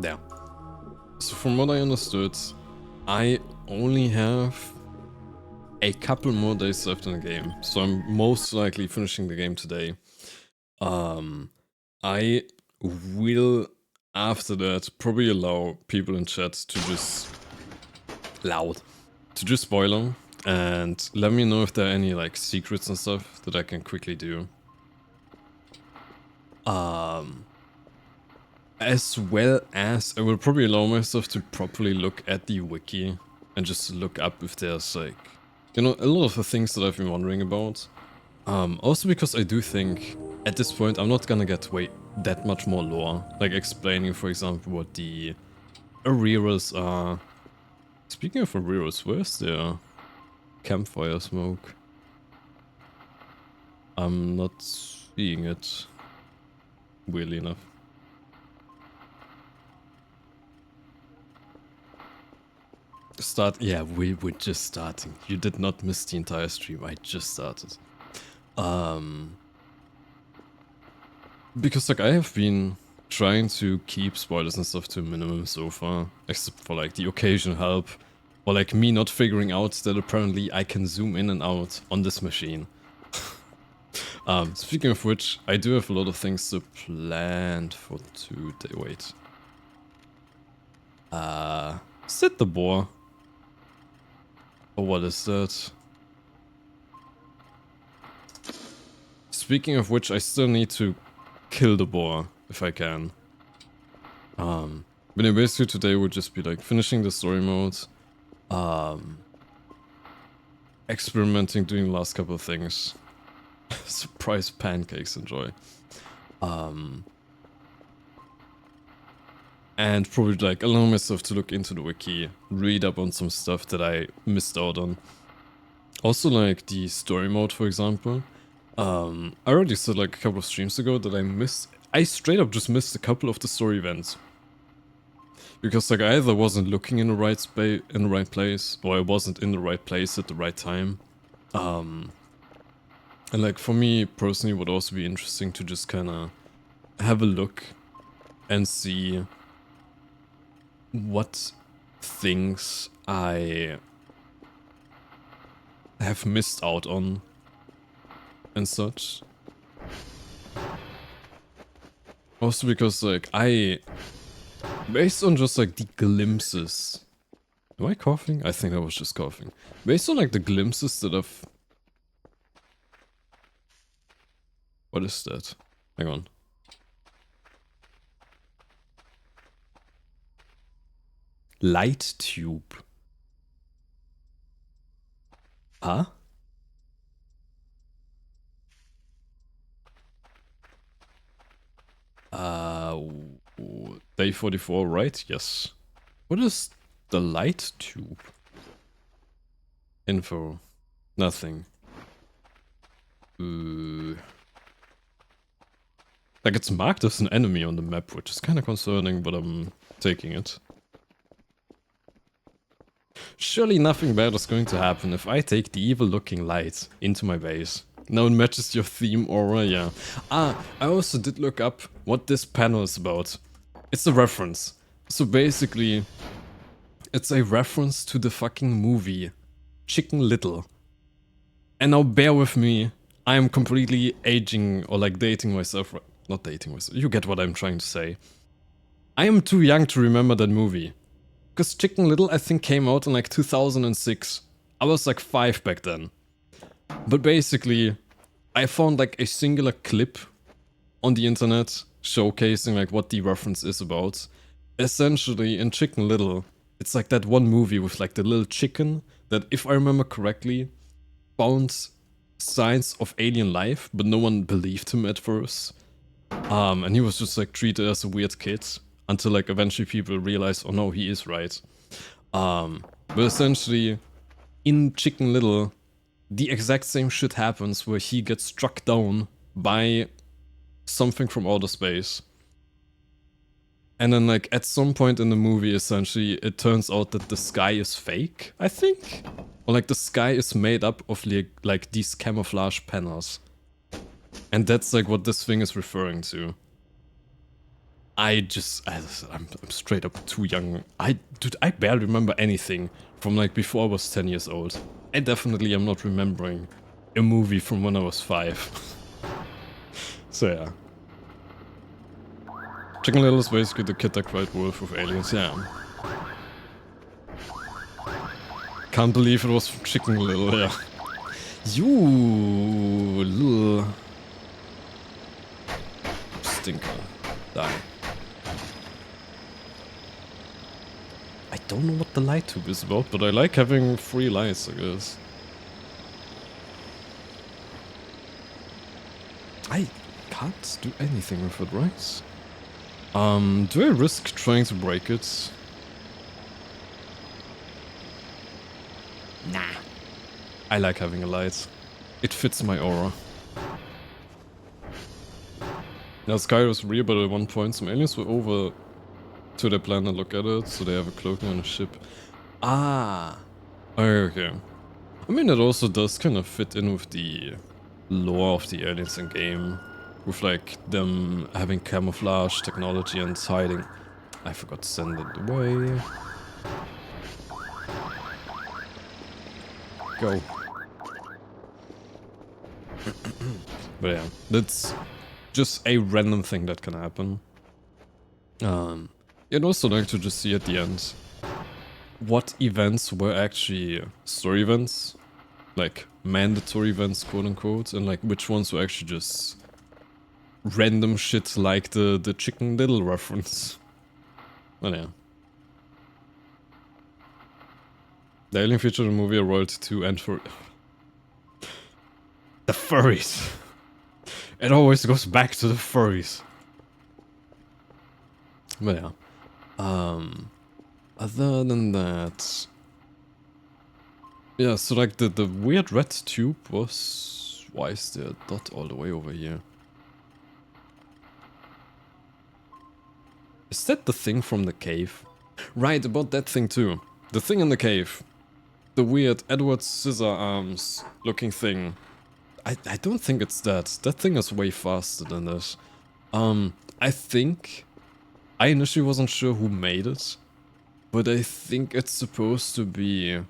Yeah. So from what I understood, I only have a couple more days left in the game. So I'm most likely finishing the game today. I will, after that, probably allow people in chat to just spoil and let me know if there are any like secrets and stuff that I can quickly do. As well as I will probably allow myself to properly look at the wiki and just look up if there's like, you know, a lot of the things that I've been wondering about. Also because I do think at this point I'm not gonna get that much more lore, like explaining, for example, what the arrears are. Speaking of arrears, where's the campfire smoke? I'm not seeing it, weirdly enough. Yeah, we were just starting. You did not miss the entire stream. I just started. Because like I have been trying to keep spoilers and stuff to a minimum so far, except for like the occasional help, or like me not figuring out that apparently I can zoom in and out on this machine. Speaking of which, I do have a lot of things to plan for today. Wait. Sit the boar. Or what is that? Speaking of which, I still need to kill the boar if I can. But basically today would just be like finishing the story mode, experimenting, doing the last couple of things. Surprise pancakes, enjoy. And probably like allow myself to look into the wiki, read up on some stuff that I missed out on. Also like the story mode, for example. I already said like a couple of streams ago that I straight up just missed a couple of the story events. Because like I either wasn't looking in the right place, or I wasn't in the right place at the right time. And like for me personally, it would also be interesting to just kind of have a look and see what things I have missed out on and such. Also because like based on just like the glimpses. Am I coughing? I think I was just coughing. Based on like the glimpses that I've... What is that? Hang on. Light tube. Huh? Day 44, right? Yes. What is the light tube? Info. Nothing. Like it's marked as an enemy on the map, which is kind of concerning, but I'm taking it. Surely nothing bad is going to happen if I take the evil-looking light into my base. Now it matches your theme aura, yeah. I also did look up what this panel is about. It's a reference. So basically, it's a reference to the fucking movie Chicken Little. And now bear with me, I am completely aging or like dating myself. Not dating myself, you get what I'm trying to say. I am too young to remember that movie. Because Chicken Little, I think, came out in like 2006. I was like 5 back then. But basically, I found like a singular clip on the internet showcasing like what the reference is about. Essentially, in Chicken Little, it's like that one movie with like the little chicken that, if I remember correctly, found signs of alien life, but no one believed him at first. And he was just like treated as a weird kid. Until like eventually people realize, oh no, he is right. But essentially, in Chicken Little, the exact same shit happens where he gets struck down by something from outer space. And then like at some point in the movie, essentially, it turns out that the sky is fake, I think? Or like the sky is made up of like these camouflage panels. And that's like what this thing is referring to. I'm straight up too young. Dude, I barely remember anything from like before I was 10 years old. I definitely am not remembering a movie from when I was 5. So yeah. Chicken Little is basically the kid that cried wolf with aliens, yeah. Can't believe it was from Chicken Little, yeah. You little stinker. Die. I don't know what the light tube is about, but I like having 3 lights, I guess. I can't do anything with it, right? Do I risk trying to break it? Nah. I like having a light. It fits my aura. Now Sky was real, but at one point some aliens were over to their planet, look at it, so they have a cloaking on a ship. Ah! Okay. I mean, it also does kind of fit in with the lore of the aliens in game. With like them having camouflage technology and hiding. I forgot to send it away. Go. But yeah, that's just a random thing that can happen. I'd also like to just see at the end what events were actually story events, like mandatory events, quote unquote, and like which ones were actually just random shit like the Chicken Little reference. But yeah. The alien featured in the movie are royalty 2 and for the furries. It always goes back to the furries. But yeah. Other than that, yeah. So like the weird red tube was. Why is there a dot all the way over here? Is that the thing from the cave? Right, about that thing too. The thing in the cave. The weird Edward Scissorarms looking thing. I don't think it's that. That thing is way faster than this. I think... I initially wasn't sure who made it. But I think it's supposed to be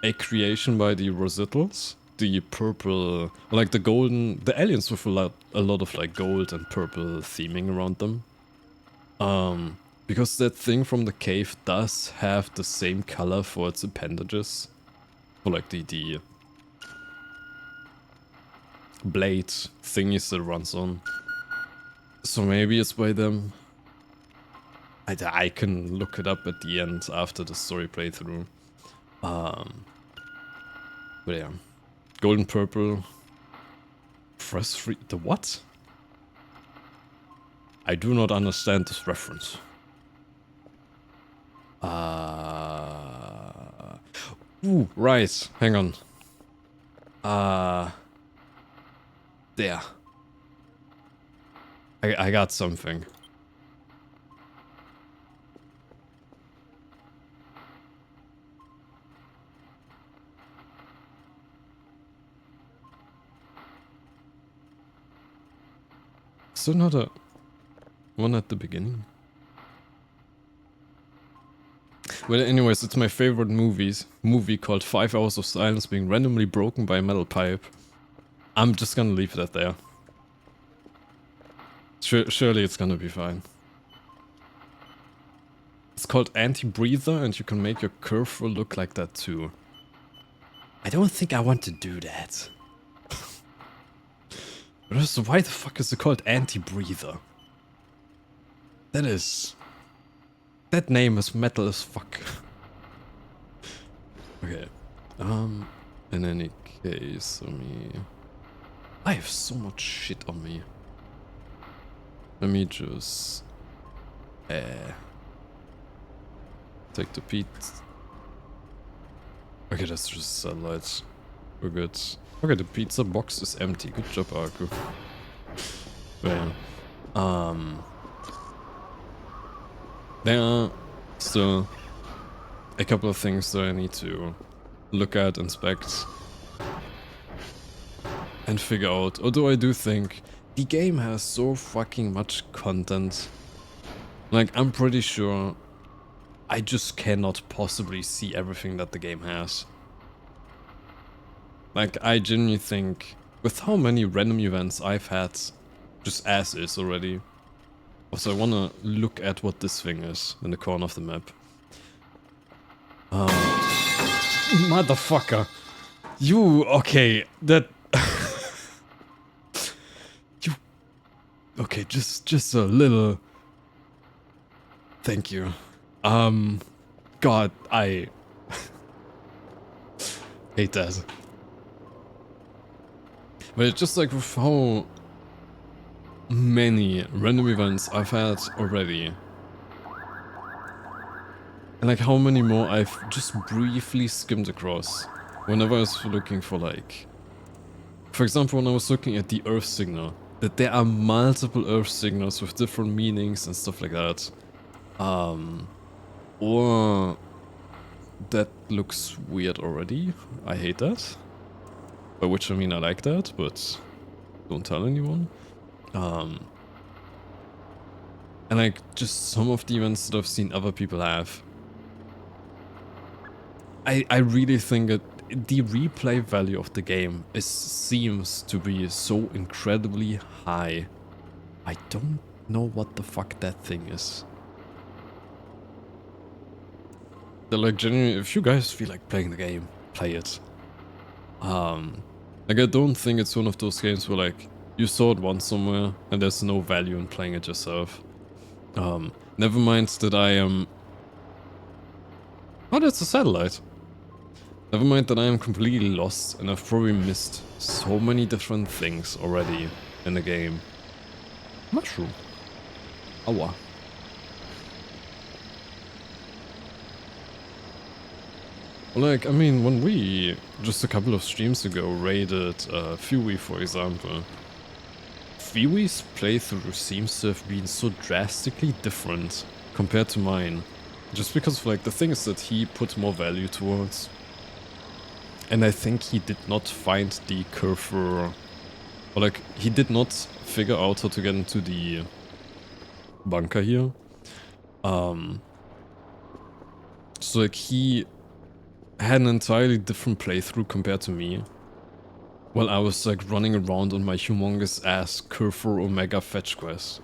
a creation by the Rositals. The purple... like the golden... the aliens with a lot of like gold and purple theming around them. Because that thing from the cave does have the same color for its appendages. For like the blade thingies that runs on. So maybe it's by them. I can look it up at the end after the story playthrough. But yeah. Golden purple. Free. The what? I do not understand this reference. Ooh, right. Hang on. There. I got something. Is there not a one at the beginning? Well, anyways, it's my favorite movie called 5 Hours of Silence being randomly broken by a metal pipe. I'm just gonna leave that there. Surely it's gonna be fine. It's called Anti-Breather and you can make your curve look like that too. I don't think I want to do that. Why the fuck is it called Anti-Breather? That name is metal as fuck. Okay. In any case, I have so much shit on me. Let me just... take the peat. Okay, that's just satellites. We're good. Okay, the pizza box is empty. Good job, Arku. Yeah. There are still a couple of things that I need to look at, inspect, and figure out. Although I do think the game has so fucking much content. Like, I'm pretty sure I just cannot possibly see everything that the game has. Like, I genuinely think, with how many random events I've had, just as is already. Also, I wanna look at what this thing is in the corner of the map. Motherfucker. You, okay, that... you... Okay, just a little... Thank you. God, I... hate that. But it's just like with how many random events I've had already. And like how many more I've just briefly skimmed across. Whenever I was looking for like... For example, when I was looking at the Earth signal. That there are multiple Earth signals with different meanings and stuff like that. Or... That looks weird already. I hate that. By which I mean I like that, but don't tell anyone. And like just some of the events that I've seen other people have. I really think that the replay value of the game seems to be so incredibly high. I don't know what the fuck that thing is. They're like genuinely, if you guys feel like playing the game, play it. Like I don't think it's one of those games where like you saw it once somewhere and there's no value in playing it yourself. Never mind that I am... Oh, that's a satellite. Never mind that I am completely lost and I've probably missed so many different things already in the game. Mushroom. Aua. Like, I mean, when we, just a couple of streams ago, raided Fuey, for example, Fuey's playthrough seems to have been so drastically different compared to mine. Just because of, like, the things that he put more value towards. And I think he did not find the curve, or like, he did not figure out how to get into the bunker here. So, like, he had an entirely different playthrough compared to me. While I was like running around on my humongous ass Curfer Omega fetch quest.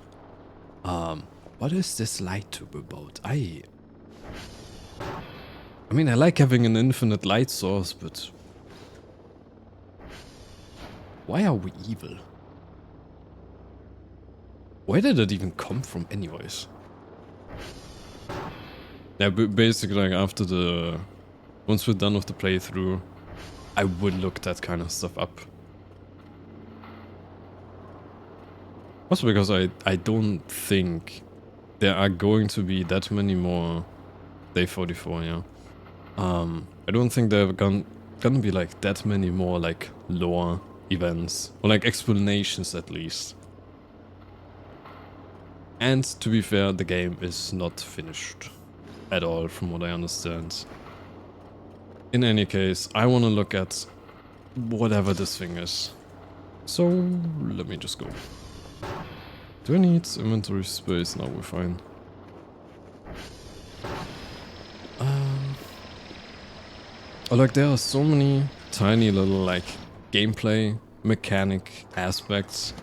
What is this light tube about? I mean, I like having an infinite light source, but... Why are we evil? Where did it even come from anyways? Yeah, basically like after the... Once we're done with the playthrough, I would look that kind of stuff up. Also because I don't think there are going to be that many more Day 44, yeah. I don't think there are gonna be like that many more like lore events, or like explanations at least. And to be fair, the game is not finished at all from what I understand. In any case, I want to look at whatever this thing is. So, let me just go. Do I need inventory space? No, we're fine. Oh, like there are so many tiny little like gameplay mechanic aspects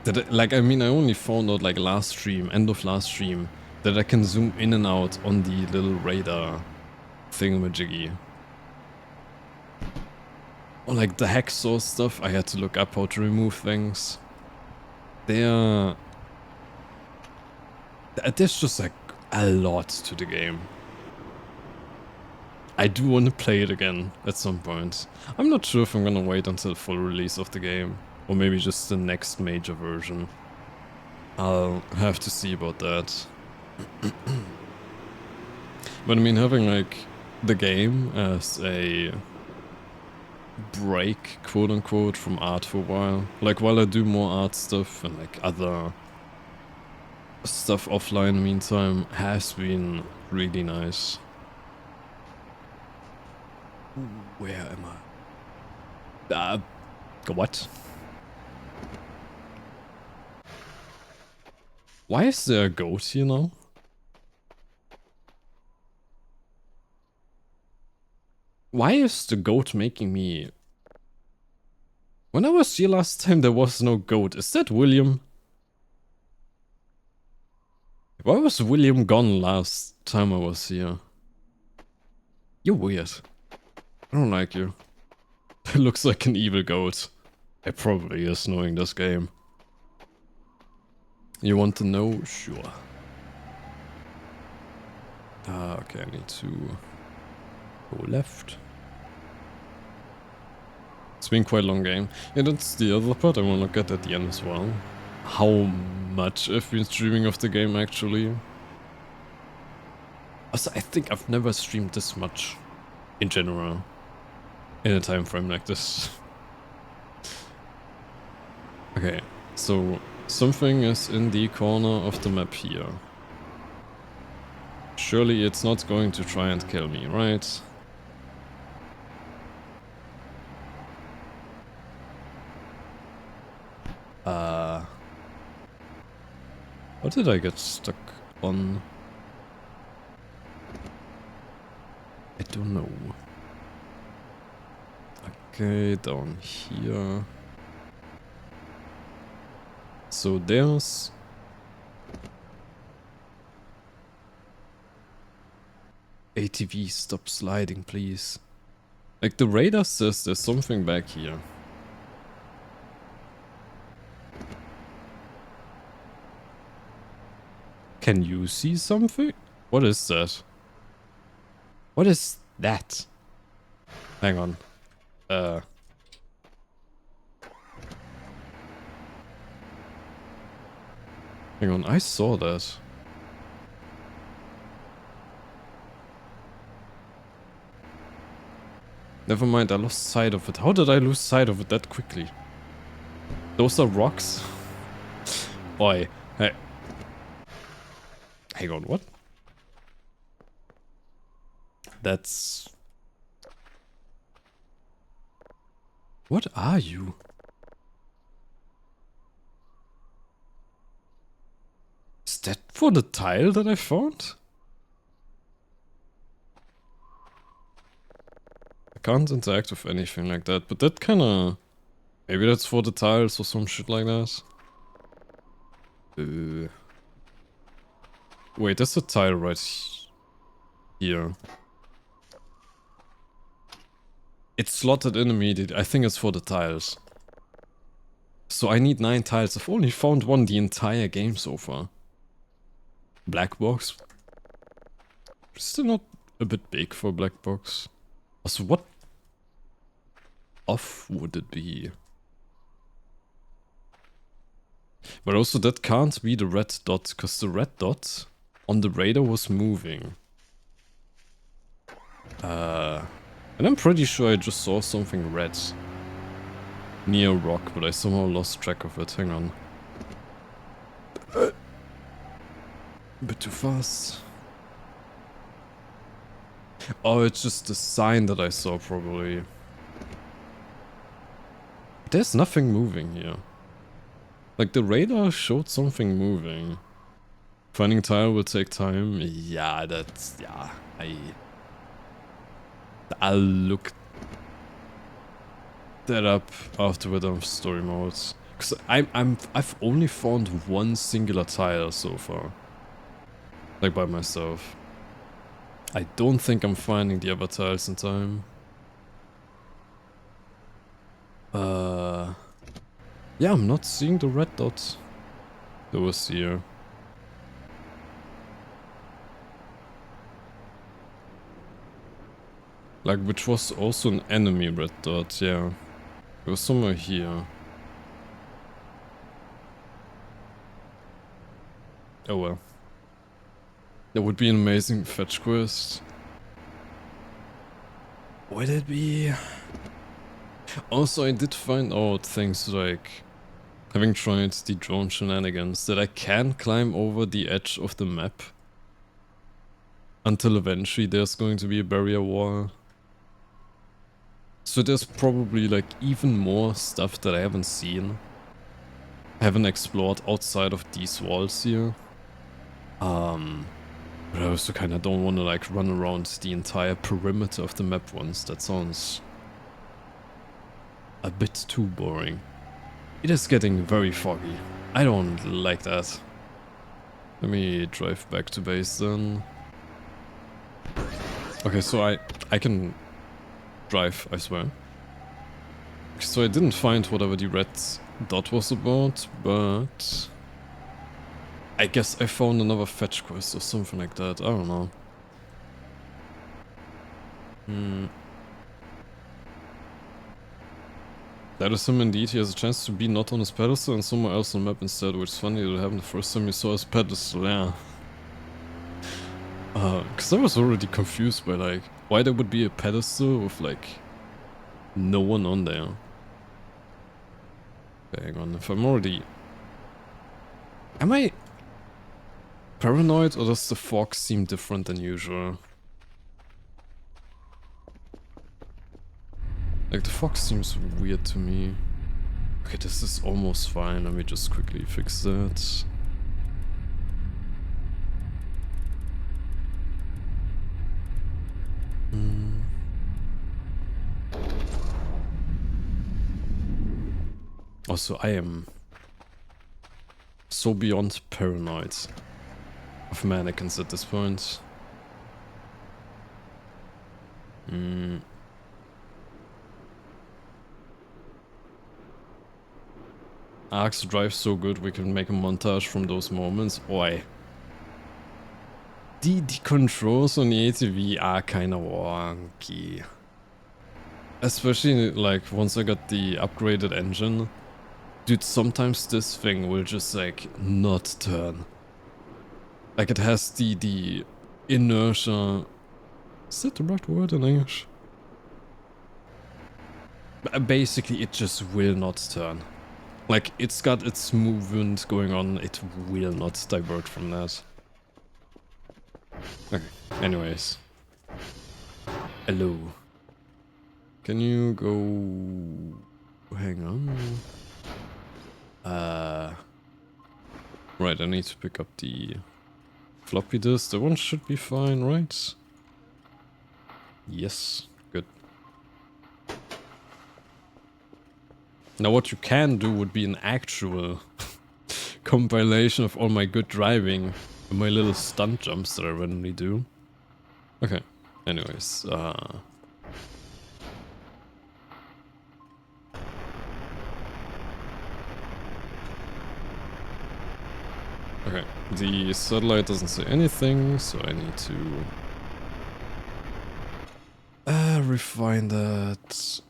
that like, I mean, I only found out like last stream, end of last stream, that I can zoom in and out on the little radar thingamajiggy. Or like the hacksaw stuff, I had to look up how to remove things. There's just like a lot to the game. I do want to play it again at some point. I'm not sure if I'm gonna wait until full release of the game, or maybe just the next major version. I'll have to see about that. But I mean, having like the game as a break, quote unquote, from art for a while. Like while I do more art stuff and like other stuff offline in the meantime, has been really nice. Where am I? What? Why is there a goat here now? Why is the goat making me... When I was here last time, there was no goat. Is that William? Why was William gone last time I was here? You're weird. I don't like you. It looks like an evil goat. It probably is, knowing this game. You want to know? Sure. Okay, I need to go left. It's been quite a long game. Yeah, that's the other part I want to look at the end as well. How much I've been streaming of the game, actually. Also, I think I've never streamed this much, in general, in a time frame like this. Okay, so something is in the corner of the map here. Surely it's not going to try and kill me, right? What did I get stuck on? I don't know. Okay, down here. So there's... ATV, stop sliding, please. Like, the radar says there's something back here. Can you see something? What is that? What is that? Hang on. Hang on, I saw that. Never mind, I lost sight of it. How did I lose sight of it that quickly? Those are rocks? Oi, hey. Hang on, what? That's... What are you? Is that for the tile that I found? I can't interact with anything like that, but that kinda... Maybe that's for the tiles or some shit like that. Wait, there's a tile right here. It's slotted in immediately. I think it's for the tiles. So I need 9 tiles. I've only found one the entire game so far. Black box. Still not a bit big for a black box. Also, what off would it be? But also that can't be the red dot, because the red dot on the radar was moving. And I'm pretty sure I just saw something red near a rock, but I somehow lost track of it. Hang on. A bit too fast. Oh, it's just the sign that I saw, probably. There's nothing moving here. Like, the radar showed something moving. Finding tile will take time. Yeah, that's... yeah, I'll look that up after we're done with story modes. Cause I've only found one singular tile so far. Like, by myself. I don't think I'm finding the other tiles in time. Yeah, I'm not seeing the red dot that was here. Like, which was also an enemy red dot, yeah. It was somewhere here. Oh well. That would be an amazing fetch quest. Would it be? Also, I did find out things like, having tried the drone shenanigans, that I can climb over the edge of the map until eventually there's going to be a barrier wall. So there's probably like even more stuff that I haven't seen, haven't explored outside of these walls here. But I also kinda don't wanna like run around the entire perimeter of the map once. That sounds a bit too boring. It is getting very foggy. I don't like that. Let me drive back to base then. Okay, so I can drive, I swear. So I didn't find whatever the red dot was about, but I guess I found another fetch quest or something like that. I don't know. That is him indeed. He has a chance to be not on his pedestal and somewhere else on the map instead, which is funny that happened the first time you saw his pedestal, yeah. Cause I was already confused by like, why there would be a pedestal with like, no one on there. Okay, hang on, if I'm already... Am I paranoid or does the fog seem different than usual? Like the fog seems weird to me. Okay, this is almost fine, let me just quickly fix that. Also, I am so beyond paranoid of mannequins at this point. Arcs drive so good we can make a montage from those moments. Oi. The controls on the ATV are kinda wonky. Especially like once I got the upgraded engine. Dude, sometimes this thing will just like not turn. Like it has the inertia. Is that the right word in English? Basically it just will not turn. Like it's got its movement going on, it will not divert from that. Okay, anyways. Hello. Can you go... Hang on. Right, I need to pick up the floppy disk. The one should be fine, right? Yes, good. Now what you can do would be an actual compilation of all my good driving and my little stunt jumps that I randomly do. Okay, anyways, okay, the satellite doesn't say anything, so I need to refine that.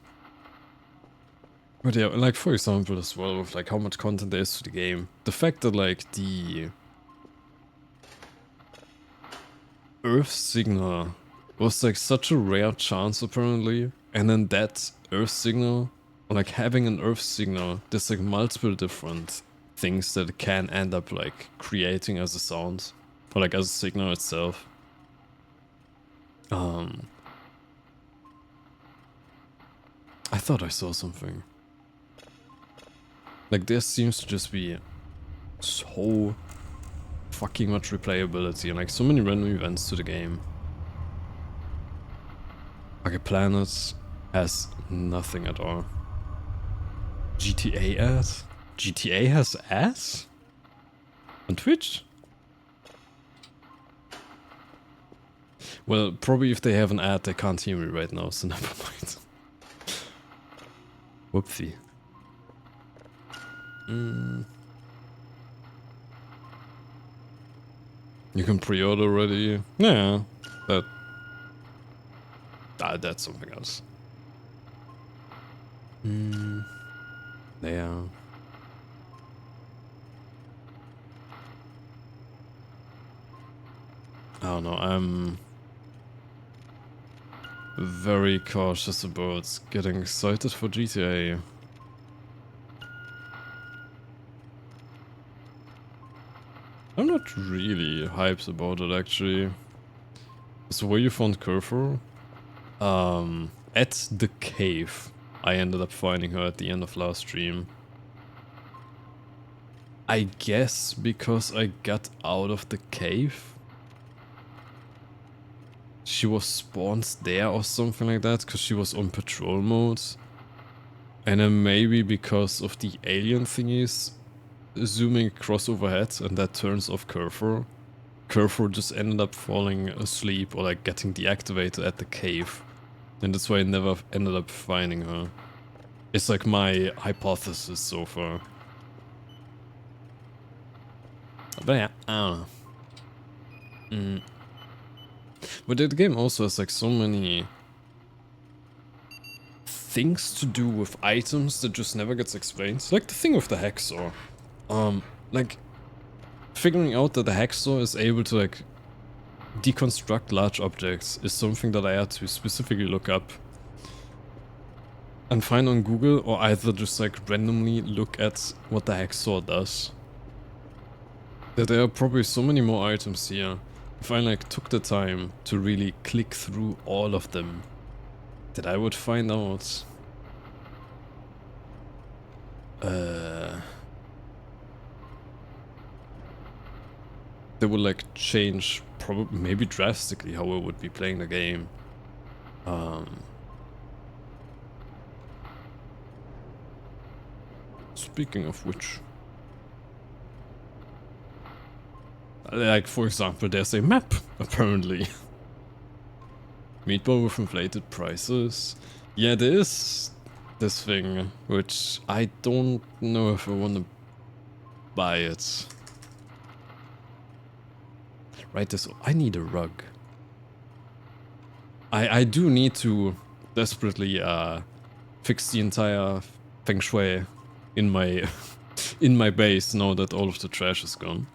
But yeah, like for example as well with like how much content there is to the game. The fact that like the Earth signal was like such a rare chance apparently, and then that Earth signal, or like having an Earth signal, there's like multiple different things that it can end up like creating as a sound, or like as a signal itself. I thought I saw something. Like there seems to just be so fucking much replayability and like so many random events to the game. Okay, Planets has nothing at all. GTA ads? GTA has ads? On Twitch? Well, probably if they have an ad, they can't hear me right now, so never mind. Whoopsie. You can pre-order already? Yeah, that's something else. Yeah. I don't know, I'm very cautious about getting excited for GTA. I'm not really hyped about it actually. So where you found Kerfur? At the cave. I ended up finding her at the end of last stream. I guess because I got out of the cave. She was spawned there or something like that, because she was on patrol mode. And then maybe because of the alien thingies zooming across overhead and that turns off Kerfor. Kerfor just ended up falling asleep or like getting deactivated at the cave. And that's why I never ended up finding her. It's like my hypothesis so far. But yeah, I don't know. But the game also has like so many things to do with items that just never gets explained. Like the thing with the hacksaw. Like figuring out that the hacksaw is able to like deconstruct large objects is something that I had to specifically look up and find on Google, or either just like randomly look at what the hacksaw does. That there are probably so many more items here. If I like took the time to really click through all of them, that I would find out that would like change probably maybe drastically how I would be playing the game. Speaking of which, like for example, there's a map apparently. Meatball with inflated prices. Yeah, there is this thing, which I don't know if I want to buy it. Right, this I need a rug. I do need to desperately fix the entire feng shui in my in my base now that all of the trash is gone.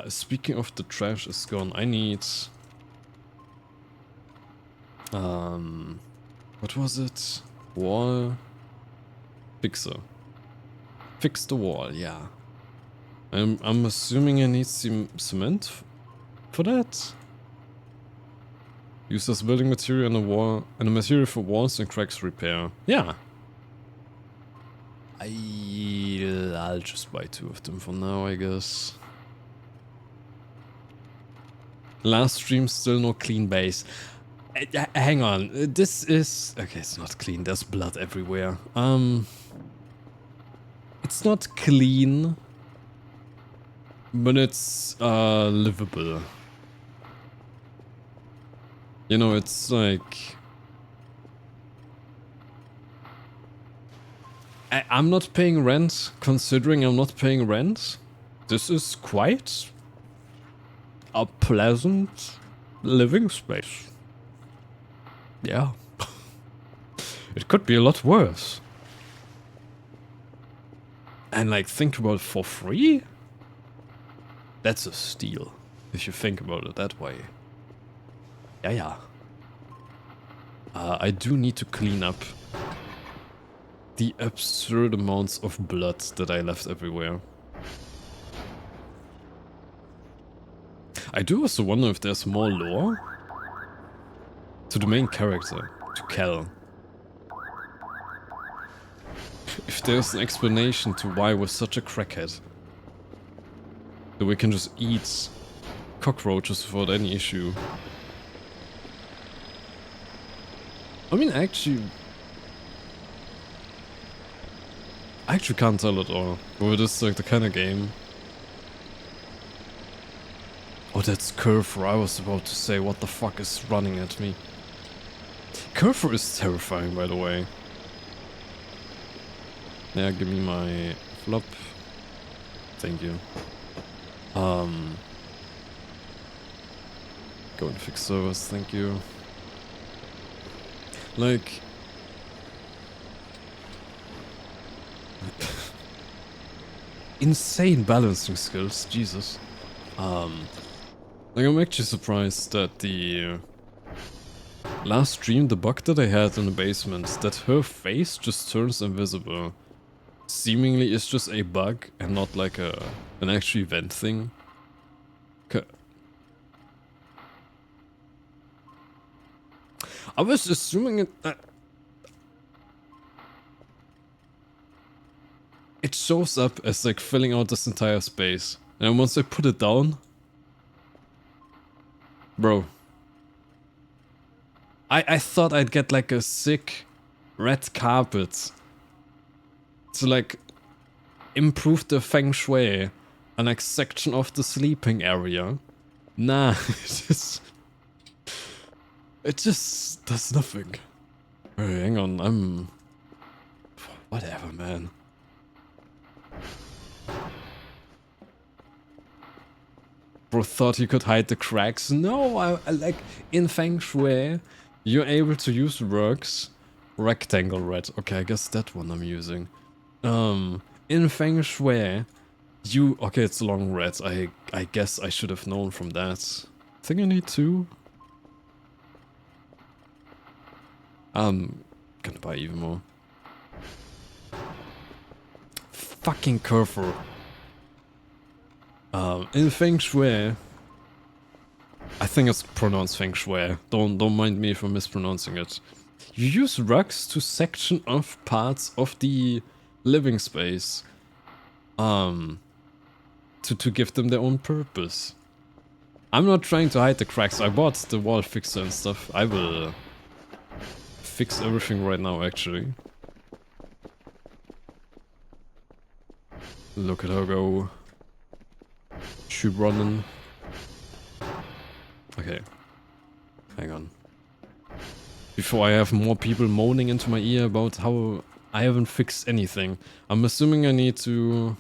Speaking of the trash is gone, I need what was it? Wall fixer. Fix the wall, yeah. I'm assuming I need some cement for that. Use as building material on a wall and a material for walls and cracks repair. Yeah. I'll just buy 2 of them for now, I guess. Last stream, still no clean base. Hang on, this is... Okay, it's not clean, there's blood everywhere. It's not clean, but it's livable. You know, it's like... I'm not paying rent, considering I'm not paying rent. This is quite a pleasant living space. Yeah. It could be a lot worse. And like, think about it, for free? That's a steal, if you think about it that way. Yeah. I do need to clean up the absurd amounts of blood that I left everywhere. I do also wonder if there's more lore to the main character, to Kel. If there's an explanation to why we're such a crackhead. That we can just eat cockroaches without any issue. I mean, I actually can't tell at all. But it is like the kind of game. Oh, that's Kerfor. I was about to say, what the fuck is running at me? Kerfor is terrifying, by the way. Yeah, give me my flop. Thank you. Go and fix servers, thank you. Like... insane balancing skills, Jesus. Like, I'm actually surprised that the last stream, the bug that I had in the basement, that her face just turns invisible, seemingly is just a bug and not like an actual event thing. I was assuming it... it shows up as like filling out this entire space. And then once I put it down, bro, I thought I'd get like a sick red carpet to like improve the feng shui and like section of the sleeping area. Nah, it just does nothing. Hey, hang on, whatever, man. Bro thought he could hide the cracks. No, I like in feng shui, you're able to use rugs. Rectangle red. Okay, I guess that one I'm using. In feng shui, okay, it's long red. I guess I should have known from that. I think I need two. I'm gonna buy even more. Fucking curve. In feng shui, I think it's pronounced feng shui. Don't mind me if I'm mispronouncing it. You use rugs to section off parts of the living space, to give them their own purpose. I'm not trying to hide the cracks. I bought the wall fixer and stuff. I will fix everything right now, actually. Look at her go. She running. Okay. Hang on. Before I have more people moaning into my ear about how I haven't fixed anything. I'm assuming I need to...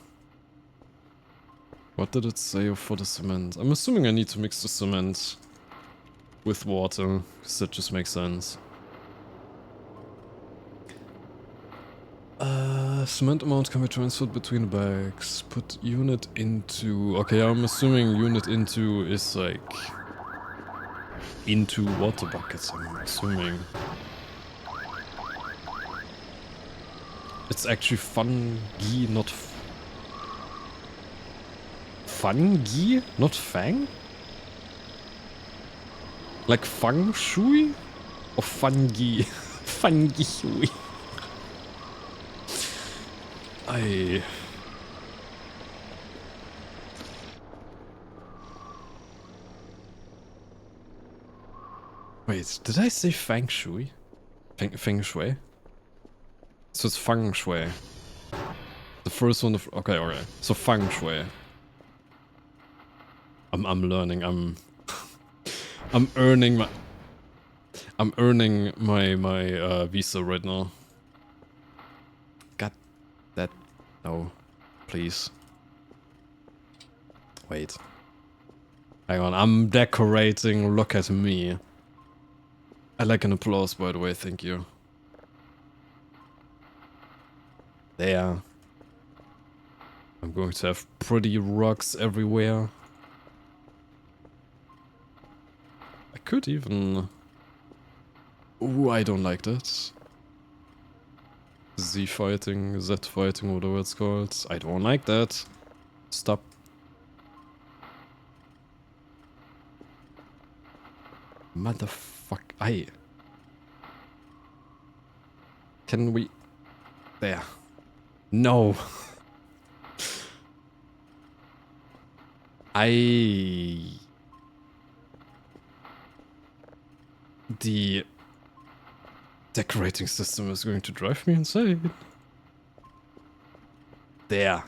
What did it say for the cement? I'm assuming I need to mix the cement with water, because that just makes sense. Cement amount can be transferred between the bags. Put unit into... Okay, I'm assuming unit into is like... into water buckets, I'm assuming. It's actually fungi, not... Fungi? Not fang? Like feng shui? Or fungi? Fungi shui. Wait, did I say feng shui? Feng shui? So it's feng shui. The first one of... Okay, alright. So feng shui. I'm learning, I'm earning my... I'm earning my visa right now. Got that... No. Please. Wait. Hang on, I'm decorating, look at me. I'd like an applause, by the way, thank you. There. I'm going to have pretty rocks everywhere. I could even... Ooh, I don't like that. Z fighting, Z fighting, whatever it's called. I don't like that. Stop. Motherfuck. Can we... There. No. The decorating system is going to drive me insane. There.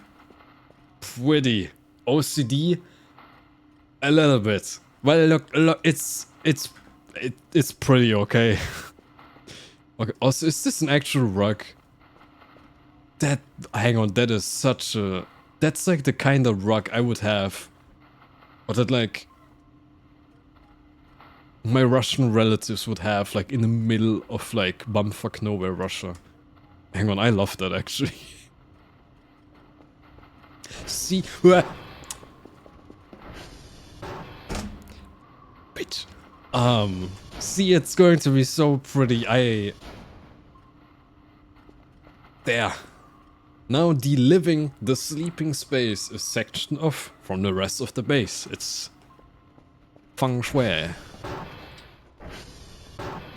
Pretty. OCD? A little bit. Well, look, it's pretty okay. Okay, also, is this an actual rug? Hang on, that is such a... That's like the kind of rug I would have. Or that like... my Russian relatives would have, like, in the middle of, like, bumfuck nowhere Russia. Hang on, I love that, actually. See... Bitch. See, it's going to be so pretty. There. Now the sleeping space is sectioned off from the rest of the base. It's... feng shui.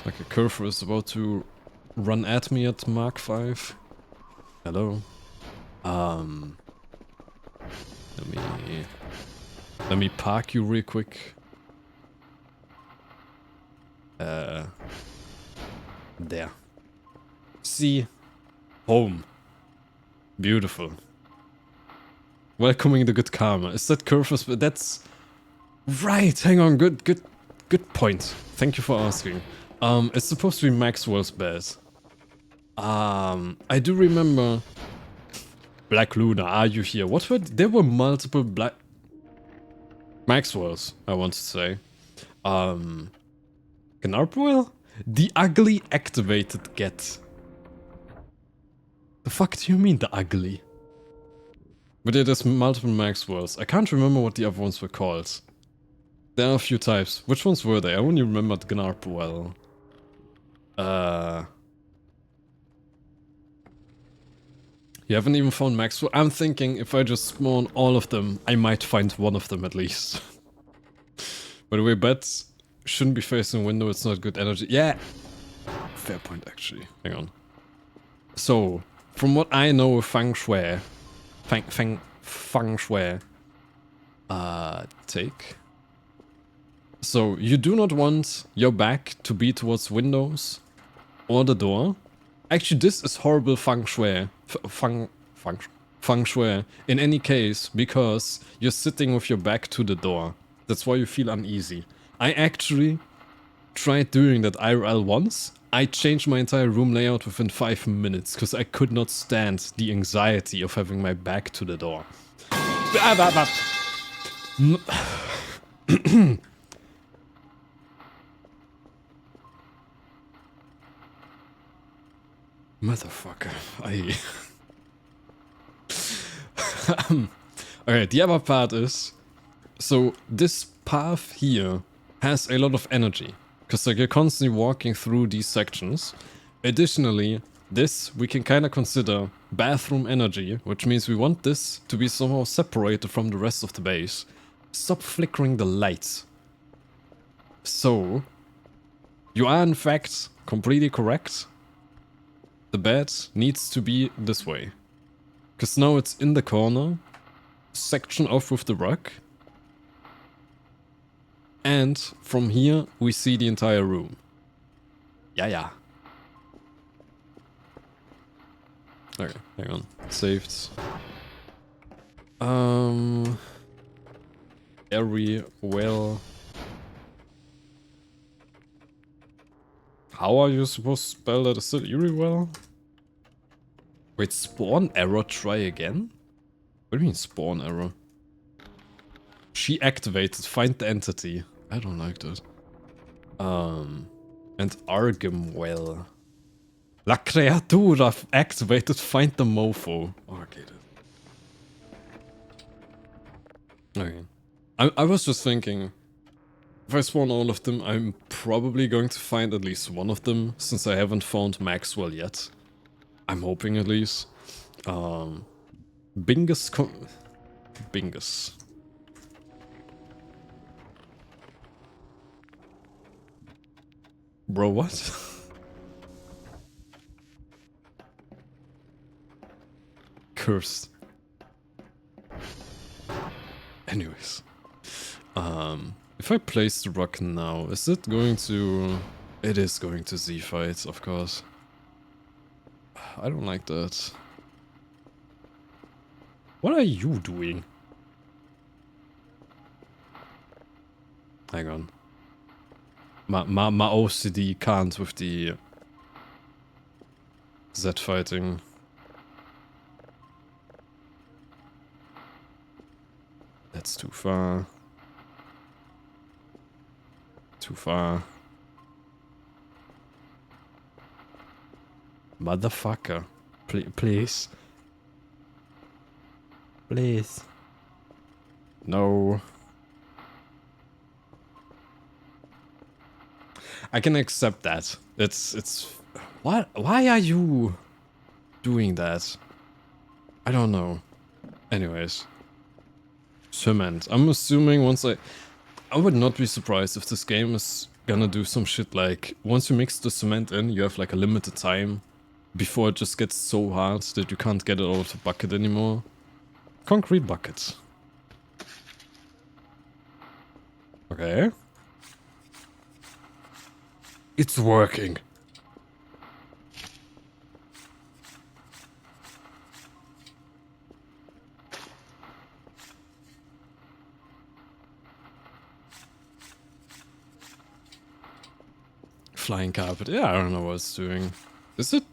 Like a curve is about to run at me at Mark 5. Hello. Um, let me park you real quick. There. See, home. Beautiful. Welcoming the good karma. Is that Curvus? That's right. Hang on. Good point. Thank you for asking. It's supposed to be Maxwell's bed. I do remember. Black Luna, are you here? What were there were multiple Black Maxwells, I want to say. Gnarpwell? The ugly activated get. The fuck do you mean the ugly? But yeah, there's multiple Maxwells. I can't remember what the other ones were called. There are a few types. Which ones were they? I only remembered Gnarpwell. You haven't even found Maxwell? I'm thinking if I just spawn all of them, I might find one of them at least. By the way, bats shouldn't be facing a window, it's not good energy. Yeah! Fair point, actually. Hang on. So, from what I know of Feng Shui... Feng Shui... take... So, you do not want your back to be towards windows or the door. Actually, this is horrible Feng Shui. Feng Shui. In any case, because you're sitting with your back to the door. That's why you feel uneasy. I actually tried doing that IRL once. I changed my entire room layout within 5 minutes because I could not stand the anxiety of having my back to the door. Motherfucker. Okay, the other part is... So, this path here has a lot of energy. Because like, you're constantly walking through these sections. Additionally, this we can kind of consider bathroom energy. Which means we want this to be somehow separated from the rest of the base. Stop flickering the lights. So, you are in fact completely correct. The bed needs to be this way. Because now it's in the corner, section off with the rug. And from here, we see the entire room. Yeah. Okay, hang on. Saved. Very well. How are you supposed to spell that? Is it very well? Wait, spawn error, try again? What do you mean spawn error? She activated, find the entity. I don't like that. And Argimwell. La creatura activated, find the mofo. Okay. Okay. I was just thinking, if I spawn all of them, I'm probably going to find at least one of them, since I haven't found Maxwell yet. I'm hoping at least. Bingus. Bro, what? Cursed. Anyways. If I place the rock now, is it going to... It is going to Z-fight, of course. I don't like that. What are you doing? Hang on. My OCD can't with the Z fighting. That's too far. Too far. Motherfucker. Please. Please. No. I can accept that. It's... What? Why are you doing that? I don't know. Anyways. Cement. I'm assuming once I would not be surprised if this game is gonna do some shit like... Once you mix the cement in, you have like a limited time before it just gets so hard that you can't get it out of the bucket anymore. Concrete bucket. Okay. It's working. Flying carpet. Yeah, I don't know what it's doing. Is it?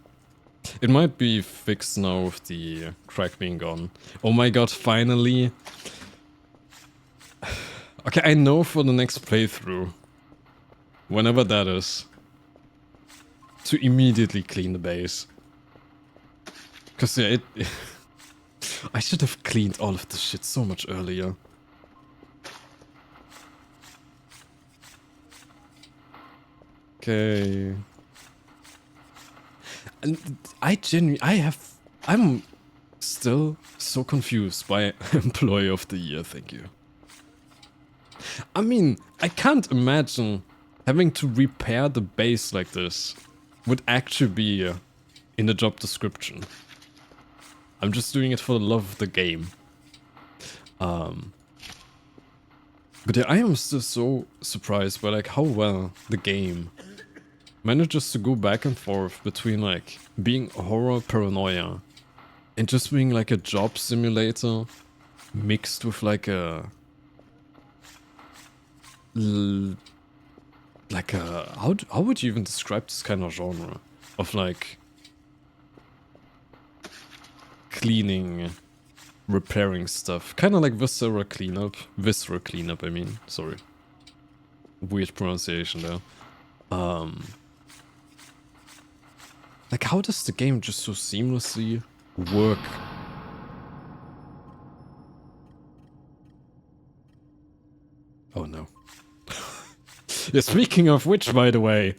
It might be fixed now with the crack being gone. Oh my god, finally. Okay, I know for the next playthrough, whenever that is, to immediately clean the base. Because, yeah, I should have cleaned all of this shit so much earlier. Okay. And I'm still so confused by Employee of the Year, thank you. I mean, I can't imagine having to repair the base like this would actually be in the job description. I'm just doing it for the love of the game. But yeah, I am still so surprised by like how well the game manages to go back and forth between like being horror paranoia and just being like a job simulator mixed with like a how would you even describe this kind of genre of like cleaning, repairing stuff, kind of like visceral cleanup, I mean, sorry, weird pronunciation there. Like, how does the game just so seamlessly work? Oh no. Yeah, speaking of which, by the way.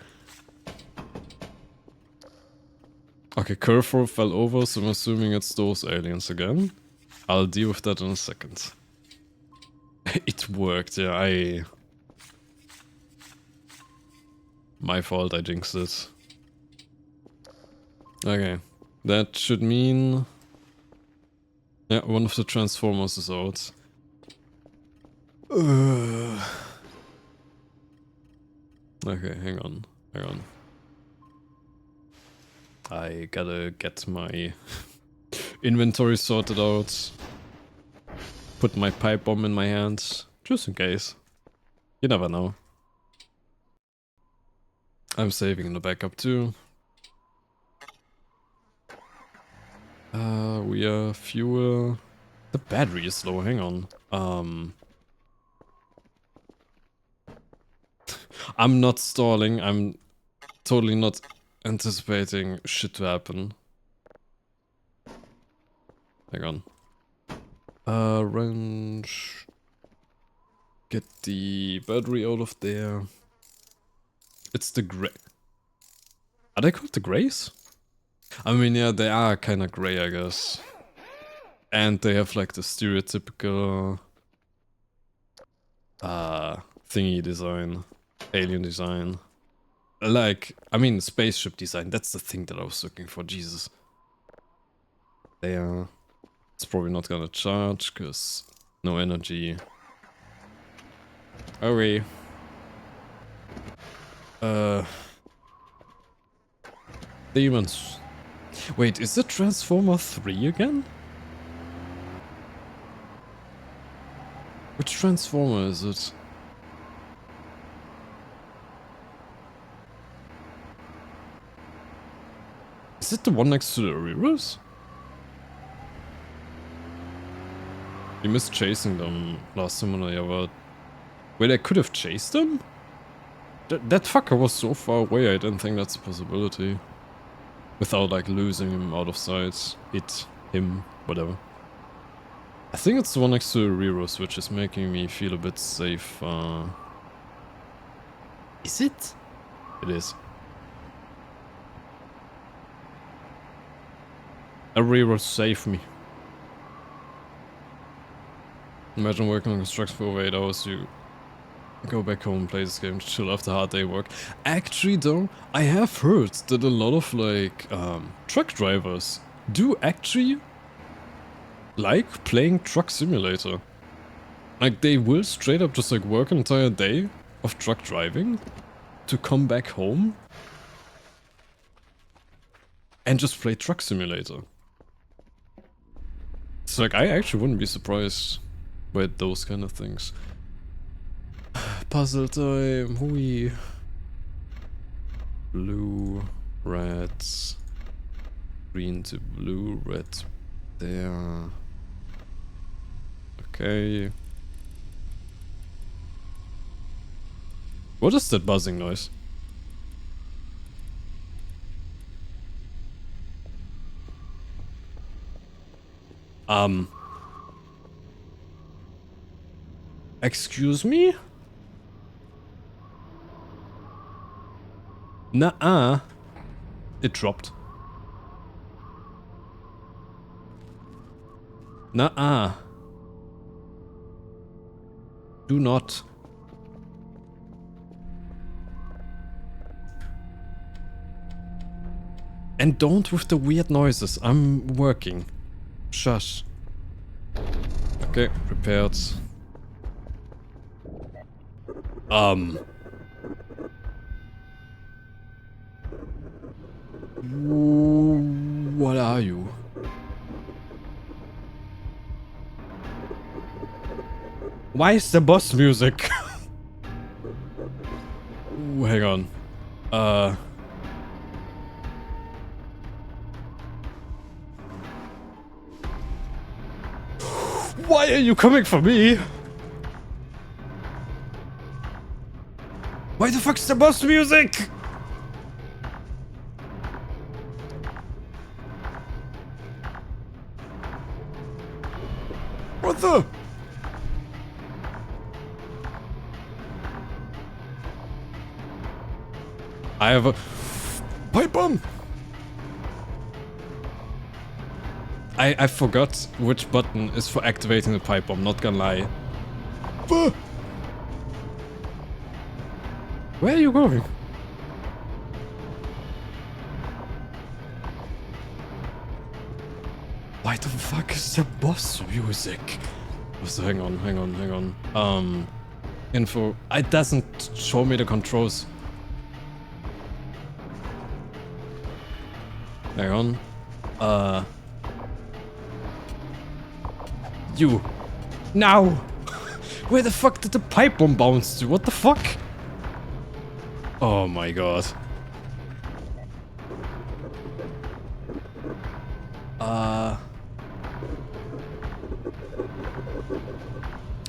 Okay, Curve fell over, so I'm assuming it's those aliens again. I'll deal with that in a second. It worked, yeah, my fault, I jinxed it. Okay, that should mean... Yeah, one of the Transformers is out. Okay, hang on. I gotta get my inventory sorted out. Put my pipe bomb in my hand, just in case. You never know. I'm saving the backup too. We are fuel. The battery is low, hang on. I'm not stalling, I'm totally not anticipating shit to happen. Hang on. Wrench. Get the battery out of there. It's the gray. Are they called the grays? I mean, yeah, they are kinda gray, I guess. And they have like the stereotypical thingy design. Alien design. Like, I mean, spaceship design. That's the thing that I was looking for. Jesus. There. It's probably not gonna charge, because no energy. Okay. Demons. Wait, is it Transformer 3 again? Which Transformer is it? Is it the one next to the Reavers? You missed chasing them last time when I ever... Wait, I could have chased them? That fucker was so far away, I didn't think that's a possibility. Without like losing him out of sight. Him, whatever. I think it's the one next to the Reavers, which is making me feel a bit safe. Is it? It is. A Reaver save me. Imagine working on construction for over 8 hours, you go back home, play this game, chill after a hard day work. Actually though, I have heard that a lot of like truck drivers do actually like playing Truck Simulator. Like they will straight up just like work an entire day of truck driving to come back home and just play Truck Simulator. So like I actually wouldn't be surprised by those kind of things. Puzzle time, hui. Blue, red, green to blue, red there. Okay. What is that buzzing noise? Excuse me? Nuh-uh. It dropped. Nuh-uh. Do not. And don't with the weird noises. I'm working. Shush. Okay, prepared. What are you? Why is the boss music? Ooh, hang on. Why are you coming for me? Why the fuck's the boss music? What the? I have a pipe bomb. I forgot which button is for activating the pipe bomb, not gonna lie. Where are you going? Why the fuck is the boss music? So hang on. Info. It doesn't show me the controls. Hang on. You. Now! Where the fuck did the pipe bomb bounce to? What the fuck? Oh my god.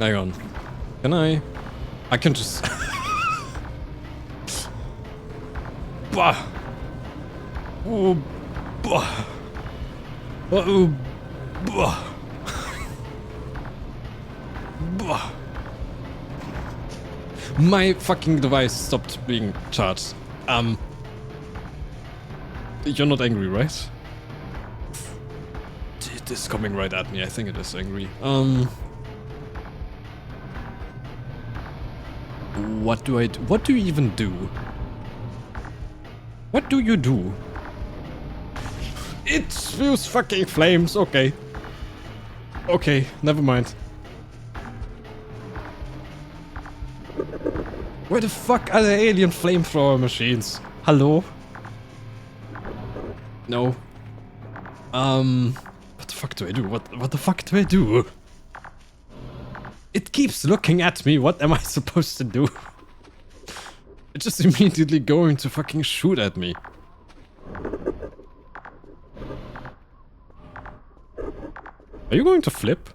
Hang on. Can I can just... Bah! Oh, bah! Oh, bah! Bah! My fucking device stopped being charged. You're not angry, right? It is coming right at me. I think it is angry. What do I do? What do you even do? What do you do? It spews fucking flames. Okay. Okay, never mind. Where the fuck are the alien flamethrower machines? Hello? No. What the fuck do I do? What the fuck do I do? It keeps looking at me. What am I supposed to do? It's just immediately going to fucking shoot at me. Are you going to flip?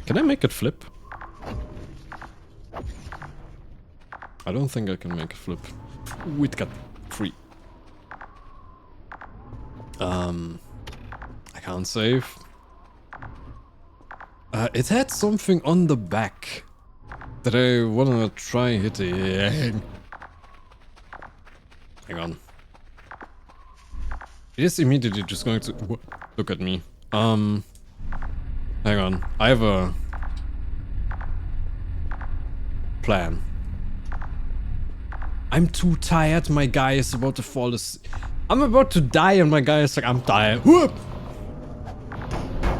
Can I make it flip? I don't think I can make it flip. Ooh, it got free. I can't save. It had something on the back that I wanna try hitting. Hang on. It is immediately just going to look at me. Hang on. I have a plan. I'm too tired, my guy is about to fall asleep. I'm about to die and my guy is like, I'm tired. Whoop!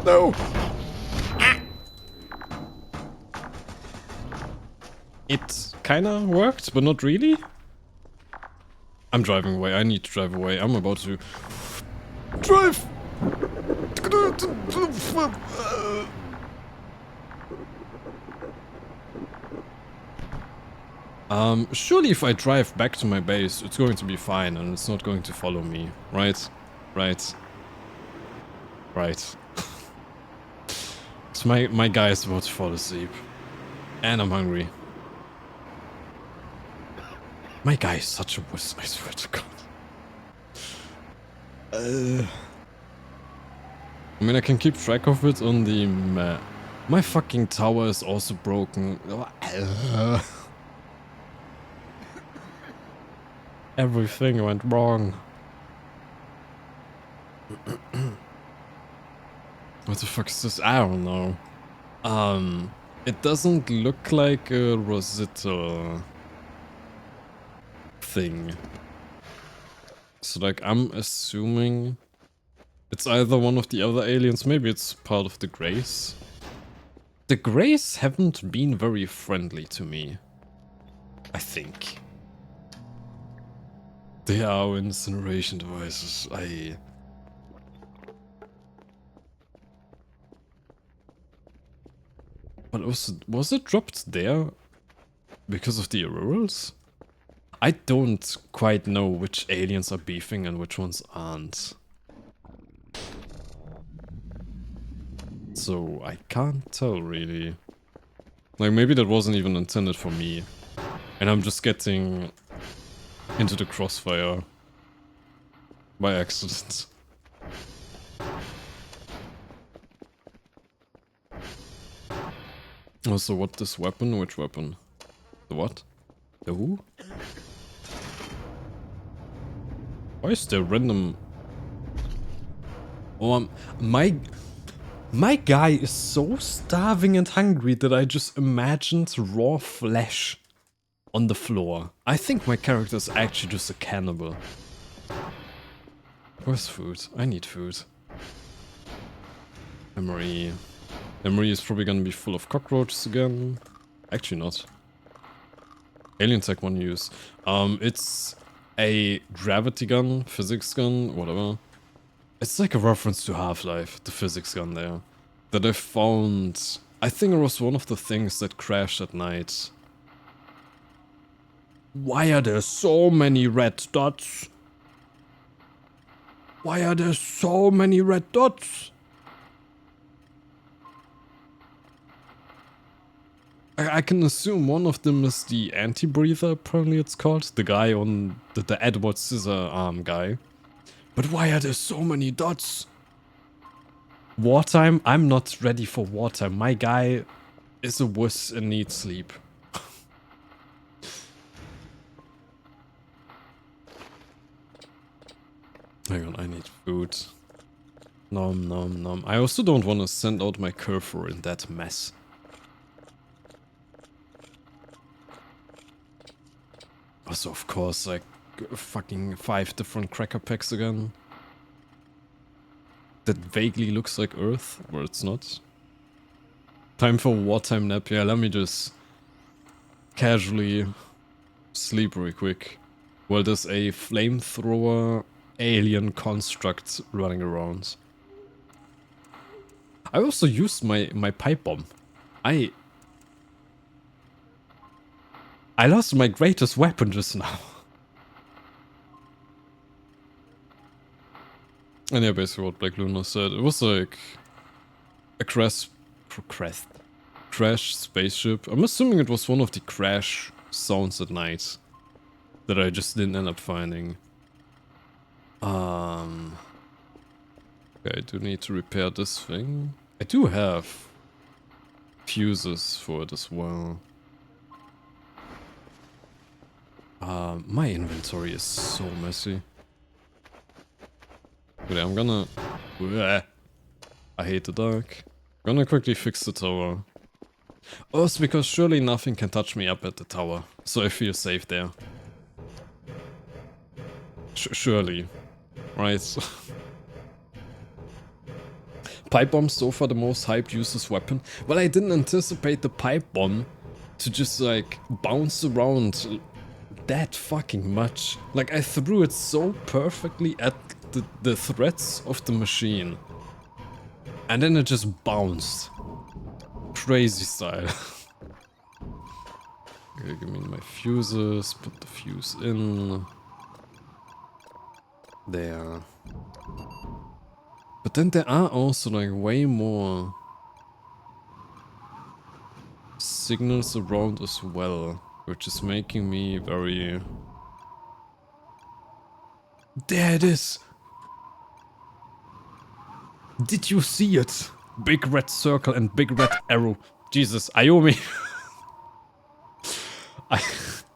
No! It kinda worked, but not really. I'm driving away. I need to drive away. I'm about to drive. Surely if I drive back to my base, it's going to be fine and it's not going to follow me, right? Right. Right. So my guy is about to fall asleep. And I'm hungry. My guy is such a wuss, I swear to God. I mean, I can keep track of it on the map. My fucking tower is also broken. Everything went wrong. What the fuck is this? I don't know. It doesn't look like a Rosetta thing. So like, I'm assuming it's either one of the other aliens, maybe it's part of the Greys. The Greys haven't been very friendly to me, I think. They are incineration devices. But was it dropped there because of the Aurorals? I don't quite know which aliens are beefing and which ones aren't. So I can't tell really. Like maybe that wasn't even intended for me. And I'm just getting into the crossfire by accident. Also, what this weapon? Which weapon? The what? The who? Why is there random... Oh, my guy is so starving and hungry that I just imagined raw flesh on the floor. I think my character is actually just a cannibal. Where's food? I need food. Memory. Memory is probably gonna be full of cockroaches again. Actually not. Alien Tech 1 use. It's a gravity gun, physics gun, whatever. It's like a reference to Half-Life, the physics gun there. That I found... I think it was one of the things that crashed at night. Why are there so many red dots? Why are there so many red dots? I can assume one of them is the anti-breather, apparently it's called. The guy on the Edward Scissor arm guy. But why are there so many dots? Wartime? I'm not ready for wartime. My guy is a wuss and needs sleep. Hang on, I need food. Nom nom nom. I also don't want to send out my Curfer in that mess. Also, of course, like, fucking 5 different cracker packs again. That vaguely looks like Earth, where it's not. Time for a wartime nap. Yeah, let me just casually sleep real quick. Well, there's a flamethrower alien construct running around. I also used my pipe bomb. I lost my greatest weapon just now. And yeah, basically what Black Luna said. It was like a crash spaceship. I'm assuming it was one of the crash sounds at night that I just didn't end up finding. Okay, I do need to repair this thing. I do have fuses for it as well. My inventory is so messy. But I'm gonna... I hate the dark. I'm gonna quickly fix the tower. Also because surely nothing can touch me up at the tower, so I feel safe there. Surely, right? Pipe bomb so far the most hyped useless weapon. Well, I didn't anticipate the pipe bomb to just like bounce around that fucking much. Like I threw it so perfectly at the threads of the machine. And then it just bounced. Crazy style. Okay, give me my fuses, put the fuse in. There. But then there are also like way more signals around as well, which is making me very... There it is! Did you see it? Big red circle and big red arrow. Jesus, Ayumi.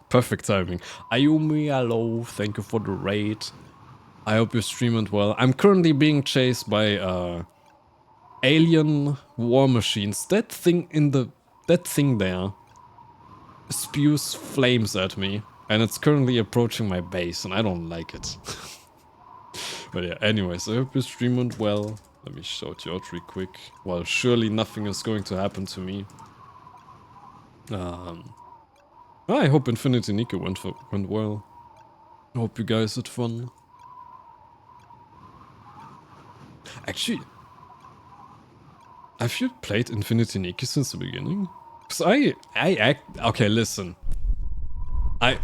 Perfect timing. Ayumi, hello, thank you for the raid. I hope your stream went well. I'm currently being chased by alien war machines. That thing there spews flames at me, and it's currently approaching my base, and I don't like it. But yeah, anyways, I hope your stream went well. Let me shout you out real quick. Well, surely nothing is going to happen to me. I hope Infinity Nika went well. I hope you guys had fun. Actually, have you played Infinity Nika since the beginning? Cause okay, listen.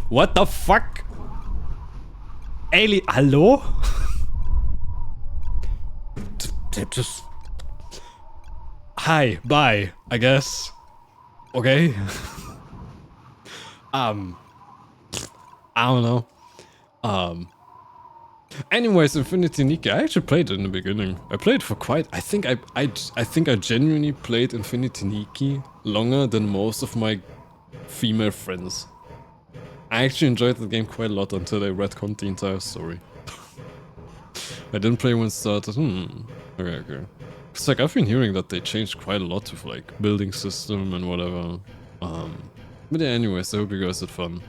What the fuck? Hello? Just... Hi, bye, I guess. Okay. I don't know. Anyways, Infinity Nika, I actually played it in the beginning. I played for quite... I think I genuinely played Infinity Nika longer than most of my female friends. I actually enjoyed the game quite a lot until I retconned the entire story. I didn't play when it started. Okay. It's like, I've been hearing that they changed quite a lot with like building system and whatever. But yeah, anyways, I hope you guys had fun.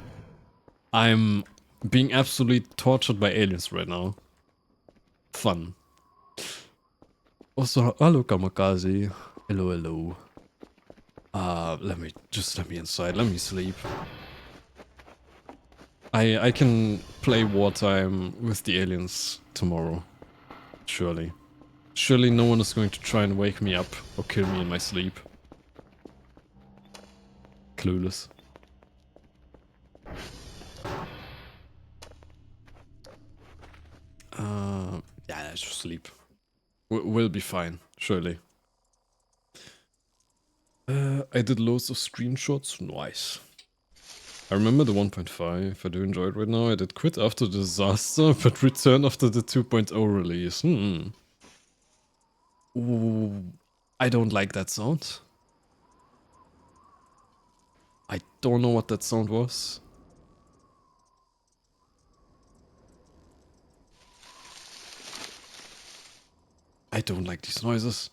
I'm being absolutely tortured by aliens right now. Fun. Also, hello Kamikaze. Hello. Let me inside. Let me sleep. I can play wartime with the aliens tomorrow. Surely. Surely no one is going to try and wake me up or kill me in my sleep. Clueless. Yeah, let's just sleep. We'll be fine, surely. I did loads of screenshots. Nice. I remember the 1.5. I do enjoy it right now. I did quit after the disaster, but return after the 2.0 release. Ooh, I don't like that sound. I don't know what that sound was. I don't like these noises.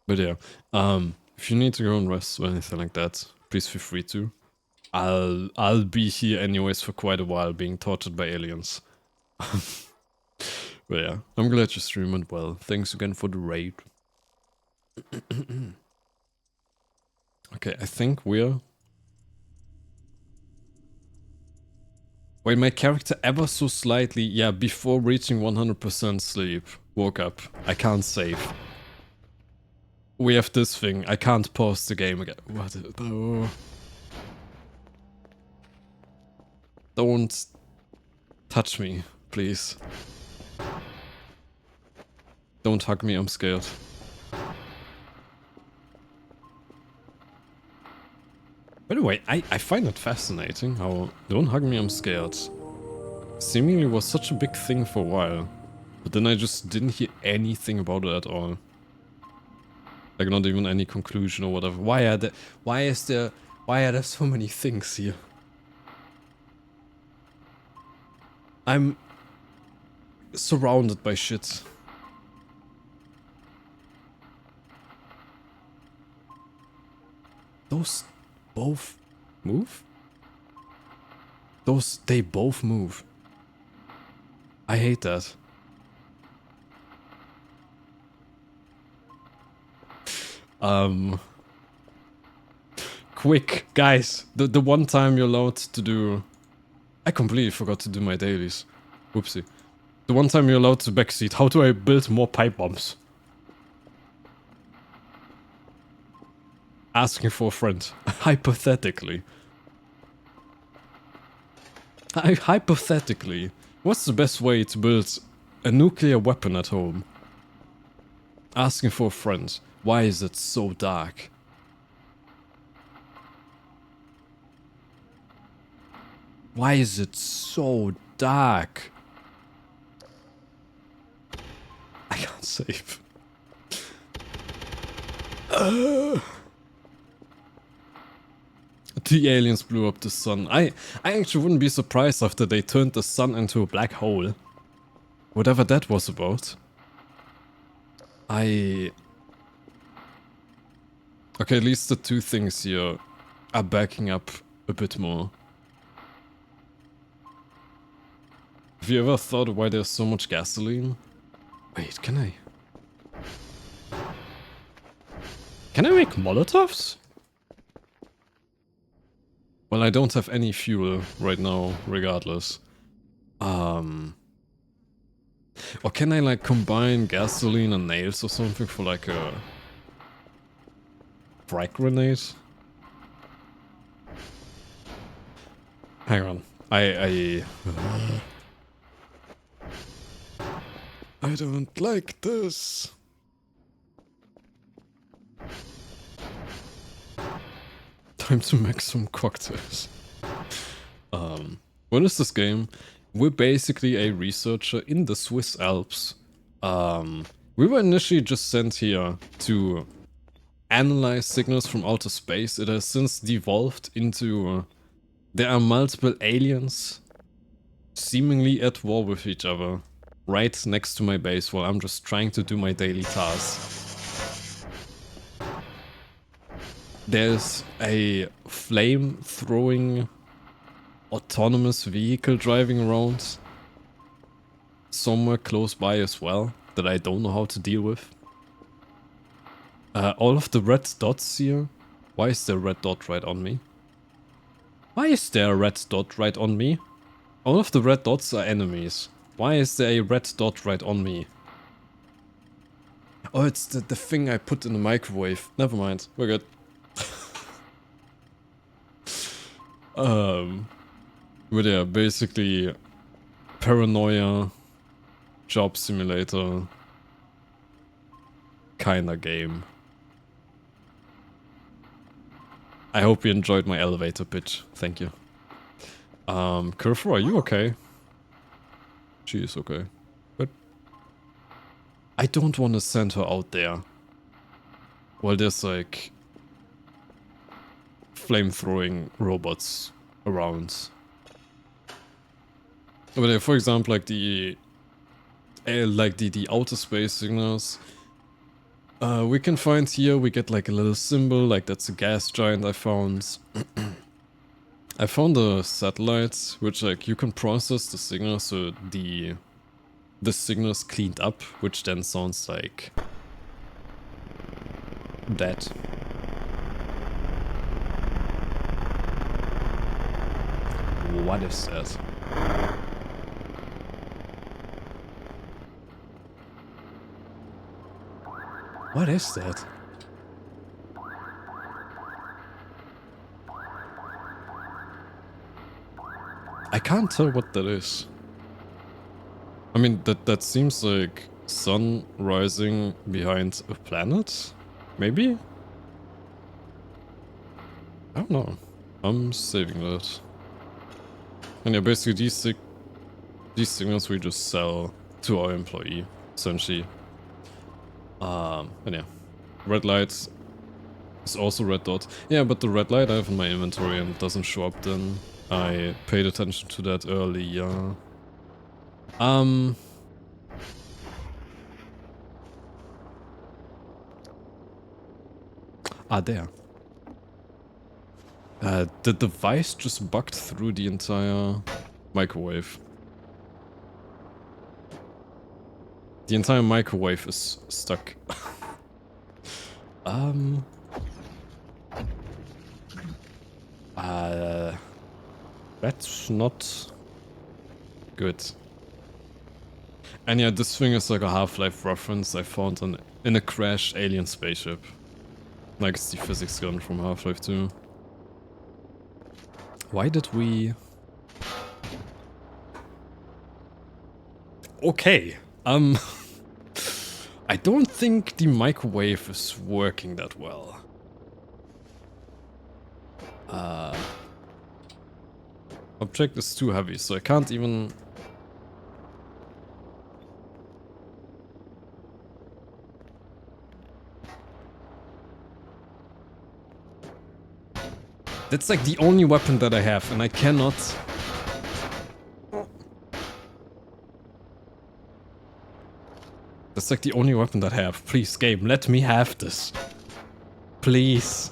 But yeah, if you need to go and rest or anything like that, please feel free to. I'll be here anyways for quite a while being tortured by aliens. But yeah, I'm glad your stream went well. Thanks again for the raid. Okay, I think we're... Wait, my character ever so slightly, yeah, before reaching 100% sleep, woke up. I can't save. We have this thing. I can't pause the game again. What? No. Don't touch me, please. Don't hug me, I'm scared. By the way, I find it fascinating how don't hug me, I'm scared seemingly was such a big thing for a while. But then I just didn't hear anything about it at all. Like not even any conclusion or whatever. Why are there so many things here? I'm surrounded by shit. Those both move? They both move. I hate that. Quick, guys. The one time you're allowed to do... I completely forgot to do my dailies. Whoopsie. The one time you're allowed to backseat, how do I build more pipe bombs? Asking for a friend. Hypothetically. Hypothetically. What's the best way to build a nuclear weapon at home? Asking for a friend. Why is it so dark? Why is it so dark? I can't save. The aliens blew up the sun. I actually wouldn't be surprised after they turned the sun into a black hole. Whatever that was about. Okay, at least the two things here are backing up a bit more. Have you ever thought why there's so much gasoline? Wait, can I make Molotovs? Well, I don't have any fuel right now, regardless. Or can I like combine gasoline and nails or something for like a frag grenade? Hang on. I don't like this. Time to make some cocktails. What is this game? We're basically a researcher in the Swiss Alps. We were initially just sent here to analyze signals from outer space. It has since devolved into... there are multiple aliens seemingly at war with each other right next to my base while I'm just trying to do my daily tasks. There's a flame-throwing autonomous vehicle driving around somewhere close by as well that I don't know how to deal with. All of the red dots here. Why is there a red dot right on me? Why is there a red dot right on me? All of the red dots are enemies. Why is there a red dot right on me? Oh, it's the thing I put in the microwave. Never mind, we're good. But yeah, basically paranoia, job simulator, kinda game. I hope you enjoyed my elevator pitch. Thank you. Kerfur, are you okay? She is okay. But I don't want to send her out there. Well, there's like flame-throwing robots around. But for example, like the outer space signals. We can find here, we get like a little symbol, like that's a gas giant I found. I found a satellite, which like you can process the signal so the signal's cleaned up, which then sounds like that. What is that? What is that? I can't tell what that is. I mean, that seems like sun rising behind a planet? Maybe? I don't know. I'm saving that. And yeah, basically these signals we just sell to our employee, essentially. And yeah. Red light is also red dot. Yeah, but the red light I have in my inventory and it doesn't show up then. I paid attention to that earlier. There. The device just bugged through the entire microwave. The entire microwave is stuck. That's not good. And yeah, this thing is like a Half-Life reference I found in a crashed alien spaceship. Like it's the physics gun from Half-Life 2. Why did we... Okay, I don't think the microwave is working that well. Object is too heavy, so I can't even... That's like the only weapon that I have, and I cannot... That's like the only weapon that I have. Please, game, let me have this. Please.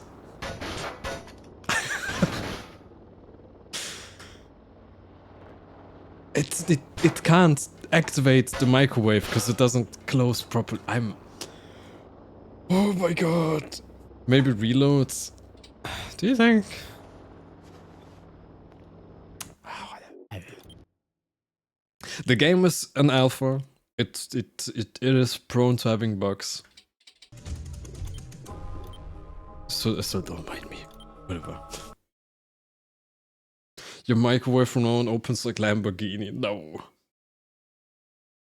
It can't activate the microwave because it doesn't close properly. Oh my god. Maybe reloads. Do you think? The game is an alpha. It is prone to having bugs. So don't mind me. Whatever. Your microwave from now on opens like Lamborghini. No.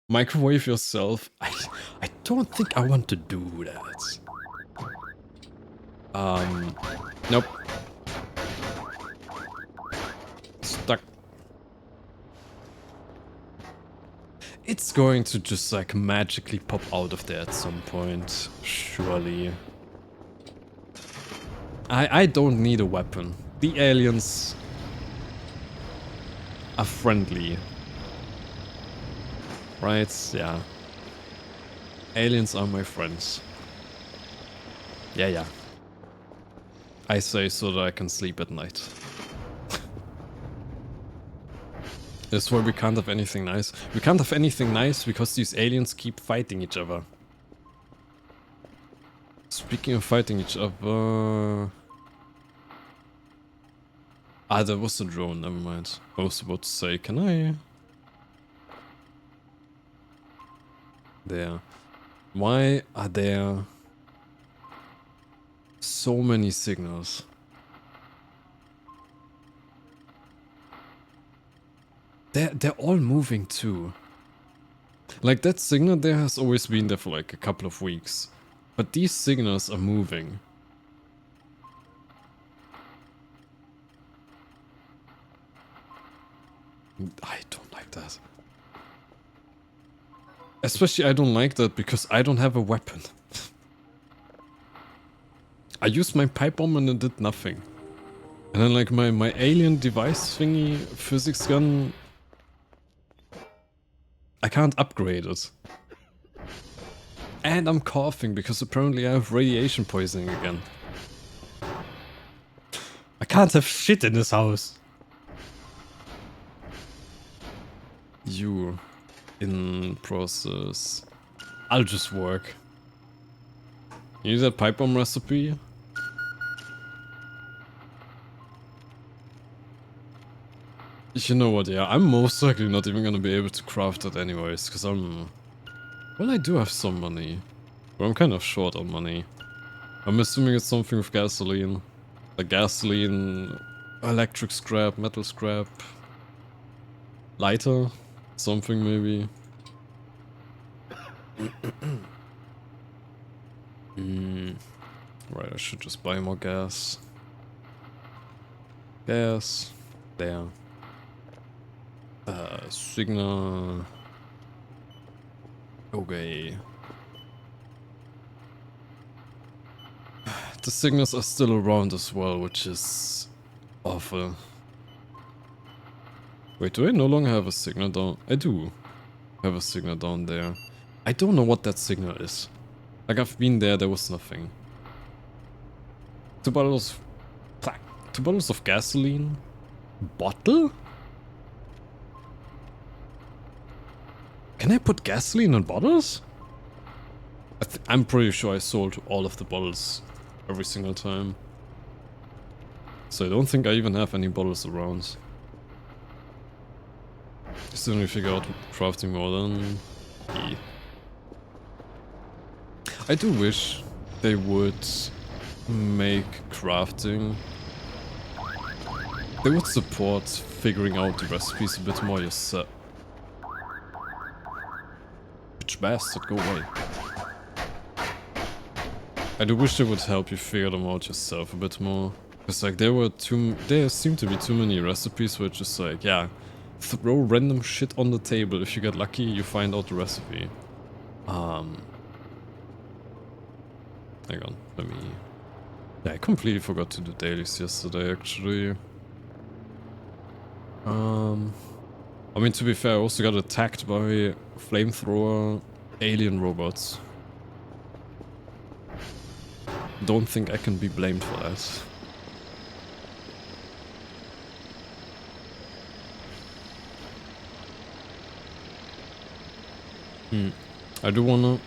Microwave yourself? I don't think I want to do that. Nope. Stuck. It's going to just like magically pop out of there at some point, surely. I don't need a weapon. The aliens are friendly. Right? Yeah. Aliens are my friends. Yeah. I say so that I can sleep at night. That's why we can't have anything nice. We can't have anything nice because these aliens keep fighting each other. Speaking of fighting each other... Ah, there was a drone, never mind. I was about to say, can I... There. Why are there so many signals? They're all moving too. Like that signal there has always been there for like a couple of weeks. But these signals are moving. I don't like that. Especially I don't like that because I don't have a weapon. I used my pipe bomb and it did nothing. And then like my alien device thingy, physics gun... I can't upgrade it. And I'm coughing because apparently I have radiation poisoning again. I can't have shit in this house. You in process. I'll just work. You need that pipe bomb recipe? You know what, yeah, I'm most likely not even gonna be able to craft it anyways, because well, I do have some money. But I'm kind of short on money. I'm assuming it's something with gasoline. Like gasoline, electric scrap, metal scrap, lighter, something maybe. Right, I should just buy more gas. Gas. There. Signal. Okay. The signals are still around as well, which is awful. Wait, do I no longer have a signal down? I do have a signal down there. I don't know what that signal is. Like I've been there, there was nothing. Two 2 bottles of gasoline? Bottle? Can I put gasoline in bottles? I'm pretty sure I sold all of the bottles every single time. So I don't think I even have any bottles around. Still need to figure out crafting more than... E. I do wish they would make crafting... They would support figuring out the recipes a bit more yourself. Bitch bastard, go away. I do wish they would help you figure them out yourself a bit more. Because like there seem to be too many recipes where it's just like, yeah, throw random shit on the table. If you get lucky, you find out the recipe. Hang on, let me... Yeah, I completely forgot to do dailies yesterday, actually. I mean, to be fair, I also got attacked by flamethrower alien robots. Don't think I can be blamed for that. I do wanna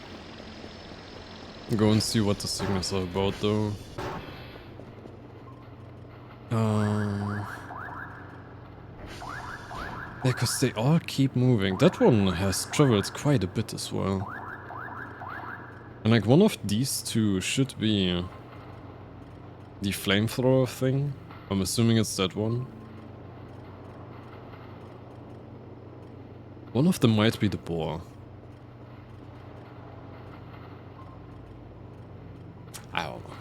go and see what the signals are about, though. Yeah, because they all keep moving. That one has traveled quite a bit as well. And like one of these two should be the flamethrower thing. I'm assuming it's that one. One of them might be the boar. I don't know.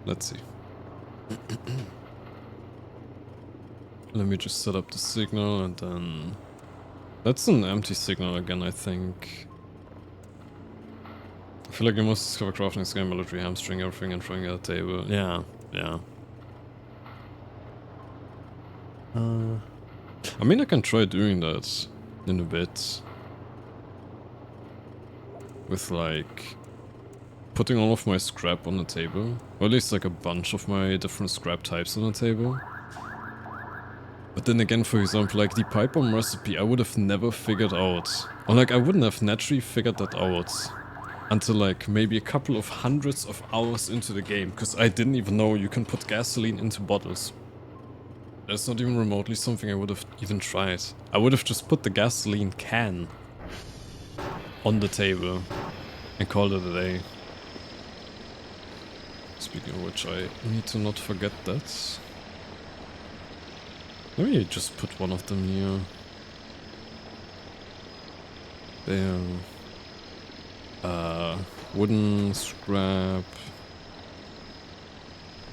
Let's see. Let me just set up the signal and then... That's an empty signal again, I think. I feel like you must discover crafting this game, military hamstring everything and throwing at the table. Yeah, yeah. I mean, I can try doing that in a bit. With like... putting all of my scrap on the table. Or at least like a bunch of my different scrap types on the table. But then again, for example, like the pipe bomb recipe, I would have never figured out. Or like I wouldn't have naturally figured that out until like maybe a couple of hundreds of hours into the game, because I didn't even know you can put gasoline into bottles. That's not even remotely something I would have even tried. I would have just put the gasoline can on the table and called it a day. Speaking of which, I need to not forget that. Let me just put one of them here. There. Wooden, scrap,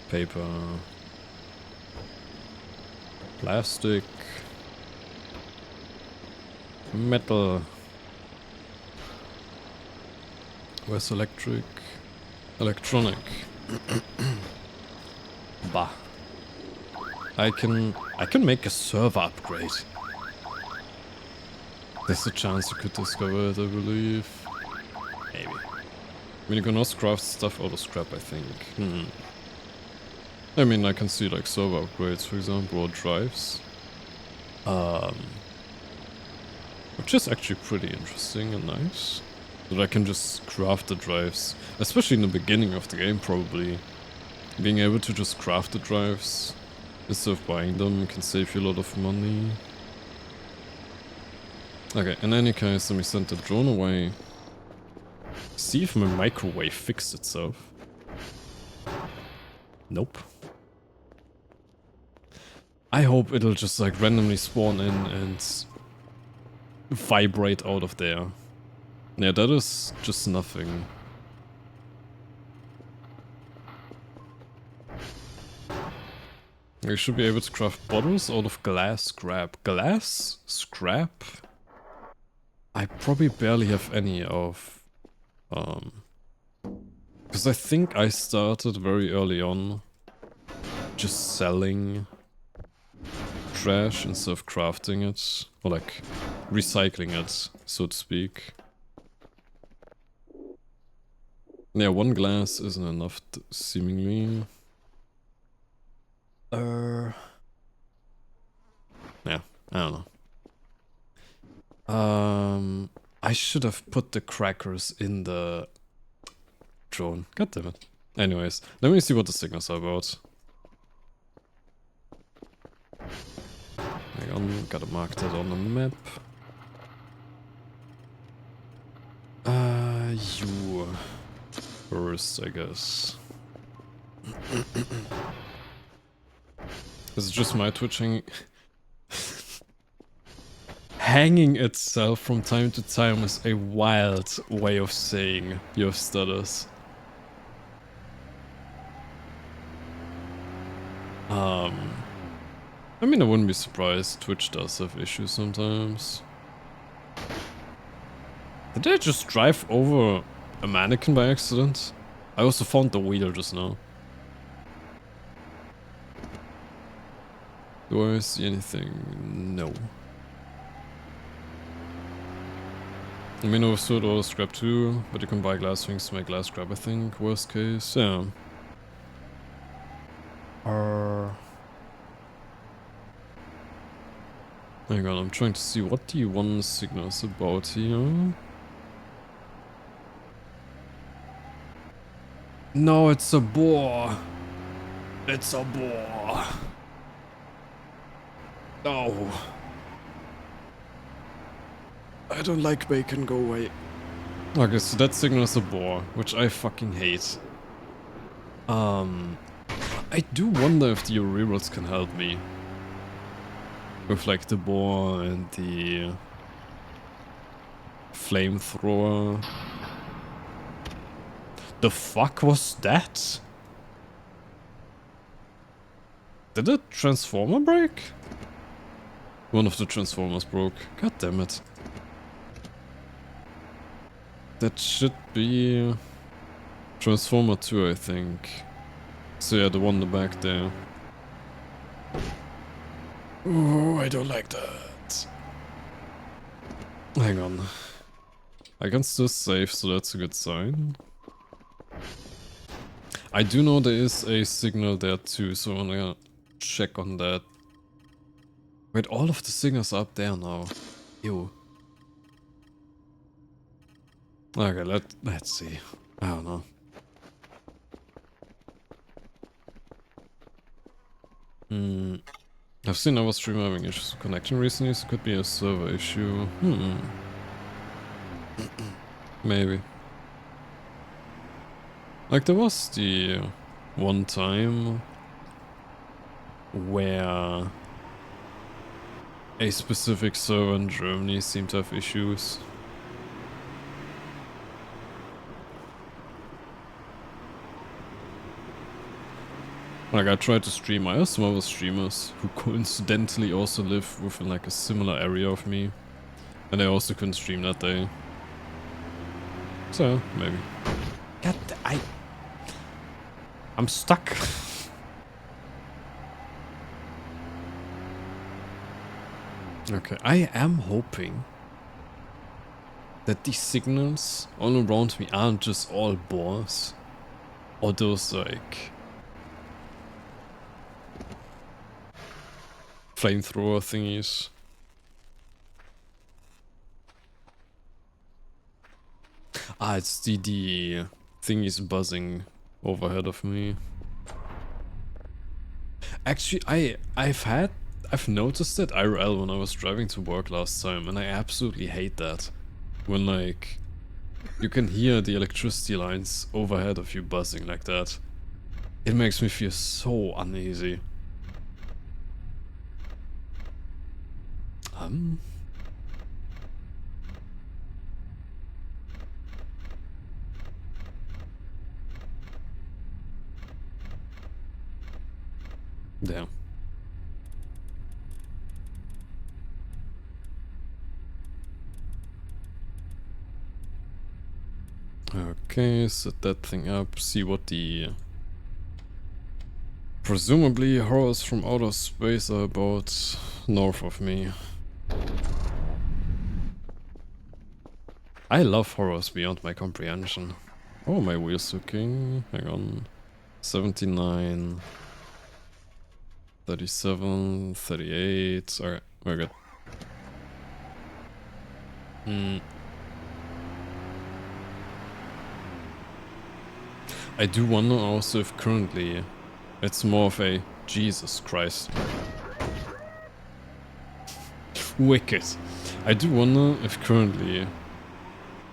paper, plastic, metal. Where's electric? Electronic. Bah. I can make a server upgrade. There's a chance you could discover it, I believe. Maybe. I mean, you can also craft stuff out of scrap, I think. I mean, I can see like server upgrades, for example, or drives. Which is actually pretty interesting and nice. That I can just craft the drives. Especially in the beginning of the game, probably. Being able to just craft the drives instead of buying them can save you a lot of money. Okay, in any case, let me send the drone away. See if my microwave fixed itself. Nope. I hope it'll just like randomly spawn in and vibrate out of there. Yeah, that is just nothing. We should be able to craft bottles out of glass scrap. Glass scrap? I probably barely have any of... because I think I started very early on just selling trash instead of crafting it. Or like recycling it, so to speak. Yeah, one glass isn't enough, seemingly. Yeah, I don't know. I should have put the crackers in the drone. God damn it. Anyways, let me see what the signals are about. Hang on, gotta mark that on the map. You first, I guess. Is it just my twitching? Hanging itself from time to time is a wild way of saying you have stutters. I mean, I wouldn't be surprised. Twitch does have issues sometimes. Did I just drive over a mannequin by accident? I also found the wheel just now. Do I see anything? No. I mean, overstood or scrap too, but you can buy glass things to make glass scrap, I think. Worst case, yeah. Hang on, I'm trying to see what the one signal is about here. No, it's a boar. It's a boar. No. I don't like bacon, go away. Okay, so that signal is a boar, which I fucking hate. I do wonder if the rerolls can help me. With like the boar and the flamethrower. The fuck was that? Did a transformer break? One of the transformers broke. God damn it. That should be Transformer 2, I think. So yeah, the one in the back there. Oh, I don't like that. Hang on. I can still save, so that's a good sign. I do know there is a signal there too, so I'm gonna check on that. Wait, all of the signals are up there now. Ew. Okay, let's see. I don't know. I've seen our streamer having issues with connection recently, so it could be a server issue. Maybe. Like there was the one time where a specific server in Germany seemed to have issues. Like I tried to stream, I have some other streamers who coincidentally also live within like a similar area of me. And they also couldn't stream that day. So, maybe. God, I'm stuck. Okay, I am hoping that these signals all around me aren't just all boars. Or those like flamethrower thingies. Ah, it's the thingies buzzing overhead of me. Actually, I've noticed it IRL when I was driving to work last time, and I absolutely hate that. When like you can hear the electricity lines overhead of you buzzing like that. It makes me feel so uneasy. Damn. Okay, set that thing up, see what the presumably horrors from outer space are about north of me. I love horrors beyond my comprehension. Oh, my wheel's looking. Hang on. 79. 37, 38. Alright, we're good. I do wonder also if currently it's more of a Jesus Christ. Wicked. I do wonder if currently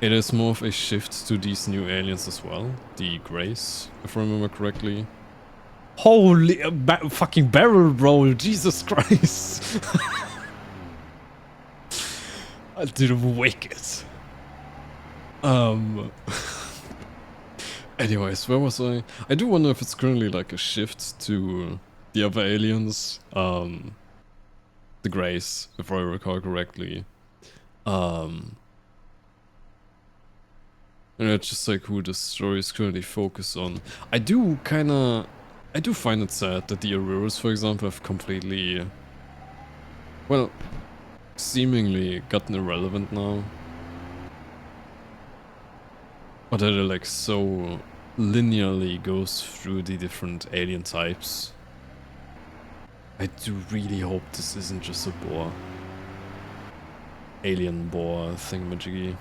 it is more of a shift to these new aliens as well. The Greys, if I remember correctly. Holy fucking barrel roll, Jesus Christ. I did wicked. Anyways, where was I? I do wonder if it's currently like a shift to the other aliens. The Greys, if I recall correctly. And it's just like who the story is currently focused on. I do find it sad that the Auroras, for example, have completely, well, seemingly gotten irrelevant now. Or that it like so linearly goes through the different alien types. I do really hope this isn't just a boar. Alien boar thingamajiggy.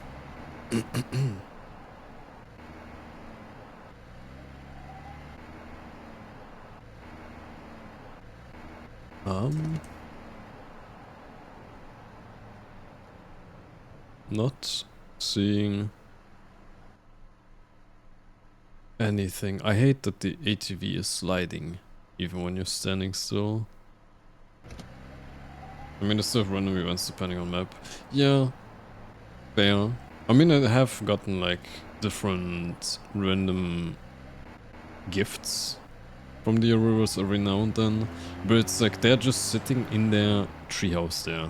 Not seeing anything. I hate that the ATV is sliding, even when you're standing still. I mean, there's still random events depending on map. Yeah, fair. I mean, I have gotten like different random gifts from the Auroras every now and then, but it's like they're just sitting in their treehouse there.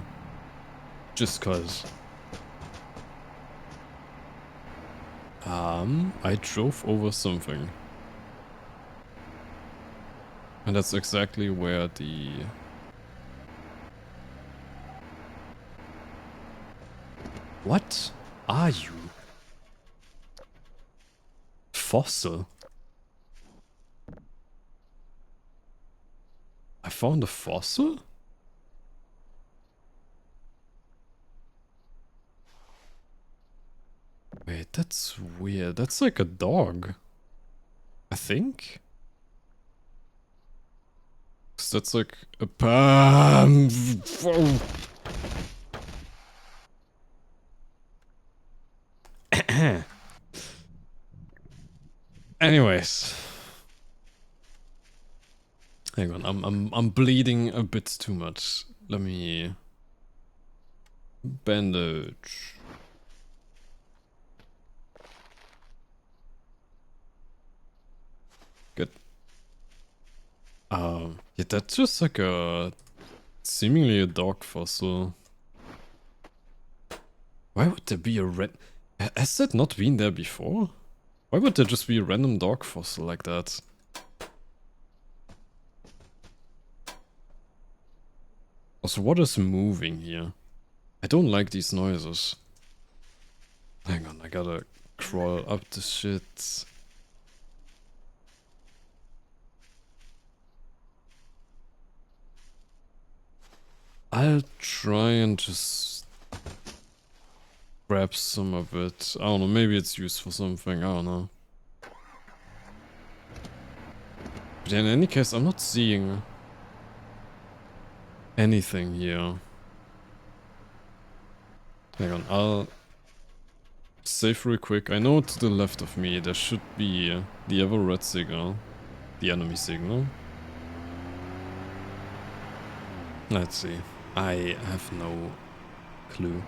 Just cause. I drove over something. And that's exactly where the... What are you? Fossil? I found a fossil? Wait, that's weird. That's like a dog. I think? 'Cause that's like a Anyways. Hang on, I'm bleeding a bit too much. Let me bandage. Good. Yeah, that's just like a seemingly a dog fossil. Why would there be a red? Has that not been there before? Why would there just be a random dog fossil like that? Also, what is moving here? I don't like these noises. Hang on, I gotta crawl up the shit. I'll try and just grab some of it. I don't know, maybe it's used for something, I don't know. But in any case, I'm not seeing anything here. Hang on, I'll save real quick. I know to the left of me there should be the ever red signal. The enemy signal. Let's see. I have no clue.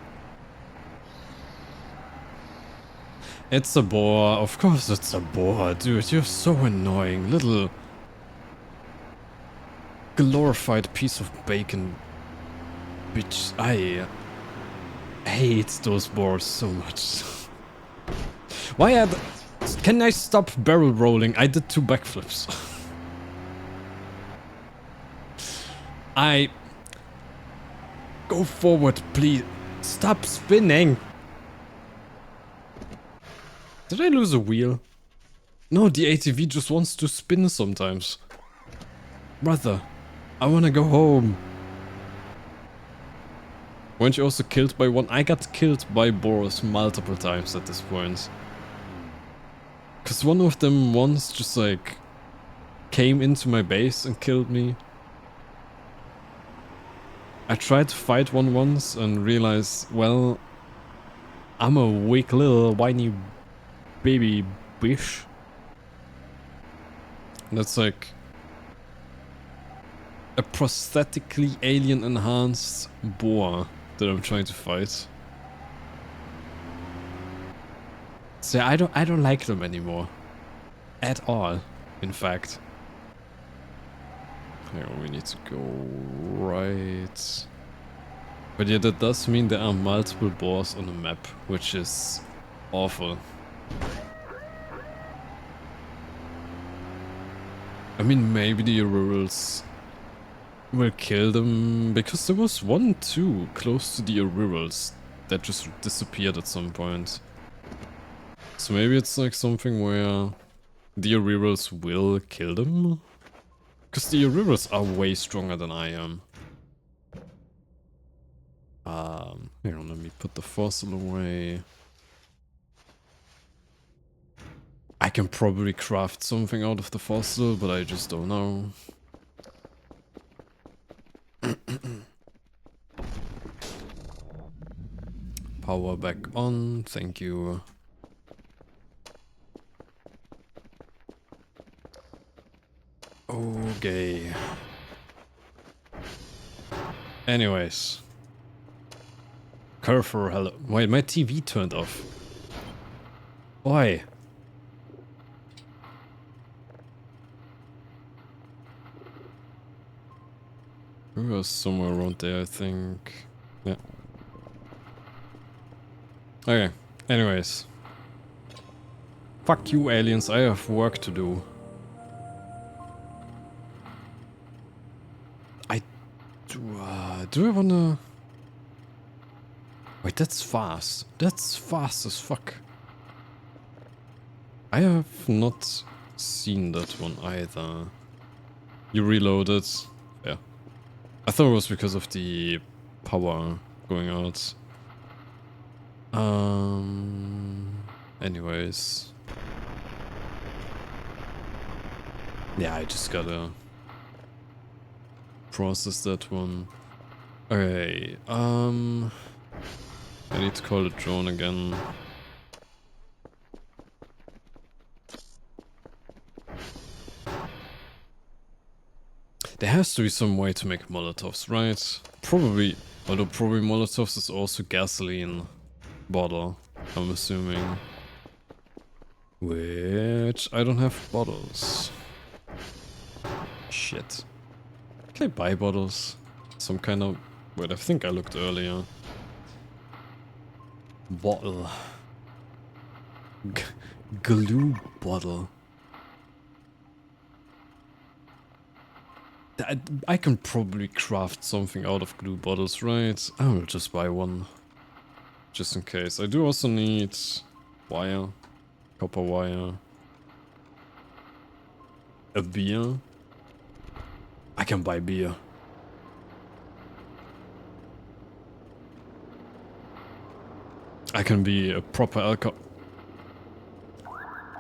It's a boar. Of course it's a boar, dude. You're so annoying. Little glorified piece of bacon. Bitch. I hate those boars so much. Why can I stop barrel rolling? I did 2 backflips. Go forward, please. Stop spinning. Did I lose a wheel? No, the ATV just wants to spin sometimes. Brother. I wanna go home. Weren't you also killed by one? I got killed by boars multiple times at this point. Cause one of them once just like came into my base and killed me. I tried to fight one once and realized, well, I'm a weak little whiny baby bitch. That's like a prosthetically alien enhanced boar that I'm trying to fight. So I don't like them anymore. At all, in fact. Hang on, we need to go right. But yeah, that does mean there are multiple boars on the map, which is awful. I mean, maybe the Aurorals will kill them, because there was one too close to the Aurorals that just disappeared at some point. So maybe it's like something where the Aurorals will kill them? Because the Aurorals are way stronger than I am. Hang on, let me put the fossil away. I can probably craft something out of the fossil, but I just don't know. Power back on, thank you. Okay. Anyways. Curfer, hello. Wait, my TV turned off. Why? It was somewhere around there, I think. Yeah. Okay, anyways. Fuck you, aliens, I have work to do. Do I wanna... Wait, that's fast. That's fast as fuck. I have not seen that one either. You reloaded. Yeah. I thought it was because of the power going out. Anyways. Yeah, I just gotta process that one. Okay, I need to call the drone again. There has to be some way to make Molotovs, right? Probably, although probably Molotovs is also gasoline bottle, I'm assuming. Which, I don't have bottles. Shit. Can I buy bottles? Some kind of... Wait, I think I looked earlier. Bottle. Glue bottle. I can probably craft something out of glue bottles, right? I will just buy one. Just in case. I do also need wire. Copper wire. A beer. I can buy beer. I can be a proper alcohol.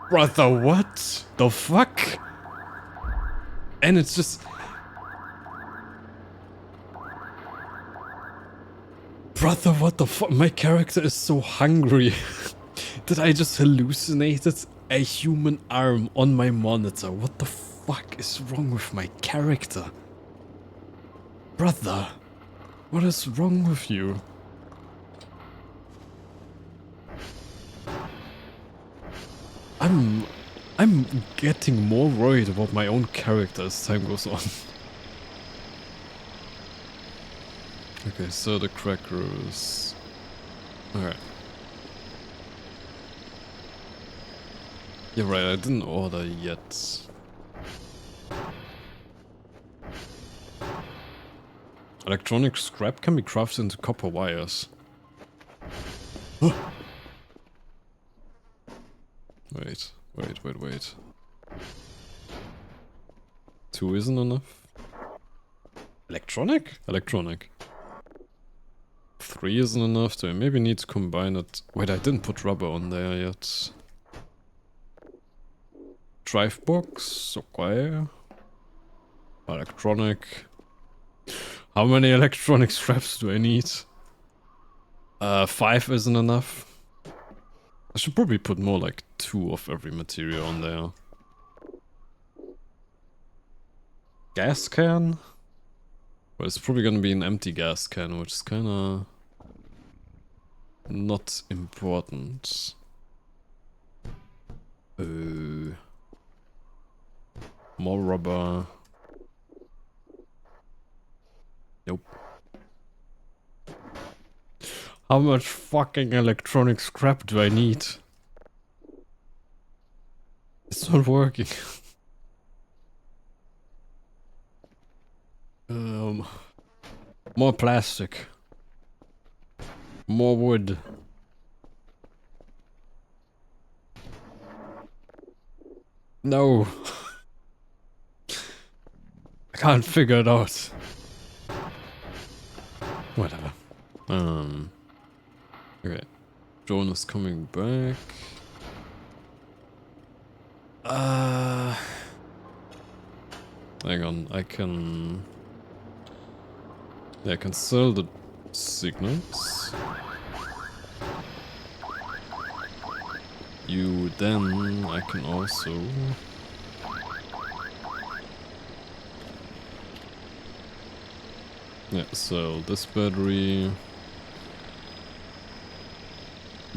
Brother, what the fuck? And it's just... Brother, what the fuck? My character is so hungry that I just hallucinated a human arm on my monitor. What the fuck is wrong with my character? Brother, what is wrong with you? I'm getting more worried about my own character as time goes on. Okay, so the crackers. Alright. You're right, I didn't order yet. Electronic scrap can be crafted into copper wires. Wait. 2 isn't enough? Electronic? Electronic. 3 isn't enough, so I maybe need to combine it. Wait, I didn't put rubber on there yet. Drive box, okay. Electronic. How many electronic scraps do I need? 5 isn't enough. I should probably put more like 2 of every material on there. Gas can? Well, it's probably gonna be an empty gas can, which is kinda not important. More rubber. Nope. How much fucking electronic scrap do I need? It's not working. More plastic. More wood. No. I can't figure it out. Whatever. Okay. John is coming back. Hang on, I can sell the signals. You then I can also sell this battery.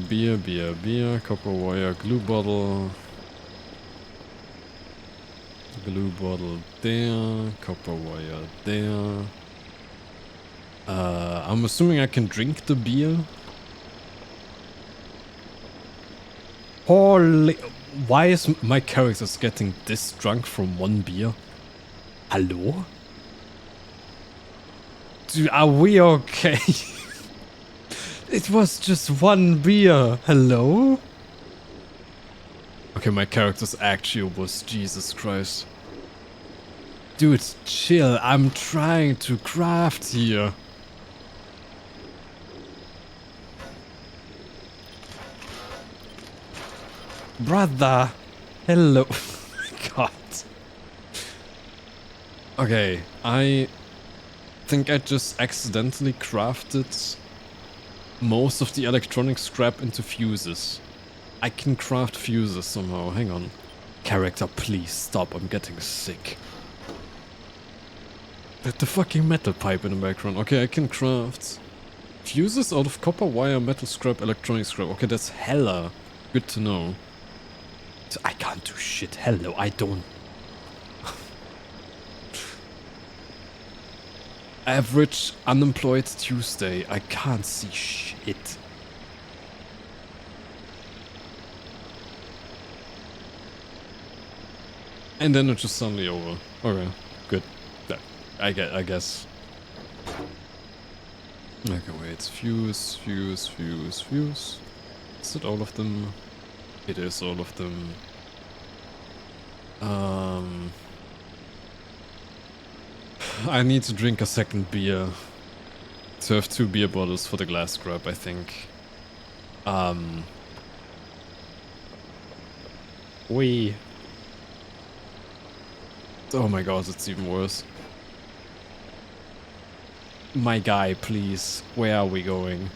Beer, copper wire, glue bottle. Glue bottle there, copper wire there. I'm assuming I can drink the beer. Holy... Why is my character getting this drunk from one beer? Hello? Dude, are we okay? It was just one beer. Hello? Okay, my character's actually was Jesus Christ. Dude, chill. I'm trying to craft here. Brother. Hello. God. Okay, I think I just accidentally crafted most of the electronic scrap into fuses. I can craft fuses somehow. Hang on. Character, please stop. I'm getting sick. The fucking metal pipe in the background. Okay, I can craft fuses out of copper wire, metal scrap, electronic scrap. Okay, that's hella good to know. I can't do shit. Hello, I don't. Average unemployed Tuesday. I can't see shit. And then it's just suddenly over. Okay, good. I guess. Okay, wait. Fuse. Is it all of them? It is all of them. I need to drink a second beer. To have 2 beer bottles for the glass scrap, I think. Oh my god, it's even worse. My guy, please. Where are we going?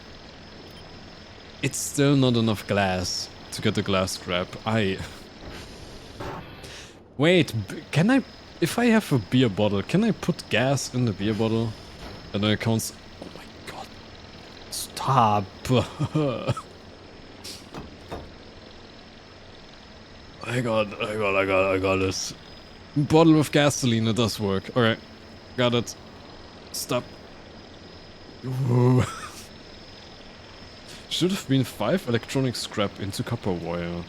It's still not enough glass to get the glass scrap. Wait, can I... If I have a beer bottle, can I put gas in the beer bottle? And then it counts... Oh my god. Stop. I got this. Bottle of gasoline, it does work. Okay, got it. Stop. Ooh. Should have been 5 electronic scrap into copper wire.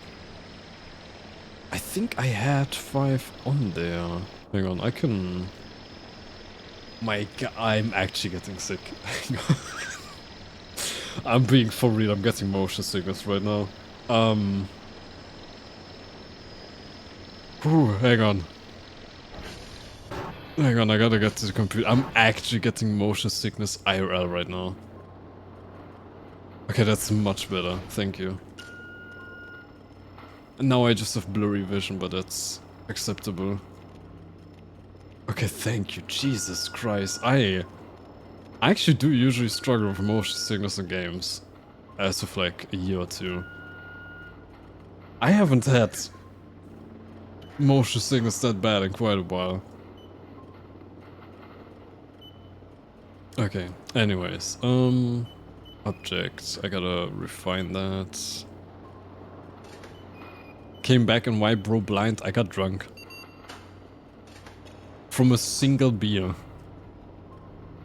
I think I had 5 on there. Hang on, I can... My god, I'm actually getting sick. I'm being for real, I'm getting motion sickness right now. Hang on. Hang on, I gotta get to the computer. I'm actually getting motion sickness IRL right now. Okay, that's much better. Thank you. And now I just have blurry vision, but that's acceptable. Okay, thank you. Jesus Christ. I actually do usually struggle with motion sickness in games. As of like a year or two. I haven't had motion sickness that bad in quite a while. Okay, anyways, object, I gotta refine that. Came back and why bro blind? I got drunk. From a single beer.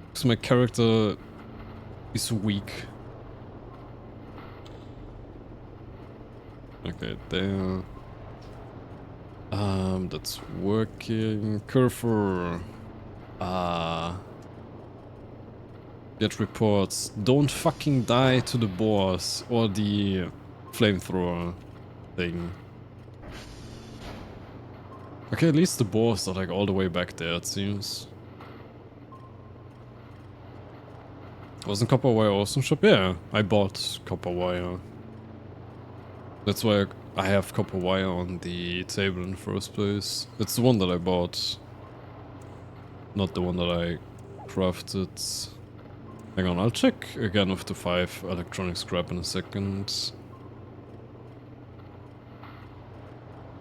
Because my character is weak. Okay, there. That's working. Cursor. Get reports. Don't fucking die to the boss or the flamethrower thing. Okay, at least the boss are like all the way back there, it seems. Wasn't copper wire awesome shop? Yeah, I bought copper wire. That's why I have copper wire on the table in the first place. It's the one that I bought. Not the one that I crafted. Hang on, I'll check again with the 5 electronic scrap in a second.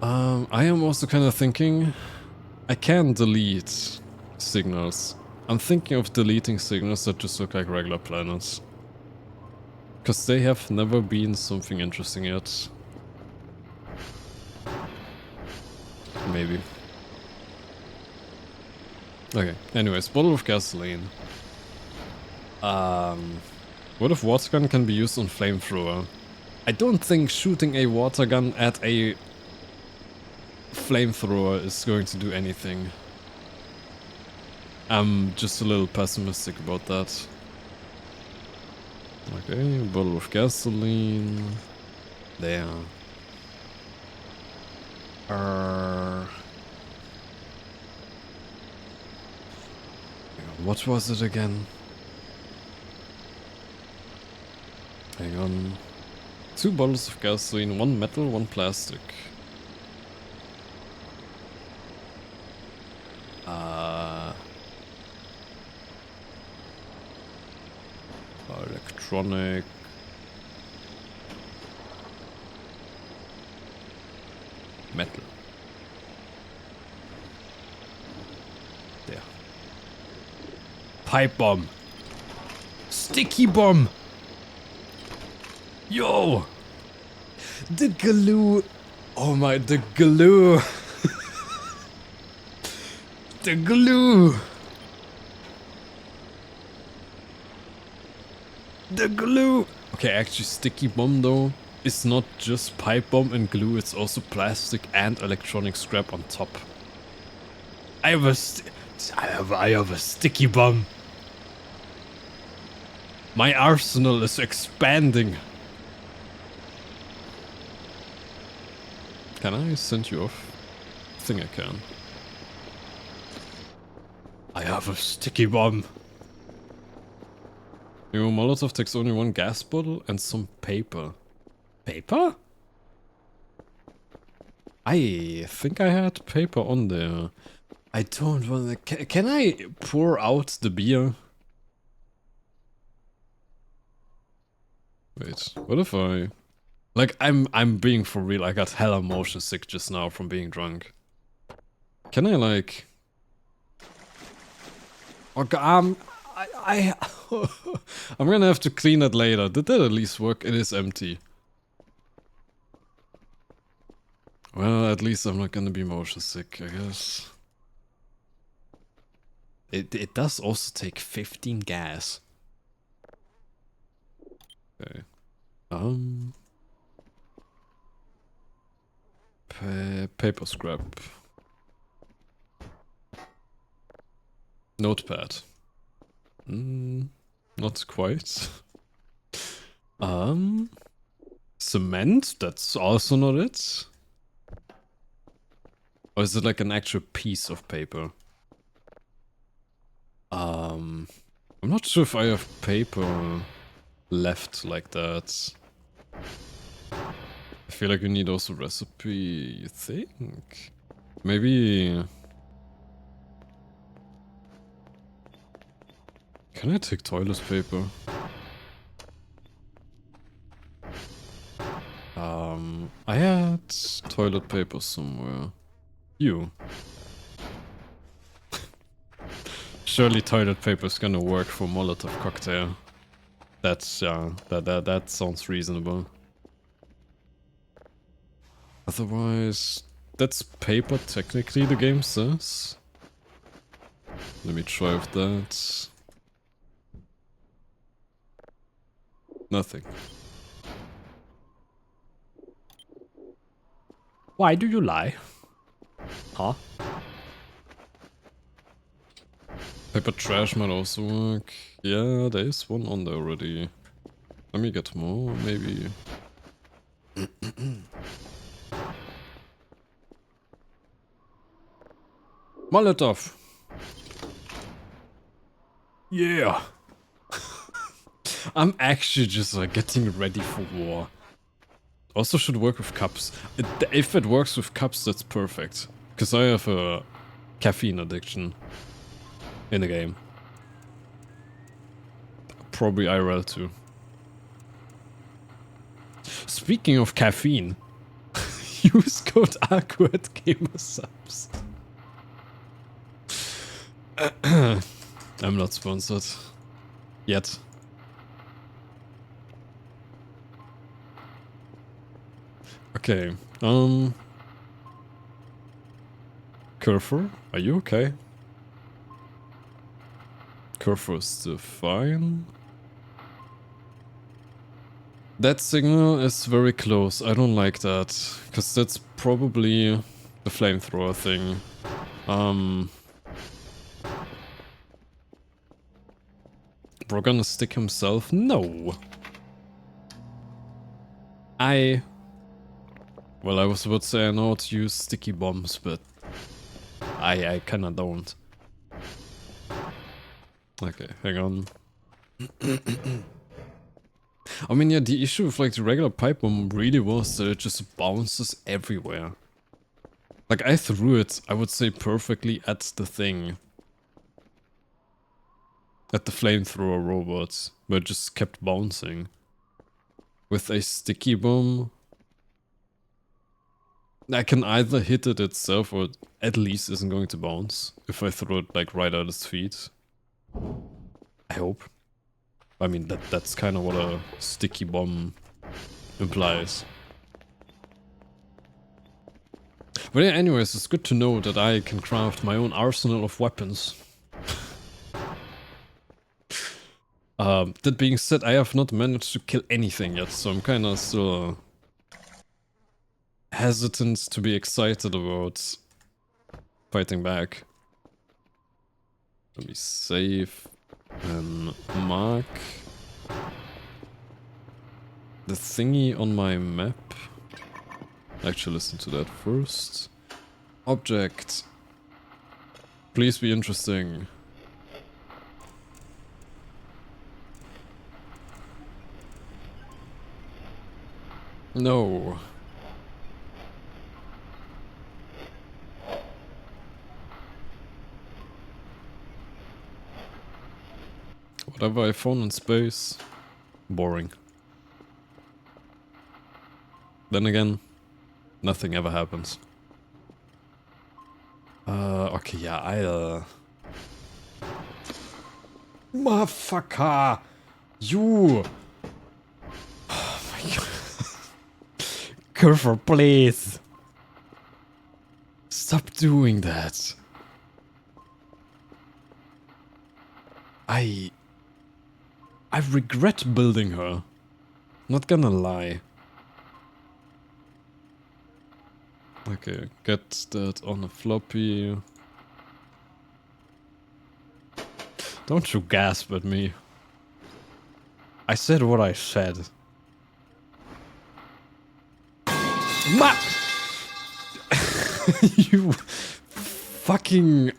I am also kind of thinking I can delete signals. I'm thinking of deleting signals that just look like regular planets. Because they have never been something interesting yet. Maybe. Okay, anyways, bottle of gasoline. What if water gun can be used on flamethrower? I don't think shooting a water gun at a flamethrower is going to do anything. I'm just a little pessimistic about that. Okay, bottle of gasoline. There. What was it again? Hang on. 2 bottles of gasoline, 1 metal, 1 plastic. Electronic. Metal. There. Pipe bomb. Sticky bomb. Yo! The glue! Oh my, the glue! The glue! The glue! Okay, actually sticky bomb though is not just pipe bomb and glue, it's also plastic and electronic scrap on top. I have a sticky bomb! My arsenal is expanding! Can I send you off? I think I can. I have a sticky bomb. Your Molotov takes only 1 gas bottle and some paper. Paper? I think I had paper on there. I don't want to... Can I pour out the beer? Wait, what if I... Like, I'm being for real. I got hella motion sick just now from being drunk. Can I, like... Okay, I'm gonna have to clean it later. Did that at least work? It is empty. Well, at least I'm not gonna be motion sick, I guess. It does also take 15 gas. Okay. Paper scrap. Notepad. Not quite. Cement? That's also not it. Or is it like an actual piece of paper? not sure if I have paper left like that. I feel like we need also recipe, you think? Maybe... Can I take toilet paper? I had toilet paper somewhere. You. Surely toilet paper is gonna work for Molotov cocktail. That's, yeah, that sounds reasonable. Otherwise, that's paper technically, the game says. Let me try with that. Nothing. Why do you lie? Huh? Paper trash might also work. Yeah, there is one on there already. Let me get more, maybe. Molotov! Yeah! I'm actually just like getting ready for war. Also should work with cups. If it works with cups, that's perfect. Because I have a caffeine addiction in the game. Probably IRL too. Speaking of caffeine, use code AKU at Gamersubs. I'm not sponsored. Yet. Okay, Kerfer, are you okay? Kerfer is still fine. That signal is very close, I don't like that. Cause that's probably the flamethrower thing. Bro gonna stick himself? No! Well, I was about to say I know how to use sticky bombs, but I kinda don't. Okay, hang on. I mean, yeah, the issue with like the regular pipe bomb really was that it just bounces everywhere. Like, I threw it, I would say, perfectly at the thing. At the flamethrower robot, but it just kept bouncing. With a sticky bomb, I can either hit it itself or it at least isn't going to bounce if I throw it like right at its feet. I hope. I mean, that's kind of what a sticky bomb implies. But yeah, anyways, it's good to know that I can craft my own arsenal of weapons. That being said, I have not managed to kill anything yet, so I'm kinda still hesitant to be excited about fighting back. Let me save and mark the thingy on my map. Actually, listen to that first. Object. Please be interesting. No. Whatever I found in space, boring. Then again, nothing ever happens. Okay, yeah, Motherfucker! You! Oh my god. Curver, please! Stop doing that. I regret building her. Not gonna lie. Okay, get that on a floppy. Don't you gasp at me. I said what I said. Ma! You fucking...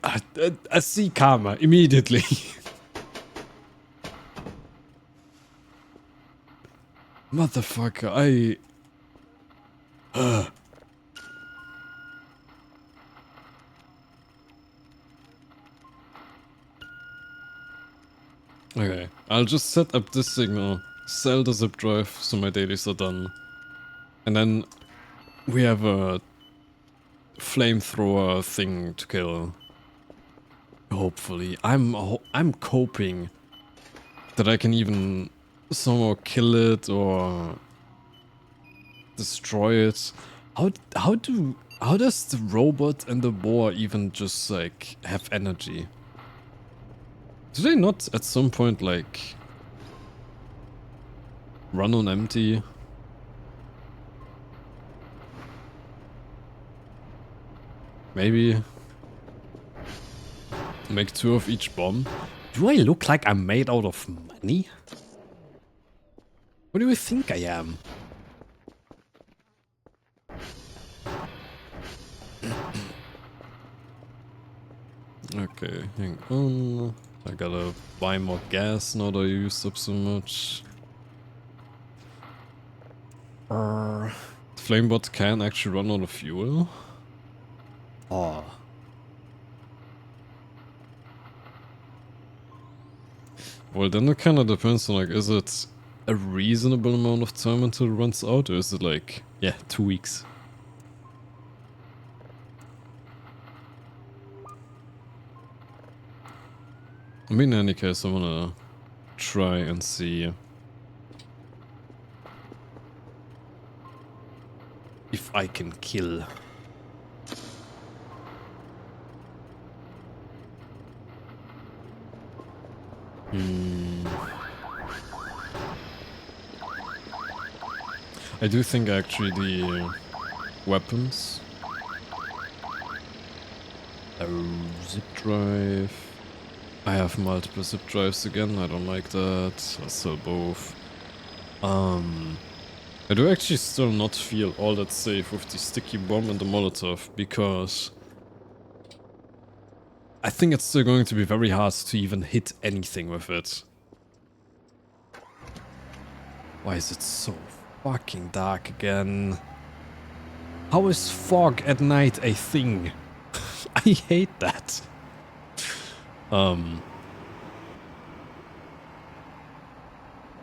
I see karma immediately. Motherfucker, Okay, I'll just set up this signal, sell the zip drive so my dailies are done. And then we have a flamethrower thing to kill. Hopefully. I'm coping that I can even somehow kill it or destroy it. How does the robot and the boar even just like have energy? Do they not at some point like run on empty? Maybe make 2 of each bomb. Do I look like I'm made out of money? What do you think I am? Okay, hang on. I gotta buy more gas now that I used up so much. The flamebot can actually run out of fuel. Oh. Well, then it kinda depends on like, is it a reasonable amount of time until it runs out, or is it like, yeah, 2 weeks? I mean, in any case, I wanna try and see if I can kill. I do think actually the weapons. Oh, zip drive. I have multiple zip drives again, I don't like that. I'll sell both. I do actually still not feel all that safe with the sticky bomb and the Molotov, because I think it's still going to be very hard to even hit anything with it. Why is it so fucking dark again? How is fog at night a thing? I hate that. I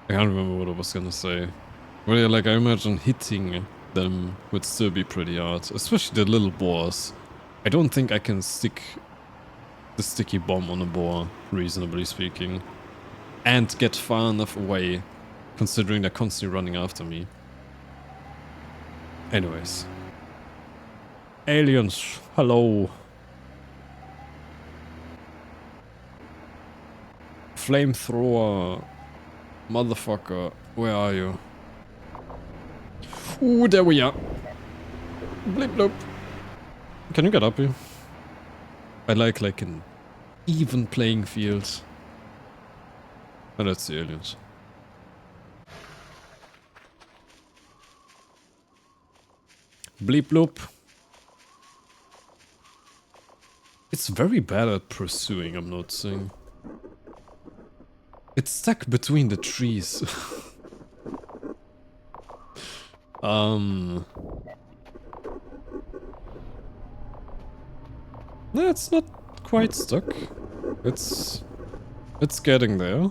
can't remember what I was gonna say. Well, yeah, like I imagine hitting them would still be pretty hard, especially the little boars. I don't think I can stick the sticky bomb on a boar, reasonably speaking, and get far enough away, considering they're constantly running after me. Anyways. Aliens, hello. Flamethrower. Motherfucker, where are you? Ooh, there we are. Blip blop. Can you get up here? I like an even playing field. Oh, that's the aliens. Bleep bloop. It's very bad at pursuing, I'm noticing. It's stuck between the trees. No, it's not quite stuck. It's getting there.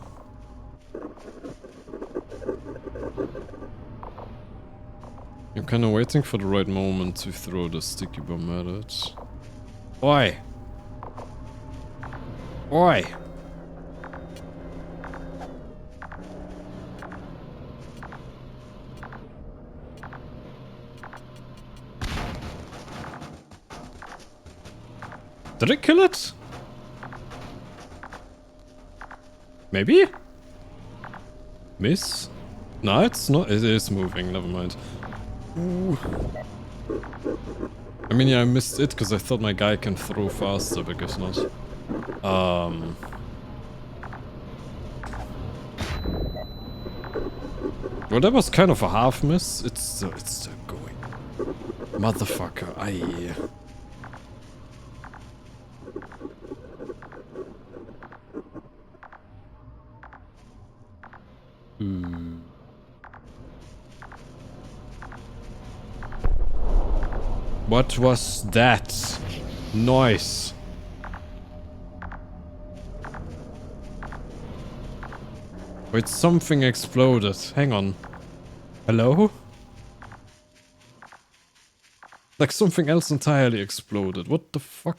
I'm kinda waiting for the right moment to throw the sticky bomb at it. Oi! Oi! Did I kill it? Maybe? Miss? No, it's not. It is moving. Never mind. Ooh. I mean, yeah, I missed it because I thought my guy can throw faster, but guess not. Well, that was kind of a half miss. It's still going. Motherfucker, Ooh. What was that noise? Wait, something exploded. Hang on. Hello? Like something else entirely exploded. What the fuck?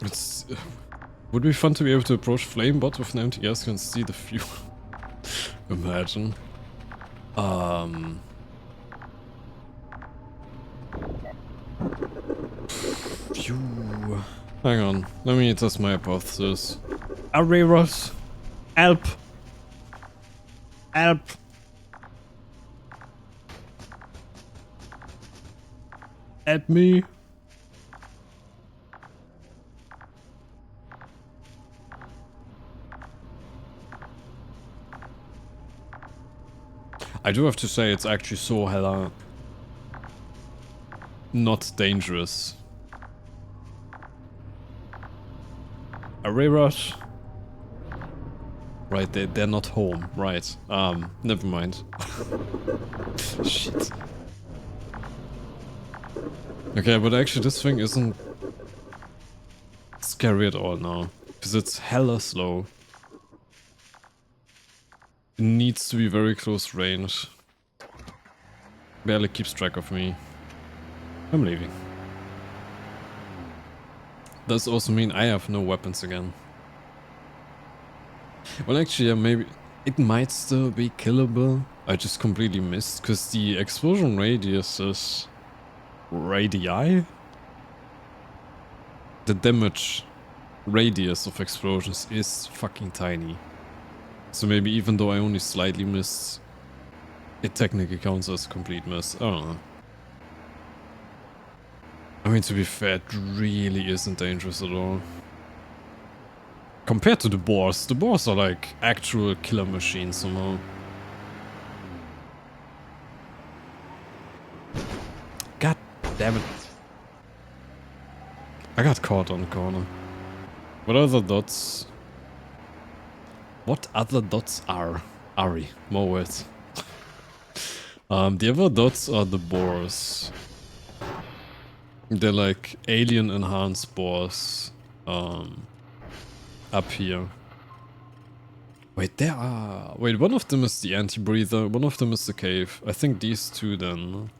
It's... would be fun to be able to approach Flamebot with an empty gas and see the fuel. Imagine. Phew. Hang on, let me test my hypothesis. Areros! Help! Help! Help me! I do have to say it's actually so hella not dangerous. Areros! Right, they're not home. Right. Never mind. Shit. Okay, but actually this thing isn't scary at all now. Because it's hella slow. It needs to be very close range. Barely keeps track of me. I'm leaving. Does also mean I have no weapons again. Well, actually, yeah, maybe it might still be killable. I just completely missed because the explosion radius is radii. The damage radius of explosions is fucking tiny. So maybe even though I only slightly missed, it technically counts as a complete miss. I don't know. I mean, to be fair, it really isn't dangerous at all. Compared to the boars are like actual killer machines somehow. God damn it. I got caught on the corner. What other dots? What other dots are? Ari, more words. The other dots are the boars. They're like alien enhanced boars. Up here. Wait, there are... Wait, one of them is the anti-breather, one of them is the cave. I think these two then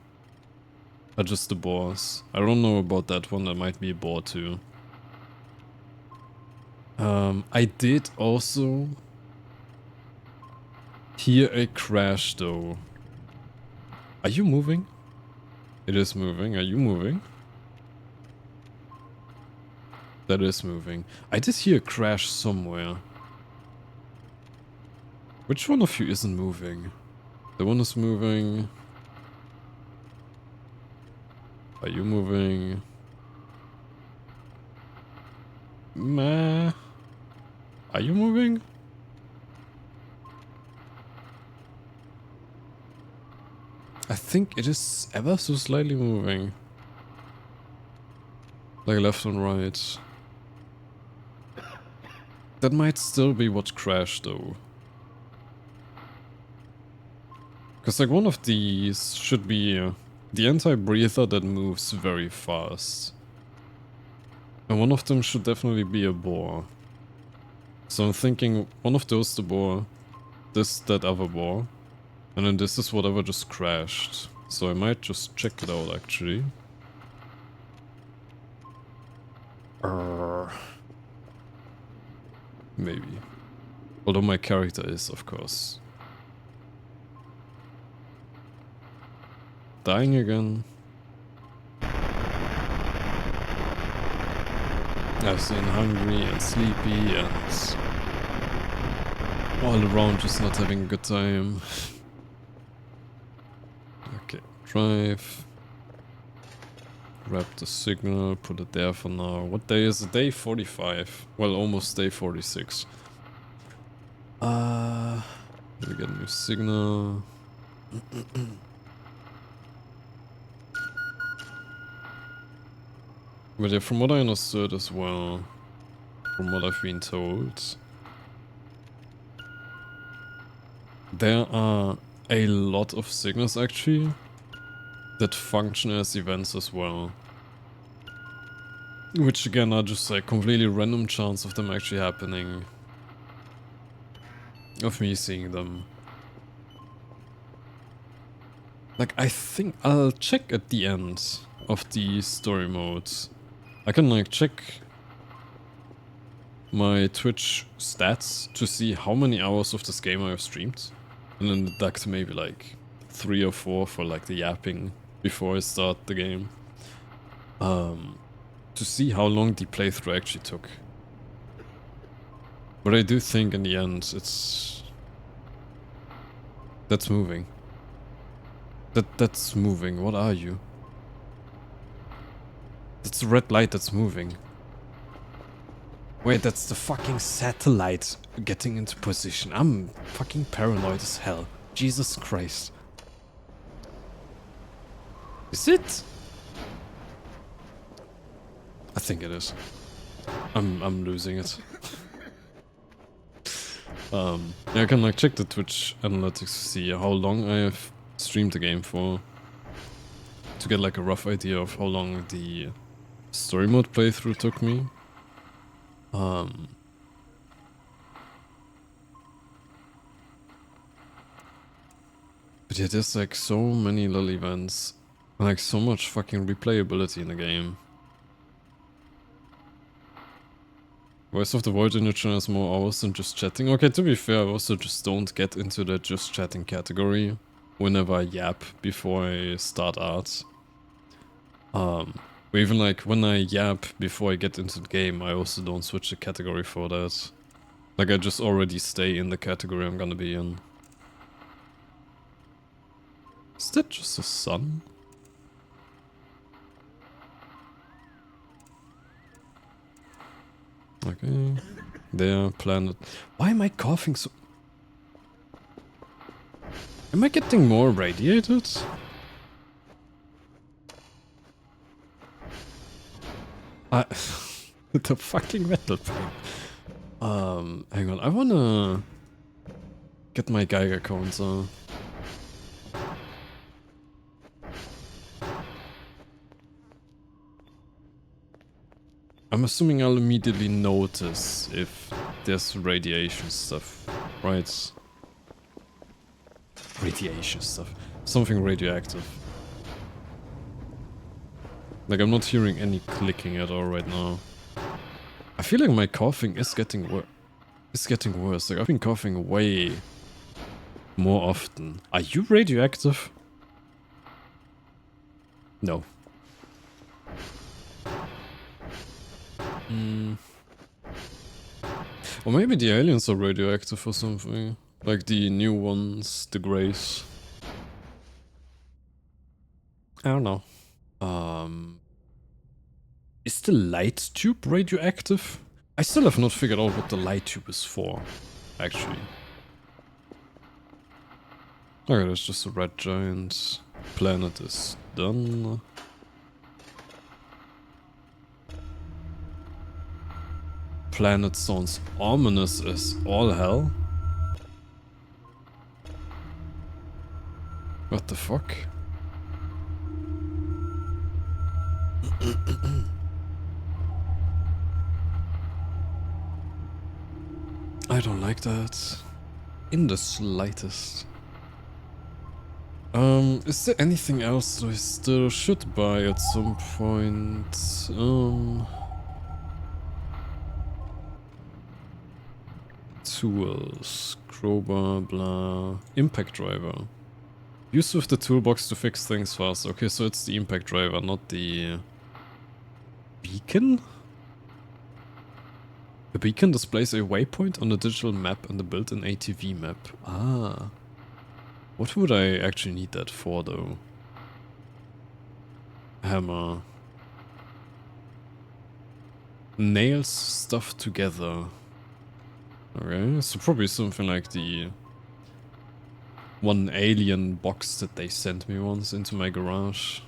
are just the boars. I don't know about that one, that might be a boar too. I did also hear a crash though. Are you moving? It is moving. Are you moving? That is moving. I did hear a crash somewhere. Which one of you isn't moving? The one is moving. Are you moving? Meh. Are you moving? I think it is ever so slightly moving. Like left and right. That might still be what crashed though. Because like one of these should be the anti-breather that moves very fast. And one of them should definitely be a boar. So I'm thinking one of those the boar, this that other boar, and then this is whatever just crashed. So I might just check it out actually. Maybe. Although my character is, of course. Dying again. I've seen hungry and sleepy and all around just not having a good time. Okay, drive. Grab the signal, put it there for now. What day is it? Day 45. Well, almost day 46. Let me get a new signal. But yeah, from what I understood as well, from what I've been told, there are a lot of signals actually that function as events as well. Which again are just like completely random chance of them actually happening. Of me seeing them. Like, I think I'll check at the end of the story modes. I can like check my Twitch stats to see how many hours of this game I have streamed. And then deduct maybe like 3 or 4 for like the yapping before I start the game. To see how long the playthrough actually took. But I do think in the end that's moving. That's moving. What are you? That's the red light that's moving. Wait, that's the fucking satellite getting into position. I'm fucking paranoid as hell. Jesus Christ. Is it? I think it is. I'm losing it. Yeah, I can like check the Twitch analytics to see how long I have streamed the game for. To get like a rough idea of how long the story mode playthrough took me. But yeah, there's like so many little events. And like so much fucking replayability in the game. Voice of the Void in your channel has more hours than just chatting. Okay, to be fair, I also just don't get into the just chatting category whenever I yap before I start art. Or even like when I yap before I get into the game, I also don't switch the category for that. Like I just already stay in the category I'm gonna be in. Is that just the sun? Okay. There, planet. Why am I coughing so... Am I getting more radiated? The fucking metal pipe. Hang on, I wanna get my Geiger counter. I'm assuming I'll immediately notice if there's radiation stuff, right? Radiation stuff. Something radioactive. Like, I'm not hearing any clicking at all right now. I feel like my coughing is getting worse. It's getting worse. Like, I've been coughing way more often. Are you radioactive? No. Or maybe the aliens are radioactive or something. Like the new ones, the Greys. I don't know. Is the light tube radioactive? I still have not figured out what the light tube is for, actually. Okay, there's just a red giant. Planet is done. Planet sounds ominous as all hell. What the fuck? I don't like that. In the slightest. Is there anything else that I still should buy at some point? Tools, crowbar, blah. Impact driver. Used with the toolbox to fix things fast. Okay, so it's the impact driver, not the beacon? The beacon displays a waypoint on the digital map and the built-in ATV map. Ah. What would I actually need that for, though? Hammer. Nails stuff together. Okay, so probably something like the one alien box that they sent me once into my garage.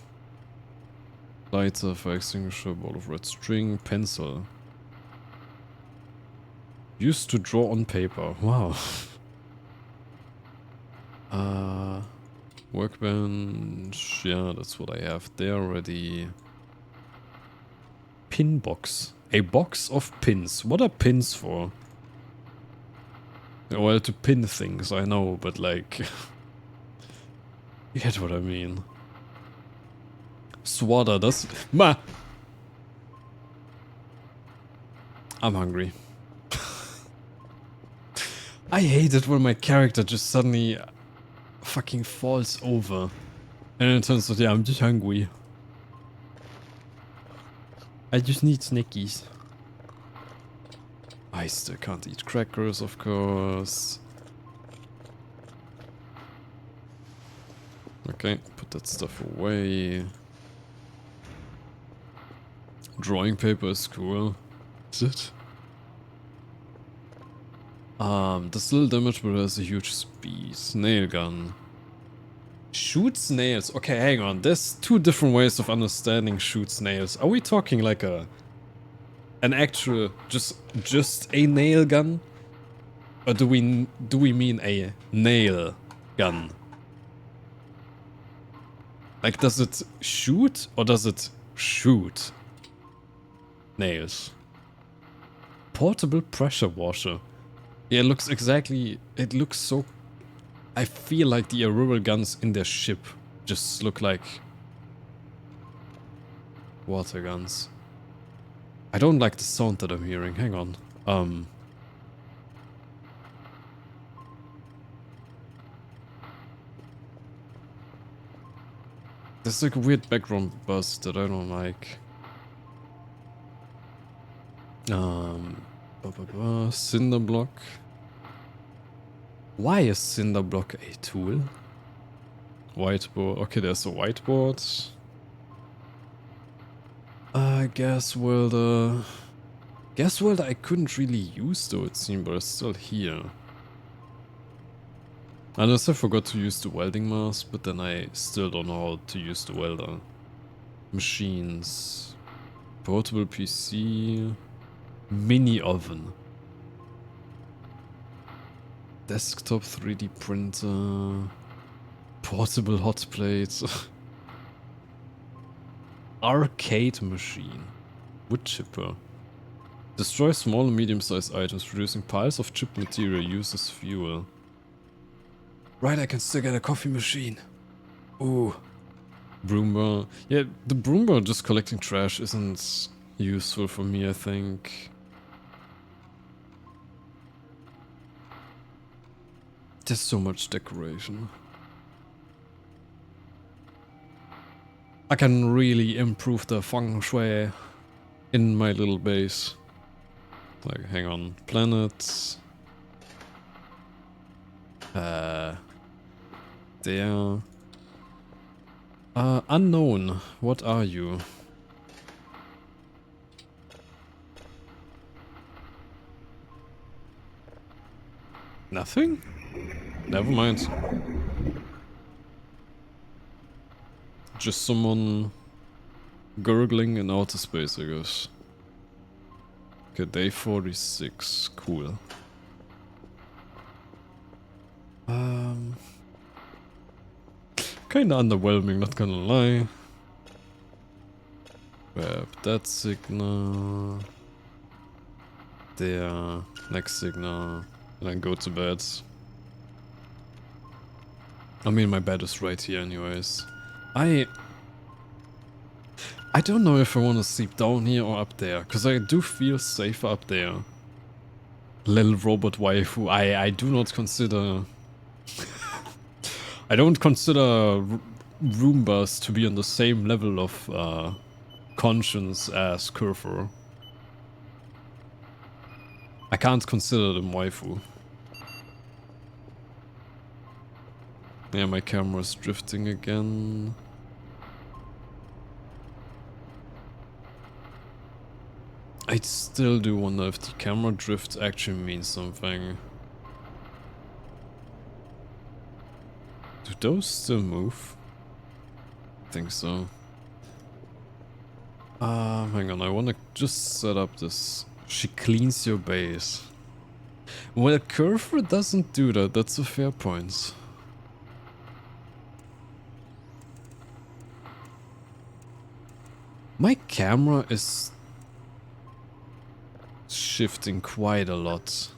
Lighter, fire extinguisher, ball of red string, pencil. Used to draw on paper. Wow. Workbench. Yeah, that's what I have there already. Pin box. A box of pins. What are pins for? Well, to pin things, I know, but like... you get what I mean. Swatter, das... I'm hungry. I hate it when my character just suddenly fucking falls over. And it turns out, yeah, I'm just hungry. I just need snackies. I still can't eat crackers, of course. Okay, put that stuff away. Drawing paper is cool. Is it? Does little damage but has a huge speed. Nail gun. Shoots nails. Okay, hang on. There's two different ways of understanding shoots nails. Are we talking like an actual just a nail gun? Or do we mean a nail gun? Like, does it shoot or does it shoot nails? Portable pressure washer. Yeah, it looks exactly... It looks so... I feel like the Aurora guns in their ship just look like... water guns. I don't like the sound that I'm hearing. Hang on. There's like a weird background buzz that I don't like. Cinder block. Why is cinder block a tool? Whiteboard. Okay, there's a whiteboard. Gas welder. Gas welder I couldn't really use though, it seemed, but it's still here. Unless I forgot to use the welding mask, but then I still don't know how to use the welder. Machines. Portable PC. Mini oven. Desktop 3D printer. Portable hot plate. Arcade machine. Wood chipper. Destroy small and medium-sized items, producing piles of chip material. Uses fuel. Right, I can still get a coffee machine. Ooh. Broom bar. Yeah, the broom bar just collecting trash isn't useful for me, I think. There's so much decoration. I can really improve the feng shui in my little base. Like, hang on. Planets. There. Unknown. What are you? Nothing? Never mind. Just someone gurgling in outer space, I guess. Okay, day 46. Cool. Kinda underwhelming, not gonna lie. Grab that signal. There. Next signal. And then go to bed. I mean, my bed is right here anyways. I don't know if I want to sleep down here or up there, because I do feel safer up there. Little robot waifu. I do not consider... I don't consider Roombas to be on the same level of conscience as Kurfur. I can't consider them waifu. Yeah, my camera's drifting again. I still do wonder if the camera drift actually means something. Do those still move? I think so. Hang on, I wanna just set up this. She cleans your base. Well, Curfer doesn't do that, that's a fair point. My camera is shifting quite a lot.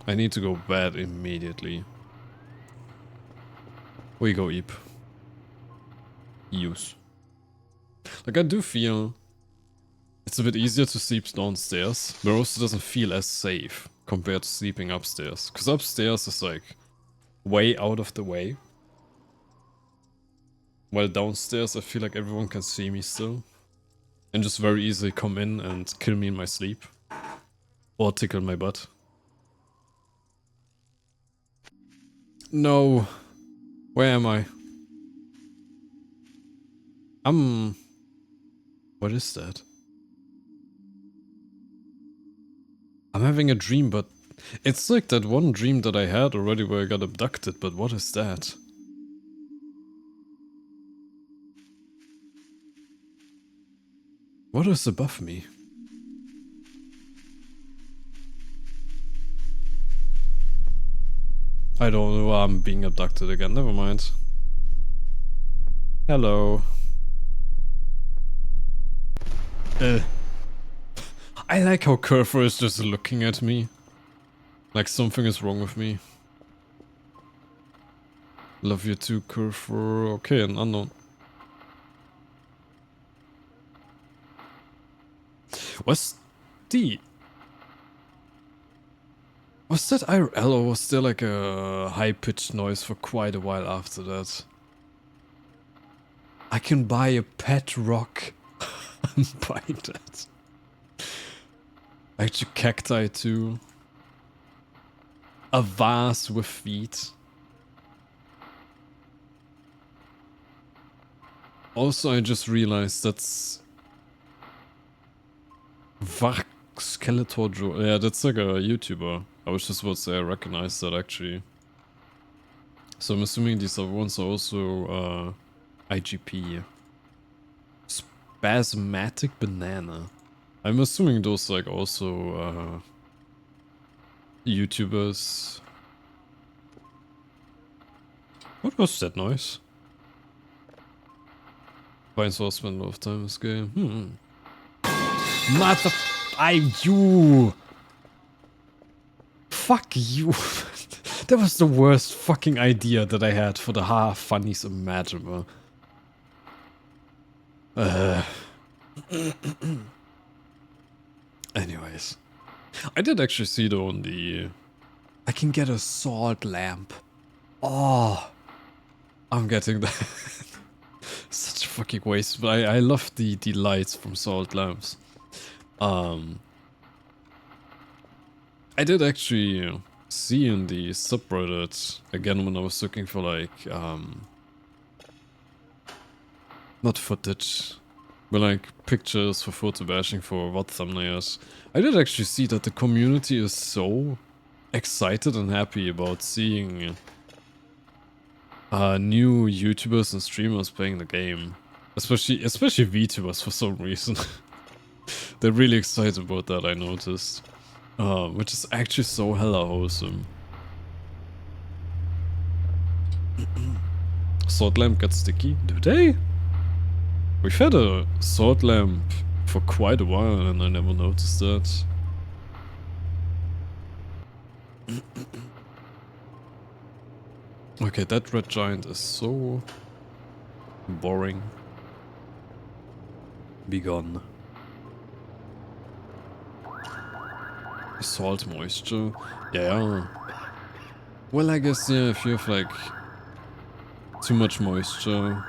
I need to go bed immediately. Where you go, Eep? Use. Like, I do feel it's a bit easier to sleep downstairs, but also doesn't feel as safe compared to sleeping upstairs. Because upstairs is like way out of the way. While downstairs I feel like everyone can see me still. And just very easily come in and kill me in my sleep. Or tickle my butt. No. Where am I? What is that? I'm having a dream, but it's like that one dream that I had already where I got abducted, but what is that? What is above me? I don't know, I'm being abducted again, never mind. Hello. I like how Curfer is just looking at me. Like something is wrong with me. Love you too, Curfer. Okay, an unknown. Was that IRL or was there like a high-pitched noise for quite a while after that? I can buy a pet rock. I'm buying that. Actually, cacti too. A vase with feet. Also, I just realized that's Vark Skeletor Joe. Yeah, that's like a YouTuber. I was just about to say I recognize that actually. So I'm assuming these other ones are also IGP. Spasmatic Banana. I'm assuming those like also YouTubers. What was that noise? Fine source spent a lot of time in this game. Mother... you! Fuck you! That was the worst fucking idea that I had for the funnies imaginable. Anyways. I did actually see though on the... I can get a salt lamp. Oh! I'm getting that. Such a fucking waste, but I love the lights from salt lamps. I did actually see in the subreddit, again when I was looking for like, not footage, but like pictures for photo bashing for VOD thumbnails. I did actually see that the community is so excited and happy about seeing new YouTubers and streamers playing the game. Especially VTubers for some reason. They're really excited about that, I noticed. Which is actually so hella wholesome. Sword lamp gets sticky? Do they? We've had a sword lamp for quite a while and I never noticed that. Okay, that red giant is so boring. Be gone. Salt moisture. Yeah. Well, I guess, yeah, if you have like too much moisture,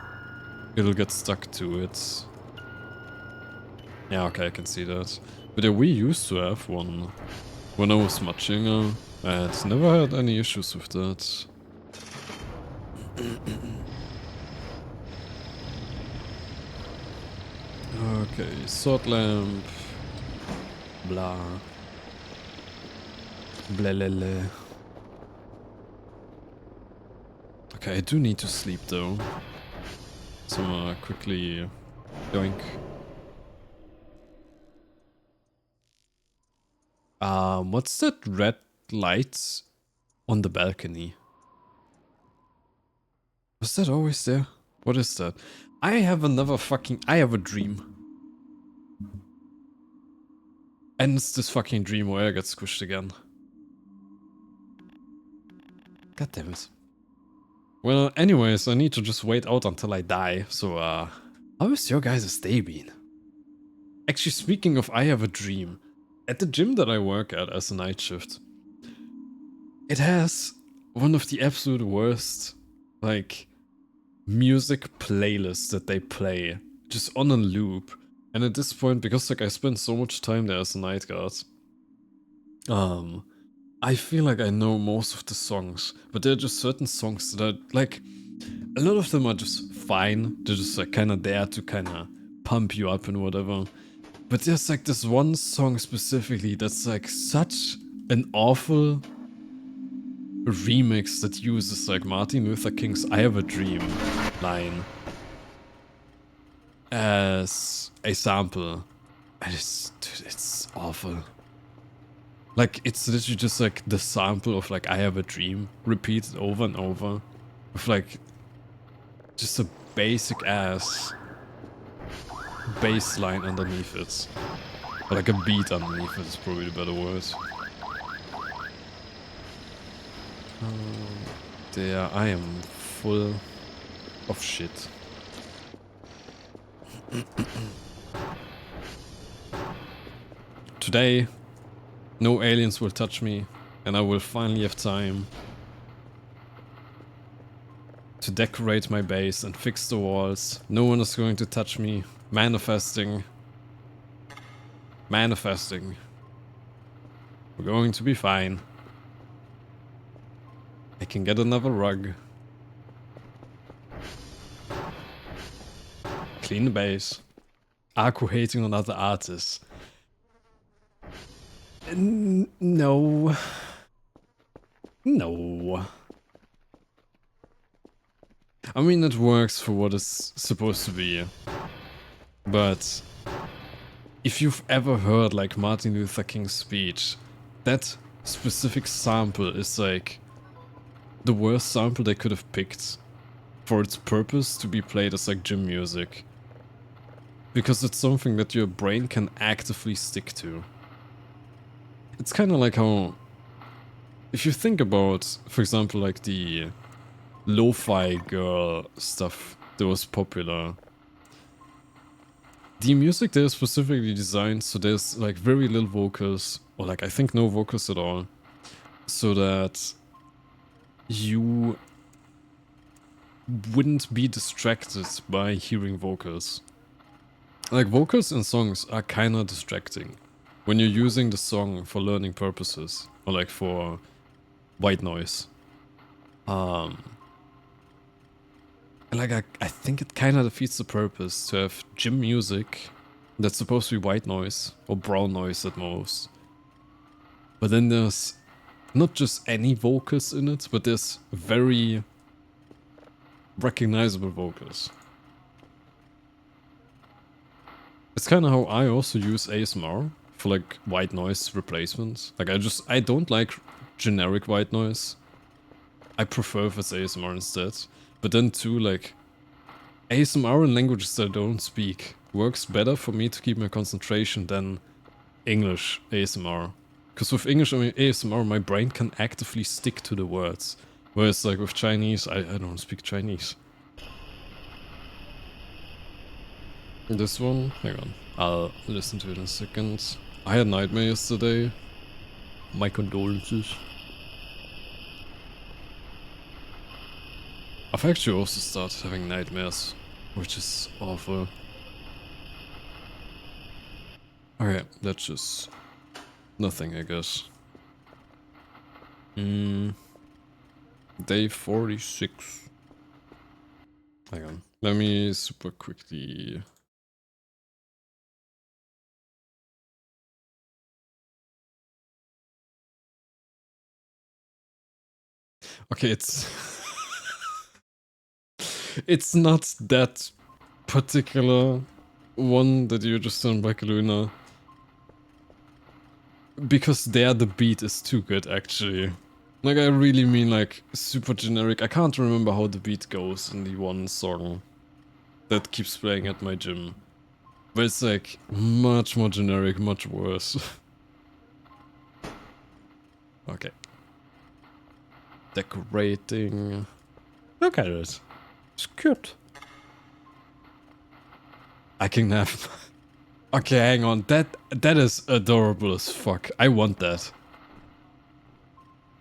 it'll get stuck to it. Yeah, okay, I can see that. But yeah, we used to have one when I was much younger. I had never had any issues with that. Okay, sword lamp. Blah. Blalala. Okay, I do need to sleep though. So quickly doink. What's that red light on the balcony? Was that always there? What is that? I have a dream. And it's this fucking dream where I get squished again. God damn it. Well, anyways, I need to just wait out until I die, so how has your guys' day been? Actually, speaking of I have a dream, at the gym that I work at as a night shift, it has one of the absolute worst, like, music playlists that they play, just on a loop. And at this point, because like I spend so much time there as a night guard, I feel like I know most of the songs, but there are just certain songs that are like, a lot of them are just fine. They're just like kind of there to kind of pump you up and whatever. But there's like this one song specifically that's like such an awful remix that uses like Martin Luther King's I Have a Dream line as a sample. And dude, it's awful. Like, it's literally just like the sample of like I Have a Dream repeated over and over with like just a basic ass bass line underneath it. Or like a beat underneath it is probably the better word. There, I am full of shit. Today, no aliens will touch me, and I will finally have time to decorate my base and fix the walls. No one is going to touch me. Manifesting. Manifesting. We're going to be fine. I can get another rug. Clean the base. Aku hating on other artists. No. No. I mean, it works for what it's supposed to be. But if you've ever heard like Martin Luther King's speech, that specific sample is like the worst sample they could have picked for its purpose to be played as like gym music. Because it's something that your brain can actively stick to. It's kind of like how, if you think about, for example, like the lo-fi girl stuff that was popular, the music there is specifically designed so there's like very little vocals, or like I think no vocals at all, so that you wouldn't be distracted by hearing vocals. Like, vocals in songs are kinda distracting when you're using the song for learning purposes, or like for white noise. And like I think it kinda defeats the purpose to have gym music that's supposed to be white noise, or brown noise at most. But then there's not just any vocals in it, but there's very recognizable vocals. It's kind of how I also use ASMR for like white noise replacement. Like I don't like generic white noise. I prefer if it's ASMR instead. But then too, like, ASMR in languages that I don't speak works better for me to keep my concentration than English ASMR. Because with English ASMR, my brain can actively stick to the words. Whereas like with Chinese, I don't speak Chinese. This one? Hang on. I'll listen to it in a second. I had a nightmare yesterday. My condolences. I've actually also started having nightmares, which is awful. Okay, that's just nothing, I guess. Day 46. Hang on. Let me super quickly... Okay, it's... it's not that particular one that you just done back, Luna. Because there the beat is too good, actually. Like, I really mean, like, super generic. I can't remember how the beat goes in the one song that keeps playing at my gym. But it's, like, much more generic, much worse. Okay. Decorating. Look at it. It's cute. I can have... Okay, hang on. That is adorable as fuck. I want that.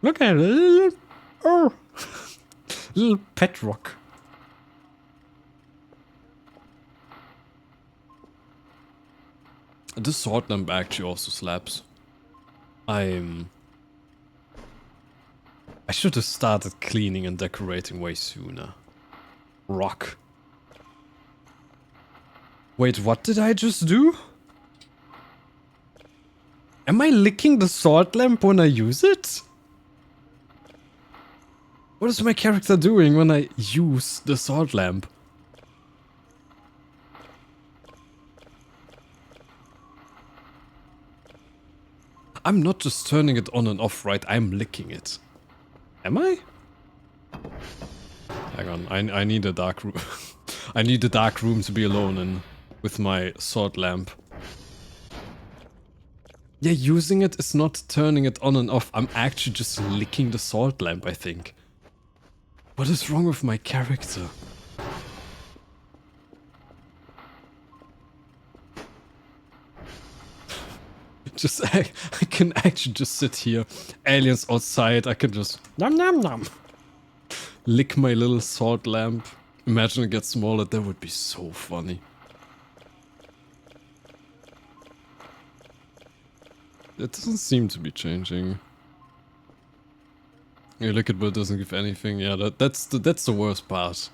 Look at it. Oh. Little pet rock. The sword lamp actually also slaps. I should have started cleaning and decorating way sooner. Rock. Wait, what did I just do? Am I licking the sword lamp when I use it? What is my character doing when I use the sword lamp? I'm not just turning it on and off, right? I'm licking it. Am I? Hang on, I need a dark room. I need a dark room to be alone in with my sword lamp. Yeah, using it is not turning it on and off. I'm actually just licking the sword lamp, I think. What is wrong with my character? I can actually just sit here. Aliens outside, I can just nom nom nom. Lick my little sword lamp. Imagine it gets smaller, that would be so funny. It doesn't seem to be changing. Yeah, look at what doesn't give anything. Yeah, that's the worst part.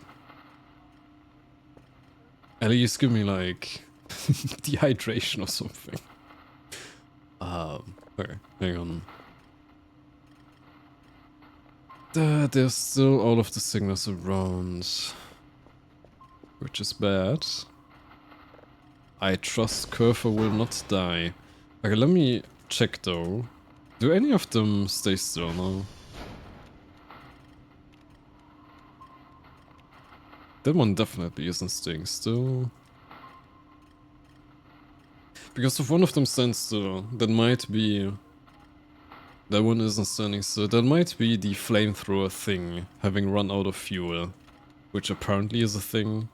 At least give me like dehydration or something. Okay, hang on. There's still all of the signals around, which is bad. I trust Curfer will not die. Okay, let me check though. Do any of them stay still now? That one definitely isn't staying still. Because if one of them stands still, that might be... That one isn't standing still. That might be the flamethrower thing having run out of fuel. Which apparently is a thing.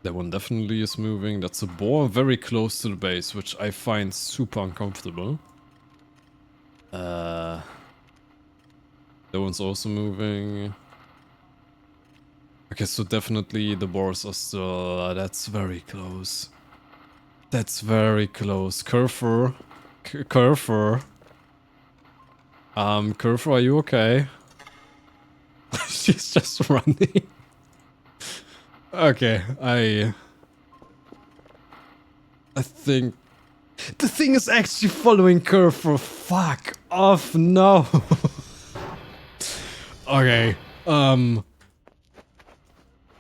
That one definitely is moving. That's a boar very close to the base, which I find super uncomfortable. That one's also moving. Okay, so definitely the boars are still... that's very close. That's very close. Curfer. Curfer. Curfer, are you okay? She's just running. Okay, I think... The thing is actually following Curfer. Fuck off, no. Okay,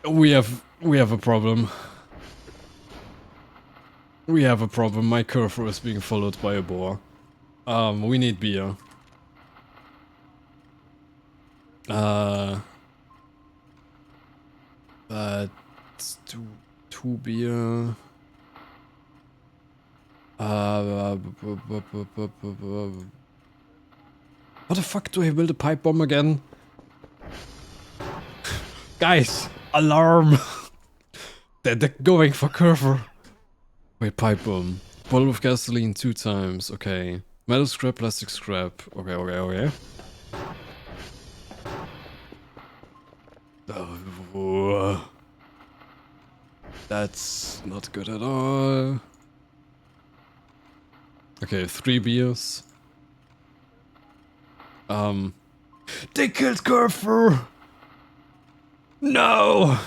we have a problem. We have a problem. My Curfer is being followed by a boar. We need beer. Two beer. What the fuck, do I build a pipe bomb again? Guys, alarm! They're going for Curfer. Wait, pipe bomb. Bottle of gasoline 2 times, okay. Metal scrap, plastic scrap. Okay. Oh, that's not good at all. Okay, 3 beers. They killed Curfer! No!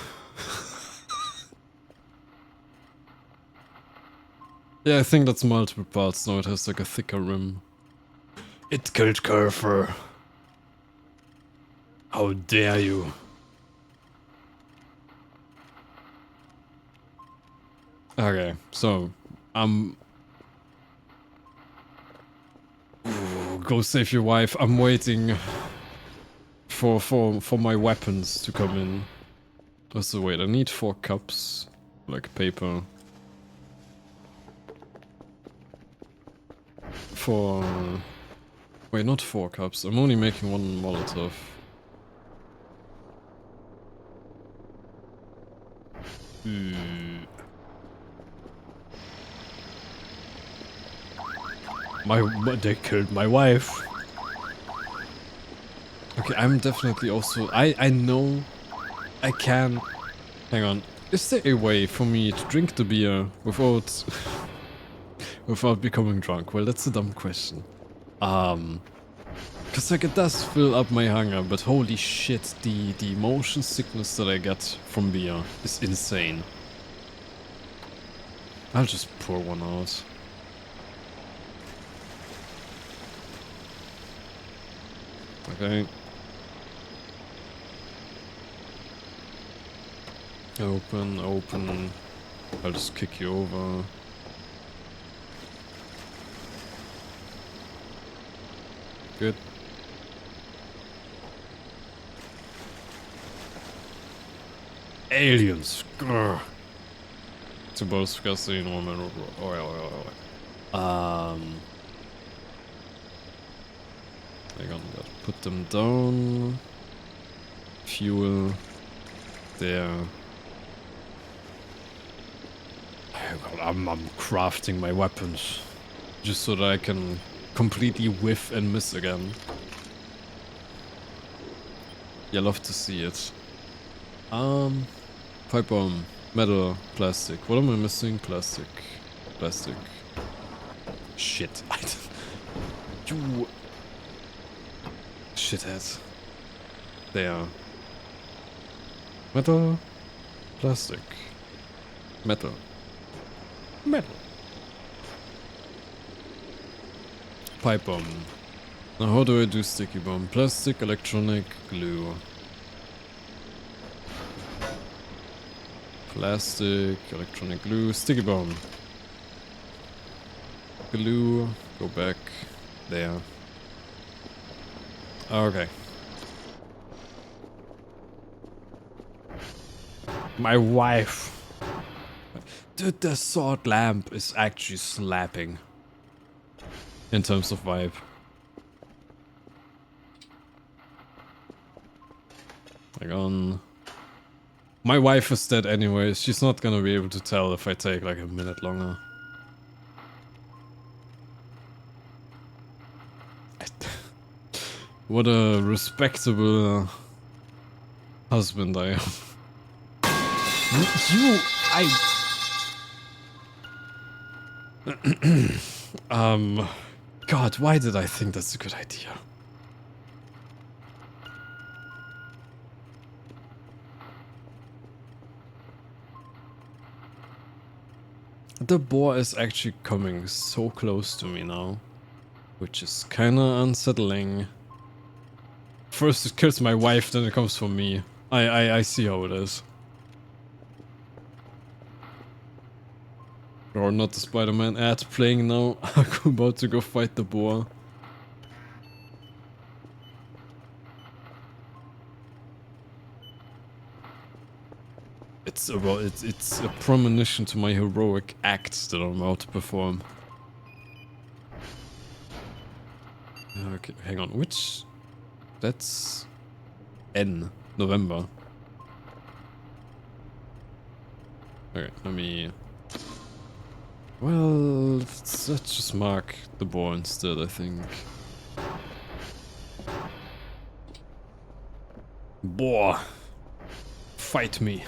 Yeah, I think that's multiple parts now. It has like a thicker rim. It killed Curfer. How dare you? Okay, so go save your wife. I'm waiting for my weapons to come in. Also, wait, I need 4 cups, like paper. For wait, not 4 cups. I'm only making 1 Molotov. They killed my wife. Okay, I'm definitely also. I know I can. Hang on. Is there a way for me to drink the beer without without becoming drunk? Well, that's a dumb question. Cause like it does fill up my hunger, but holy shit, the motion sickness that I get from beer is insane. I'll just pour one out. Okay. Open, open. I'll just kick you over. Good. Aliens! Grr. To both disgusting normal oil. Hang on, gotta put them down. Fuel. There. I'm crafting my weapons. Just so that I can completely whiff and miss again. You love to see it. Pipe bomb. Metal. Plastic. What am I missing? Plastic. Plastic. Shit. You... Shithead. There. Metal. Plastic. Metal. Metal. Pipe bomb. Now how do I do sticky bomb? Plastic, electronic, glue. Plastic, electronic glue, sticky bomb. Glue, go back. There. Okay. My wife. Dude, the sword lamp is actually slapping. In terms of vibe. Hang on. My wife is dead anyways. She's not gonna be able to tell if I take like a minute longer. What a respectable husband I am. God, why did I think that's a good idea? The boar is actually coming so close to me now, which is kinda unsettling. First it kills my wife, then it comes for me. I see how it is. Or not the Spider-Man ad playing now. I'm about to go fight the boar. It's a premonition to my heroic acts that I'm about to perform. Okay, hang on, which... That's... N. November. Okay, let me... Well, let's just mark the boar instead, I think. Boar! Fight me!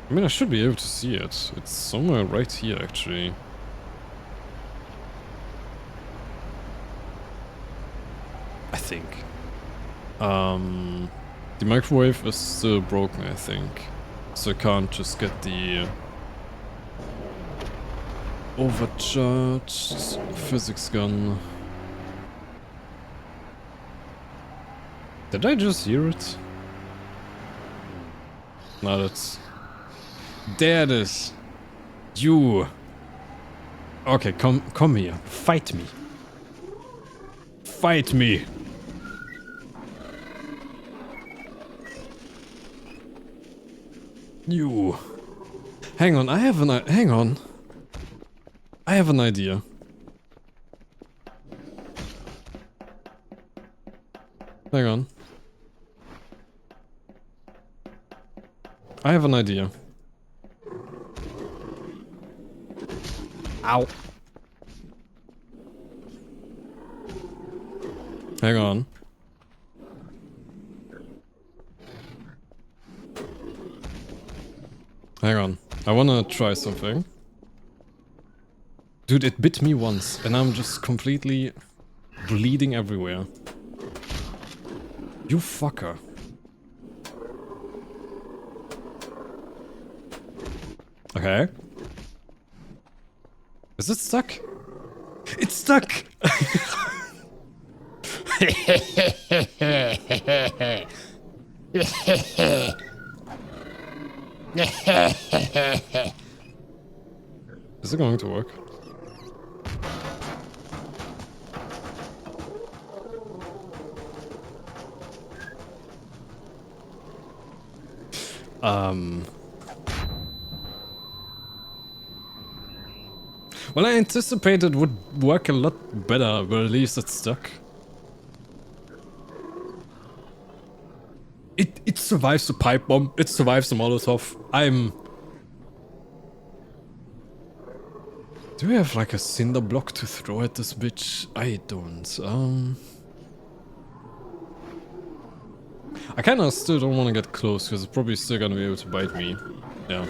I mean, I should be able to see it. It's somewhere right here, actually. I think. The microwave is still broken, I think. So I can't just get the overcharged physics gun. Did I just hear it? No, There it is. You. Okay, come here. Fight me. Fight me. You. Hang on, hang on. I have an idea. Hang on. I have an idea. Ow. Hang on. Hang on. I wanna try something. Dude, it bit me once, and I'm just completely bleeding everywhere. You fucker. Okay. Is it stuck? It's stuck! Is it going to work? Well, I anticipated it would work a lot better, but at least it's stuck. It survives the pipe bomb, it survives the Molotov. Do we have like a cinder block to throw at this bitch? I don't. I kinda still don't wanna get close, because it's probably still gonna be able to bite me. Yeah.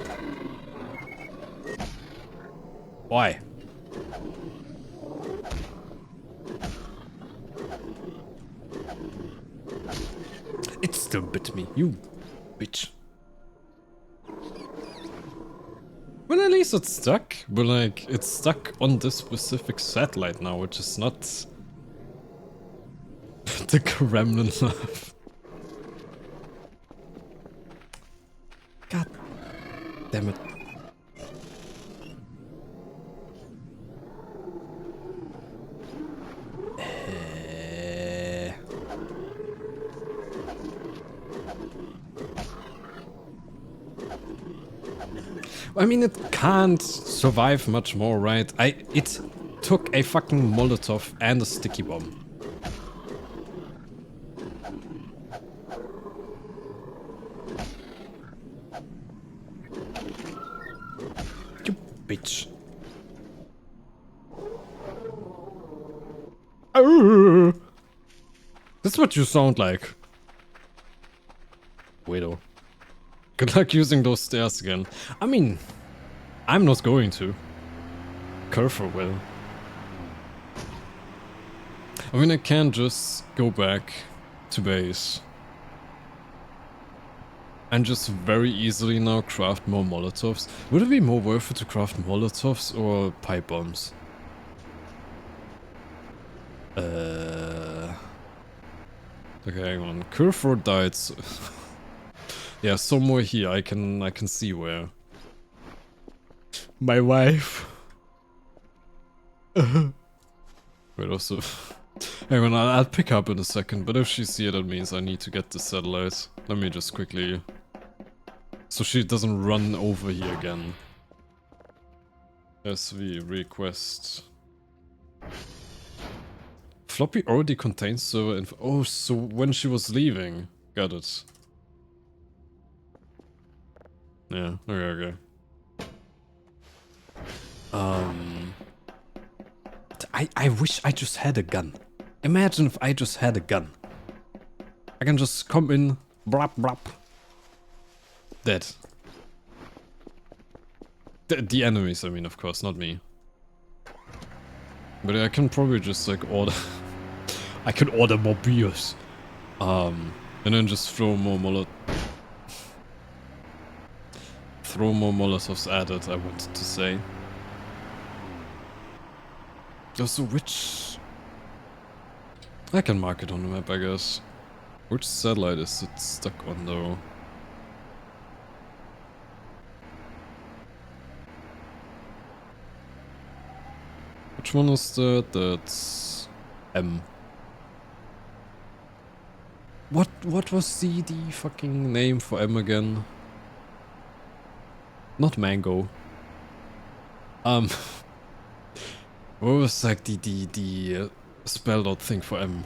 Why? It still bit me, you bitch. Well, at least it's stuck, but like, it's stuck on this specific satellite now, which is not the Kremlin love. God damn it. I mean, it can't survive much more, right? It took a fucking Molotov and a sticky bomb. You bitch. Oh, that's what you sound like. Widow. Good luck using those stairs again. I mean, I'm not going to. Curfer will. I mean, I can just go back to base. And just very easily now craft more Molotovs. Would it be more worth it to craft Molotovs or pipe bombs? Okay, hang on. Curfer died. So yeah, somewhere here I can see where. My wife. Wait, also. Hang on, I'll pick up in a second, but if she's here, that means I need to get the satellite. Let me just quickly. So she doesn't run over here again. SV request. Floppy already contains server info. Oh, so when she was leaving. Got it. Yeah, okay. I wish I just had a gun. Imagine if I just had a gun. I can just come in, blap blap. Dead. The enemies, I mean, of course, not me. But I can probably just like order. I can order more beers. And then just throw more Molotovs at it, I wanted to say. Also, which... I can mark it on the map, I guess. Which satellite is it stuck on, though? Which one is that? That's M. What was the fucking name for M again? Not mango. What was like the spelled out thing for M?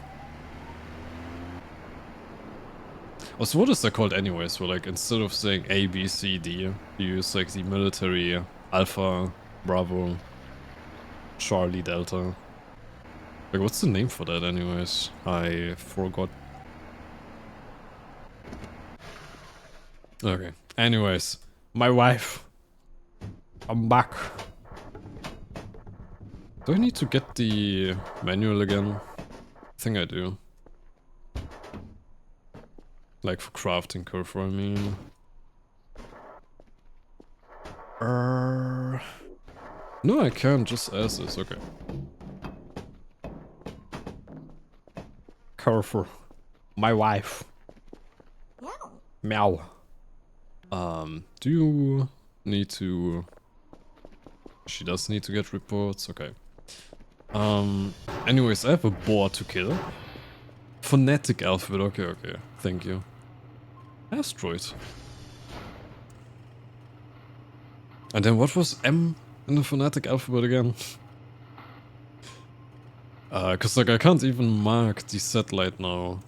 Also, what is that called anyways? Where like instead of saying A, B, C, D, you use like the military Alpha, Bravo, Charlie, Delta. Like, what's the name for that anyways? I forgot. Okay. Anyways, my wife. I'm back. Do I need to get the manual again? I think I do. Like for crafting Kurfur, I mean. No, I can't just as this, okay. Kurfur. My wife. Meow. Do you need to... She does need to get reports, okay. Anyways, I have a boar to kill. Phonetic alphabet, okay, thank you. Asteroid. And then what was M in the phonetic alphabet again? Cause like I can't even mark the satellite now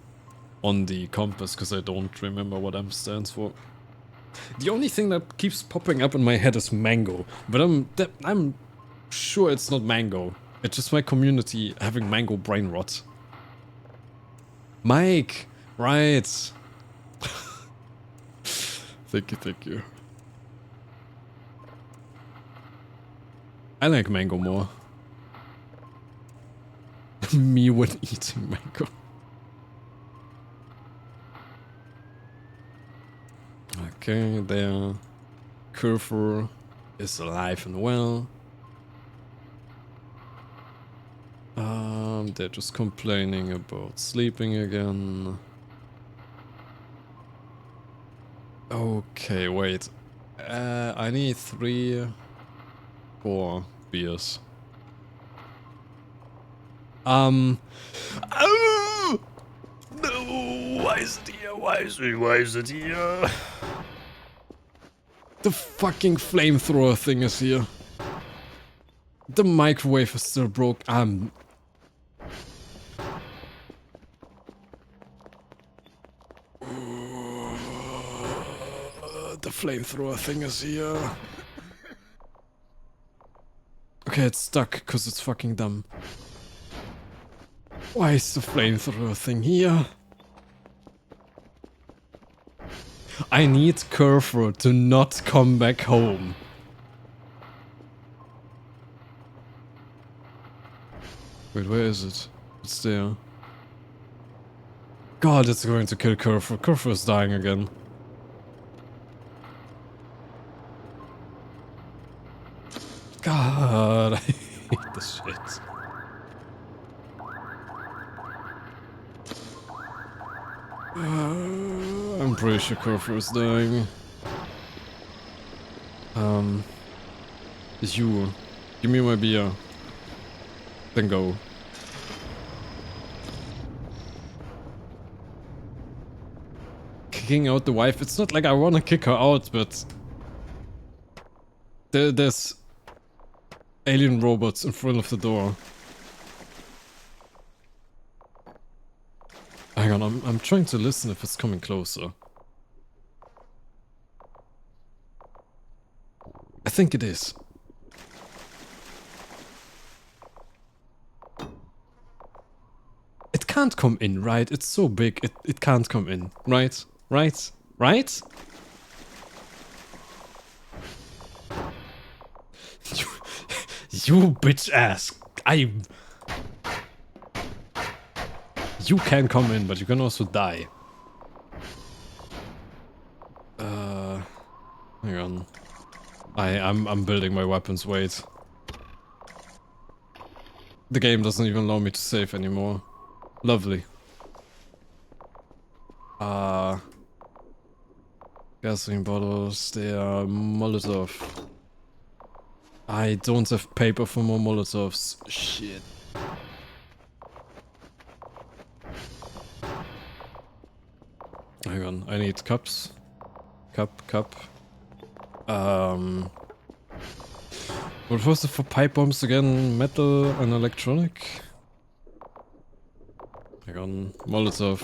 on the compass cause I don't remember what M stands for. The only thing that keeps popping up in my head is mango, but I'm sure it's not mango. It's just my community having mango brain rot. Mike! Right! Thank you. I like mango more. Me when eating mango. Okay, there. Kurfur is alive and well. They're just complaining about sleeping again. Okay, wait. I need 3, 4 beers. Oh! No! Why is it here? Why is it here? The fucking flamethrower thing is here. The microwave is still broke. The flamethrower thing is here. Okay, it's stuck because it's fucking dumb. Why is the flamethrower thing here? I need Kurfur to not come back home. Wait, where is it? It's there. God, it's going to kill Kurfur. Kurfur is dying again. God, I hate this shit. I'm pretty sure Kurfur is dying. You. Give me my beer. Then go. Kicking out the wife. It's not like I wanna kick her out, but... There's... alien robots in front of the door. Hang on, I'm trying to listen if it's coming closer. I think it is. It can't come in, right? It's so big, it can't come in, right? Right? Right? You bitch ass. You can come in, but you can also die. Hang on. I'm building my weapons, wait. The game doesn't even allow me to save anymore. Lovely. Gasoline bottles, they are Molotov. I don't have paper for more Molotovs. Shit. Hang on, I need cups. Cup. What was it for pipe bombs again? Metal and electronic? Hang on, Molotov.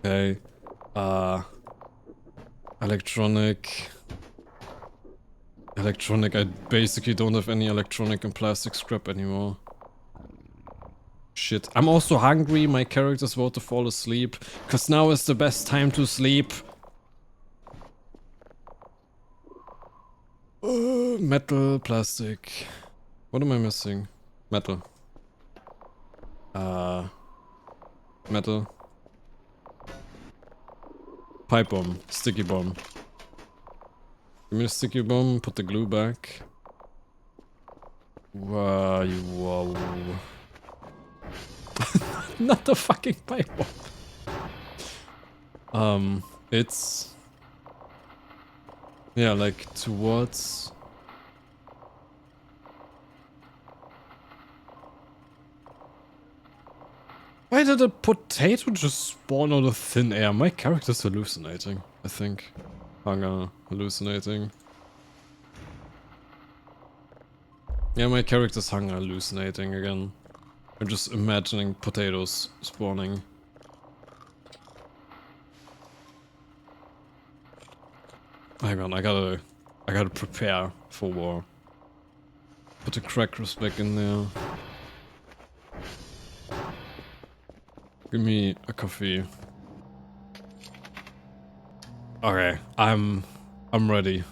Okay. Electronic. Electronic, I basically don't have any electronic and plastic scrap anymore. Shit. I'm also hungry, my character's about to fall asleep. Cause now is the best time to sleep. Metal, plastic. What am I missing? Metal. Metal. Pipe bomb. Sticky bomb. Give me a sticky bomb, put the glue back. Whoa. Not the fucking pipe bomb. It's... yeah, like towards... Why did a potato just spawn out of thin air? My character's hallucinating, I think. Hunger, hallucinating. Yeah, my character's hunger hallucinating again. I'm just imagining potatoes spawning. Hang on, I gotta prepare for war. Put the crackers back in there. Give me a coffee. Okay, I'm ready.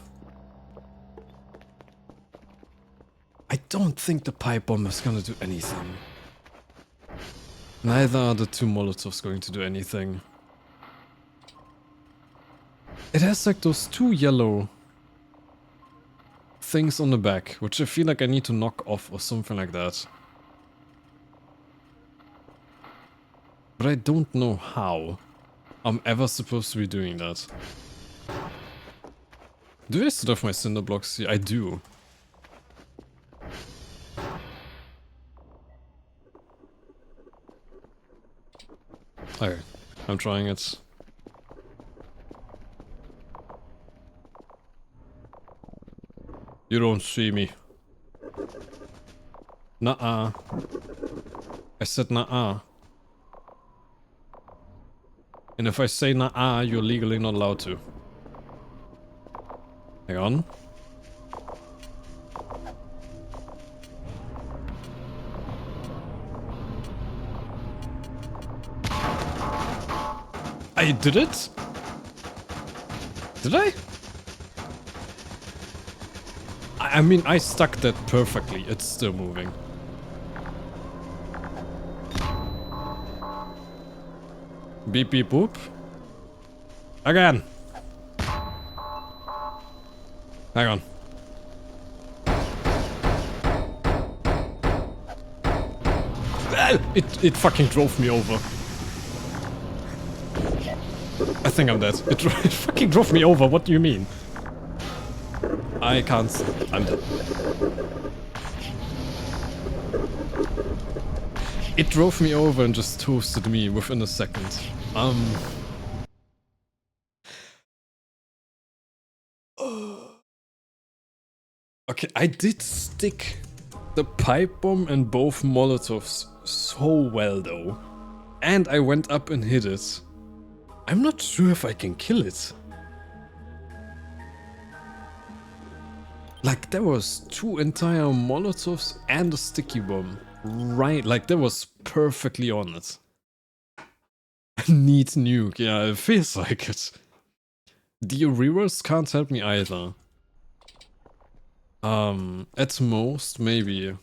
I don't think the pipe bomb is gonna do anything. Neither are the 2 Molotovs going to do anything. It has like those 2 yellow things on the back, which I feel like I need to knock off or something like that. But I don't know how I'm ever supposed to be doing that. Do I still have my cinder blocks here? I do. Okay, I'm trying it. You don't see me. Nuh-uh. I said nuh-uh. And if I say nuh-uh, you're legally not allowed to. Hang on. I did it? Did I? I mean, I stuck that perfectly. It's still moving. Beep beep boop. Again. Hang on. It fucking drove me over. I think I'm dead. It fucking drove me over. What do you mean? I can't. I'm dead. It drove me over and just toasted me within a second. Okay, I did stick the pipe bomb and both Molotovs so well though. And I went up and hit it. I'm not sure if I can kill it. Like there was 2 entire Molotovs and a sticky bomb. Right, like that was perfectly on it. Neat nuke, yeah, it feels like it. The reverse can't help me either. At most, maybe.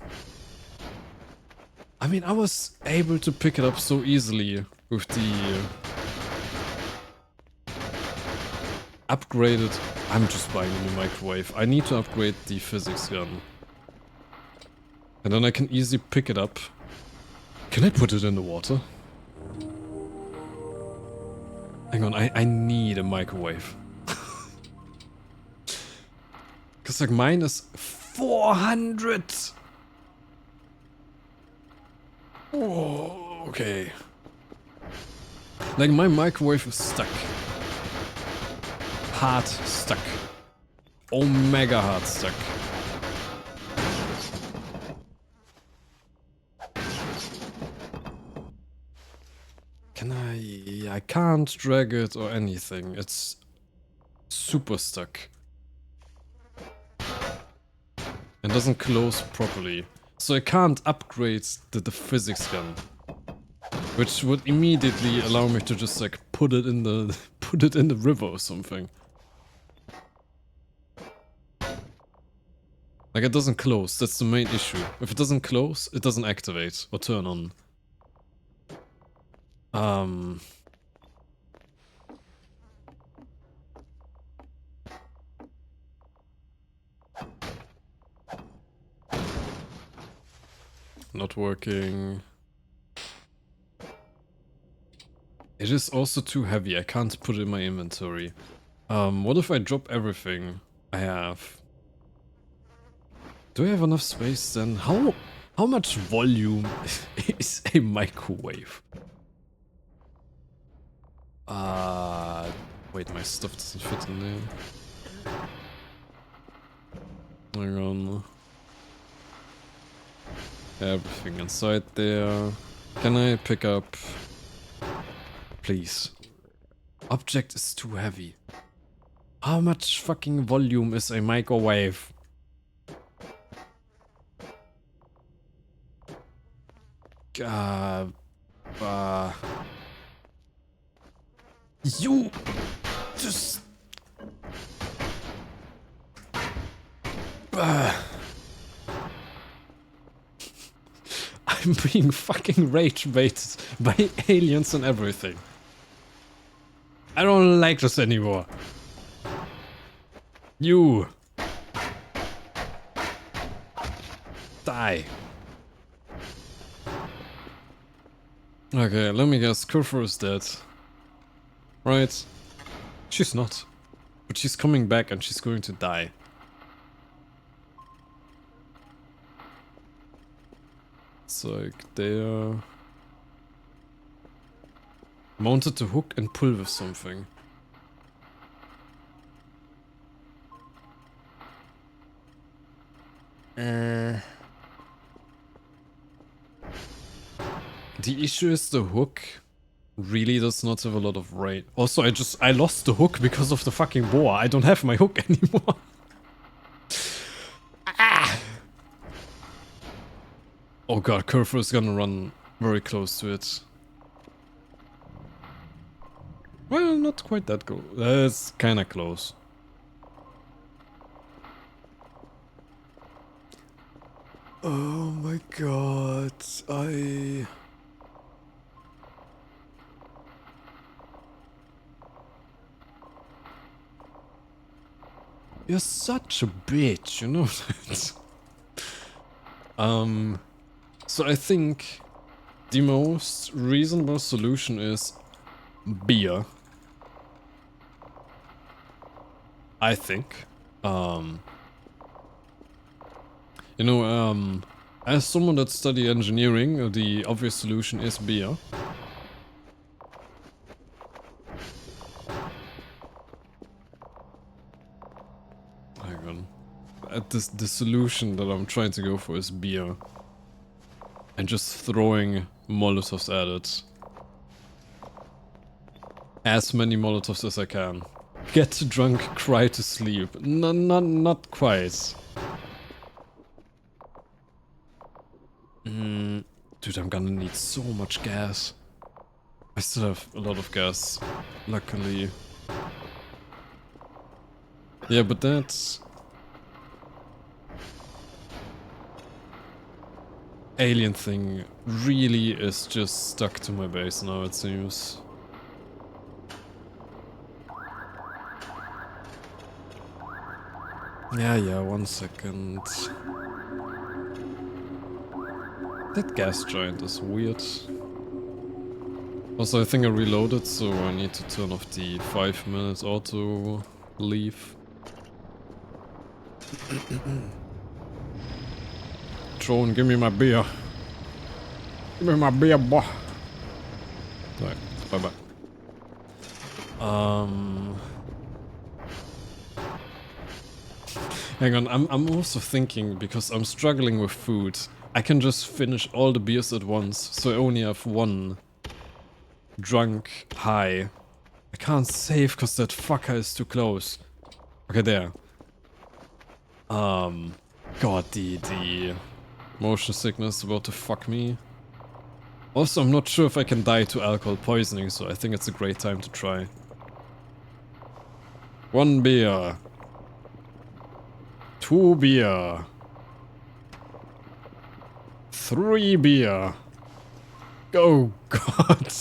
I mean, I was able to pick it up so easily with the upgraded... I'm just buying a new microwave. I need to upgrade the physics gun. And then I can easily pick it up. Can I put it in the water? Hang on, I need a microwave. Cause like mine is 400. Oh, okay. Like my microwave is stuck. Hard stuck. Omega hard stuck. Can I can't drag it or anything. It's super stuck. And doesn't close properly. So I can't upgrade the physics gun. Which would immediately allow me to just like put it in the river or something. Like it doesn't close, that's the main issue. If it doesn't close, it doesn't activate or turn on. Not working. It is also too heavy, I can't put it in my inventory. What if I drop everything I have? Do I have enough space then? How much volume is a microwave? Wait, my stuff doesn't fit in there. Hang on. Everything inside there. Can I pick up? Please. Object is too heavy. How much fucking volume is a microwave? You just I'm being fucking rage baited by aliens and everything. I don't like this anymore. You die. Okay, let me guess. Kurfur is dead. Right? She's not. But she's coming back and she's going to die. It's like there. Mounted the hook and pull with something. The issue is the hook really does not have a lot of range. Also, I lost the hook because of the fucking boar. I don't have my hook anymore. Ah! Oh god, Kurfur is gonna run very close to it. Well, not quite that close. That's kinda close. Oh my god, You're such a bitch, you know that? So I think the most reasonable solution is beer. I think. You know, as someone that studied engineering, the obvious solution is beer. Hang on. The solution that I'm trying to go for is beer. And just throwing Molotovs at it. As many Molotovs as I can. Get drunk, cry to sleep. Not quite. Dude, I'm gonna need so much gas. I still have a lot of gas, luckily. Yeah, but that's... alien thing really is just stuck to my base now, it seems. Yeah, 1 second. That gas giant is weird. Also, I think I reloaded, so I need to turn off the 5 minutes auto leave. Drone, give me my beer. Give me my beer, boy. Right, bye-bye. Hang on, I'm also thinking, because I'm struggling with food, I can just finish all the beers at once, so I only have one drunk high. I can't save because that fucker is too close. Okay, there. God, the motion sickness is about to fuck me. Also, I'm not sure if I can die to alcohol poisoning, so I think it's a great time to try. 1 beer. 2 beer. 3 beer. Oh God.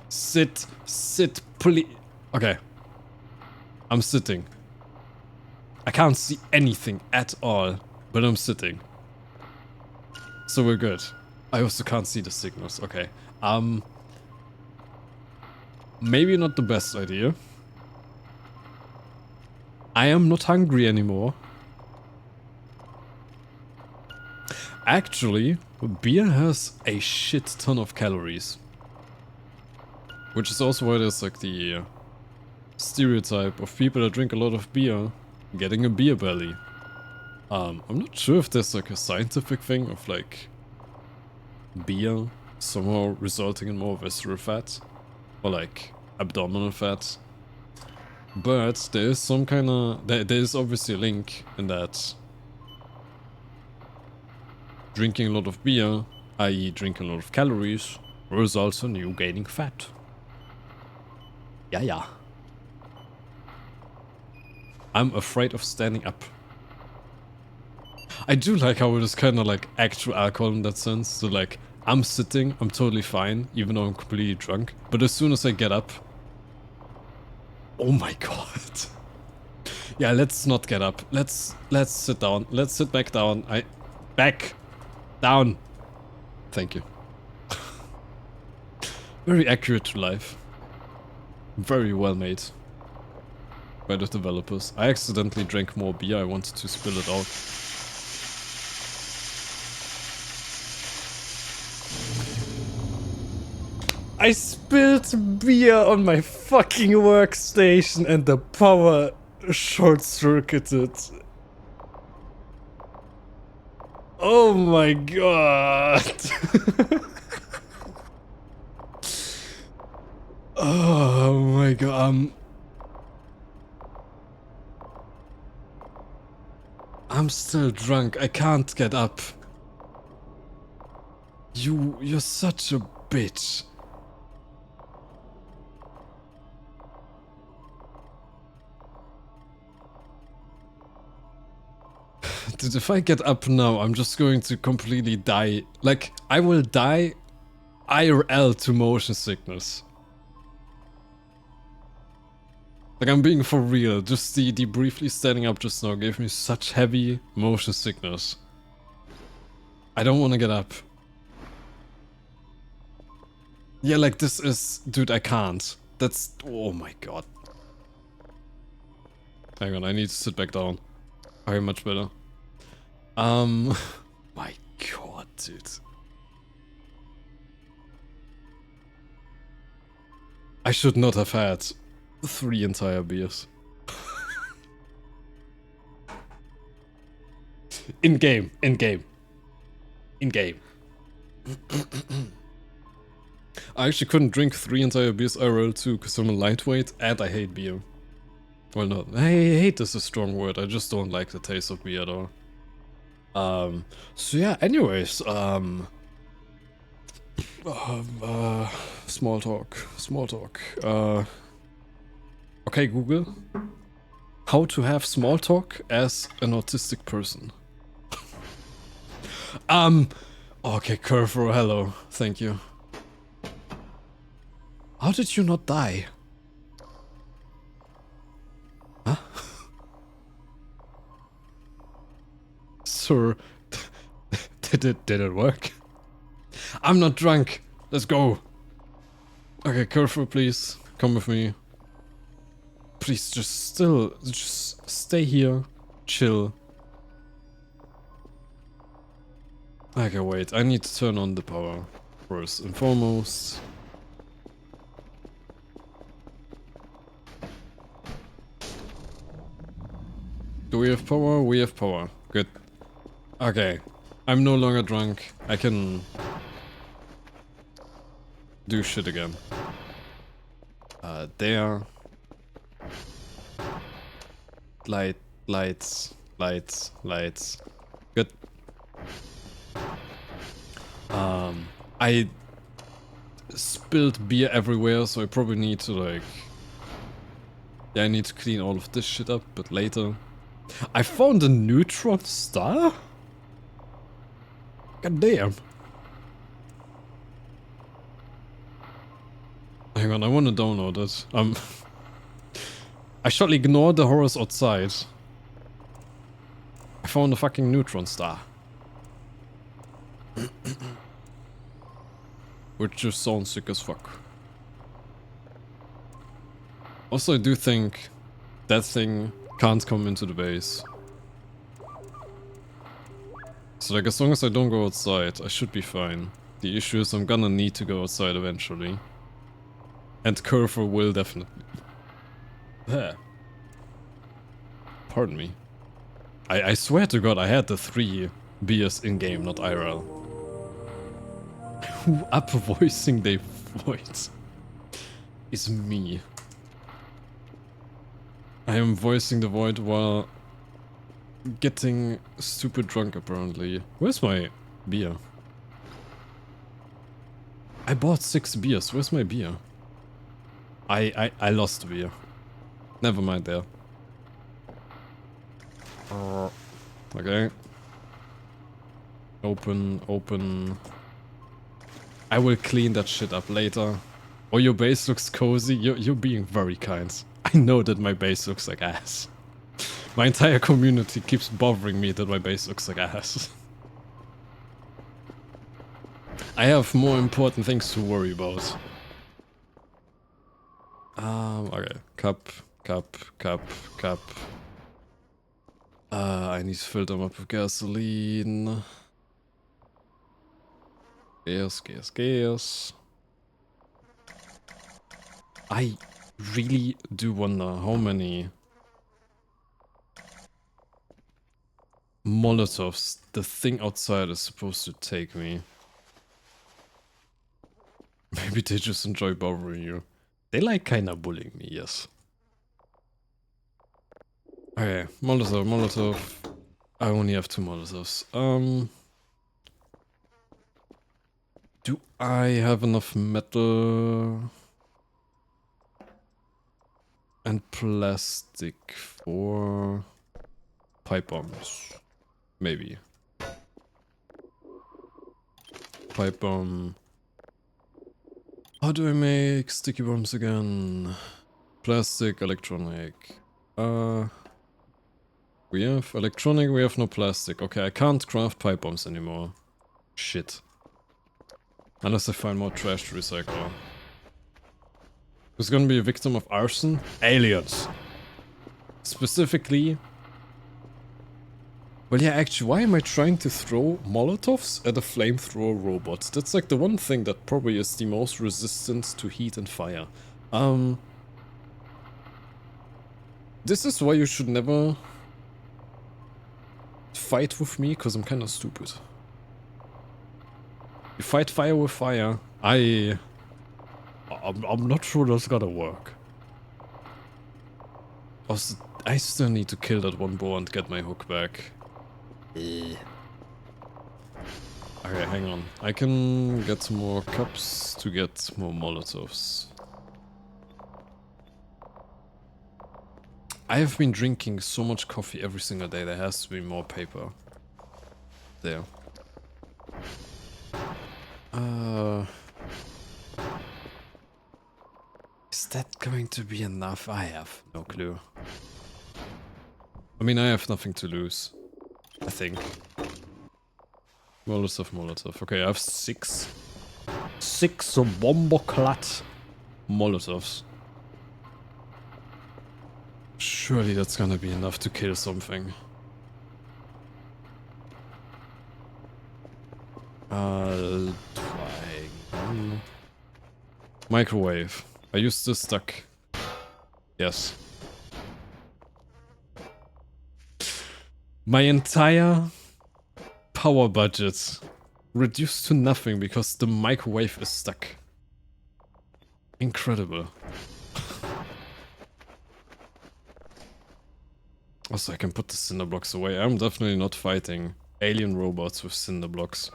Sit, please. Okay. I'm sitting. I can't see anything at all, but I'm sitting. So we're good. I also can't see the signals. Okay. Maybe not the best idea. I am not hungry anymore. Actually, beer has a shit ton of calories. Which is also why there's like the stereotype of people that drink a lot of beer getting a beer belly. I'm not sure if there's like a scientific thing of like beer somehow resulting in more visceral fat or like abdominal fat. But there is some kind of... there is obviously a link in that drinking a lot of beer, i.e. drinking a lot of calories, results in you gaining fat. Yeah. I'm afraid of standing up. I do like how it is kind of like actual alcohol in that sense. So like, I'm sitting, I'm totally fine, even though I'm completely drunk. But as soon as I get up... Oh my god. Yeah, let's not get up. Let's sit down. Let's sit back down. Back down. Thank you. Very accurate to life. Very well made. By the developers. I accidentally drank more beer. I wanted to spill it out. I spilled beer on my fucking workstation and the power short-circuited. Oh my god. Oh my god. I'm still drunk. I can't get up. You're such a bitch. Dude, if I get up now, I'm just going to completely die. Like, I will die IRL to motion sickness. Like, I'm being for real. Just the briefly standing up just now gave me such heavy motion sickness. I don't want to get up. Yeah, like this is... Dude, I can't. That's... Oh my god. Hang on, I need to sit back down. Okay, much better. My god, dude. I should not have had 3 entire beers. In game. I actually couldn't drink 3 entire beers IRL too, because I'm a lightweight and I hate beer. Well, no, I hate is a strong word, I just don't like the taste of beer at all. So yeah, anyways, small talk. Okay, Google. How to have small talk as an autistic person. Okay, Curfew, hello, thank you. How did you not die? Huh? Sir, did it work? I'm not drunk. Let's go. Okay, Curfew, please come with me. Please, just stay here. chill. Okay, wait, I need to turn on the power first and foremost. Do we have power? We have power. Good. Okay. I'm no longer drunk. I can do shit again. There. Lights. Good. I spilled beer everywhere, so I probably need to like... Yeah, I need to clean all of this shit up, but later. I found a neutron star? God damn. Hang on, I want to download it. I shall ignore the horrors outside. I found a fucking neutron star. Which just sounds sick as fuck. Also, I do think that thing can't come into the base. So like, as long as I don't go outside, I should be fine. The issue is I'm gonna need to go outside eventually. And Curver will definitely... Pardon me. I swear to God, I had the 3 beers in-game, not IRL. Who up voicing the voice is me. I am voicing the void while getting stupid drunk apparently. Where's my beer? I bought 6 beers. Where's my beer? I lost the beer. Never mind there. Okay. Open. I will clean that shit up later. Oh, your base looks cozy. You're being very kind. I know that my base looks like ass. My entire community keeps bothering me that my base looks like ass. I have more important things to worry about. Okay. Cup. I need to fill them up with gasoline. Gas. I really do wonder how many Molotovs the thing outside is supposed to take me. Maybe they just enjoy bothering you. They like kinda bullying me, yes. Okay, Molotov. I only have 2 Molotovs. Do I have enough metal and plastic for pipe bombs? Maybe. Pipe bomb. How do I make sticky bombs again? Plastic, electronic. We have electronic, we have no plastic. Okay, I can't craft pipe bombs anymore. Shit. Unless I find more trash to recycle. Who's gonna be a victim of arson? Aliens. Specifically... Well, yeah, actually, why am I trying to throw Molotovs at a flamethrower robot? That's like the one thing that probably is the most resistant to heat and fire. This is why you should never fight with me, because I'm kinda stupid. You fight fire with fire. I'm not sure that's gonna work. Also, I still need to kill that one boar and get my hook back. Okay, hang on. I can get some more cups to get more Molotovs. I have been drinking so much coffee every single day, there has to be more paper. There. Is that going to be enough? I have no clue. I mean, I have nothing to lose. I think. Molotov. Okay, I have 6. 6 bomboklat Molotovs. Surely that's gonna be enough to kill something. Trying. Microwave. Are you still stuck? Yes. My entire power budget reduced to nothing because the microwave is stuck. Incredible. Also, I can put the cinder blocks away. I'm definitely not fighting alien robots with cinder blocks.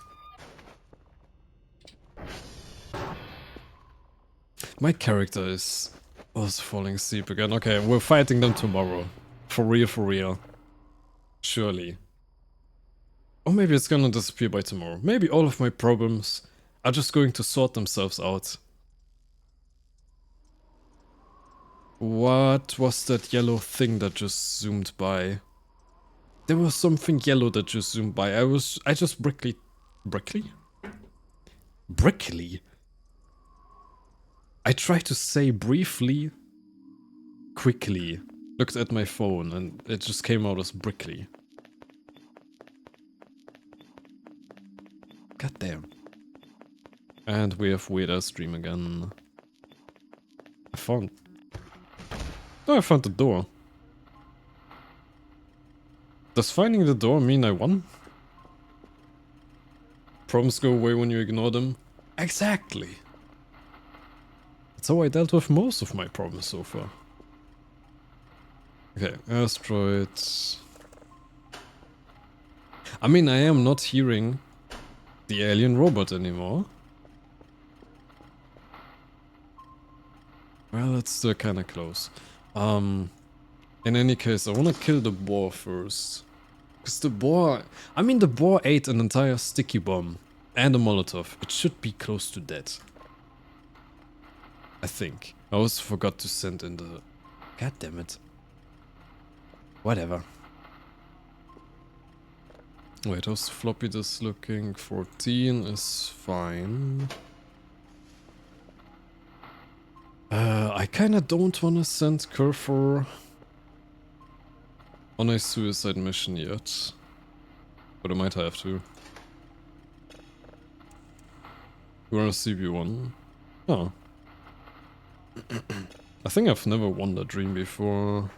My character is also falling asleep again. Okay, we're fighting them tomorrow. For real, for real. Surely. Or maybe it's gonna disappear by tomorrow. Maybe all of my problems are just going to sort themselves out. What was that yellow thing that just zoomed by? There was something yellow that just zoomed by. I just brickly... Brickly? I tried to say briefly, quickly. Looked at my phone and it just came out as brickly. God damn. And we have weird ass stream again. I found the door. Does finding the door mean I won? Problems go away when you ignore them? Exactly. That's how I dealt with most of my problems so far. Okay, asteroids. I mean, I am not hearing the alien robot anymore. Well, it's still kinda close. In any case, I wanna kill the boar first. Because the boar... I mean, the boar ate an entire sticky bomb and a Molotov. It should be close to dead. I think. I also forgot to send in the... God damn it. Whatever. Wait, how's floppy disk looking? 14 is fine. I kinda don't wanna send Kerfor on a suicide mission yet. But I might have to. We're on a CB1. Oh. I think I've never won that dream before.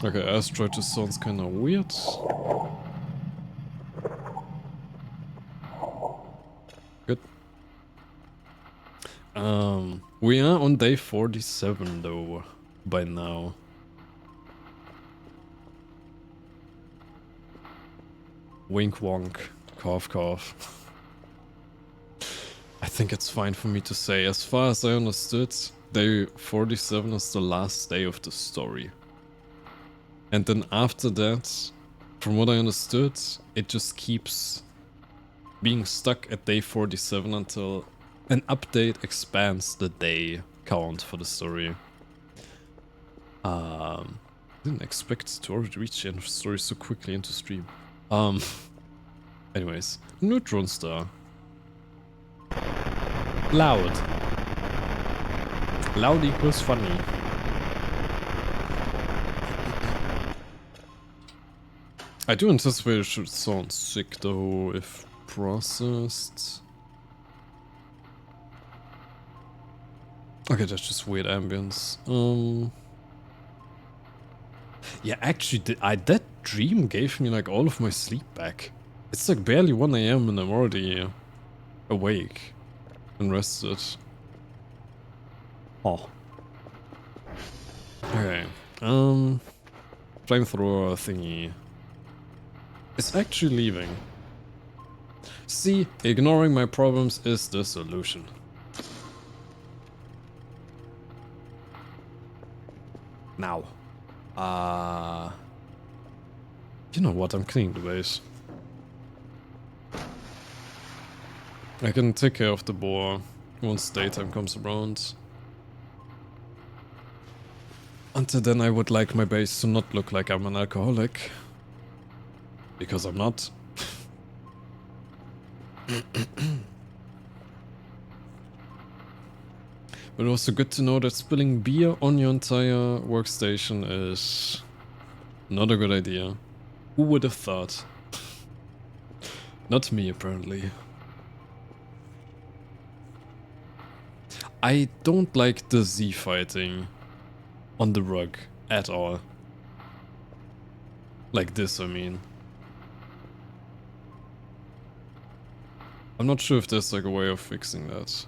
Okay, asteroid just sounds kinda weird. Good. We are on day 47 though, by now. Wink wonk, cough cough. I think it's fine for me to say, as far as I understood, day 47 is the last day of the story. And then after that, from what I understood, it just keeps being stuck at day 47 until an update expands the day count for the story. Didn't expect to already reach the end of the story so quickly into stream. Anyways, neutron star. Loud. Loud equals funny. I do anticipate it should sound sick though if processed. Okay, that's just weird ambience. Yeah, actually, that dream gave me like all of my sleep back. It's like barely 1 AM and I'm already awake and rested. Oh. Okay. Flamethrower thingy. It's actually leaving. See, ignoring my problems is the solution. Now. You know what, I'm cleaning the base. I can take care of the boar once daytime comes around. Until then I would like my base to not look like I'm an alcoholic. Because I'm not. But also good to know that spilling beer on your entire workstation is not a good idea. Who would have thought? Not me, apparently. I don't like the Z fighting on the rug at all. Like this, I mean. I'm not sure if there's like a way of fixing that.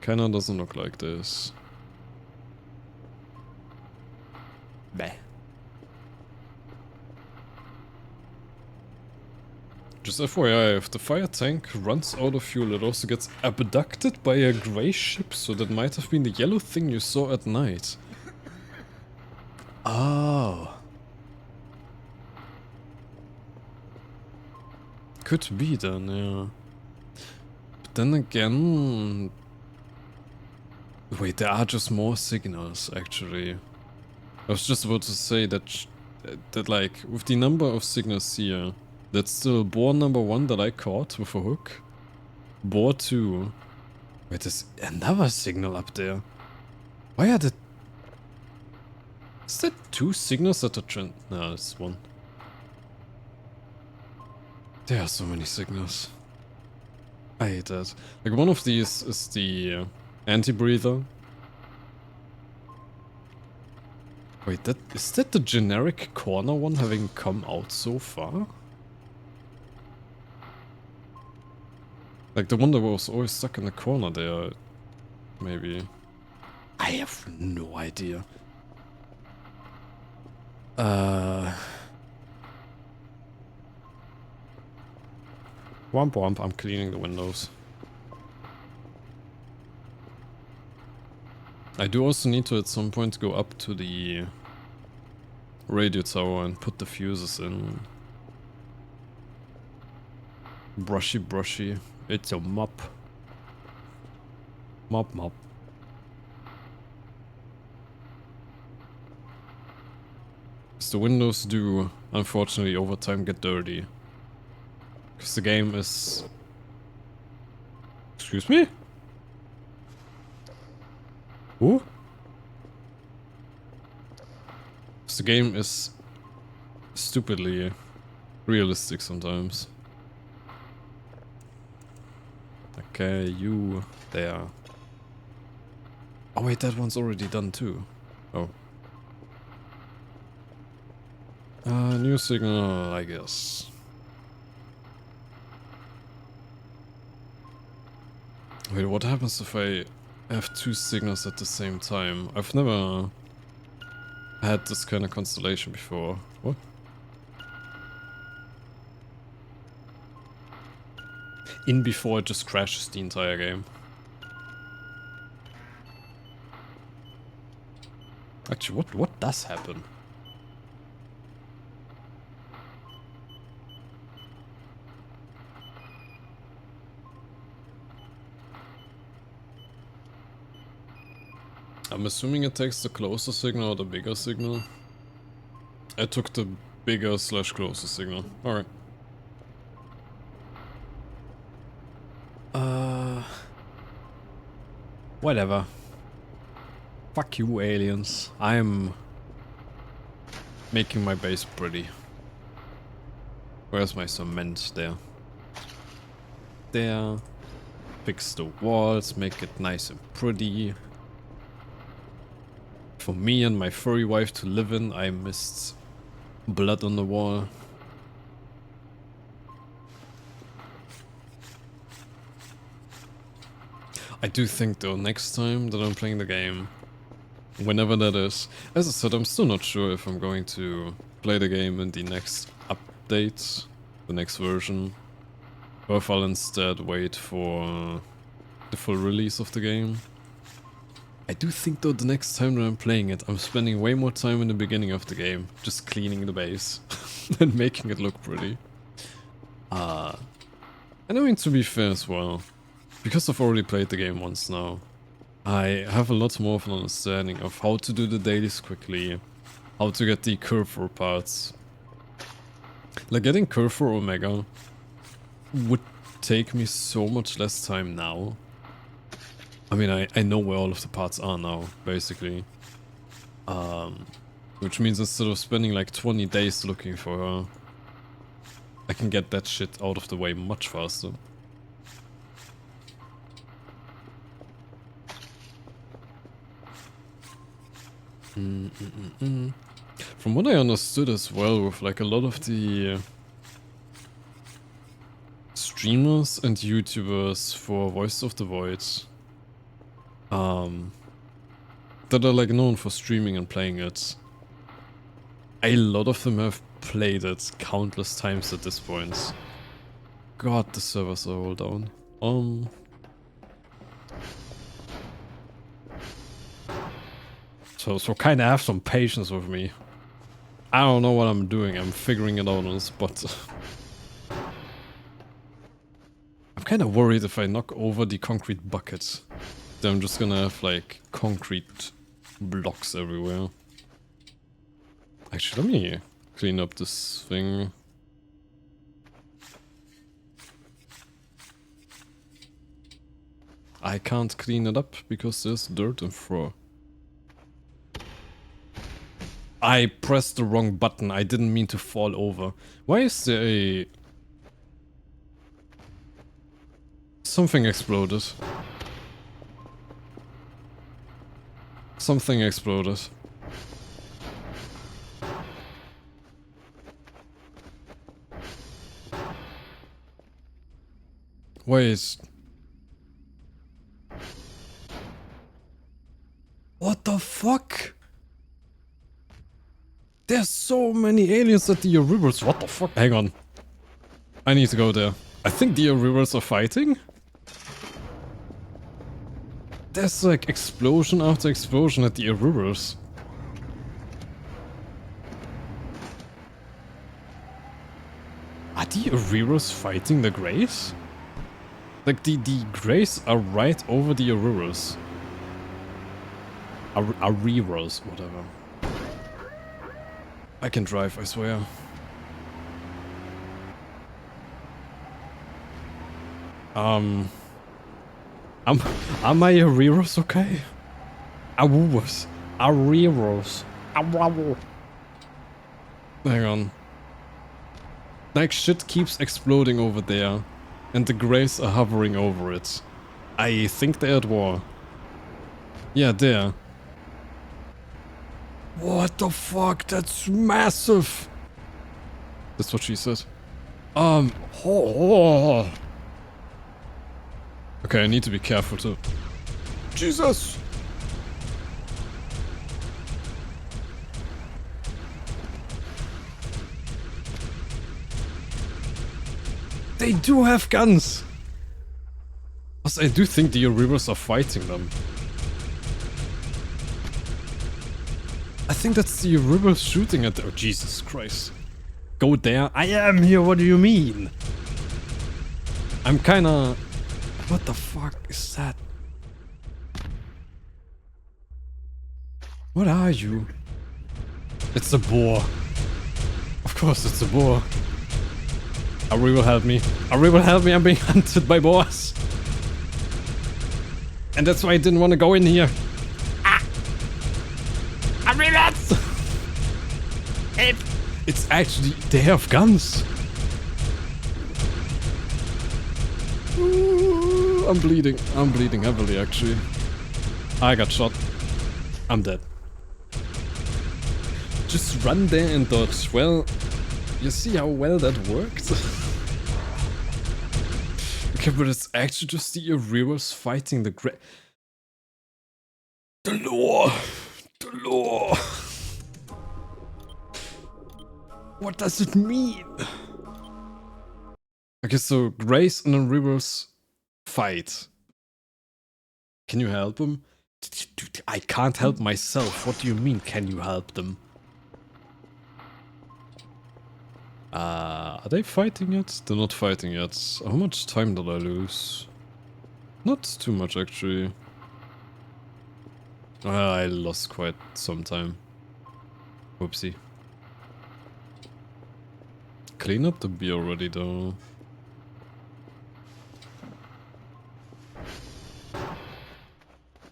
Kinda doesn't look like this. Bah. Just FYI, if the fire tank runs out of fuel, it also gets abducted by a grey ship, so that might have been the yellow thing you saw at night. Oh. Could be then, yeah. But then again... Wait, there are just more signals, actually. I was just about to say that, like, with the number of signals here, that's still boar number 1 that I caught with a hook. Boar 2. Wait, there's another signal up there. Why are the... Is that 2 signals that are No, it's 1. There are so many signals. I hate that. Like, one of these is the anti-breather. Wait, is that the generic corner one having come out so far? Like the one that was always stuck in the corner there, maybe. I have no idea. Womp womp, I'm cleaning the windows. I do also need to at some point go up to the radio tower and put the fuses in. Brushy brushy. It's a mop. Mop mop. Because the windows do, unfortunately, over time get dirty. Because the game is... Excuse me? Who? Because the game is stupidly realistic sometimes. Okay, you there. Oh wait, that one's already done too. Oh. New signal, I guess. Wait, what happens if I have 2 signals at the same time? I've never had this kind of constellation before. What? In before it just crashes the entire game. Actually, what does happen? I'm assuming it takes the closer signal or the bigger signal. I took the bigger / closer signal. Alright. Whatever. Fuck you, aliens. I'm making my base pretty. Where's my cement? There. There. Fix the walls, make it nice and pretty. For me and my furry wife to live in, I missed blood on the wall. I do think though, next time that I'm playing the game, whenever that is, as I said, I'm still not sure if I'm going to play the game in the next update, the next version, or if I'll instead wait for the full release of the game. I do think though the next time that I'm playing it, I'm spending way more time in the beginning of the game, just cleaning the base and making it look pretty. And I mean, to be fair as well, because I've already played the game once now, I have a lot more of an understanding of how to do the dailies quickly, how to get the curve 4 parts. Like getting curve 4 Omega would take me so much less time now. I mean, I know where all of the parts are now, basically. Which means instead of spending like 20 days looking for her, I can get that shit out of the way much faster. From what I understood as well, with like a lot of the streamers and YouTubers for Voice of the Void, that are like known for streaming and playing it, a lot of them have played it countless times at this point. God, the servers are all down. So kinda have some patience with me. I don't know what I'm doing, I'm figuring it out on the spot. I'm kinda worried if I knock over the concrete bucket, then I'm just gonna have like concrete blocks everywhere. Actually, let me clean up this thing. I can't clean it up because there's dirt and fur. I pressed the wrong button, I didn't mean to fall over. Why is there a... Something exploded. Something exploded. Wait. What the fuck? There's so many aliens at the rivers. What the fuck? Hang on. I need to go there. I think the rivers are fighting. There's like explosion after explosion at the rivers. Are the rivers fighting the Greys? Like the Greys are right over the rivers. Rivers, whatever. I can drive, I swear. Are my Areros okay? Awuwas. Areros. Hang on. Like shit keeps exploding over there, and the Greys are hovering over it. I think they're at war. Yeah, there. What the fuck? That's massive! That's what she said. Oh. Okay, I need to be careful too. Jesus! They do have guns! Also, I do think the rivers are fighting them. I think that's the river shooting at them. Oh, Jesus Christ. Go there. I am here, what do you mean? I'm kinda... What the fuck is that? What are you? It's a boar. Of course it's a boar. Ari will help me. Ari will help me, I'm being hunted by boars. And that's why I didn't want to go in here. It's actually, they have guns. Ooh, I'm bleeding heavily actually. I got shot. I'm dead. Just run there and dodge. Well, you see how well that worked? Okay, but it's actually just the Areros fighting the The lore! The lore! What does it mean? Okay, so Grace and Areros fight. Can you help them? I can't help myself. What do you mean, can you help them? Are they fighting yet? They're not fighting yet. How much time did I lose? Not too much, actually. I lost quite some time. Whoopsie. Clean up the beer already, though.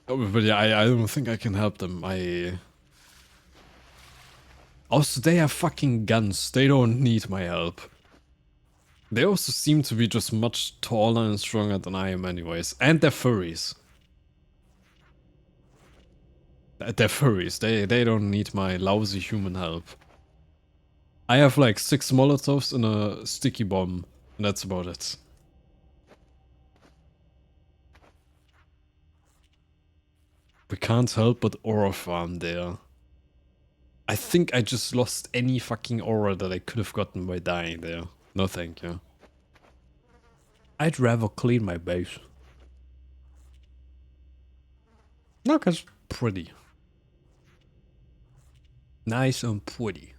Oh, but yeah, I don't think I can help them. Also, they have fucking guns. They don't need my help. They also seem to be just much taller and stronger than I am anyways. And they're furries. They're furries. They don't need my lousy human help. I have like 6 Molotovs and a sticky bomb. And that's about it. We can't help but aura farm there. I think I just lost any fucking aura that I could have gotten by dying there. No thank you. I'd rather clean my base. No, cause pretty. Nice and pretty.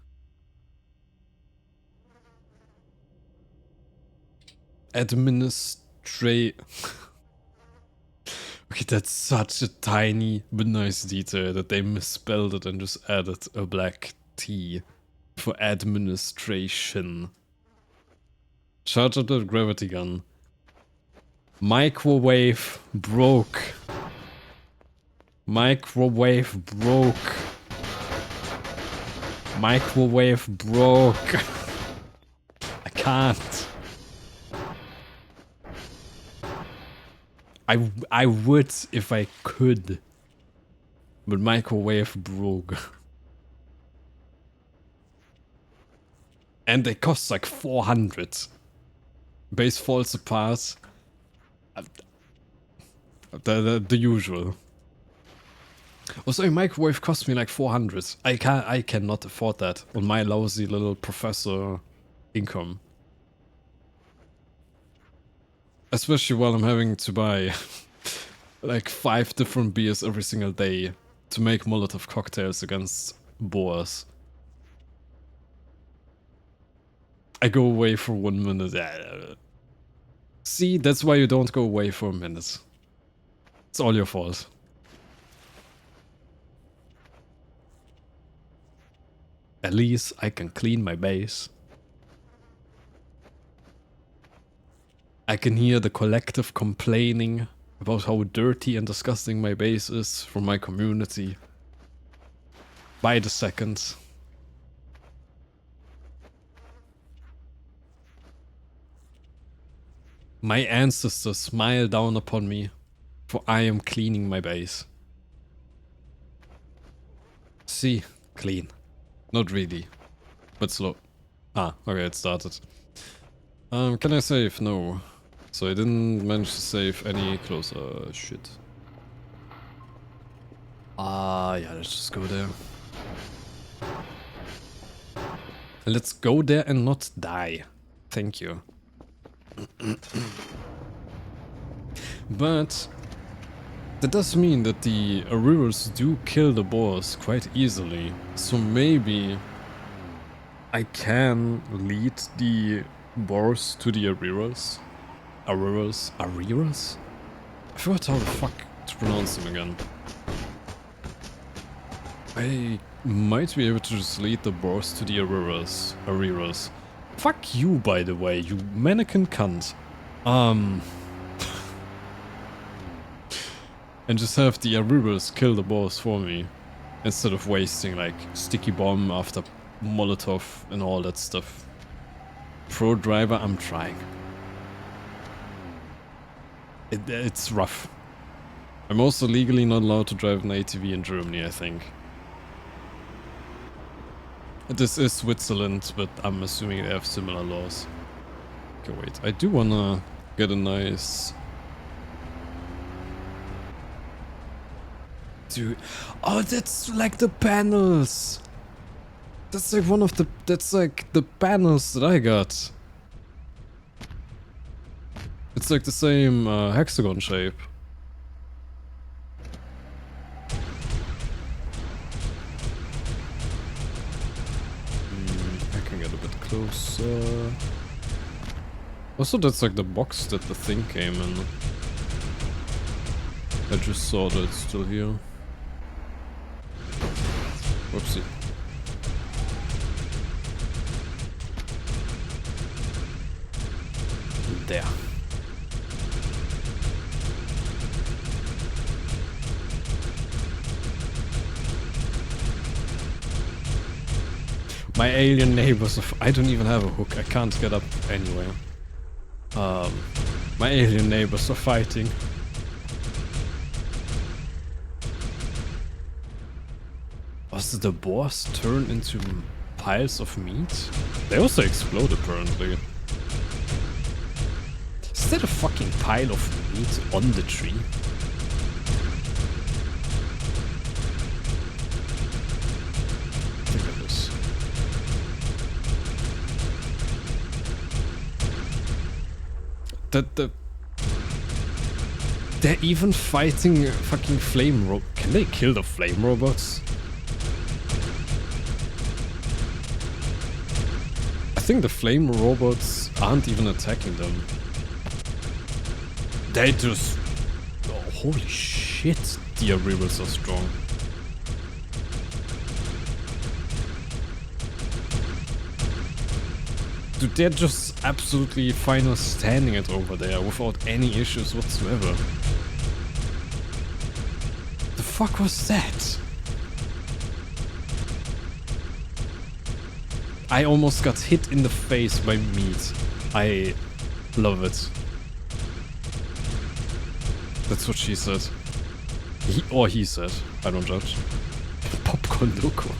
Administrate. Okay, that's such a tiny but nice detail that they misspelled it and just added a black T for administration. Charge up the gravity gun. Microwave broke. Microwave broke. Microwave broke. I can't. I would if I could. But microwave broke. And they cost like 400. Base falls apart. The usual. Also, a microwave cost me like 400. I cannot afford that on my lousy little professor income. Especially while I'm having to buy like 5 different beers every single day to make Molotov cocktails against boars. I go away for 1 minute. See, that's why you don't go away for a minute. It's all your fault. At least I can clean my base. I can hear the collective complaining about how dirty and disgusting my base is from my community. By the second. My ancestors smile down upon me, for I am cleaning my base. See, clean. Not really, but slow. Ah, okay, it started. Can I save? No. So I didn't manage to save any closer. Shit. Yeah, let's just go there. Let's go there and not die. Thank you. But that does mean that the Aurorals do kill the boss quite easily. So maybe I can lead the boss to the Aurorals. Aurorals? I forgot how the fuck to pronounce them again. I might be able to just lead the boss to the Aurorals. Fuck you, by the way, you mannequin cunt. And just have the Aurorals kill the boss for me. Instead of wasting like sticky bomb after Molotov and all that stuff. Pro driver, I'm trying. It's rough. I'm also legally not allowed to drive an ATV in Germany, I think. This is Switzerland, but I'm assuming they have similar laws. Okay, wait. I do wanna get a nice... Dude. Oh, that's like the panels! That's like one of the... That's like the panels that I got. It's like the same hexagon shape. I can get a bit closer. Also, that's like the box that the thing came in. I just saw that it's still here. Whoopsie. There. My alien neighbors of... I don't even have a hook. I can't get up anywhere. My alien neighbors are fighting. Was the boars turn into piles of meat? They also explode apparently. Is that a fucking pile of meat on the tree? I think it is. They're even fighting fucking flame Can they kill the flame robots? I think the flame robots aren't even attacking them. They just... Oh, holy shit, the Arrivals are strong. Dude, they're just absolutely fine with standing it over there without any issues whatsoever. The fuck was that? I almost got hit in the face by meat. I love it. That's what she said. He said. I don't judge. Popcorn Loco.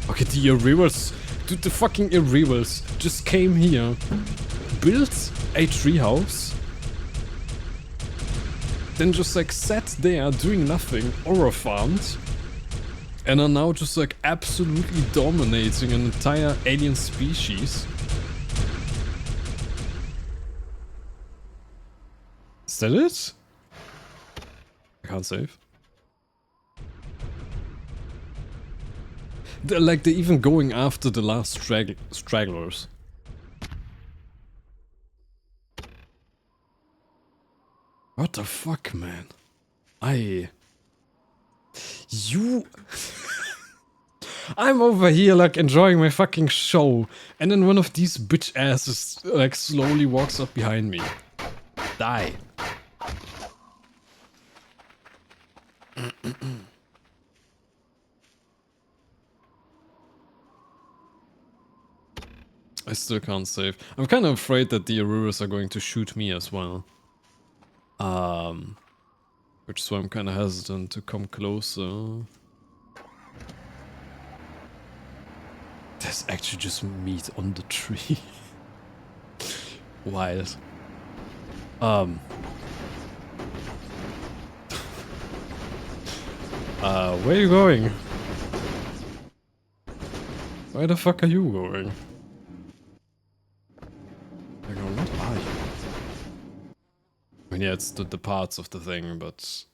Okay, the Arrivals. Dude, the fucking Arrivals just came here, built a treehouse, then just like sat there doing nothing, aura farmed, and are now just like absolutely dominating an entire alien species. Is that it? I can't save. They're even going after the last stragglers. What the fuck, man? You... I'm over here like enjoying my fucking show, and then one of these bitch asses like slowly walks up behind me. Die. I still can't save. I'm kind of afraid that the Auroras are going to shoot me as well. Which is why I'm kind of hesitant to come closer. There's actually just meat on the tree. Wild. Where are you going? Where the fuck are you going? What are you? I mean, yeah, it's the parts of the thing, but...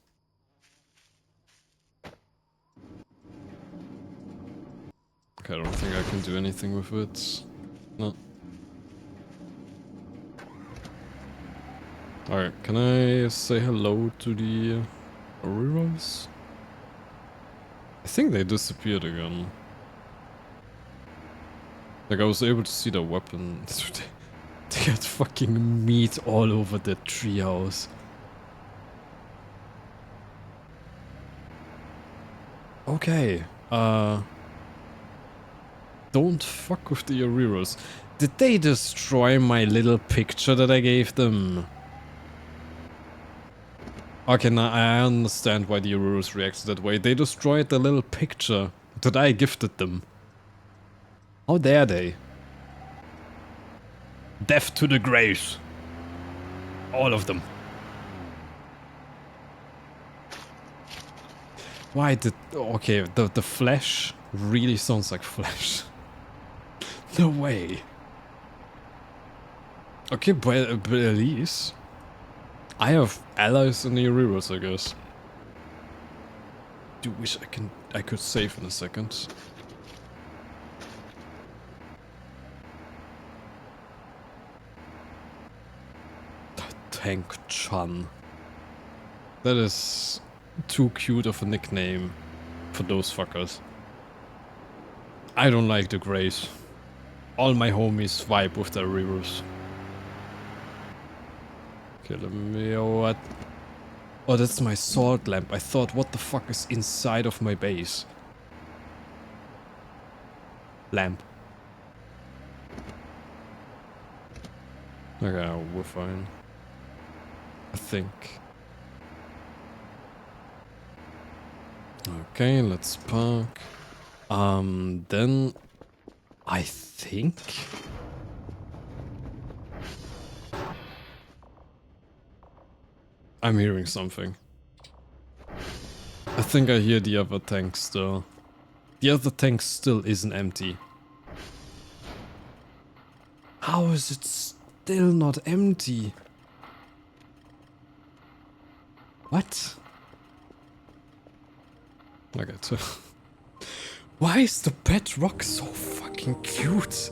Okay, I don't think I can do anything with it. No. Alright, can I say hello to the Auroras? I think they disappeared again. Like, I was able to see their weapons. They got fucking meat all over the treehouse. Okay, don't fuck with the Auroras. Did they destroy my little picture that I gave them? Okay, now I understand why the Auroras reacted that way. They destroyed the little picture that I gifted them. How dare they? Death to the graves. All of them. Why did... Okay, the flesh really sounds like flesh. No way. Okay, but at least I have allies in the Auroras, I guess. Do wish I could save in a second. Tank Chan. That is too cute of a nickname for those fuckers. I don't like the Greys. All my homies vibe with the rivers. Okay, let me... What? Oh, that's my sword lamp. I thought, what the fuck is inside of my base? Lamp. Okay, we're fine. I think. Okay, let's park. Then I think I'm hearing something. I think I hear the other tank still. The other tank still isn't empty. How is it still not empty? What? Okay, so why is the pet rock so fucking cute?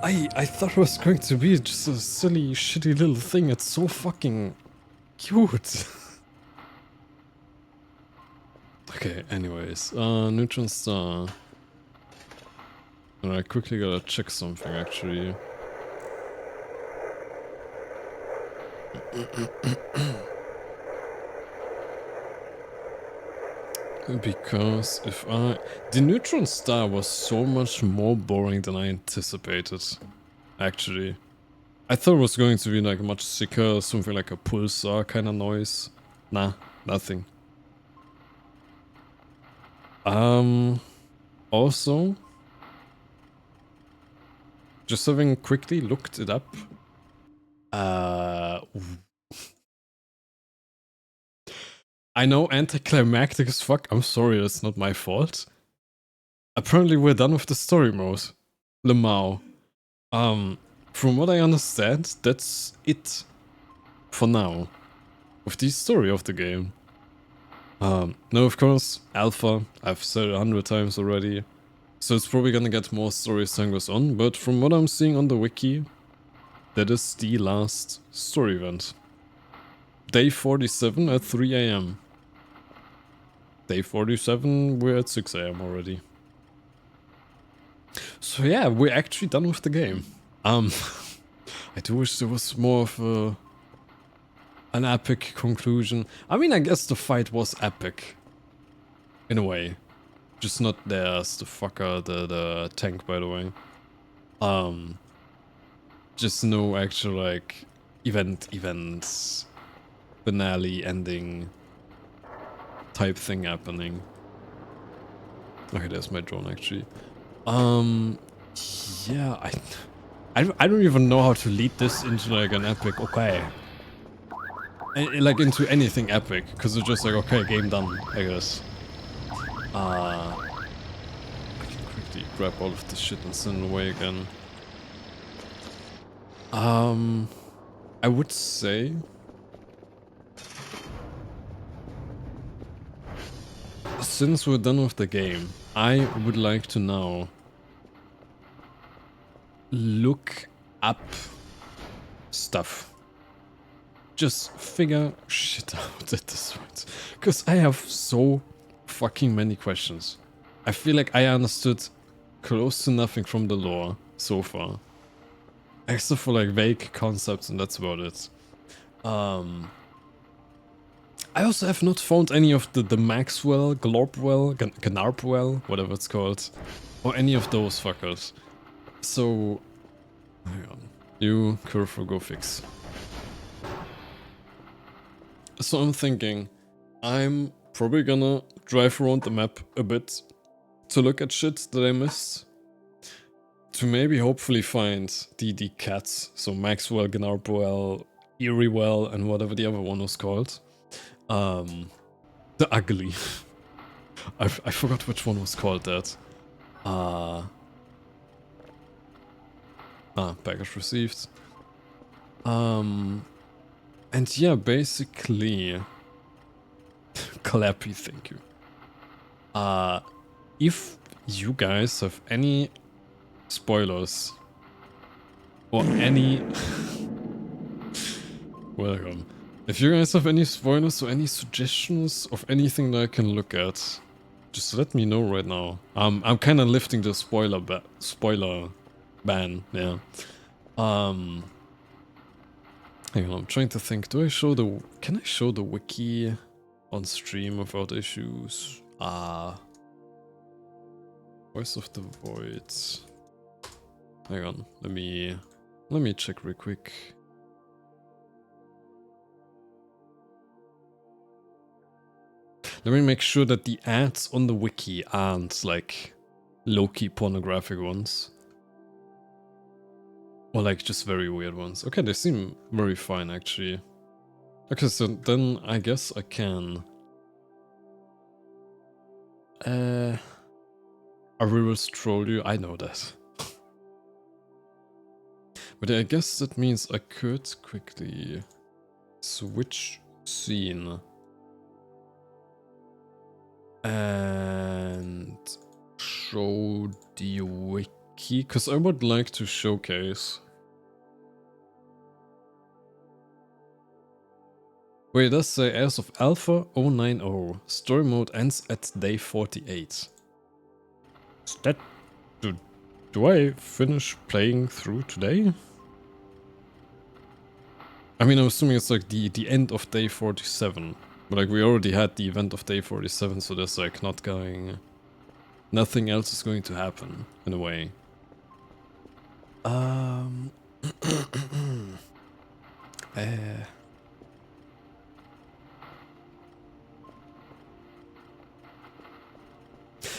I thought it was going to be just a silly, shitty little thing. It's so fucking cute. Okay, anyways, neutron star. And I quickly gotta check something actually. Because if the neutron star was so much more boring than I anticipated, actually. I thought it was going to be like much sicker, something like a pulsar kind of noise. Nah, nothing. Also, just having quickly looked it up, I know anticlimactic as fuck, I'm sorry, that's not my fault. Apparently we're done with the story mode. Lemao. From what I understand, that's it for now. With the story of the game. No, of course, alpha, I've said it 100 times already. So it's probably gonna get more story as time goes on, but from what I'm seeing on the wiki, that is the last story event. Day 47 at 3 AM. Day 47, we're at 6 AM already. So yeah, we're actually done with the game. I do wish there was more of an epic conclusion. I mean, I guess the fight was epic. In a way. Just not there as the fucker, the tank, by the way. Just no actual, like, events, finale, ending type thing happening. Okay, there's my drone, actually. Yeah, I don't even know how to lead this into, like, an epic, okay. Like, into anything epic, because it's just like, okay, game done, I guess. I can quickly grab all of this shit and send it away again. I would say since we're done with the game, I would like to now look up stuff. Just figure shit out at this point. Because I have so fucking many questions. I feel like I understood close to nothing from the lore so far. Except for like vague concepts, and that's about it. I also have not found any of the Maxwell, Glorpwell, Gnarpwell, whatever it's called. Or any of those fuckers. So, hang on. You, Curve, go fix. So I'm thinking, I'm probably gonna drive around the map a bit to look at shit that I missed. To maybe hopefully find the cats, so Maxwell, Gnarpwell, Eriewell, and whatever the other one was called. The ugly. I forgot which one was called that. Package received. And yeah, basically... Clappy, thank you. If you guys have any spoilers or any... Welcome. If you guys have any spoilers or any suggestions of anything that I can look at, just let me know right now. I'm kind of lifting the spoiler ban, yeah. Hang on, I'm trying to think. Can I show the wiki on stream without issues? Voice of the Void. Hang on, let me check real quick. Let me make sure that the ads on the wiki aren't like low-key pornographic ones. Or like just very weird ones. Okay, they seem very fine actually. Okay, so then I guess I can... I will troll you, I know that. But I guess that means I could quickly switch scene. And show the wiki, because I would like to showcase. Wait, it does say as of Alpha 090, story mode ends at day 48. Is that... Do I finish playing through today? I mean, I'm assuming it's like the end of day 47. But like we already had the event of day 47, so there's like nothing else is going to happen, in a way. Yeah,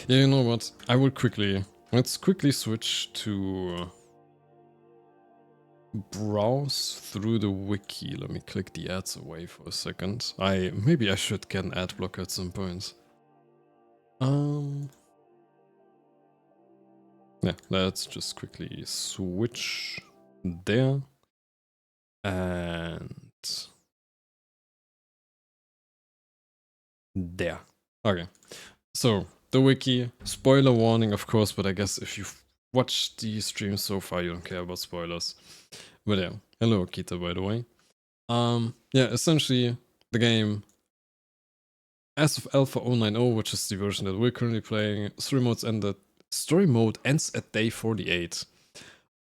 you know what? Let's quickly switch to browse through the wiki. Let me click the ads away for a second. Maybe I should get an ad blocker at some point. Yeah, let's just quickly switch there. And there. Okay. So, the wiki. Spoiler warning, of course, but I guess if you've watched the stream so far, you don't care about spoilers. But yeah. Hello, Akita, by the way. Yeah, essentially, the game, as of Alpha 090, which is the version that we're currently playing, story mode ends at day 48.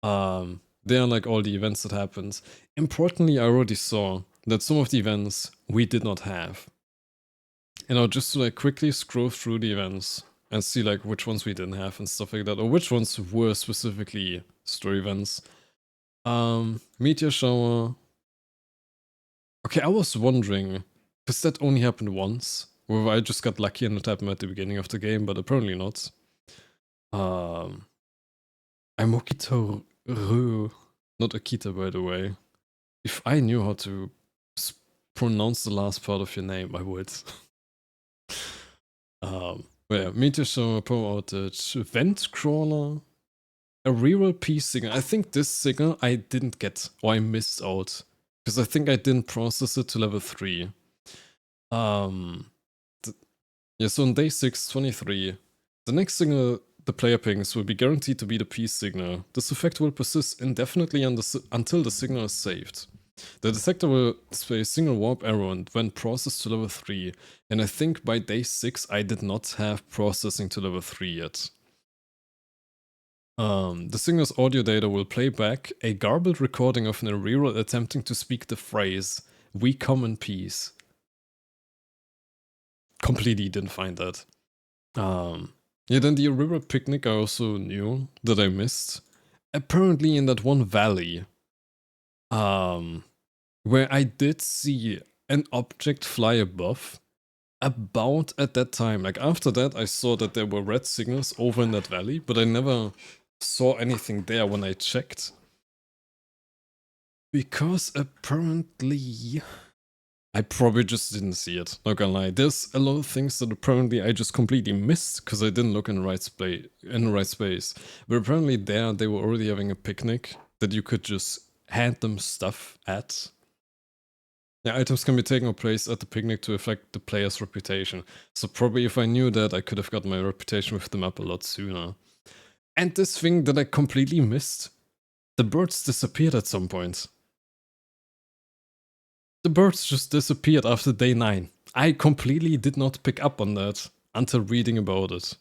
They are like all the events that happened. Importantly, I already saw that some of the events we did not have. And I'll just like quickly scroll through the events and see like which ones we didn't have and stuff like that, or which ones were specifically story events. Meteor shower. Okay, I was wondering, because that only happened once, whether I just got lucky and it happened at the beginning of the game, but apparently not. I'm Okito Ru, not Akita, by the way. If I knew how to pronounce the last part of your name, I would. But yeah, Meteor shower, power outage, vent crawler, a reroll piece signal. I think this signal I didn't get, or I missed out. Because I think I didn't process it to level 3. Yeah, so on day 623, the next signal the player pings will be guaranteed to be the peace signal. This effect will persist indefinitely until the signal is saved. The detector will display a single warp arrow and when processed to level 3, and I think by day 6 I did not have processing to level 3 yet. The signal's audio data will play back a garbled recording of an reroll attempting to speak the phrase, "We come in peace." Completely didn't find that. Yeah, then the river picnic I also knew that I missed. Apparently in that one valley, where I did see an object fly above, about at that time. Like after that, I saw that there were red signals over in that valley, but I never saw anything there when I checked. Because apparently... I probably just didn't see it, not gonna lie. There's a lot of things that apparently I just completely missed because I didn't look in the right space. But apparently there they were already having a picnic that you could just hand them stuff at. Yeah, items can be taken or placed at the picnic to affect the player's reputation. So probably if I knew that, I could have got my reputation with them up a lot sooner. And this thing that I completely missed, the birds disappeared at some point. The birds just disappeared after day 9. I completely did not pick up on that until reading about it.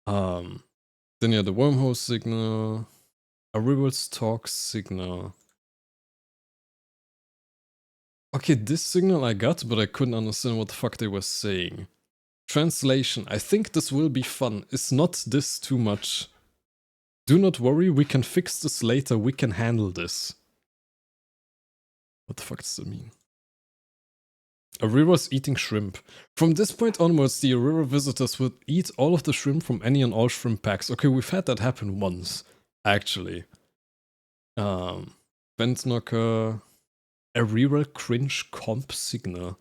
Then yeah, the wormhole signal, a river's talk signal. Okay, this signal I got, but I couldn't understand what the fuck they were saying. Translation. I think this will be fun. Is not this too much? Do not worry, we can fix this later. We can handle this. What the fuck does that mean? Arira's eating shrimp. From this point onwards, the Arira visitors would eat all of the shrimp from any and all shrimp packs. Okay, we've had that happen once, actually. Bentknocker, Arira cringe comp signal.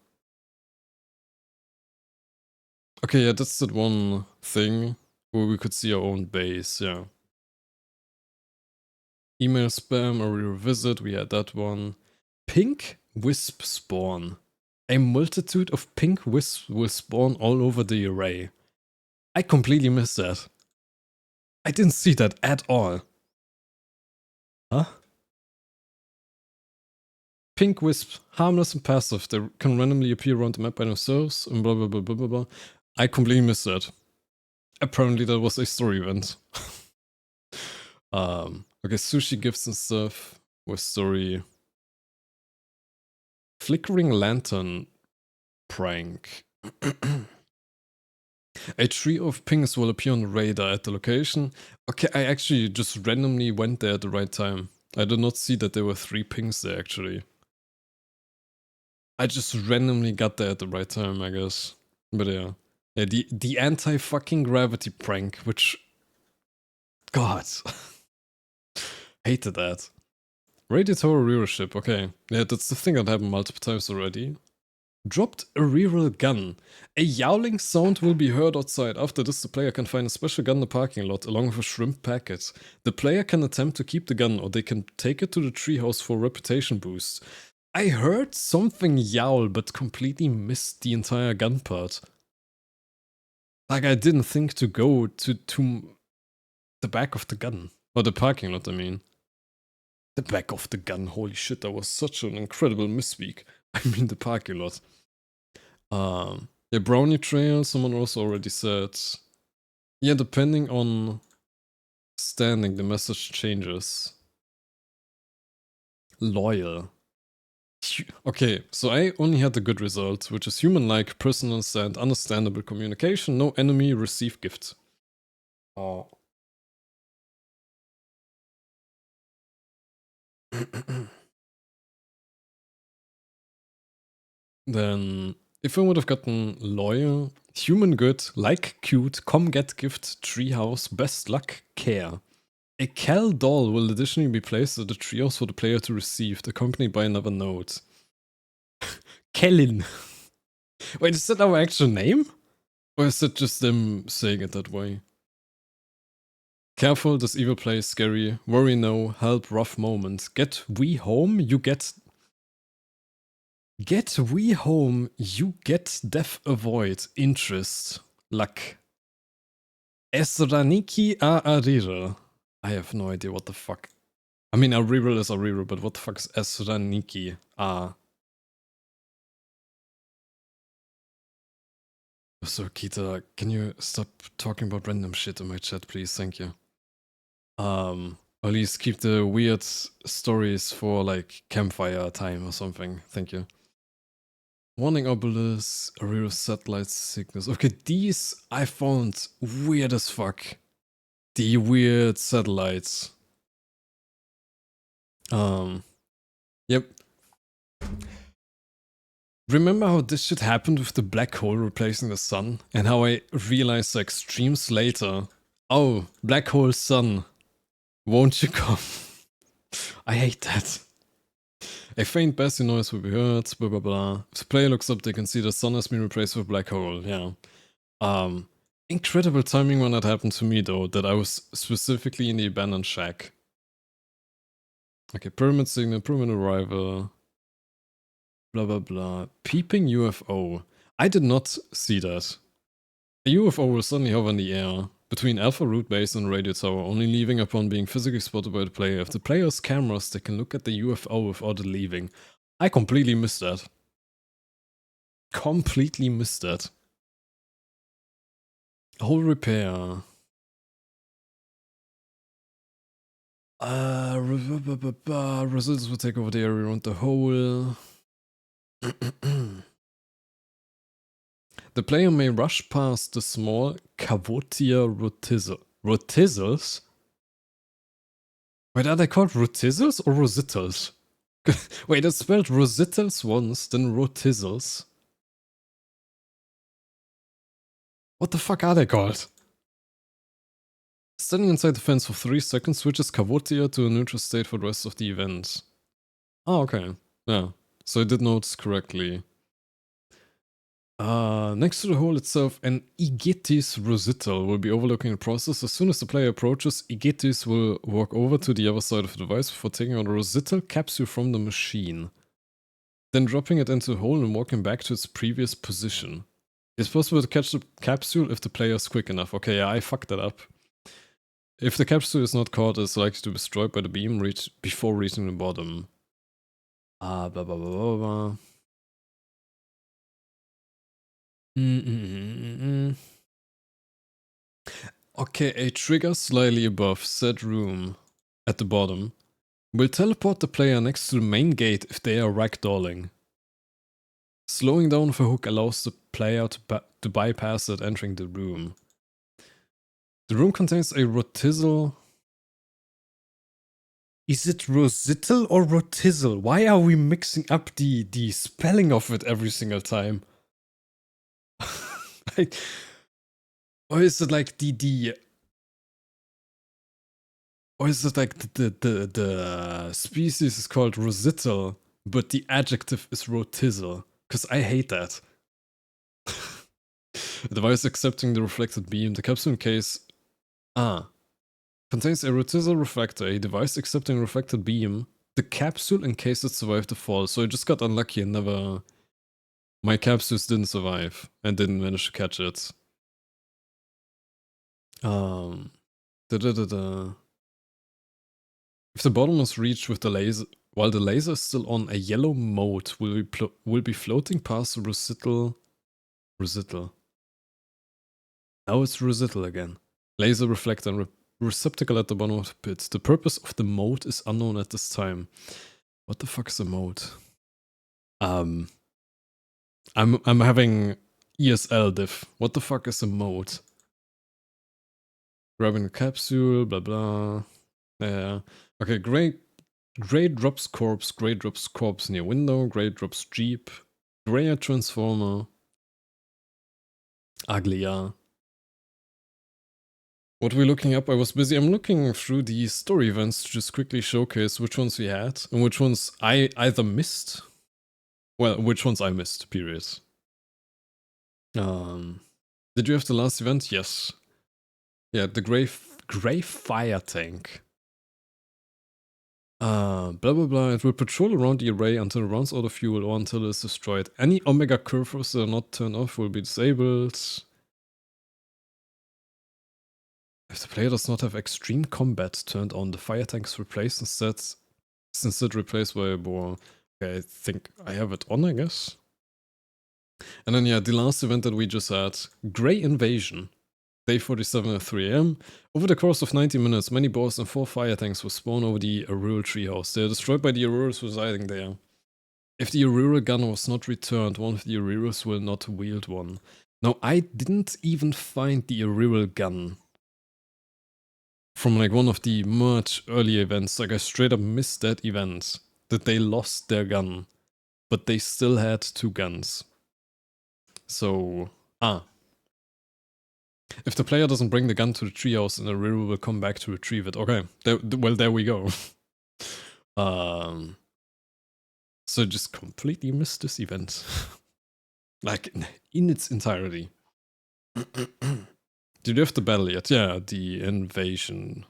Okay, yeah, that's that one thing where we could see our own base, yeah. Email spam, Arira visit, we had that one. Pink wisp spawn. A multitude of pink wisps will spawn all over the array. I completely missed that. I didn't see that at all. Huh? Pink wisps, harmless and passive. They can randomly appear around the map by themselves and blah blah blah blah blah blah. I completely missed that. Apparently that was a story event. Okay, sushi gifts and stuff was story. Flickering lantern prank. A tree of pings will appear on the radar at the location. Okay, I actually just randomly went there at the right time. I did not see that there were 3 pings there actually. I just randomly got there at the right time, I guess. But yeah. Yeah, the anti-fucking gravity prank, which... God. Hated that. Radiator rear ship, okay. Yeah, that's the thing that happened multiple times already. Dropped a reroll gun. A yowling sound will be heard outside. After this, the player can find a special gun in the parking lot along with a shrimp packet. The player can attempt to keep the gun or they can take it to the treehouse for reputation boost. I heard something yowl but completely missed the entire gun part. Like I didn't think to go to the back of the gun. Or the parking lot, I mean. The back of the gun, holy shit, that was such an incredible misspeak. I mean the parking lot. Yeah, brownie trail, someone also already said. Yeah, depending on standing, the message changes. Loyal. Okay, so I only had the good result, which is human-like, personal and understandable communication, no enemy, receive gift. Oh. Then, if I would have gotten loyal, human good, like cute, come get gift, treehouse, best luck, care. A Cal doll will additionally be placed at the treehouse for the player to receive, accompanied by another note. Kellen. Wait, is that our actual name? Or is that just them saying it that way? Careful, this evil play is scary. Worry no, help rough moment. Get we home, you get... Get we home, you get death avoid. Interest. Luck. Esraniki a Arira. I have no idea what the fuck. I mean, Arira is Arira, but what the fuck is Esraniki? So, Kita, can you stop talking about random shit in my chat, please? Thank you. Or at least keep the weird stories for, like, campfire time or something. Thank you. Warning obelisk, Arira satellite sickness. Okay, these I found weird as fuck. The weird satellites. Yep. Remember how this shit happened with the black hole replacing the sun? And how I realized like streams later, oh, black hole sun, won't you come? I hate that. A faint bassy noise will be heard, blah blah blah. If the player looks up, they can see the sun has been replaced with a black hole, yeah. Incredible timing when that happened to me though, that I was specifically in the abandoned shack. Okay, pyramid signal, pyramid arrival. Blah blah blah. Peeping UFO. I did not see that. A UFO will suddenly hover in the air between Alpha Root Base and Radio Tower, only leaving upon being physically spotted by the player. If the player has cameras, they can look at the UFO without it leaving. I completely missed that. Completely missed that. Hole repair. Resistance will take over the area around the hole. The player may rush past the small Cavotia rotizzles. Wait, are they called rotizzles or rositals? Wait, it's spelled rositals once, then rotizzles. What the fuck are they called? Standing inside the fence for 3 seconds switches Cavotia to a neutral state for the rest of the event. Oh, okay. Yeah. So I did notice correctly. Next to the hole itself, an Egetis rosital will be overlooking the process. As soon as the player approaches, Egetis will walk over to the other side of the device before taking out a rosital capsule from the machine. Then dropping it into the hole and walking back to its previous position. It's possible to catch the capsule if the player is quick enough. Okay, yeah, I fucked that up. If the capsule is not caught, it's likely to be destroyed by the beam before reaching the bottom. Blah blah blah blah blah. Okay, a trigger slightly above said room at the bottom will teleport the player next to the main gate if they are ragdolling. Slowing down of a hook allows the player to bypass it entering the room. The room contains a rotizzle. Is it rosital or rotizzle? Why are we mixing up the spelling of it every single time? Or is it like or is it like the species is called rosital, but the adjective is rotizzle? Because I hate that. The device accepting the reflected beam, the capsule case contains a rotizzle reflector, a device accepting reflected beam. The capsule in case it survived the fall. So I just got unlucky and never... My capsules didn't survive and didn't manage to catch it. If the bottom is reached with the laser, while the laser is still on, a yellow mote will be floating past the rosital. Now it's rosital again. Laser reflector and receptacle at the bottom of the pit. The purpose of the mote is unknown at this time. What the fuck is a mote? I'm having ESL diff. What the fuck is a mote? Grabbing a capsule, blah blah. Yeah. Okay, Grey drops corpse near window, Grey drops jeep, Greyer transformer. Ugly, yeah. What we're looking up, I was busy. I'm looking through the story events to just quickly showcase which ones we had and which ones I either missed. Well, which ones I missed, period. Did you have the last event? Yes. Yeah, the Grey Fire Tank. Blah blah blah. It will patrol around the array until it runs out of fuel or until it is destroyed. Any Omega curvers that are not turned off will be disabled. If the player does not have extreme combat turned on, the fire tank is replaced instead replaced by a boar. Okay, I think I have it on, I guess. And then yeah, the last event that we just had, Grey Invasion. Day 47 at 3 AM. Over the course of 90 minutes, many boars and 4 fire tanks will spawn over the Auroral treehouse. They are destroyed by the Aurorals residing there. If the Auroral gun was not returned, one of the Aurorals will not wield one. Now, I didn't even find the Auroral gun from like one of the much earlier events. Like I straight up missed that event, that they lost their gun, but they still had 2 guns. So, if the player doesn't bring the gun to the treehouse, then the Auroral will come back to retrieve it. Okay, well, there we go. So just completely missed this event. Like, in its entirety. Did you have the battle yet? Yeah, the invasion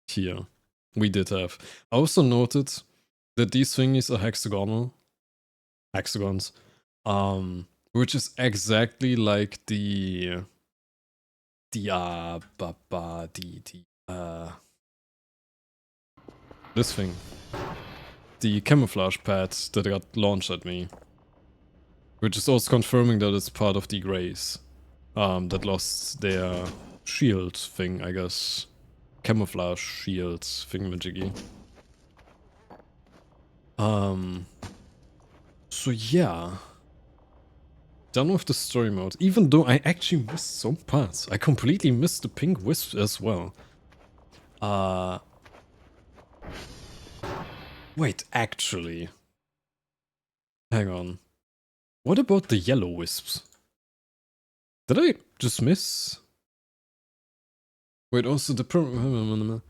here. We did have. I also noted that these thingies are hexagons. Which is exactly like this thing. The camouflage pad that got launched at me. Which is also confirming that it's part of the Greys. That lost their shield thing, I guess. Camouflage shield thingamajiggy. So yeah. Done with the story mode. Even though I actually missed some parts. I completely missed the pink wisp as well. Wait, actually. Hang on. What about the yellow wisps? Did I just miss? Wait, also the pyramid.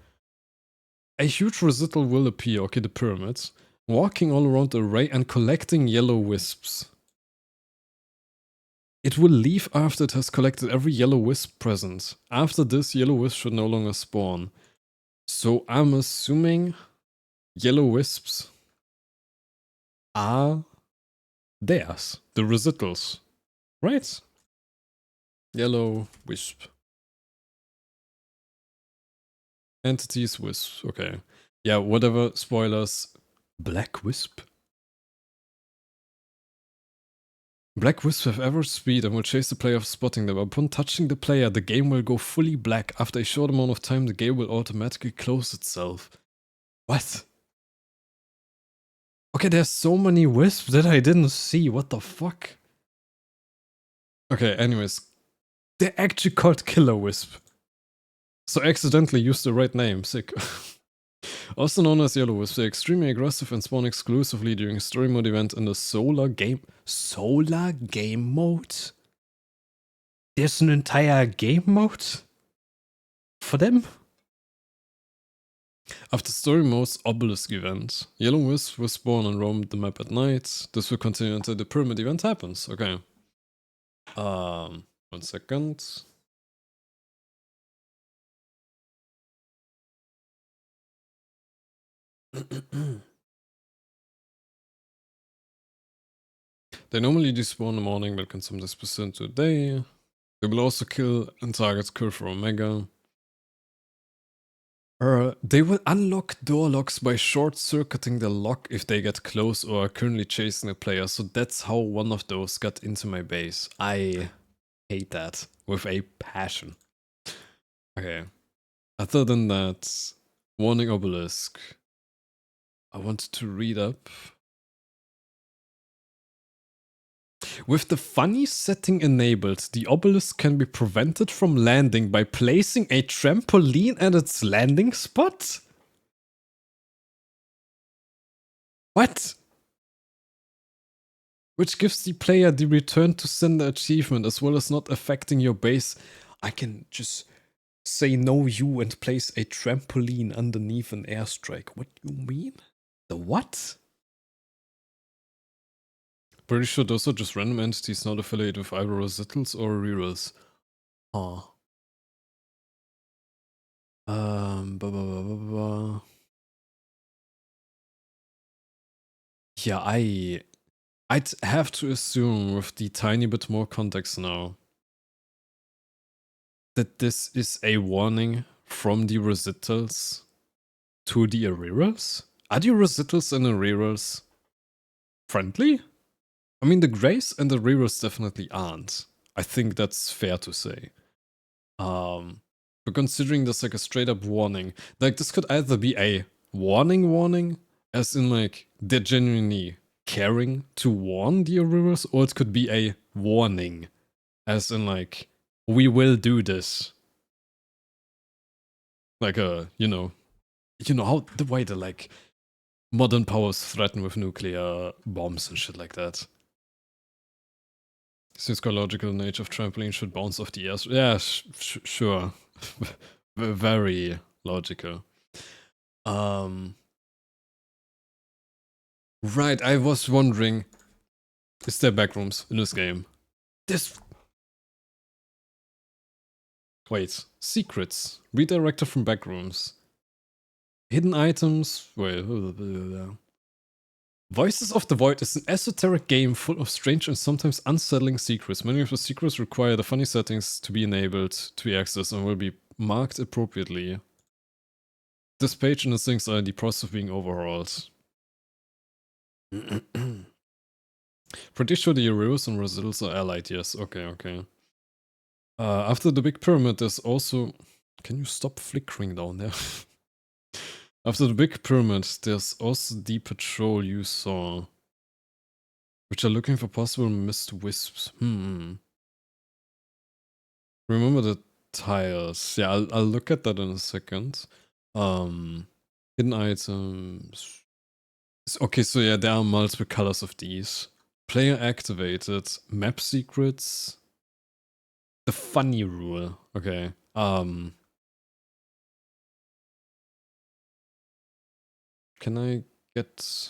A huge recital will appear, okay, the pyramids. Walking all around the array and collecting yellow wisps. It will leave after it has collected every yellow wisp present. After this, yellow wisps should no longer spawn. So I'm assuming yellow wisps are theirs, the recitals, right? Yellow wisp. Entities wisp, okay. Yeah, whatever, spoilers. Black wisp? Black wisps have average speed and will chase the player spotting them. Upon touching the player, the game will go fully black. After a short amount of time, the game will automatically close itself. What? Okay, there's so many wisps that I didn't see. What the fuck? Okay, anyways. They're actually called Killer Wisp. So accidentally used the right name. Sick. Also known as Yellow Wisp, they're extremely aggressive and spawn exclusively during a story mode event in the Solar Game Mode? There's an entire game mode for them? After story mode's Obelisk event, Yellow Wisp will spawn and roam the map at night. This will continue until the Pyramid event happens. Okay. 1 second. They normally despawn in the morning, but can sometimes persist to a day. They will also kill and target kill for Omega. They will unlock door locks by short-circuiting the lock if they get close or are currently chasing a player. So that's how one of those got into my base. I hate that with a passion. Okay. Other than that, Warning Obelisk. I wanted to read up. With the funny setting enabled, the obelisk can be prevented from landing by placing a trampoline at its landing spot? What? Which gives the player the return to sender achievement as well as not affecting your base. I can just say no you and place a trampoline underneath an airstrike. What do you mean? The what? Pretty sure those are just random entities not affiliated with either recitals or rerolls. Huh. Blah, blah, blah, blah, blah. Yeah, I'd have to assume with the tiny bit more context now that this is a warning from the recitals to the rerolls. Are the recitals and the rerolls friendly? I mean, the Grays and the rerolls definitely aren't. I think that's fair to say. But considering this like a straight up warning, like this could either be a warning, as in like they're genuinely caring to warn the rerolls, or it could be a warning, as in like we will do this. Like you know how the way the like modern powers threaten with nuclear bombs and shit like that. Since logical nature of trampoline should bounce off the air. Yeah, sure. Very logical. Right, I was wondering, is there backrooms in this game? Wait, secrets. Redirector from backrooms. Hidden items. Wait. Voices of the Void is an esoteric game full of strange and sometimes unsettling secrets. Many of the secrets require the funny settings to be enabled to be accessed and will be marked appropriately. This page and the things are in the process of being overhauled. Pretty sure the heroes and recitals are allied, yes. Okay. After the big pyramid, there's also... Can you stop flickering down there? After the big pyramid, there's also the patrol you saw. which are looking for possible missed wisps. Remember the tiles. Yeah, I'll look at that in a second. Hidden items. Okay, so yeah, there are multiple colors of these. Player activated. Map secrets. The funny rule. Okay. Can I get...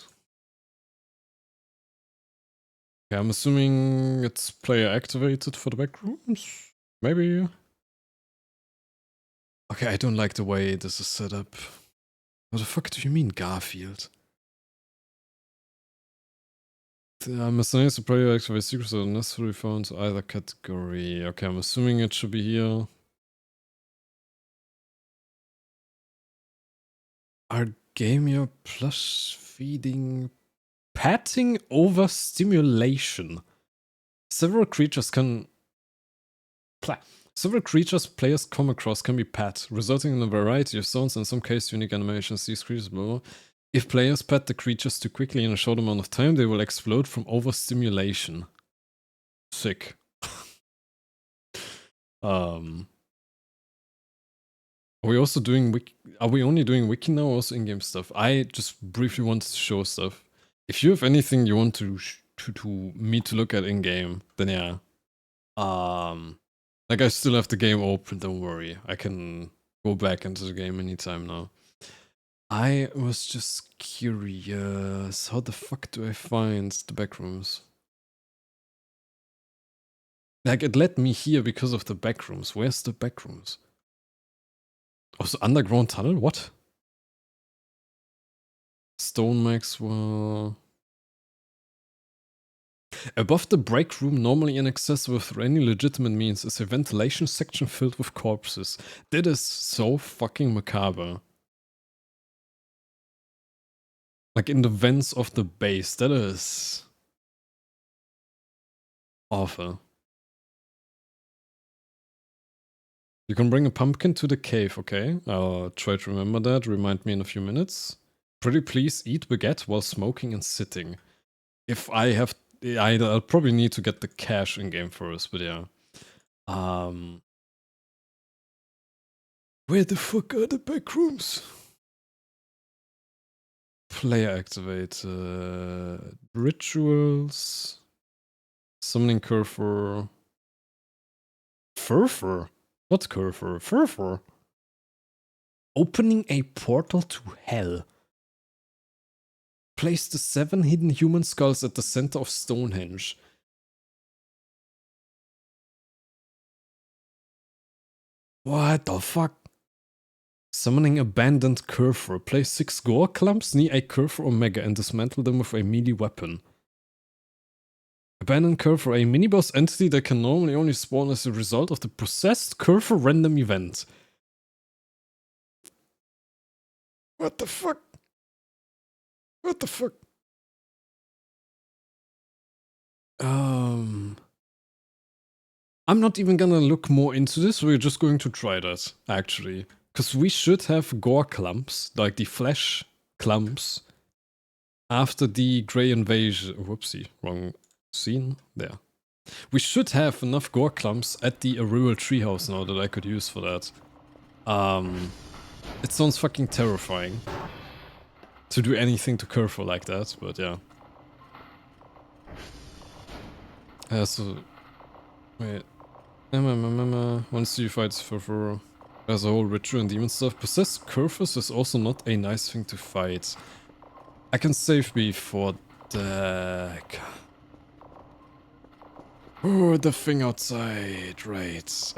Okay, I'm assuming it's player activated for the back rooms? Maybe? Okay, I don't like the way this is set up. What the fuck do you mean, Garfield? I'm assuming the player activate secrets are necessary found to either category. Okay, I'm assuming it should be here. Are Gamia plush feeding patting over stimulation? Several creatures players come across can be pet, resulting in a variety of zones and in some cases unique animations. These creatures, blah, blah. If players pet the creatures too quickly in a short amount of time, they will explode from overstimulation. Sick. Are we also doing wiki? Are we only doing wiki now or also in-game stuff? I just briefly wanted to show stuff. If you have anything you want to me to look at in-game, then yeah. Like I still have the game open, don't worry. I can go back into the game anytime now. I was just curious, how the fuck do I find the backrooms? Like it led me here because of the backrooms. Where's the backrooms? Oh, so underground tunnel? What? Stone Maxwell. Above the break room, normally inaccessible through any legitimate means, is a ventilation section filled with corpses. That is so fucking macabre. Like in the vents of the base. That is awful. You can bring a pumpkin to the cave, okay? I'll try to remember that. Remind me in a few minutes. Pretty please eat baguette while smoking and sitting. If I have... I'll probably need to get the cash in-game first, but yeah. Where the fuck are the backrooms? Player activate. Rituals. Summoning Curfer. Furfur? What Curfer? Furfur? Opening a portal to hell. Place the 7 hidden human skulls at the center of Stonehenge. What the fuck? Summoning abandoned Curfer. Place 6 gore clumps near a Curfer Omega and dismantle them with a melee weapon. Abandoned Curfer, a mini-boss entity that can normally only spawn as a result of the possessed Curfer random event. What the fuck? What the fuck? I'm not even gonna look more into this, we're just going to try that, actually. Because we should have gore clumps, like the flesh clumps, after the Grey Invasion. Whoopsie, wrong scene. There. We should have enough gore clumps at the Arural Treehouse now that I could use for that. It sounds fucking terrifying to do anything to Curfer like that, but yeah. So... Wait. Once you fight for there's a whole ritual and demon stuff. Possessed Curfers is also not a nice thing to fight. I can save before the... Oh, the thing outside, right.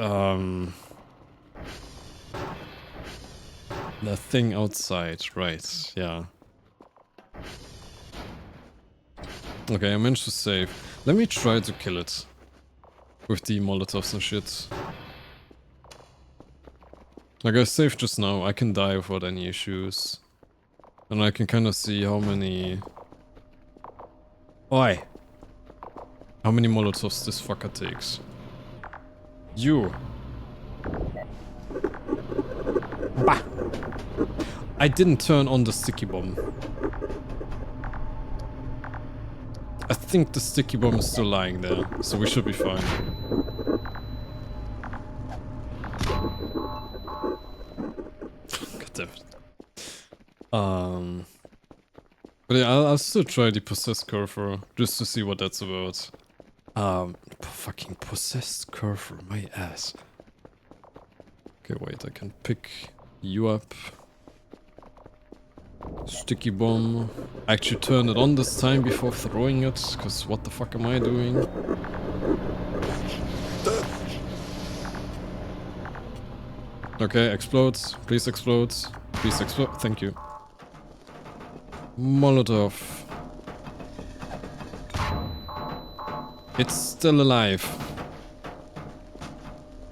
The thing outside, right, yeah. Okay, I managed to save. Let me try to kill it. With the molotovs and shit. Like I saved just now, I can die without any issues. And I can kinda see how many... Oi! How many molotovs this fucker takes. You! Bah! I didn't turn on the sticky bomb. think the sticky bomb is still lying there, so we should be fine. God damn it. But yeah, I'll still try the possessed Curfer, just to see what that's about. Fucking possessed Curfer, my ass. Okay, wait, I can pick you up. Sticky bomb. I actually turned it on this time before throwing it, because what the fuck am I doing? Okay, explodes. Please explode. Please explode. Thank you. Molotov. It's still alive.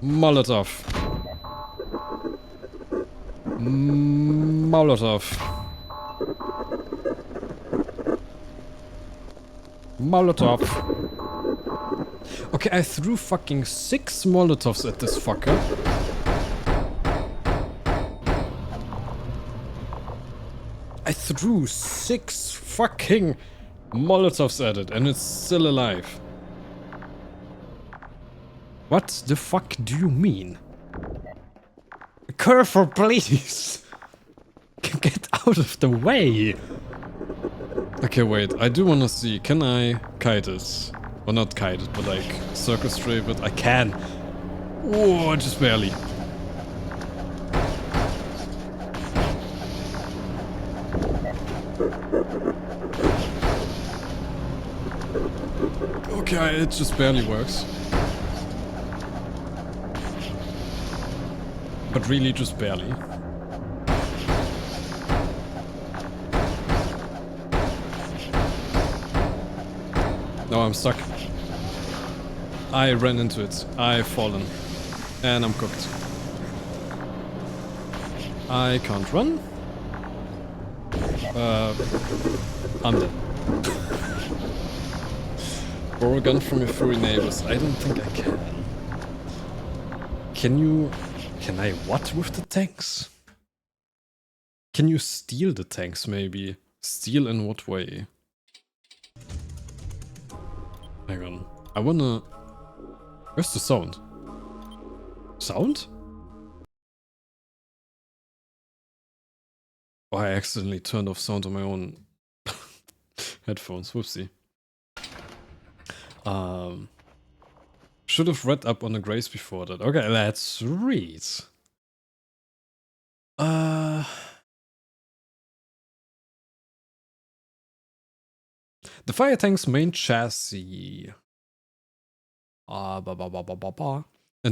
Molotov. Molotov. Molotov. Okay, I threw fucking 6 Molotovs at this fucker. I threw 6 fucking Molotovs at it and it's still alive. What the fuck do you mean? Curfer, please! Get out of the way! Okay, wait, I do wanna see, can I kite it? Well, not kite it, but like circus strafe it? I can! Oh, just barely. Okay, it just barely works. But really just barely. No, I'm stuck. I ran into it. I've fallen. And I'm cooked. I can't run. I'm dead. Borrow a gun from your furry neighbors. I don't think I can. Can you... Can I what with the tanks? Can you steal the tanks maybe? Steal in what way? Hang on. I wanna... Where's the sound? Sound? Oh, I accidentally turned off sound on my own headphones. Whoopsie. Should have read up on the grace before that. Okay, let's read. The fire tank's main chassis and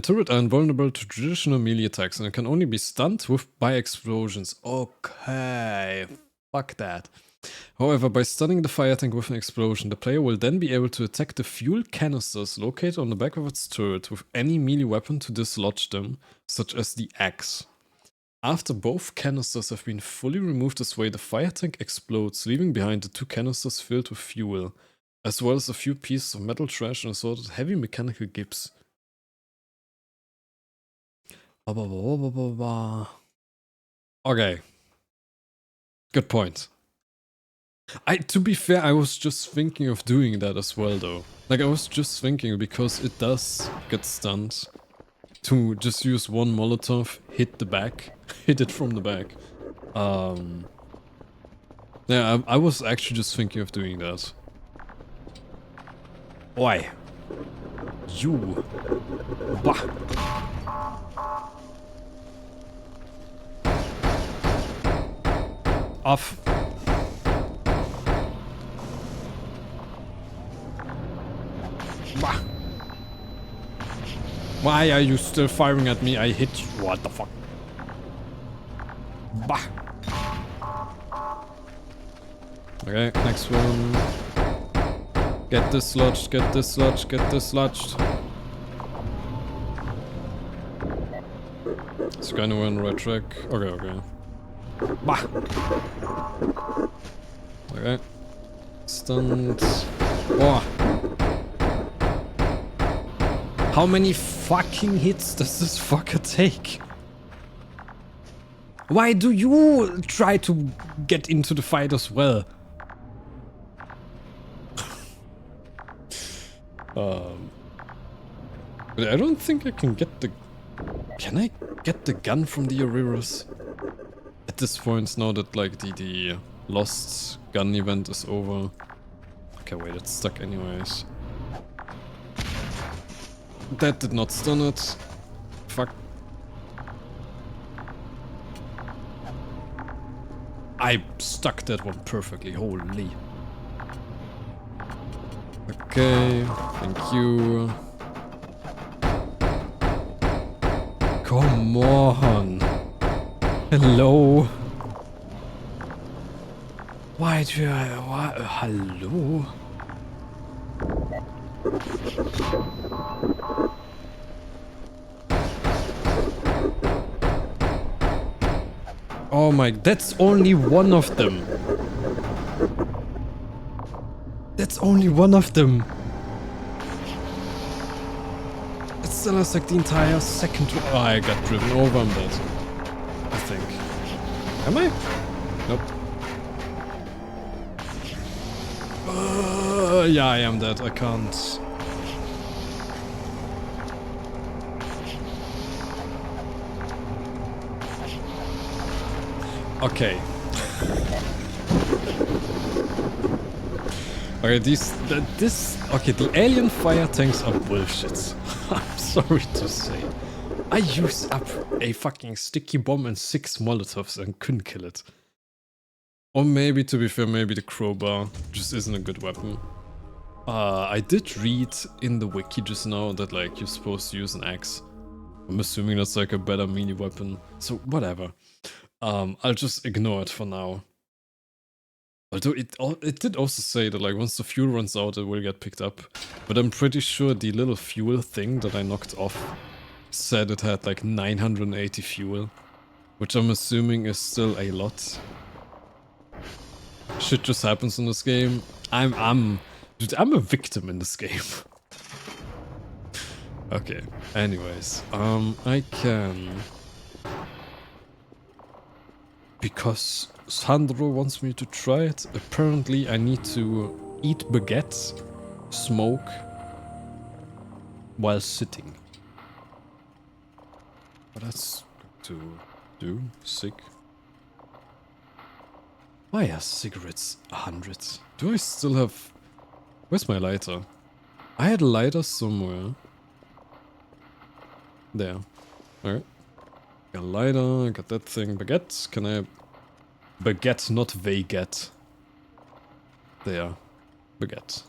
turret are invulnerable to traditional melee attacks and can only be stunned by explosions. Okay, fuck that. However, by stunning the fire tank with an explosion, the player will then be able to attack the fuel canisters located on the back of its turret with any melee weapon to dislodge them, such as the axe. After both canisters have been fully removed this way, the fire tank explodes, leaving behind the 2 canisters filled with fuel, as well as a few pieces of metal trash and assorted heavy mechanical gibs. Okay. Good point. To be fair, I was just thinking of doing that as well though. Like I was just thinking because it does get stunned to just use one Molotov, hit the back, hit it from the back. Yeah, I was actually just thinking of doing that. Oi. You. Bah. Off. Bah. Why are you still firing at me? I hit you. What the fuck? Bah. Okay, next one. Get dislodged, get dislodged, get dislodged. It's kinda on the right track. Okay, okay. Bah! Okay. Stunned. Oh! How many fucking hits does this fucker take? Why do you try to get into the fight as well? Um, but I don't think I can get the... Can I get the gun from the Auroras? At this point, now that like the lost gun event is over. Okay, wait, it's stuck anyways. That did not stun it. Fuck. I stuck that one perfectly, holy. Okay, thank you. Come on. Hello. Why do I... Why, hello? Oh my... That's only one of them. That's only one of them. It still has like the entire second... Oh, I got driven over on that. I think. Am I? Nope. Yeah, I am dead. I can't. Okay. Okay, okay, the alien fire tanks are bullshit. I'm sorry to say. I used up a fucking sticky bomb and 6 Molotovs and couldn't kill it. Or maybe, to be fair, maybe the crowbar just isn't a good weapon. I did read in the wiki just now that like you're supposed to use an axe. I'm assuming that's like a better melee weapon. So whatever. I'll just ignore it for now. Although it did also say that like once the fuel runs out, it will get picked up. But I'm pretty sure the little fuel thing that I knocked off said it had like 980 fuel, which I'm assuming is still a lot. Shit just happens in this game. Dude, I'm a victim in this game. Okay. Anyways, I can. Because Sandro wants me to try it, apparently I need to eat baguettes, smoke, while sitting. But that's good to do. Sick. Why are cigarettes 100? Do I still have... Where's my lighter? I had a lighter somewhere. There. Alright. Got a lighter, got that thing. Baguette? Can I... Baguette, not Veget. There. Baguette.